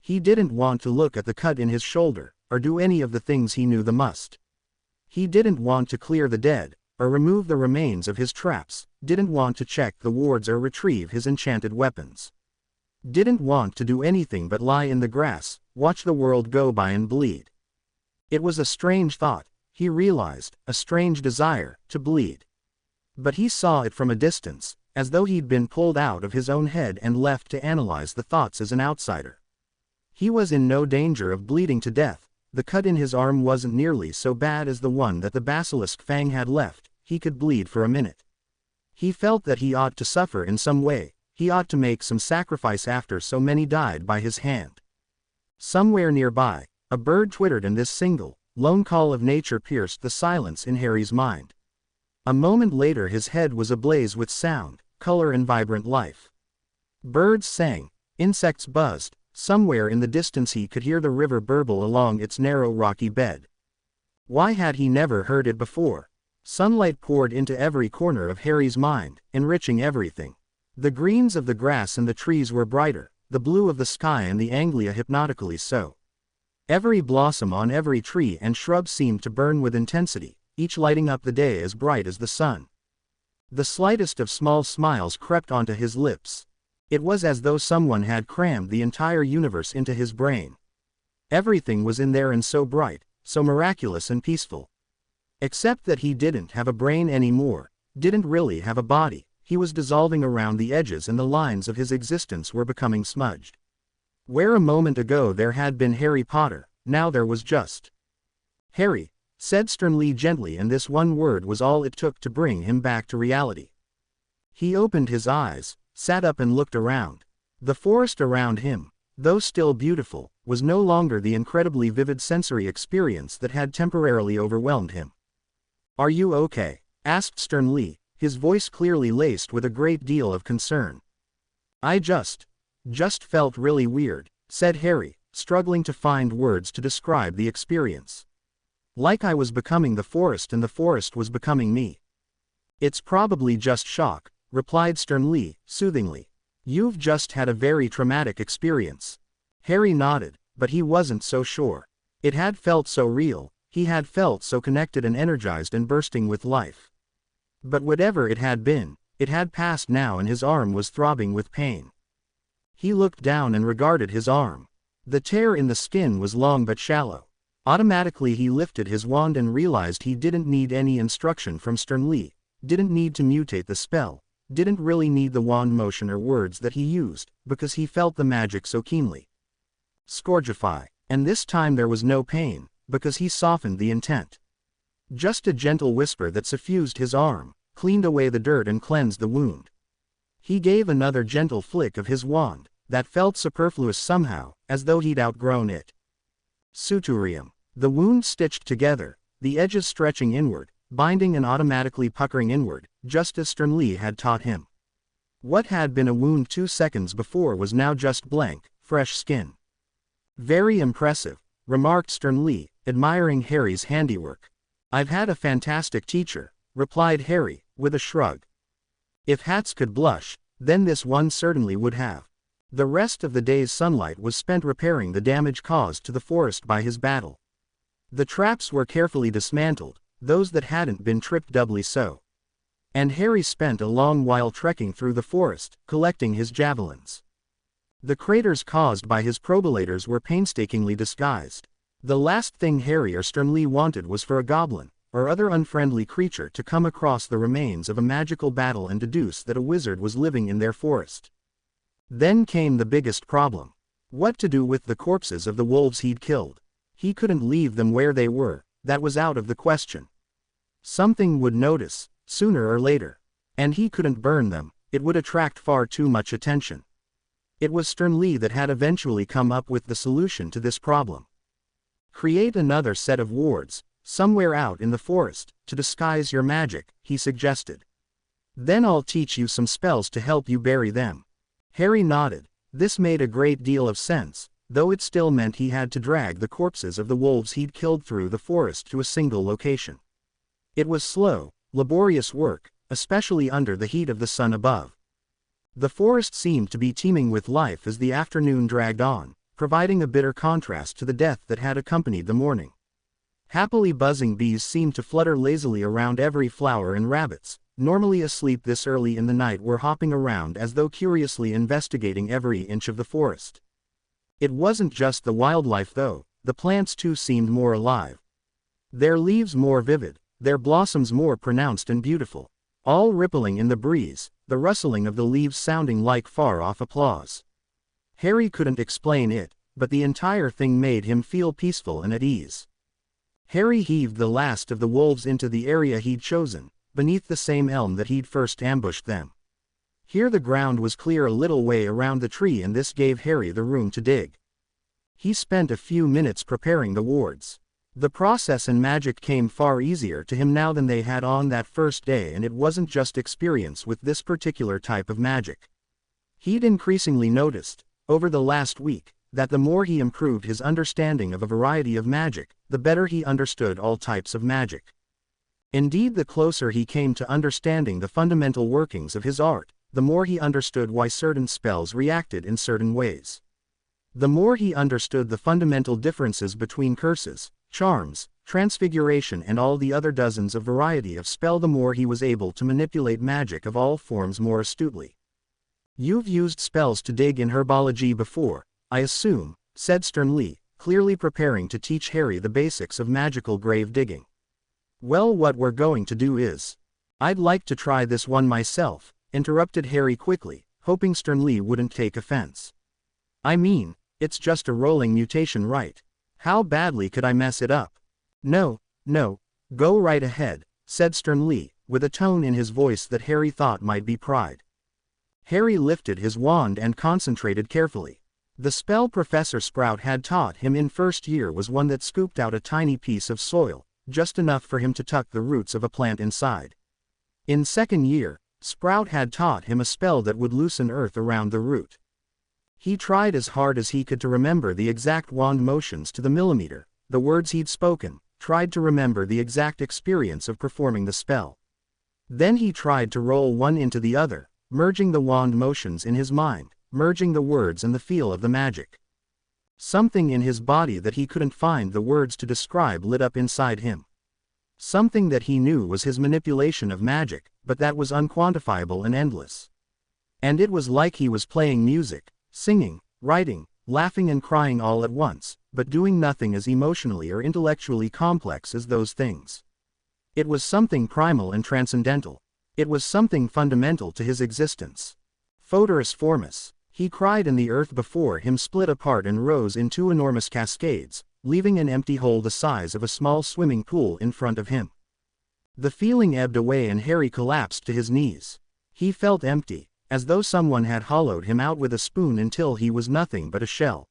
S1: He didn't want to look at the cut in his shoulder, or do any of the things he knew the must. He didn't want to clear the dead, or remove the remains of his traps, didn't want to check the wards or retrieve his enchanted weapons. Didn't want to do anything but lie in the grass, watch the world go by and bleed. It was a strange thought, he realized, a strange desire, to bleed. But he saw it from a distance, as though he'd been pulled out of his own head and left to analyze the thoughts as an outsider. He was in no danger of bleeding to death. The cut in his arm wasn't nearly so bad as the one that the basilisk fang had left. He could bleed for a minute. He felt that he ought to suffer in some way, he ought to make some sacrifice after so many died by his hand. Somewhere nearby, a bird twittered, and this single, lone call of nature pierced the silence in Harry's mind. A moment later his head was ablaze with sound, color and vibrant life. Birds sang, insects buzzed, somewhere in the distance he could hear the river burble along its narrow rocky bed. Why had he never heard it before? Sunlight poured into every corner of Harry's mind, enriching everything. The greens of the grass and the trees were brighter, the blue of the sky and the anglia hypnotically so. Every blossom on every tree and shrub seemed to burn with intensity, each lighting up the day as bright as the sun. The slightest of small smiles crept onto his lips. It was as though someone had crammed the entire universe into his brain. Everything was in there and so bright, so miraculous and peaceful. Except that he didn't have a brain anymore, didn't really have a body, he was dissolving around the edges and the lines of his existence were becoming smudged. Where a moment ago there had been Harry Potter, now there was just Harry, said Sternly gently, and this one word was all it took to bring him back to reality. He opened his eyes, sat up and looked around. The forest around him, though still beautiful, was no longer the incredibly vivid sensory experience that had temporarily overwhelmed him. "Are you okay?" asked Sternly, his voice clearly laced with a great deal of concern. "I just felt really weird," said Harry, struggling to find words to describe the experience. "Like I was becoming the forest and the forest was becoming me." "It's probably just shock," replied Sternly, soothingly. "You've just had a very traumatic experience." Harry nodded, but he wasn't so sure. It had felt so real, he had felt so connected and energized and bursting with life. But whatever it had passed now, and his arm was throbbing with pain. He looked down and regarded his arm. The tear in the skin was long but shallow. Automatically he lifted his wand and realized he didn't need any instruction from Sternly, didn't need to mutate the spell, didn't really need the wand motion or words that he used, because he felt the magic so keenly. Scourgify. And this time there was no pain, because he softened the intent. Just a gentle whisper that suffused his arm, cleaned away the dirt and cleansed the wound. He gave another gentle flick of his wand, that felt superfluous somehow, as though he'd outgrown it. Suturium. The wound stitched together, the edges stretching inward, binding and automatically puckering inward, just as Sternly had taught him. What had been a wound 2 seconds before was now just blank, fresh skin. "Very impressive," remarked Sternly, admiring Harry's handiwork. "I've had a fantastic teacher," replied Harry, with a shrug. If hats could blush, then this one certainly would have. The rest of the day's sunlight was spent repairing the damage caused to the forest by his battle. The traps were carefully dismantled, those that hadn't been tripped doubly so. And Harry spent a long while trekking through the forest, collecting his javelins. The craters caused by his probalators were painstakingly disguised. The last thing Harry or Sternly wanted was for a goblin, or other unfriendly creature to come across the remains of a magical battle and deduce that a wizard was living in their forest. Then came the biggest problem. What to do with the corpses of the wolves he'd killed? He couldn't leave them where they were, that was out of the question. Something would notice, sooner or later. And he couldn't burn them, it would attract far too much attention. It was Sternly that had eventually come up with the solution to this problem. "Create another set of wards, somewhere out in the forest, to disguise your magic," he suggested. "Then I'll teach you some spells to help you bury them." Harry nodded. This made a great deal of sense, though it still meant he had to drag the corpses of the wolves he'd killed through the forest to a single location. It was slow, laborious work, especially under the heat of the sun above. The forest seemed to be teeming with life as the afternoon dragged on, providing a bitter contrast to the death that had accompanied the morning. Happily buzzing bees seemed to flutter lazily around every flower, and rabbits, normally asleep this early in the night, were hopping around as though curiously investigating every inch of the forest. It wasn't just the wildlife though, the plants too seemed more alive. Their leaves more vivid, their blossoms more pronounced and beautiful, all rippling in the breeze, the rustling of the leaves sounding like far-off applause. Harry couldn't explain it, but the entire thing made him feel peaceful and at ease. Harry heaved the last of the wolves into the area he'd chosen, beneath the same elm that he'd first ambushed them. Here the ground was clear a little way around the tree, and this gave Harry the room to dig. He spent a few minutes preparing the wards. The process and magic came far easier to him now than they had on that first day, and it wasn't just experience with this particular type of magic. He'd increasingly noticed, over the last week, that the more he improved his understanding of a variety of magic, the better he understood all types of magic. Indeed, the closer he came to understanding the fundamental workings of his art, the more he understood why certain spells reacted in certain ways. The more he understood the fundamental differences between curses, charms, transfiguration and all the other dozens of variety of spell, the more he was able to manipulate magic of all forms more astutely. "You've used spells to dig in herbology before, I assume," said Sternly, clearly preparing to teach Harry the basics of magical grave digging. "Well, what we're going to do is—" "I'd like to try this one myself," interrupted Harry quickly, hoping Sternly wouldn't take offense. "I mean, it's just a rolling mutation, right? How badly could I mess it up?" No, no, go right ahead, said sternly, with a tone in his voice that Harry thought might be pride. Harry lifted his wand and concentrated carefully. The spell Professor Sprout had taught him in first year was one that scooped out a tiny piece of soil, just enough for him to tuck the roots of a plant inside. In second year, Sprout had taught him a spell that would loosen earth around the root. He tried as hard as he could to remember the exact wand motions to the millimeter, the words he'd spoken, tried to remember the exact experience of performing the spell. Then he tried to roll one into the other, merging the wand motions in his mind, merging the words and the feel of the magic. Something in his body that he couldn't find the words to describe lit up inside him. Something that he knew was his manipulation of magic, but that was unquantifiable and endless. And it was like he was playing music, singing, writing, laughing and crying all at once, but doing nothing as emotionally or intellectually complex as those things. It was something primal and transcendental. It was something fundamental to his existence. Foederus Formus, he cried, and the earth before him split apart and rose in two enormous cascades, leaving an empty hole the size of a small swimming pool in front of him. The feeling ebbed away and Harry collapsed to his knees. He felt empty, as though someone had hollowed him out with a spoon until he was nothing but a shell.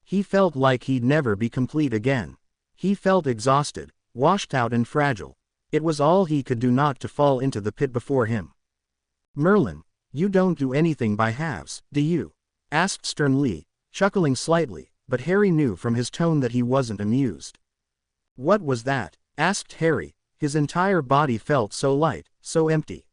S1: He felt like he'd never be complete again. He felt exhausted, washed out and fragile. It was all he could do not to fall into the pit before him. "Merlin, you don't do anything by halves, do you?" asked sternly, chuckling slightly, but Harry knew from his tone that he wasn't amused. "What was that?" asked Harry, his entire body felt so light, so empty.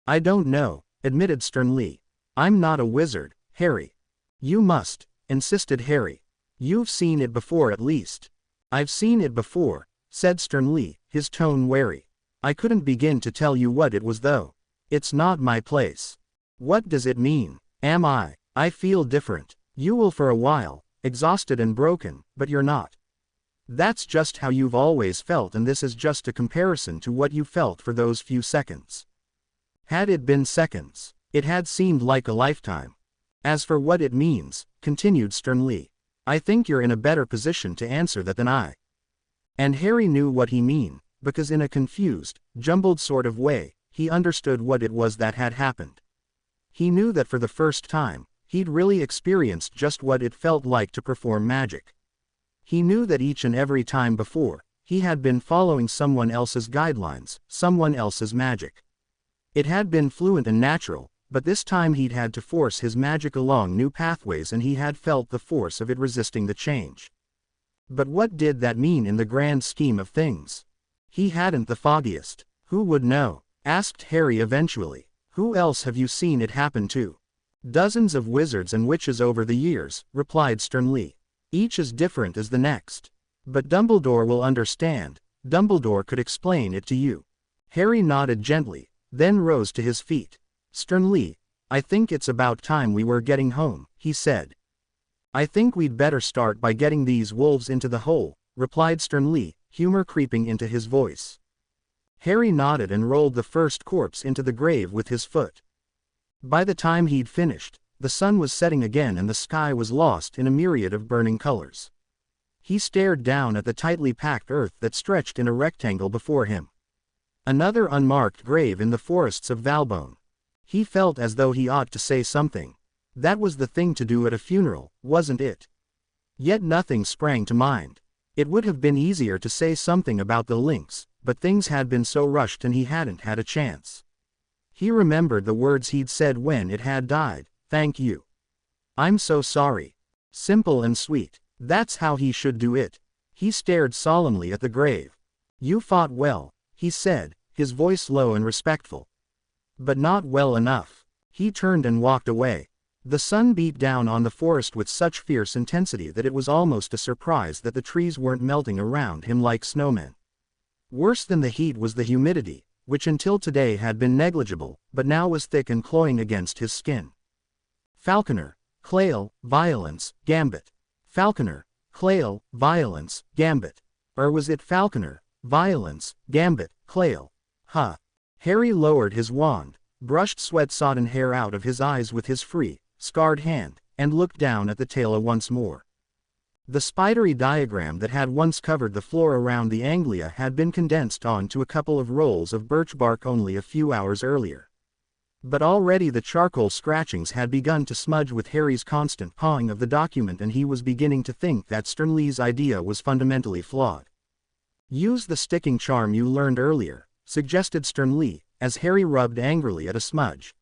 S1: "I don't know," admitted sternly. "I'm not a wizard, Harry." "You must," insisted Harry. "You've seen it before at least." "I've seen it before," said sternly, his tone wary. "I couldn't begin to tell you what it was though. It's not my place." "What does it mean? Am I? I feel different. You will for a while, exhausted and broken, but you're not. That's just how you've always felt, and this is just a comparison to what you felt for those few seconds." Had it been seconds, it had seemed like a lifetime. "As for what it means," continued sternly, "I think you're in a better position to answer that than I." And Harry knew what he meant, because in a confused, jumbled sort of way, he understood what it was that had happened. He knew that for the first time, he'd really experienced just what it felt like to perform magic. He knew that each and every time before, he had been following someone else's guidelines, someone else's magic. It had been fluent and natural, but this time he'd had to force his magic along new pathways, and he had felt the force of it resisting the change. But what did that mean in the grand scheme of things? He hadn't the foggiest. "Who would know?" asked Harry eventually. "Who else have you seen it happen to?" "Dozens of wizards and witches over the years," replied sternly. "Each as different as the next. But Dumbledore will understand. Dumbledore could explain it to you." Harry nodded gently, then rose to his feet. Sternly, "I think it's about time we were getting home," he said. "I think we'd better start by getting these wolves into the hole," replied sternly, humor creeping into his voice. Harry nodded and rolled the first corpse into the grave with his foot. By the time he'd finished, the sun was setting again and the sky was lost in a myriad of burning colors. He stared down at the tightly packed earth that stretched in a rectangle before him. Another unmarked grave in the forests of Valbonne. He felt as though he ought to say something. That was the thing to do at a funeral, wasn't it? Yet nothing sprang to mind. It would have been easier to say something about the lynx, but things had been so rushed and he hadn't had a chance. He remembered the words he'd said when it had died, "Thank you. I'm so sorry." Simple and sweet. That's how he should do it. He stared solemnly at the grave. "You fought well," he said, his voice low and respectful. "But not well enough." He turned and walked away. The sun beat down on the forest with such fierce intensity that it was almost a surprise that the trees weren't melting around him like snowmen. Worse than the heat was the humidity, which until today had been negligible, but now was thick and cloying against his skin. Falconer, Clail, Violence, Gambit. Falconer, Clail, Violence, Gambit. Or was it Falconer, Violence, Gambit, Clail? Huh. Harry lowered his wand, brushed sweat-sodden hair out of his eyes with his free, scarred hand, and looked down at the tail once more. The spidery diagram that had once covered the floor around the anglia had been condensed onto a couple of rolls of birch bark only a few hours earlier. But already the charcoal scratchings had begun to smudge with Harry's constant pawing of the document, and he was beginning to think that Sternly's idea was fundamentally flawed. "Use the sticking charm you learned earlier," suggested Sternly, as Harry rubbed angrily at a smudge.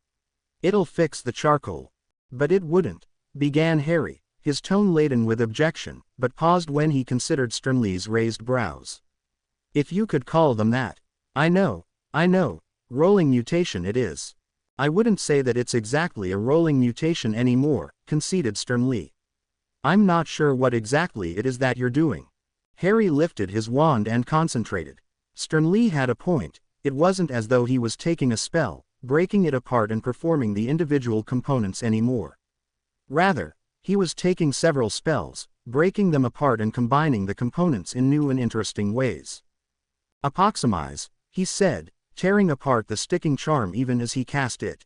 S1: "It'll fix the charcoal." "But it wouldn't," began Harry, his tone laden with objection, but paused when he considered Sternly's raised brows. "If you could call them that." I know. Rolling mutation it is." "I wouldn't say that it's exactly a rolling mutation anymore," conceded Sternly. "I'm not sure what exactly it is that you're doing." Harry lifted his wand and concentrated. Sternly had a point. It wasn't as though he was taking a spell, breaking it apart and performing the individual components anymore. Rather, he was taking several spells, breaking them apart and combining the components in new and interesting ways. "Apoximize," he said, tearing apart the sticking charm even as he cast it.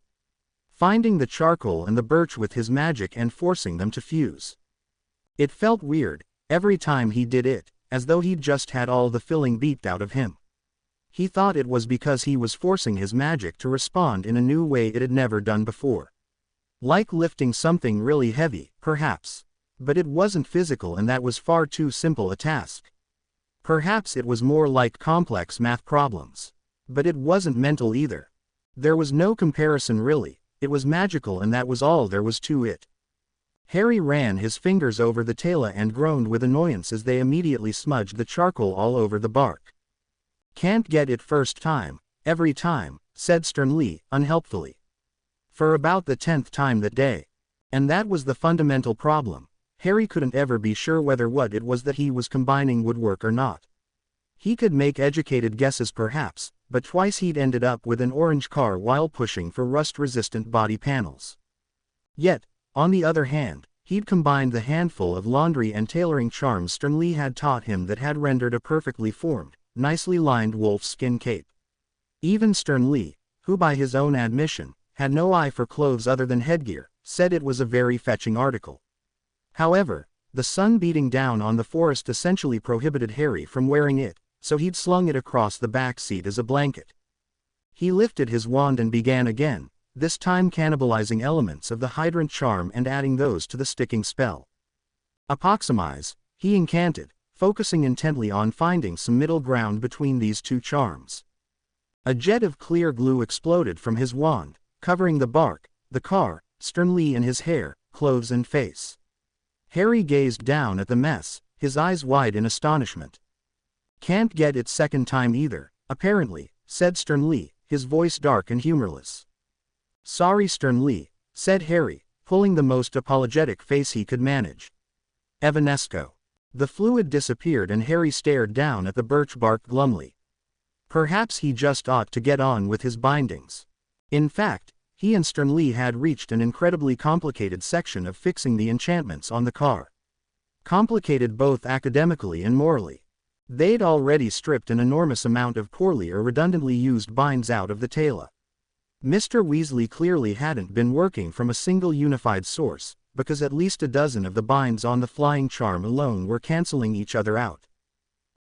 S1: Finding the charcoal and the birch with his magic and forcing them to fuse. It felt weird, every time he did it, as though he'd just had all the filling beeped out of him. He thought it was because he was forcing his magic to respond in a new way it had never done before. Like lifting something really heavy, perhaps. But it wasn't physical, and that was far too simple a task. Perhaps it was more like complex math problems. But it wasn't mental either. There was no comparison really, it was magical, and that was all there was to it. Harry ran his fingers over the tela and groaned with annoyance as they immediately smudged the charcoal all over the bark. "Can't get it first time, every time," said Sternly, unhelpfully. "For about the 10th time that day." And that was the fundamental problem. Harry couldn't ever be sure whether what it was that he was combining would work or not. He could make educated guesses perhaps, but twice he'd ended up with an orange car while pushing for rust-resistant body panels. Yet, on the other hand, he'd combined the handful of laundry and tailoring charms Sternly had taught him that had rendered a perfectly formed, nicely lined wolf-skin cape. Even Sternly, who by his own admission, had no eye for clothes other than headgear, said it was a very fetching article. However, the sun beating down on the forest essentially prohibited Harry from wearing it, so he'd slung it across the back seat as a blanket. He lifted his wand and began again, this time cannibalizing elements of the hydrant charm and adding those to the sticking spell. "Apoximize," he incanted, focusing intently on finding some middle ground between these two charms. A jet of clear glue exploded from his wand, covering the bark, the car, Sternly and his hair, clothes and face. Harry gazed down at the mess, his eyes wide in astonishment. "Can't get it second time either, apparently," said Sternly, his voice dark and humorless. "Sorry Sternly," said Harry, pulling the most apologetic face he could manage. "Evanesco." The fluid disappeared and Harry stared down at the birch bark glumly. Perhaps he just ought to get on with his bindings. In fact, he and Sternly had reached an incredibly complicated section of fixing the enchantments on the car. Complicated both academically and morally. They'd already stripped an enormous amount of poorly or redundantly used binds out of the tela. Mr. Weasley clearly hadn't been working from a single unified source, because at least a dozen of the binds on the flying charm alone were canceling each other out.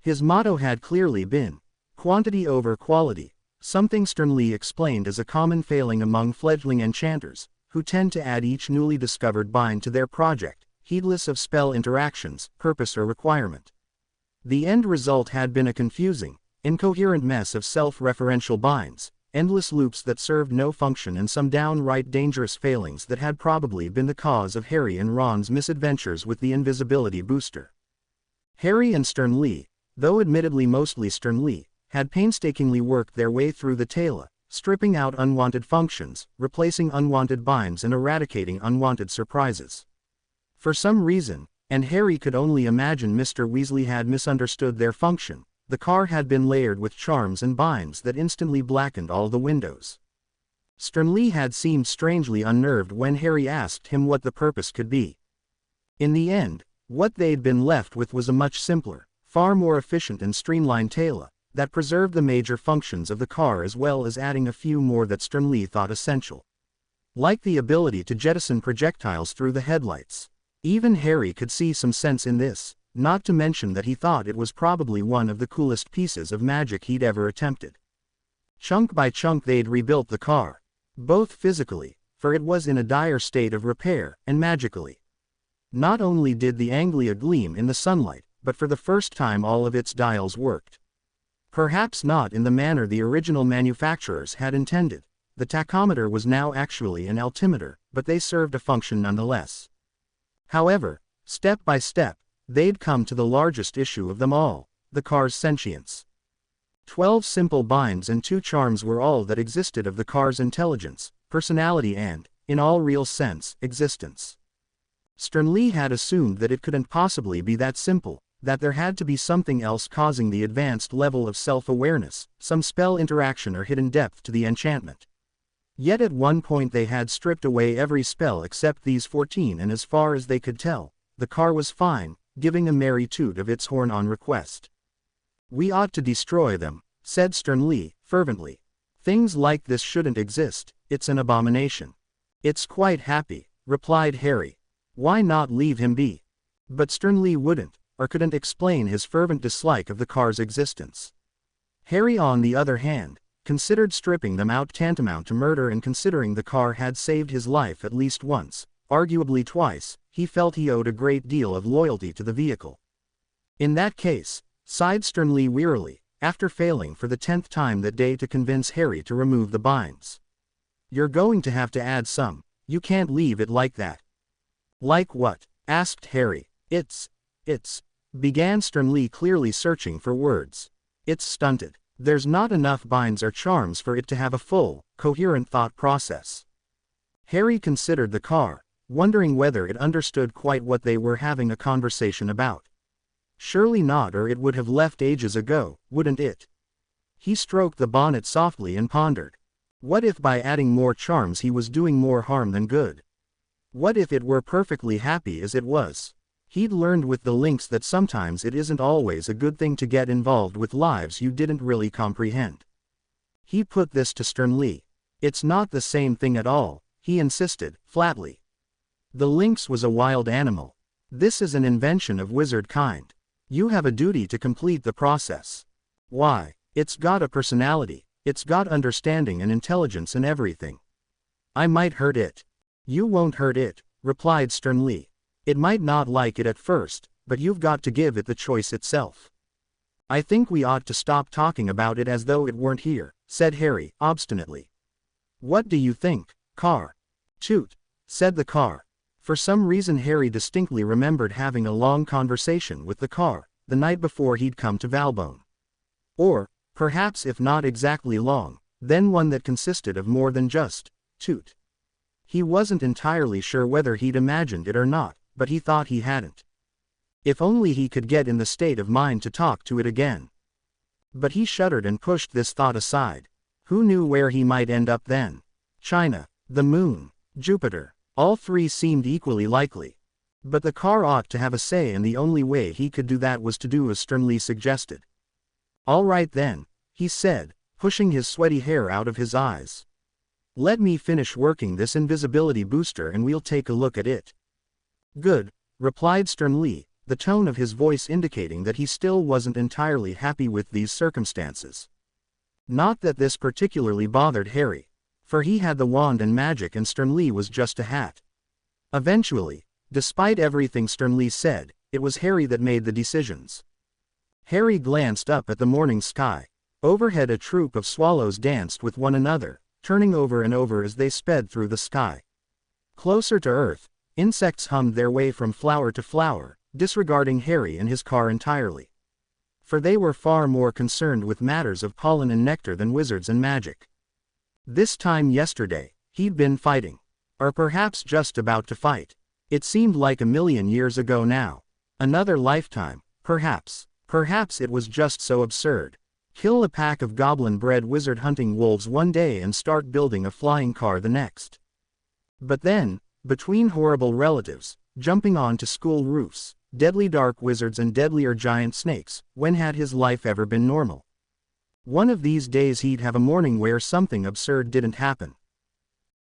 S1: His motto had clearly been, quantity over quality, something Sternly explained as a common failing among fledgling enchanters, who tend to add each newly discovered bind to their project, heedless of spell interactions, purpose or requirement. The end result had been a confusing, incoherent mess of self-referential binds, endless loops that served no function, and some downright dangerous failings that had probably been the cause of Harry and Ron's misadventures with the invisibility booster. Harry and Sternly, though admittedly mostly Sternly, had painstakingly worked their way through the tela, stripping out unwanted functions, replacing unwanted binds and eradicating unwanted surprises. For some reason, and Harry could only imagine Mr. Weasley had misunderstood their function, the car had been layered with charms and binds that instantly blackened all the windows. Sternly had seemed strangely unnerved when Harry asked him what the purpose could be. In the end, what they'd been left with was a much simpler, far more efficient and streamlined tela, that preserved the major functions of the car as well as adding a few more that Sternly thought essential. Like the ability to jettison projectiles through the headlights. Even Harry could see some sense in this, not to mention that he thought it was probably one of the coolest pieces of magic he'd ever attempted. Chunk by chunk they'd rebuilt the car. Both physically, for it was in a dire state of repair, and magically. Not only did the Anglia gleam in the sunlight, but for the first time all of its dials worked. Perhaps not in the manner the original manufacturers had intended. The tachometer was now actually an altimeter, but they served a function nonetheless. However, step by step, they'd come to the largest issue of them all, the car's sentience. 12 simple binds and 2 charms were all that existed of the car's intelligence, personality and, in all real sense, existence. Sternly had assumed that it couldn't possibly be that simple, that there had to be something else causing the advanced level of self-awareness, some spell interaction or hidden depth to the enchantment. Yet at one point they had stripped away every spell except these 14, and as far as they could tell, the car was fine, giving a merry toot of its horn on request. "We ought to destroy them," said Sternly, fervently. "Things like this shouldn't exist, it's an abomination." "It's quite happy," replied Harry. "Why not leave him be?" But Sternly wouldn't, or couldn't explain his fervent dislike of the car's existence. Harry, on the other hand, considered stripping them out tantamount to murder, and considering the car had saved his life at least once, arguably twice, he felt he owed a great deal of loyalty to the vehicle. "In that case," sighed Sternly wearily, after failing for the 10th time that day to convince Harry to remove the binds. "You're going to have to add some, you can't leave it like that." "Like what?" asked Harry. It's, began Sternly, clearly searching for words. "It's stunted. There's not enough binds or charms for it to have a full, coherent thought process." Harry considered the car, wondering whether it understood quite what they were having a conversation about. Surely not, or it would have left ages ago, wouldn't it? He stroked the bonnet softly and pondered. What if by adding more charms he was doing more harm than good? What if it were perfectly happy as it was? He'd learned with the Lynx that sometimes it isn't always a good thing to get involved with lives you didn't really comprehend. He put this to Sternly. "It's not the same thing at all," he insisted, flatly. "The Lynx was a wild animal. This is an invention of wizard kind. You have a duty to complete the process. Why, it's got a personality, it's got understanding and intelligence and everything." "I might hurt it." "You won't hurt it," replied Sternly. "It might not like it at first, but you've got to give it the choice itself." "I think we ought to stop talking about it as though it weren't here," said Harry, obstinately. "What do you think, car?" "Toot," said the car. For some reason Harry distinctly remembered having a long conversation with the car, the night before he'd come to Valbonne. Or, perhaps if not exactly long, then one that consisted of more than just toot. He wasn't entirely sure whether he'd imagined it or not, but he thought he hadn't. If only he could get in the state of mind to talk to it again. But he shuddered and pushed this thought aside. Who knew where he might end up then? China, the moon, Jupiter, all three seemed equally likely. But the car ought to have a say, and the only way he could do that was to do as Sternly suggested. "All right then," he said, pushing his sweaty hair out of his eyes. "Let me finish working this invisibility booster and we'll take a look at it." "Good," replied Sternly, the tone of his voice indicating that he still wasn't entirely happy with these circumstances. Not that this particularly bothered Harry, for he had the wand and magic and Sternly was just a hat. Eventually, despite everything Sternly said, it was Harry that made the decisions. Harry glanced up at the morning sky. Overhead a troop of swallows danced with one another, turning over and over as they sped through the sky. Closer to earth, insects hummed their way from flower to flower, disregarding Harry and his car entirely. For they were far more concerned with matters of pollen and nectar than wizards and magic. This time yesterday, he'd been fighting. Or perhaps just about to fight. It seemed like a million years ago now. Another lifetime, perhaps. Perhaps it was just so absurd. Kill a pack of goblin-bred wizard hunting wolves one day and start building a flying car the next. But then, between horrible relatives, jumping onto school roofs, deadly dark wizards and deadlier giant snakes, when had his life ever been normal? One of these days he'd have a morning where something absurd didn't happen.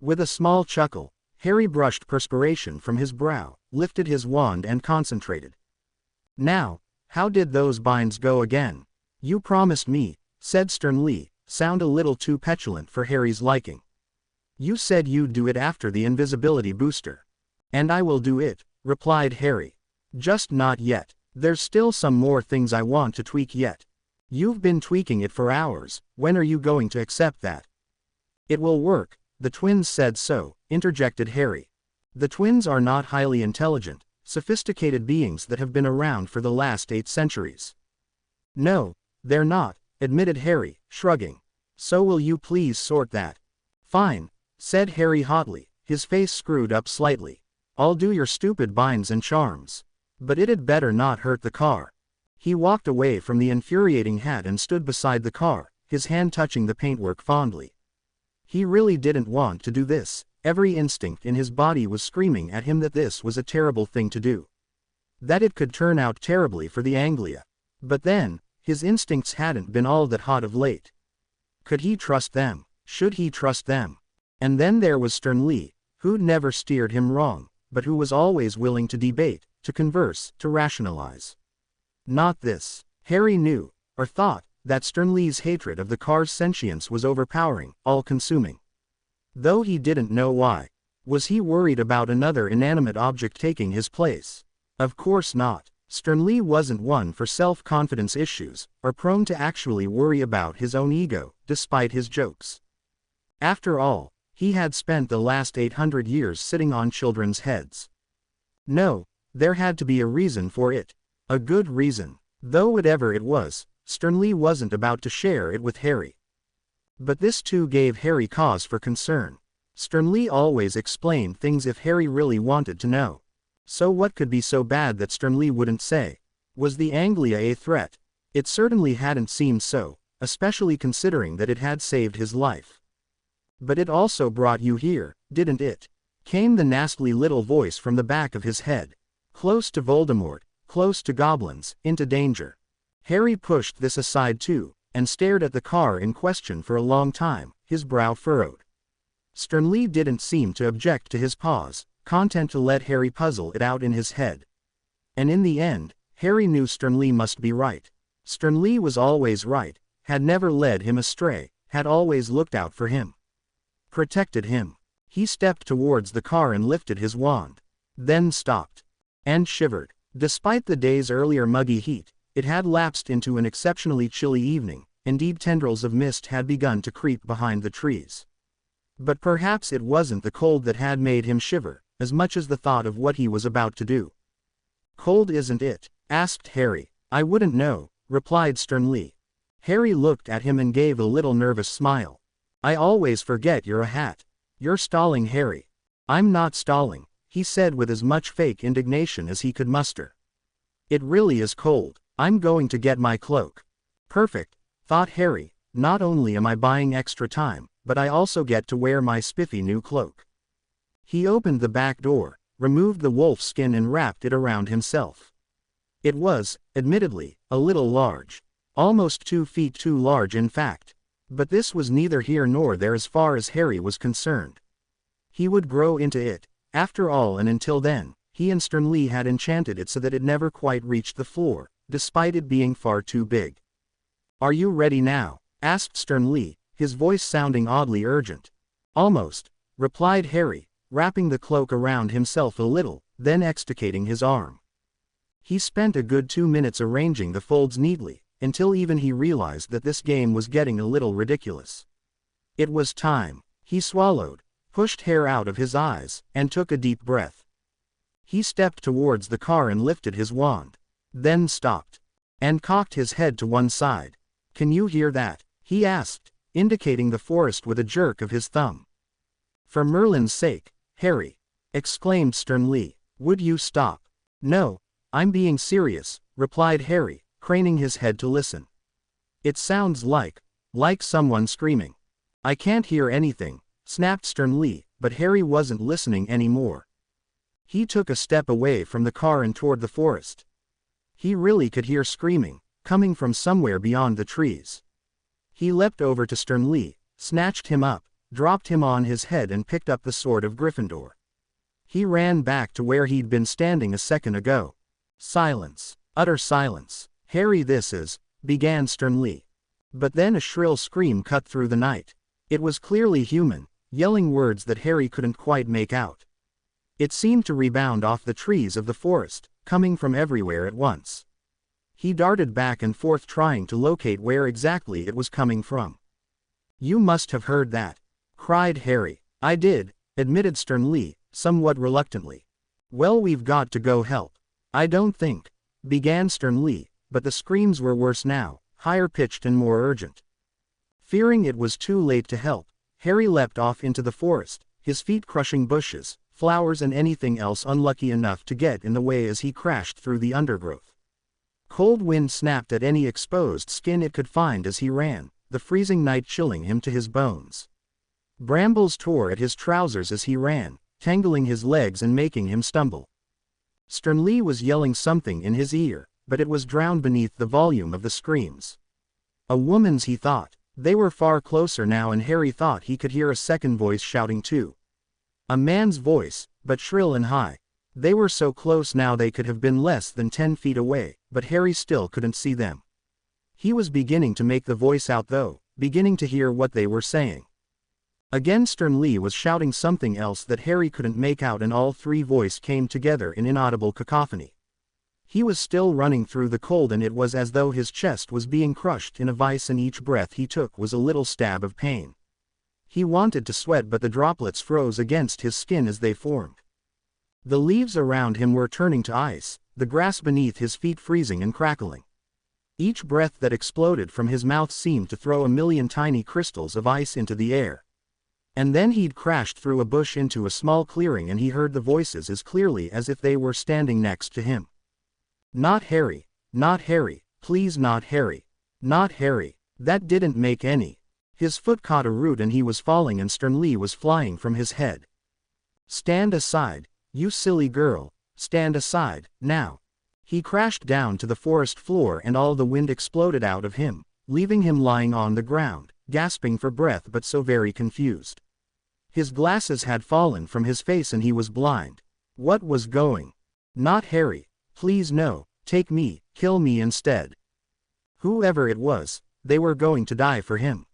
S1: With a small chuckle, Harry brushed perspiration from his brow, lifted his wand and concentrated. Now, how did those binds go again? You promised me, said sternly, sound a little too petulant for Harry's liking. You said you'd do it after the invisibility booster. And I will do it, replied Harry. Just not yet. There's still some more things I want to tweak yet. You've been tweaking it for hours, when are you going to accept that? It will work, the twins said so, interjected Harry. The twins are not highly intelligent, sophisticated beings that have been around for the last 8 centuries. No, they're not, admitted Harry, shrugging. So will you please sort that? Fine, said Harry hotly, his face screwed up slightly. I'll do your stupid binds and charms. But it'd better not hurt the car. He walked away from the infuriating hat and stood beside the car, his hand touching the paintwork fondly. He really didn't want to do this. Every instinct in his body was screaming at him that this was a terrible thing to do. That it could turn out terribly for the Anglia. But then, his instincts hadn't been all that hot of late. Could he trust them? Should he trust them? And then there was Sternly, who'd never steered him wrong, but who was always willing to debate, to converse, to rationalize. Not this. Harry knew, or thought, that Sternly's hatred of the car's sentience was overpowering, all-consuming. Though he didn't know why. Was he worried about another inanimate object taking his place? Of course not. Sternly wasn't one for self-confidence issues, or prone to actually worry about his own ego, despite his jokes. After all, he had spent the last 800 years sitting on children's heads. No, there had to be a reason for it. A good reason. Though whatever it was, Sternly wasn't about to share it with Harry. But this too gave Harry cause for concern. Sternly always explained things if Harry really wanted to know. So what could be so bad that Sternly wouldn't say? Was the Anglia a threat? It certainly hadn't seemed so, especially considering that it had saved his life. But it also brought you here, didn't it? Came the nastily little voice from the back of his head. Close to Voldemort, close to goblins, into danger. Harry pushed this aside too, and stared at the car in question for a long time, his brow furrowed. Sternly didn't seem to object to his pause, content to let Harry puzzle it out in his head. And in the end, Harry knew Sternly must be right. Sternly was always right, had never led him astray, had always looked out for him. Protected him. He stepped towards the car and lifted his wand. Then stopped. And shivered. Despite the day's earlier muggy heat, it had lapsed into an exceptionally chilly evening, indeed tendrils of mist had begun to creep behind the trees. But perhaps it wasn't the cold that had made him shiver, as much as the thought of what he was about to do. Cold isn't it? Asked Harry. I wouldn't know, replied Sternly. Harry looked at him and gave a little nervous smile. I always forget you're a hat. You're stalling, Harry. I'm not stalling, he said with as much fake indignation as he could muster. It really is cold. I'm going to get my cloak. Perfect, thought Harry. Not only am I buying extra time, but I also get to wear my spiffy new cloak. He opened the back door, removed the wolf skin and wrapped it around himself. It was, admittedly, a little large. Almost 2 feet too large in fact. But this was neither here nor there as far as Harry was concerned. He would grow into it, after all, and until then, he and Sternly had enchanted it so that it never quite reached the floor, despite it being far too big. Are you ready now? Asked Sternly, his voice sounding oddly urgent. Almost, replied Harry, wrapping the cloak around himself a little, then extricating his arm. He spent a good 2 minutes arranging the folds neatly, until even he realized that this game was getting a little ridiculous. It was time. He swallowed, pushed hair out of his eyes, and took a deep breath. He stepped towards the car and lifted his wand. Then stopped. And cocked his head to one side. Can you hear that? He asked, indicating the forest with a jerk of his thumb. For Merlin's sake, Harry, exclaimed Sternly, would you stop? No, I'm being serious, replied Harry, craning his head to listen. It sounds like someone screaming. I can't hear anything, snapped Sternly, but Harry wasn't listening anymore. He took a step away from the car and toward the forest. He really could hear screaming, coming from somewhere beyond the trees. He leapt over to Sternly, snatched him up, dropped him on his head and picked up the sword of Gryffindor. He ran back to where he'd been standing a second ago. Silence. Utter silence. "Harry, this is," began sternly. But then a shrill scream cut through the night. It was clearly human, yelling words that Harry couldn't quite make out. It seemed to rebound off the trees of the forest, coming from everywhere at once. He darted back and forth trying to locate where exactly it was coming from. "You must have heard that," cried Harry. "I did," admitted Sternly, somewhat reluctantly. "Well, we've got to go help." "I don't think," began Sternly, but the screams were worse now, higher pitched and more urgent. Fearing it was too late to help, Harry leapt off into the forest, his feet crushing bushes, flowers and anything else unlucky enough to get in the way as he crashed through the undergrowth. Cold wind snapped at any exposed skin it could find as he ran, the freezing night chilling him to his bones. Brambles tore at his trousers as he ran, tangling his legs and making him stumble. Sternly was yelling something in his ear, but it was drowned beneath the volume of the screams. A woman's, he thought. They were far closer now, and Harry thought he could hear a second voice shouting too. A man's voice, but shrill and high. They were so close now they could have been less than 10 feet away, but Harry still couldn't see them. He was beginning to make the voice out though, beginning to hear what they were saying. Again Sternly was shouting something else that Harry couldn't make out, and all three voices came together in inaudible cacophony. He was still running through the cold, and it was as though his chest was being crushed in a vice, and each breath he took was a little stab of pain. He wanted to sweat, but the droplets froze against his skin as they formed. The leaves around him were turning to ice, the grass beneath his feet freezing and crackling. Each breath that exploded from his mouth seemed to throw a million tiny crystals of ice into the air. And then he'd crashed through a bush into a small clearing, and he heard the voices as clearly as if they were standing next to him. "Not Harry, not Harry, please not Harry, not Harry." That didn't make any. His foot caught a root and he was falling, and Sternly was flying from his head. "Stand aside, you silly girl, stand aside, now." He crashed down to the forest floor, and all the wind exploded out of him, leaving him lying on the ground, gasping for breath but so very confused. His glasses had fallen from his face and he was blind. What was going? "Not Harry, please no, take me, kill me instead." Whoever it was, they were going to die for him.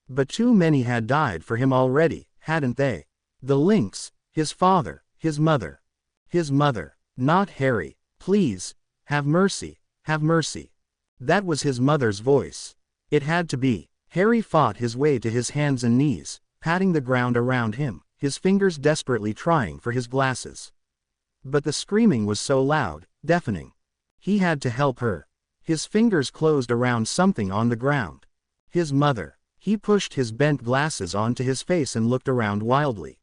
S1: But too many had died for him already, hadn't they? The lynx, his father, his mother. His mother. "Not Harry, please, have mercy, have mercy." That was his mother's voice. It had to be. Harry fought his way to his hands and knees, patting the ground around him, his fingers desperately trying for his glasses. But the screaming was so loud, deafening. He had to help her. His fingers closed around something on the ground. His mother. He pushed his bent glasses onto his face and looked around wildly.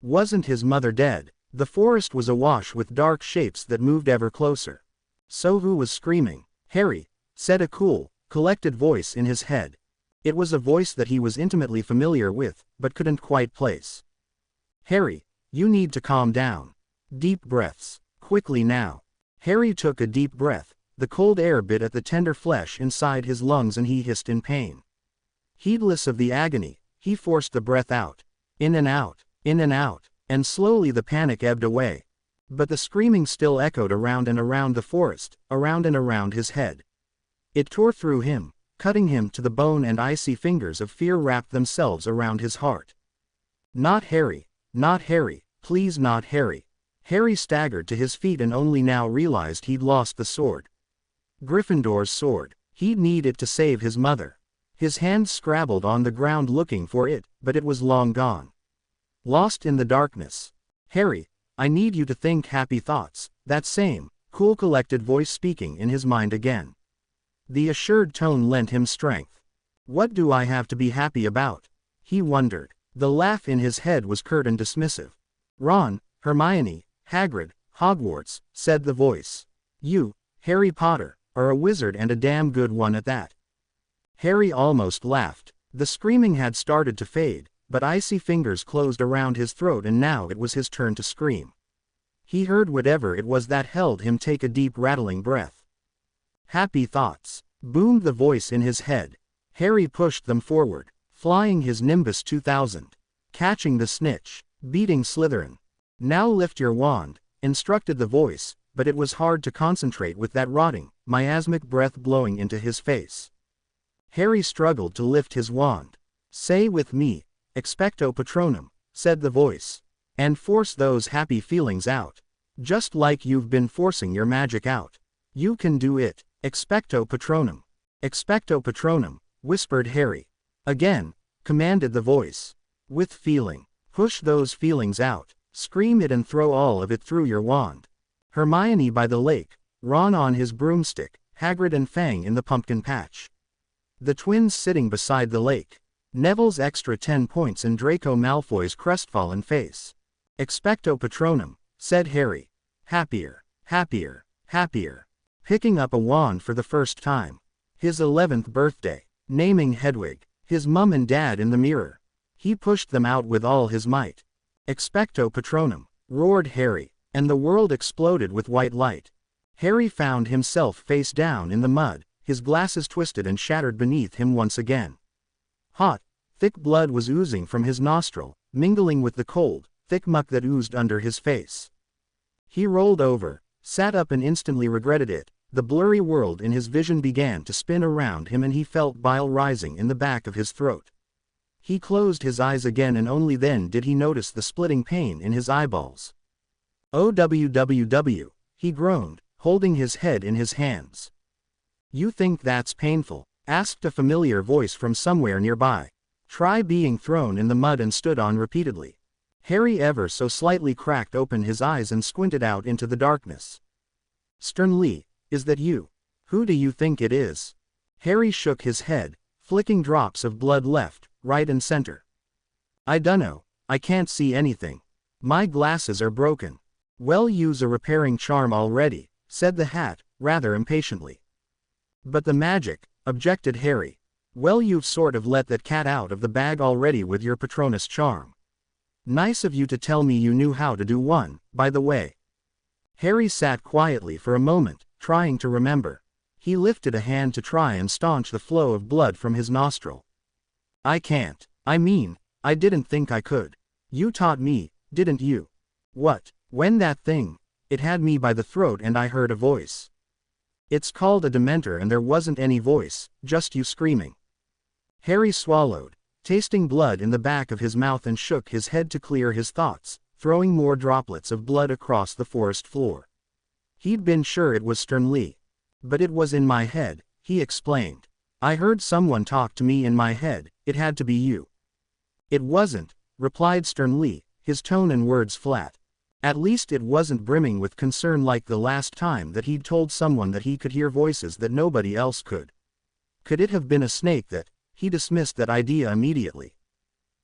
S1: Wasn't his mother dead? The forest was awash with dark shapes that moved ever closer. So who was screaming? "Harry," said a cool, collected voice in his head. It was a voice that he was intimately familiar with, but couldn't quite place. "Harry, you need to calm down. Deep breaths. Quickly now." Harry took a deep breath. The cold air bit at the tender flesh inside his lungs and he hissed in pain. Heedless of the agony, he forced the breath out. In and out, and slowly the panic ebbed away. But the screaming still echoed around and around the forest, around and around his head. It tore through him, cutting him to the bone, and icy fingers of fear wrapped themselves around his heart. "Not Harry, not Harry, please not Harry." Harry staggered to his feet and only now realized he'd lost the sword. Gryffindor's sword. He'd need it to save his mother. His hands scrabbled on the ground looking for it, but it was long gone. Lost in the darkness. "Harry, I need you to think happy thoughts," that same, cool collected voice speaking in his mind again. The assured tone lent him strength. "What do I have to be happy about?" he wondered. The laugh in his head was curt and dismissive. "Ron, Hermione, Hagrid, Hogwarts," said the voice. "You, Harry Potter, are a wizard, and a damn good one at that." Harry almost laughed. The screaming had started to fade, but icy fingers closed around his throat, and now it was his turn to scream. He heard whatever it was that held him take a deep rattling breath. "Happy thoughts," boomed the voice in his head. Harry pushed them forward, flying his Nimbus 2000, catching the snitch, beating Slytherin. Now lift your wand, instructed the voice, but it was hard to concentrate with that rotting, miasmic breath blowing into his face. Harry struggled to lift his wand. Say with me, Expecto Patronum, said the voice. And force those happy feelings out. Just like you've been forcing your magic out. You can do it, Expecto Patronum. Expecto Patronum, whispered Harry. Again, commanded the voice. With feeling. Push those feelings out. Scream it and throw all of it through your wand. Hermione by the lake, Ron on his broomstick, Hagrid and Fang in the pumpkin patch. The twins sitting beside the lake. Neville's extra 10 points and Draco Malfoy's crestfallen face. Expecto Patronum, said Harry. Happier, happier, happier. Picking up a wand for the first time. His 11th birthday. Naming Hedwig, his mum and dad in the mirror. He pushed them out with all his might. Expecto Patronum, roared Harry, and the world exploded with white light. Harry found himself face down in the mud, his glasses twisted and shattered beneath him once again. Hot, thick blood was oozing from his nostril, mingling with the cold, thick muck that oozed under his face. He rolled over, sat up and instantly regretted it. The blurry world in his vision began to spin around him and he felt bile rising in the back of his throat. He closed his eyes again and only then did he notice the splitting pain in his eyeballs. "OWWW," he groaned, holding his head in his hands. "You think that's painful?" asked a familiar voice from somewhere nearby. Try being thrown in the mud and stood on repeatedly. Harry ever so slightly cracked open his eyes and squinted out into the darkness. "Sternly, is that you? Who do you think it is?" Harry shook his head, flicking drops of blood left, right and center. "I dunno, I can't see anything. My glasses are broken." "Well, use a repairing charm already," said the hat, rather impatiently. "But the magic," objected Harry. "Well, you've sort of let that cat out of the bag already with your Patronus charm. Nice of you to tell me you knew how to do one, by the way." Harry sat quietly for a moment, trying to remember. He lifted a hand to try and staunch the flow of blood from his nostril. "I can't. I mean, I didn't think I could. You taught me, didn't you?" "What? When that thing? It had me by the throat and I heard a voice." "It's called a Dementor and there wasn't any voice, just you screaming." Harry swallowed, tasting blood in the back of his mouth and shook his head to clear his thoughts, throwing more droplets of blood across the forest floor. He'd been sure it was Sternly. "But it was in my head," he explained. "I heard someone talk to me in my head, it had to be you." "It wasn't," replied Sternly, his tone and words flat. At least it wasn't brimming with concern like the last time that he'd told someone that he could hear voices that nobody else could. Could it have been a snake that? He dismissed that idea immediately.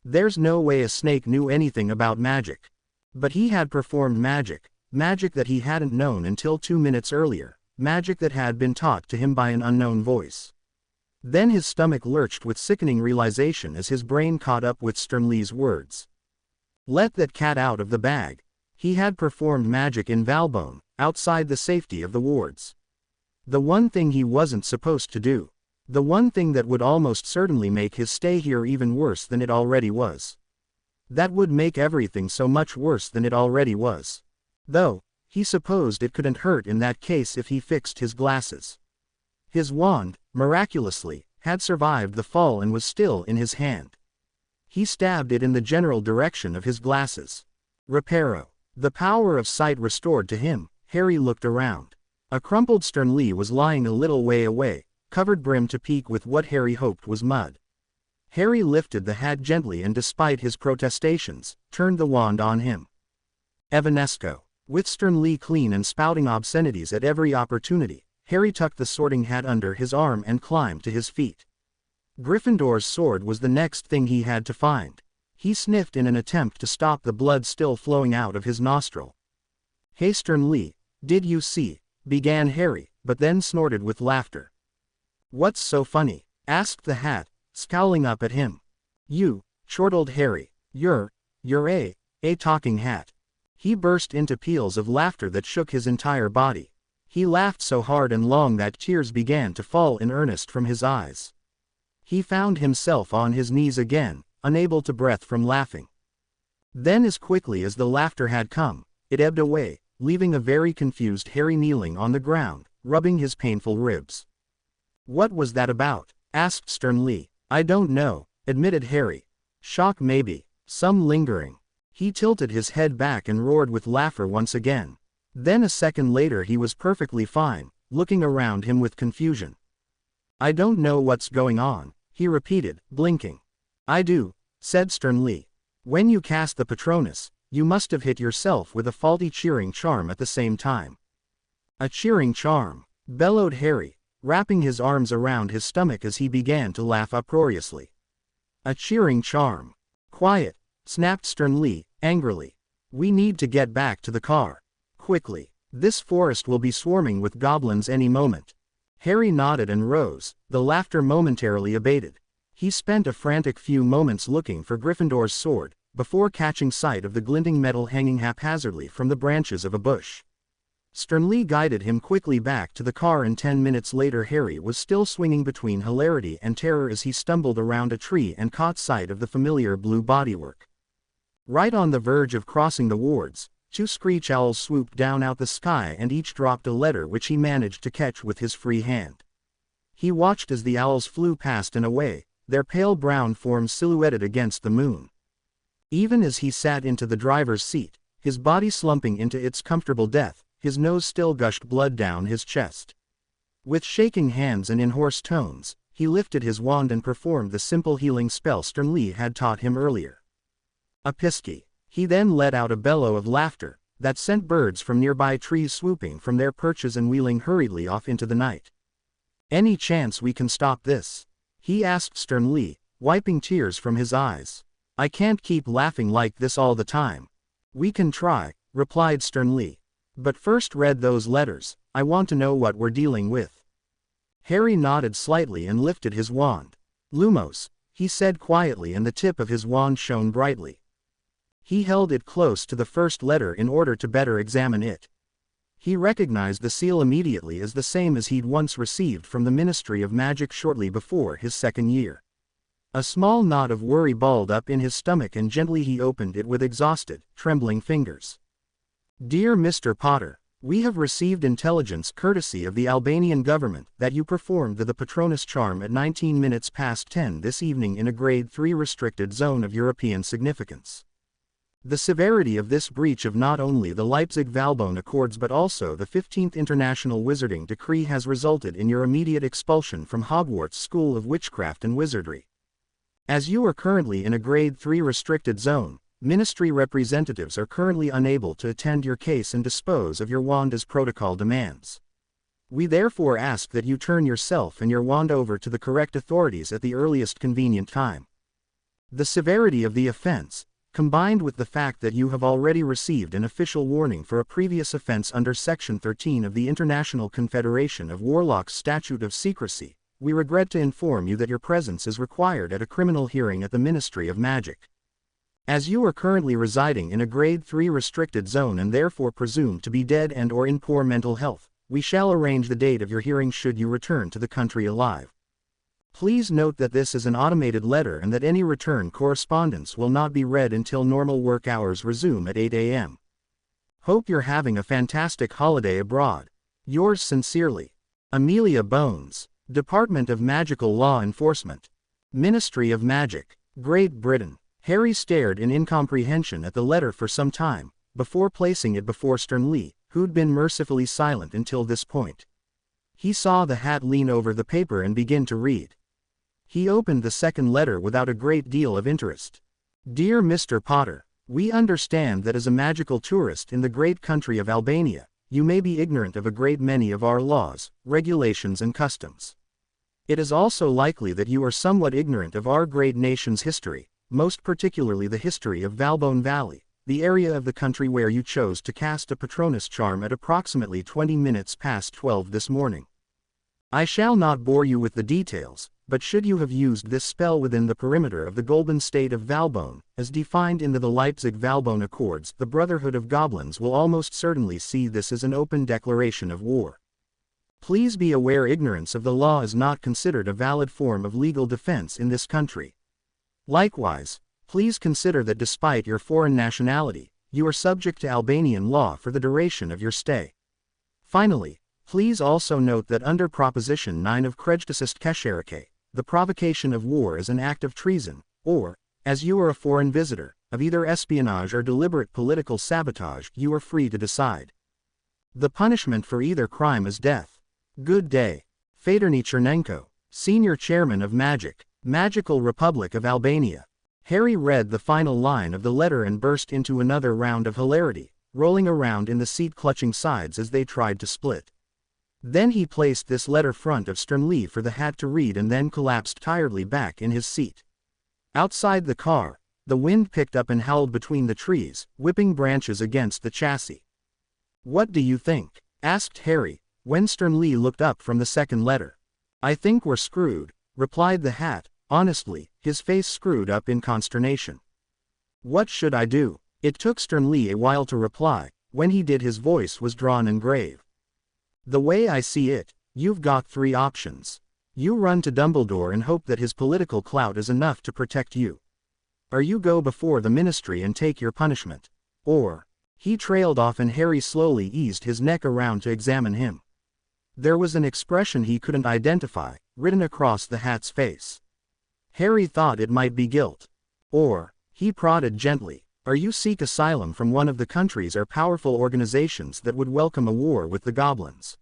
S1: There's no way a snake knew anything about magic. But he had performed magic, magic that he hadn't known until 2 minutes earlier, magic that had been taught to him by an unknown voice. Then his stomach lurched with sickening realization as his brain caught up with Sternly's words. Let that cat out of the bag. He had performed magic in Valbonne, outside the safety of the wards. The one thing he wasn't supposed to do. The one thing that would almost certainly make his stay here even worse than it already was. That would make everything so much worse than it already was. Though, he supposed it couldn't hurt in that case if he fixed his glasses. His wand, miraculously, had survived the fall and was still in his hand. He stabbed it in the general direction of his glasses. Reparo. The power of sight restored to him, Harry looked around. A crumpled Sternly was lying a little way away, covered brim to peak with what Harry hoped was mud. Harry lifted the hat gently and despite his protestations, turned the wand on him. Evanesco. With Sternly clean and spouting obscenities at every opportunity, Harry tucked the sorting hat under his arm and climbed to his feet. Gryffindor's sword was the next thing he had to find. He sniffed in an attempt to stop the blood still flowing out of his nostril. "Hey Sternly, did you see?" began Harry, but then snorted with laughter. "What's so funny?" asked the hat, scowling up at him. "You," chortled Harry, you're a talking hat." He burst into peals of laughter that shook his entire body. He laughed so hard and long that tears began to fall in earnest from his eyes. He found himself on his knees again, unable to breathe from laughing. Then as quickly as the laughter had come, it ebbed away, leaving a very confused Harry kneeling on the ground, rubbing his painful ribs. "What was that about?" asked Stern Lee. "I don't know," admitted Harry. "Shock maybe. Some lingering." He tilted his head back and roared with laughter once again. Then a second later he was perfectly fine, looking around him with confusion. "I don't know what's going on," he repeated, blinking. "I do," said Stern Lee. "When you cast the Patronus, you must have hit yourself with a faulty cheering charm at the same time." "A cheering charm?" bellowed Harry, wrapping his arms around his stomach as he began to laugh uproariously. "A cheering charm?" "Quiet," snapped Stern Lee, angrily. "We need to get back to the car. Quickly. This forest will be swarming with goblins any moment." Harry nodded and rose, the laughter momentarily abated. He spent a frantic few moments looking for Gryffindor's sword, before catching sight of the glinting metal hanging haphazardly from the branches of a bush. Stern Lee guided him quickly back to the car, and 10 minutes later Harry was still swinging between hilarity and terror as he stumbled around a tree and caught sight of the familiar blue bodywork. Right on the verge of crossing the wards, 2 screech owls swooped down out the sky and each dropped a letter which he managed to catch with his free hand. He watched as the owls flew past and away, their pale brown forms silhouetted against the moon. Even as he sat into the driver's seat, his body slumping into its comfortable depth, his nose still gushed blood down his chest. With shaking hands and in hoarse tones, he lifted his wand and performed the simple healing spell Stern Lee had taught him earlier. A pisky. He then let out a bellow of laughter that sent birds from nearby trees swooping from their perches and wheeling hurriedly off into the night. "Any chance we can stop this?" he asked Stern Lee, wiping tears from his eyes. "I can't keep laughing like this all the time." "We can try," replied Stern Lee. "But first read those letters, I want to know what we're dealing with." Harry nodded slightly and lifted his wand. "Lumos," he said quietly, and the tip of his wand shone brightly. He held it close to the first letter in order to better examine it. He recognized the seal immediately as the same as he'd once received from the Ministry of Magic shortly before his second year. A small knot of worry balled up in his stomach, and gently he opened it with exhausted, trembling fingers. "Dear Mr. Potter, we have received intelligence courtesy of the Albanian government that you performed the Patronus charm at 19 minutes past 10 this evening in a Grade 3 restricted zone of European significance. The severity of this breach of not only the Leipzig-Valbonne Accords but also the 15th International Wizarding Decree has resulted in your immediate expulsion from Hogwarts School of Witchcraft and Wizardry. As you are currently in a Grade 3 restricted zone, Ministry representatives are currently unable to attend your case and dispose of your wand as protocol demands. We therefore ask that you turn yourself and your wand over to the correct authorities at the earliest convenient time. The severity of the offense, combined with the fact that you have already received an official warning for a previous offense under Section 13 of the International Confederation of Warlocks Statute of Secrecy, we regret to inform you that your presence is required at a criminal hearing at the Ministry of Magic. As you are currently residing in a Grade 3 restricted zone and therefore presumed to be dead and or in poor mental health, we shall arrange the date of your hearing should you return to the country alive. Please note that this is an automated letter and that any return correspondence will not be read until normal work hours resume at 8 a.m. Hope you're having a fantastic holiday abroad. Yours sincerely, Amelia Bones, Department of Magical Law Enforcement, Ministry of Magic, Great Britain. Harry stared in incomprehension at the letter for some time, before placing it before Stern Lee, who'd been mercifully silent until this point. He saw the hat lean over the paper and begin to read. He opened the second letter without a great deal of interest. "Dear Mr. Potter, we understand that as a magical tourist in the great country of Albania, you may be ignorant of a great many of our laws, regulations and customs. It is also likely that you are somewhat ignorant of our great nation's history, most particularly the history of Valbonne Valley, the area of the country where you chose to cast a Patronus charm at approximately 20 minutes past 12 this morning. I shall not bore you with the details, but should you have used this spell within the perimeter of the Golden State of Valbonne, as defined in the Leipzig-Valbonne Accords, the Brotherhood of Goblins will almost certainly see this as an open declaration of war. Please be aware ignorance of the law is not considered a valid form of legal defense in this country. Likewise, Please consider that despite your foreign nationality, you are subject to Albanian law for the duration of your stay. Finally, please also note that under Proposition 9 of Krejtësisë Këshillore, the provocation of war is an act of treason, or, as you are a foreign visitor, of either espionage or deliberate political sabotage. You are free to decide. The punishment for either crime is death. Good day. Fedorni Chernenko, Senior Chairman of Magical Republic of Albania. Harry read the final line of the letter and burst into another round of hilarity, rolling around in the seat clutching sides as they tried to split. Then he placed this letter front of Sternly for the hat to read and then collapsed tiredly back in his seat. Outside the car, the wind picked up and howled between the trees, whipping branches against the chassis. "What do you think?" asked Harry, when Sternly looked up from the second letter. "I think we're screwed," replied the hat, honestly, his face screwed up in consternation. "What should I do?" It took Sternly a while to reply. When he did, his voice was drawn and grave. "The way I see it, you've got three options. You run to Dumbledore and hope that his political clout is enough to protect you. Or you go before the ministry and take your punishment. Or..." He trailed off and Harry slowly eased his neck around to examine him. There was an expression he couldn't identify, written across the hat's face. Harry thought it might be guilt. Or, he prodded gently, "Or you seek asylum from one of the countries or powerful organizations that would welcome a war with the goblins."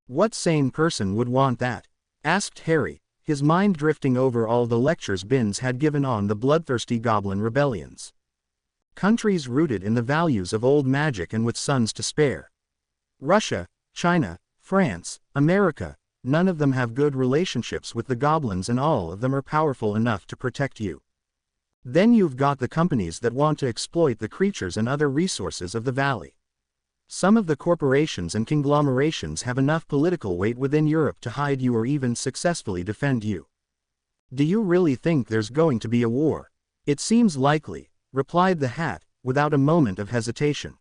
S1: "What sane person would want that?" asked Harry, his mind drifting over all the lectures Binns had given on the bloodthirsty goblin rebellions. Countries rooted in the values of old magic and with sons to spare. Russia, China, France, America, none of them have good relationships with the goblins and all of them are powerful enough to protect you. Then you've got the companies that want to exploit the creatures and other resources of the valley. Some of the corporations and conglomerations have enough political weight within Europe to hide you or even successfully defend you. Do you really think there's going to be a war?" "It seems likely," replied the hat, without a moment of hesitation.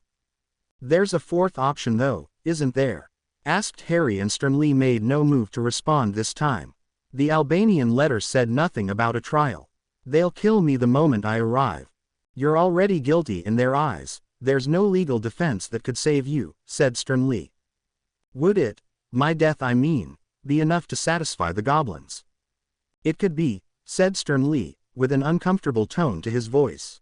S1: "There's a fourth option though, isn't there?" asked Harry, and Sternly made no move to respond this time. "The Albanian letter said nothing about a trial. They'll kill me the moment I arrive. You're already guilty in their eyes. There's no legal defense that could save you," said Sternly. "Would it, my death I mean, be enough to satisfy the goblins?" "It could be," said Sternly, with an uncomfortable tone to his voice.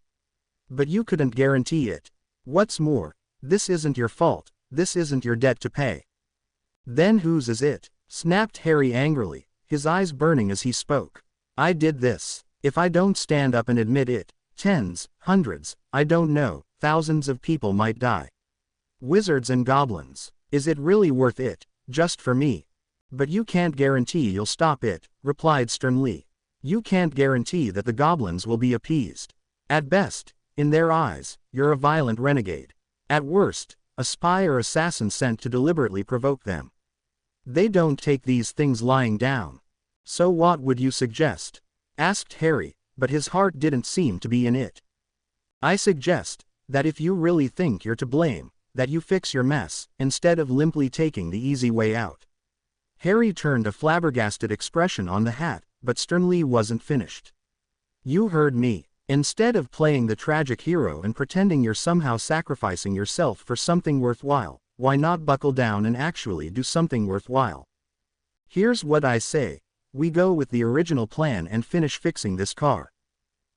S1: "But you couldn't guarantee it. What's more, this isn't your fault, this isn't your debt to pay." "Then whose is it?" snapped Harry angrily, his eyes burning as he spoke. "I did this. If I don't stand up and admit it, tens, hundreds, I don't know, thousands of people might die. Wizards and goblins. Is it really worth it, just for me?" "But you can't guarantee you'll stop it," replied Sternly. "You can't guarantee that the goblins will be appeased. At best, in their eyes, you're a violent renegade. At worst, a spy or assassin sent to deliberately provoke them. They don't take these things lying down. So what would you suggest?" asked Harry, but his heart didn't seem to be in it. "I suggest that if you really think you're to blame, that you fix your mess, instead of limply taking the easy way out." Harry turned a flabbergasted expression on the hat, but Sternly wasn't finished. "You heard me. Instead of playing the tragic hero and pretending you're somehow sacrificing yourself for something worthwhile, why not buckle down and actually do something worthwhile? Here's what I say. We go with the original plan and finish fixing this car.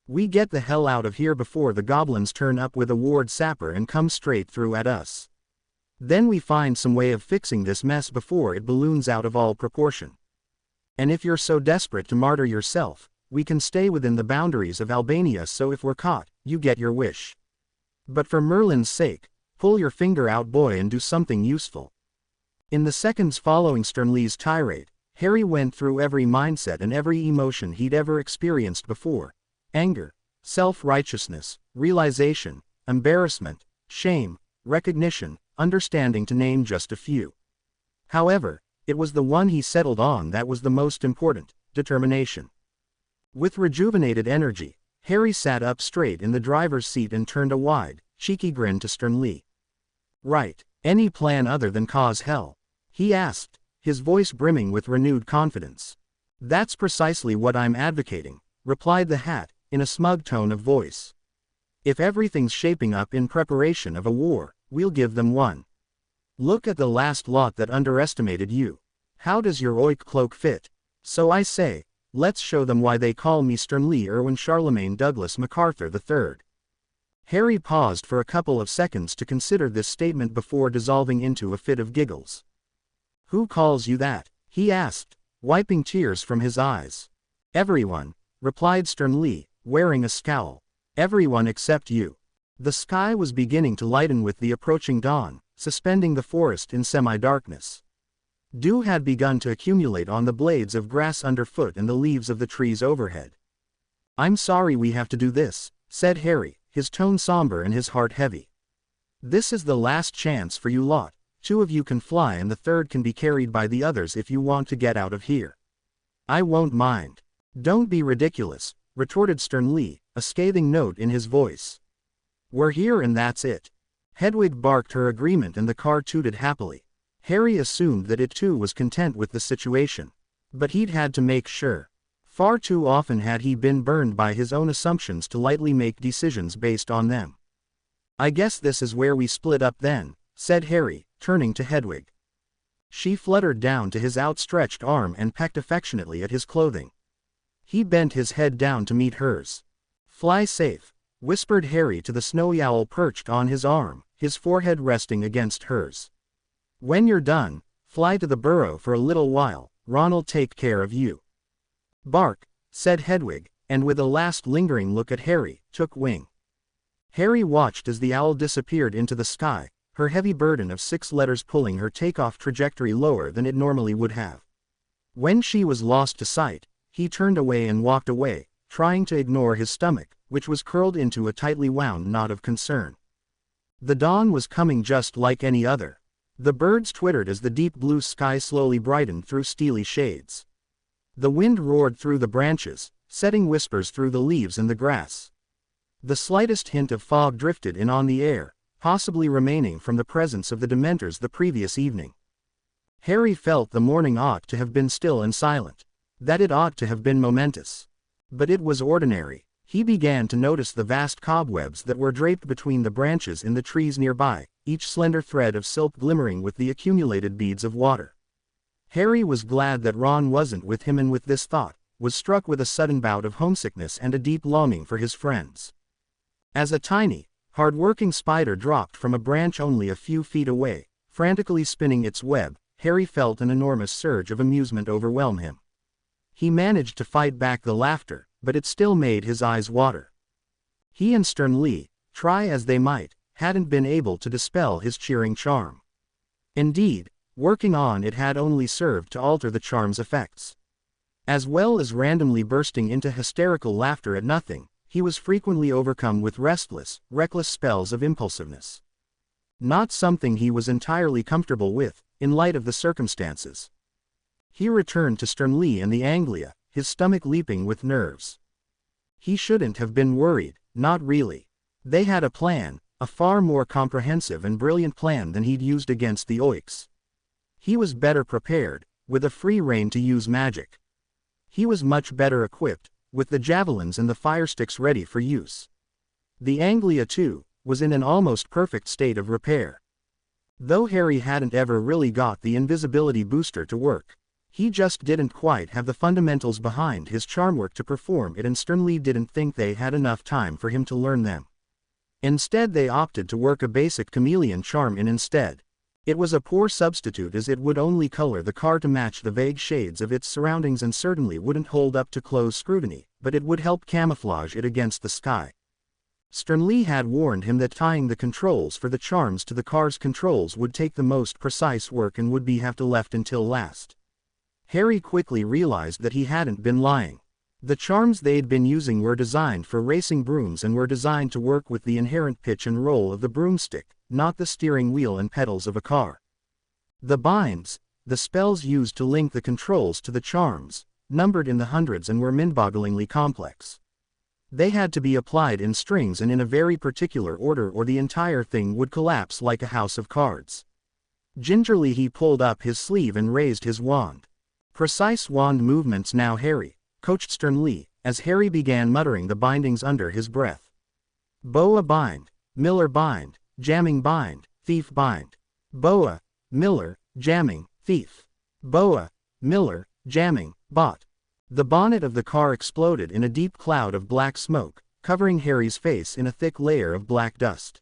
S1: We get the hell out of here before the goblins turn up with a ward sapper and come straight through at us. Then we find some way of fixing this mess before it balloons out of all proportion. And if you're so desperate to martyr yourself, we can stay within the boundaries of Albania, so if we're caught, you get your wish. But for Merlin's sake, pull your finger out, boy, and do something useful." In the seconds following Sternly's tirade, Harry went through every mindset and every emotion he'd ever experienced before: anger, self-righteousness, realization, embarrassment, shame, recognition, understanding, to name just a few. However, it was the one he settled on that was the most important: determination. With rejuvenated energy, Harry sat up straight in the driver's seat and turned a wide, cheeky grin to Sternly. "Right. Any plan other than cause hell?" he asked, his voice brimming with renewed confidence. "That's precisely what I'm advocating," replied the hat, in a smug tone of voice. If everything's shaping up in preparation of a war, we'll give them one. Look at the last lot that underestimated you. How does your oik cloak fit? So I say, let's show them why they call me Sternly Irwin Charlemagne Douglas MacArthur III. Harry paused for a couple of seconds to consider this statement before dissolving into a fit of giggles. Who calls you that? He asked, wiping tears from his eyes. Everyone, replied Sternly, wearing a scowl. Everyone except you. The sky was beginning to lighten with the approaching dawn, suspending the forest in semi-darkness. Dew had begun to accumulate on the blades of grass underfoot and the leaves of the trees overhead. I'm sorry we have to do this, said Harry, his tone somber and his heart heavy. This is the last chance for you lot. 2 of you can fly and the 3rd can be carried by the others if you want to get out of here. I won't mind. Don't be ridiculous, retorted Sternly, a scathing note in his voice. We're here and that's it. Hedwig barked her agreement and the car tooted happily. Harry assumed that it too was content with the situation. But he'd had to make sure. Far too often had he been burned by his own assumptions to lightly make decisions based on them. I guess this is where we split up then, said Harry, turning to Hedwig. She fluttered down to his outstretched arm and pecked affectionately at his clothing. He bent his head down to meet hers. Fly safe, whispered Harry to the snowy owl perched on his arm, his forehead resting against hers. When you're done, fly to the burrow for a little while, Ron'll take care of you. Bark, said Hedwig, and with a last lingering look at Harry, took wing. Harry watched as the owl disappeared into the sky, her heavy burden of 6 letters pulling her takeoff trajectory lower than it normally would have. When she was lost to sight, he turned away and walked away, trying to ignore his stomach, which was curled into a tightly wound knot of concern. The dawn was coming just like any other. The birds twittered as the deep blue sky slowly brightened through steely shades. The wind roared through the branches, setting whispers through the leaves and the grass. The slightest hint of fog drifted in on the air, possibly remaining from the presence of the Dementors the previous evening. Harry felt the morning ought to have been still and silent, that it ought to have been momentous. But it was ordinary. He began to notice the vast cobwebs that were draped between the branches in the trees nearby, each slender thread of silk glimmering with the accumulated beads of water. Harry was glad that Ron wasn't with him, and with this thought, was struck with a sudden bout of homesickness and a deep longing for his friends. As a tiny, hard-working spider dropped from a branch only a few feet away, frantically spinning its web, Harry felt an enormous surge of amusement overwhelm him. He managed to fight back the laughter, but it still made his eyes water. He and Sternly, try as they might, hadn't been able to dispel his cheering charm. Indeed, working on it had only served to alter the charm's effects. As well as randomly bursting into hysterical laughter at nothing, he was frequently overcome with restless, reckless spells of impulsiveness. Not something he was entirely comfortable with, in light of the circumstances. He returned to Sternly and the Anglia, his stomach leaping with nerves. He shouldn't have been worried, not really. They had a plan, a far more comprehensive and brilliant plan than he'd used against the Oiks. He was better prepared, with a free rein to use magic. He was much better equipped, with the javelins and the firesticks ready for use. The Anglia, too, was in an almost perfect state of repair. Though Harry hadn't ever really got the invisibility booster to work, he just didn't quite have the fundamentals behind his charm work to perform it, and Sternly didn't think they had enough time for him to learn them. Instead, they opted to work a basic chameleon charm in instead. It was a poor substitute, as it would only color the car to match the vague shades of its surroundings and certainly wouldn't hold up to close scrutiny, but it would help camouflage it against the sky. Sternly had warned him that tying the controls for the charms to the car's controls would take the most precise work and would have to left until last. Harry quickly realized that he hadn't been lying. The charms they'd been using were designed for racing brooms and were designed to work with the inherent pitch and roll of the broomstick, not the steering wheel and pedals of a car. The binds, the spells used to link the controls to the charms, numbered in the hundreds and were mind-bogglingly complex. They had to be applied in strings and in a very particular order, or the entire thing would collapse like a house of cards. Gingerly he pulled up his sleeve and raised his wand. Precise wand movements now, Harry, coached Sternly, as Harry began muttering the bindings under his breath. Boa bind, Miller bind, jamming bind, thief bind. Boa, Miller, jamming, thief. Boa, Miller, jamming, bot. The bonnet of the car exploded in a deep cloud of black smoke, covering Harry's face in a thick layer of black dust.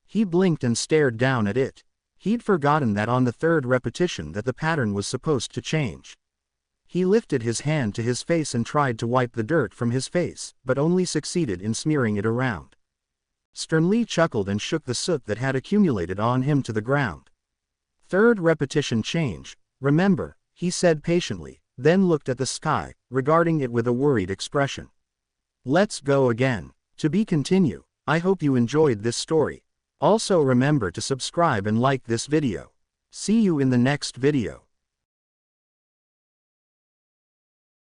S1: He blinked and stared down at it. He'd forgotten that on the third repetition that the pattern was supposed to change. He lifted his hand to his face and tried to wipe the dirt from his face, but only succeeded in smearing it around. Sternly chuckled and shook the soot that had accumulated on him to the ground. Third repetition change, remember, he said patiently, then looked at the sky, regarding it with a worried expression. Let's go again. To be continued. I hope you enjoyed this story. Also remember to subscribe and like this video. See you in the next video.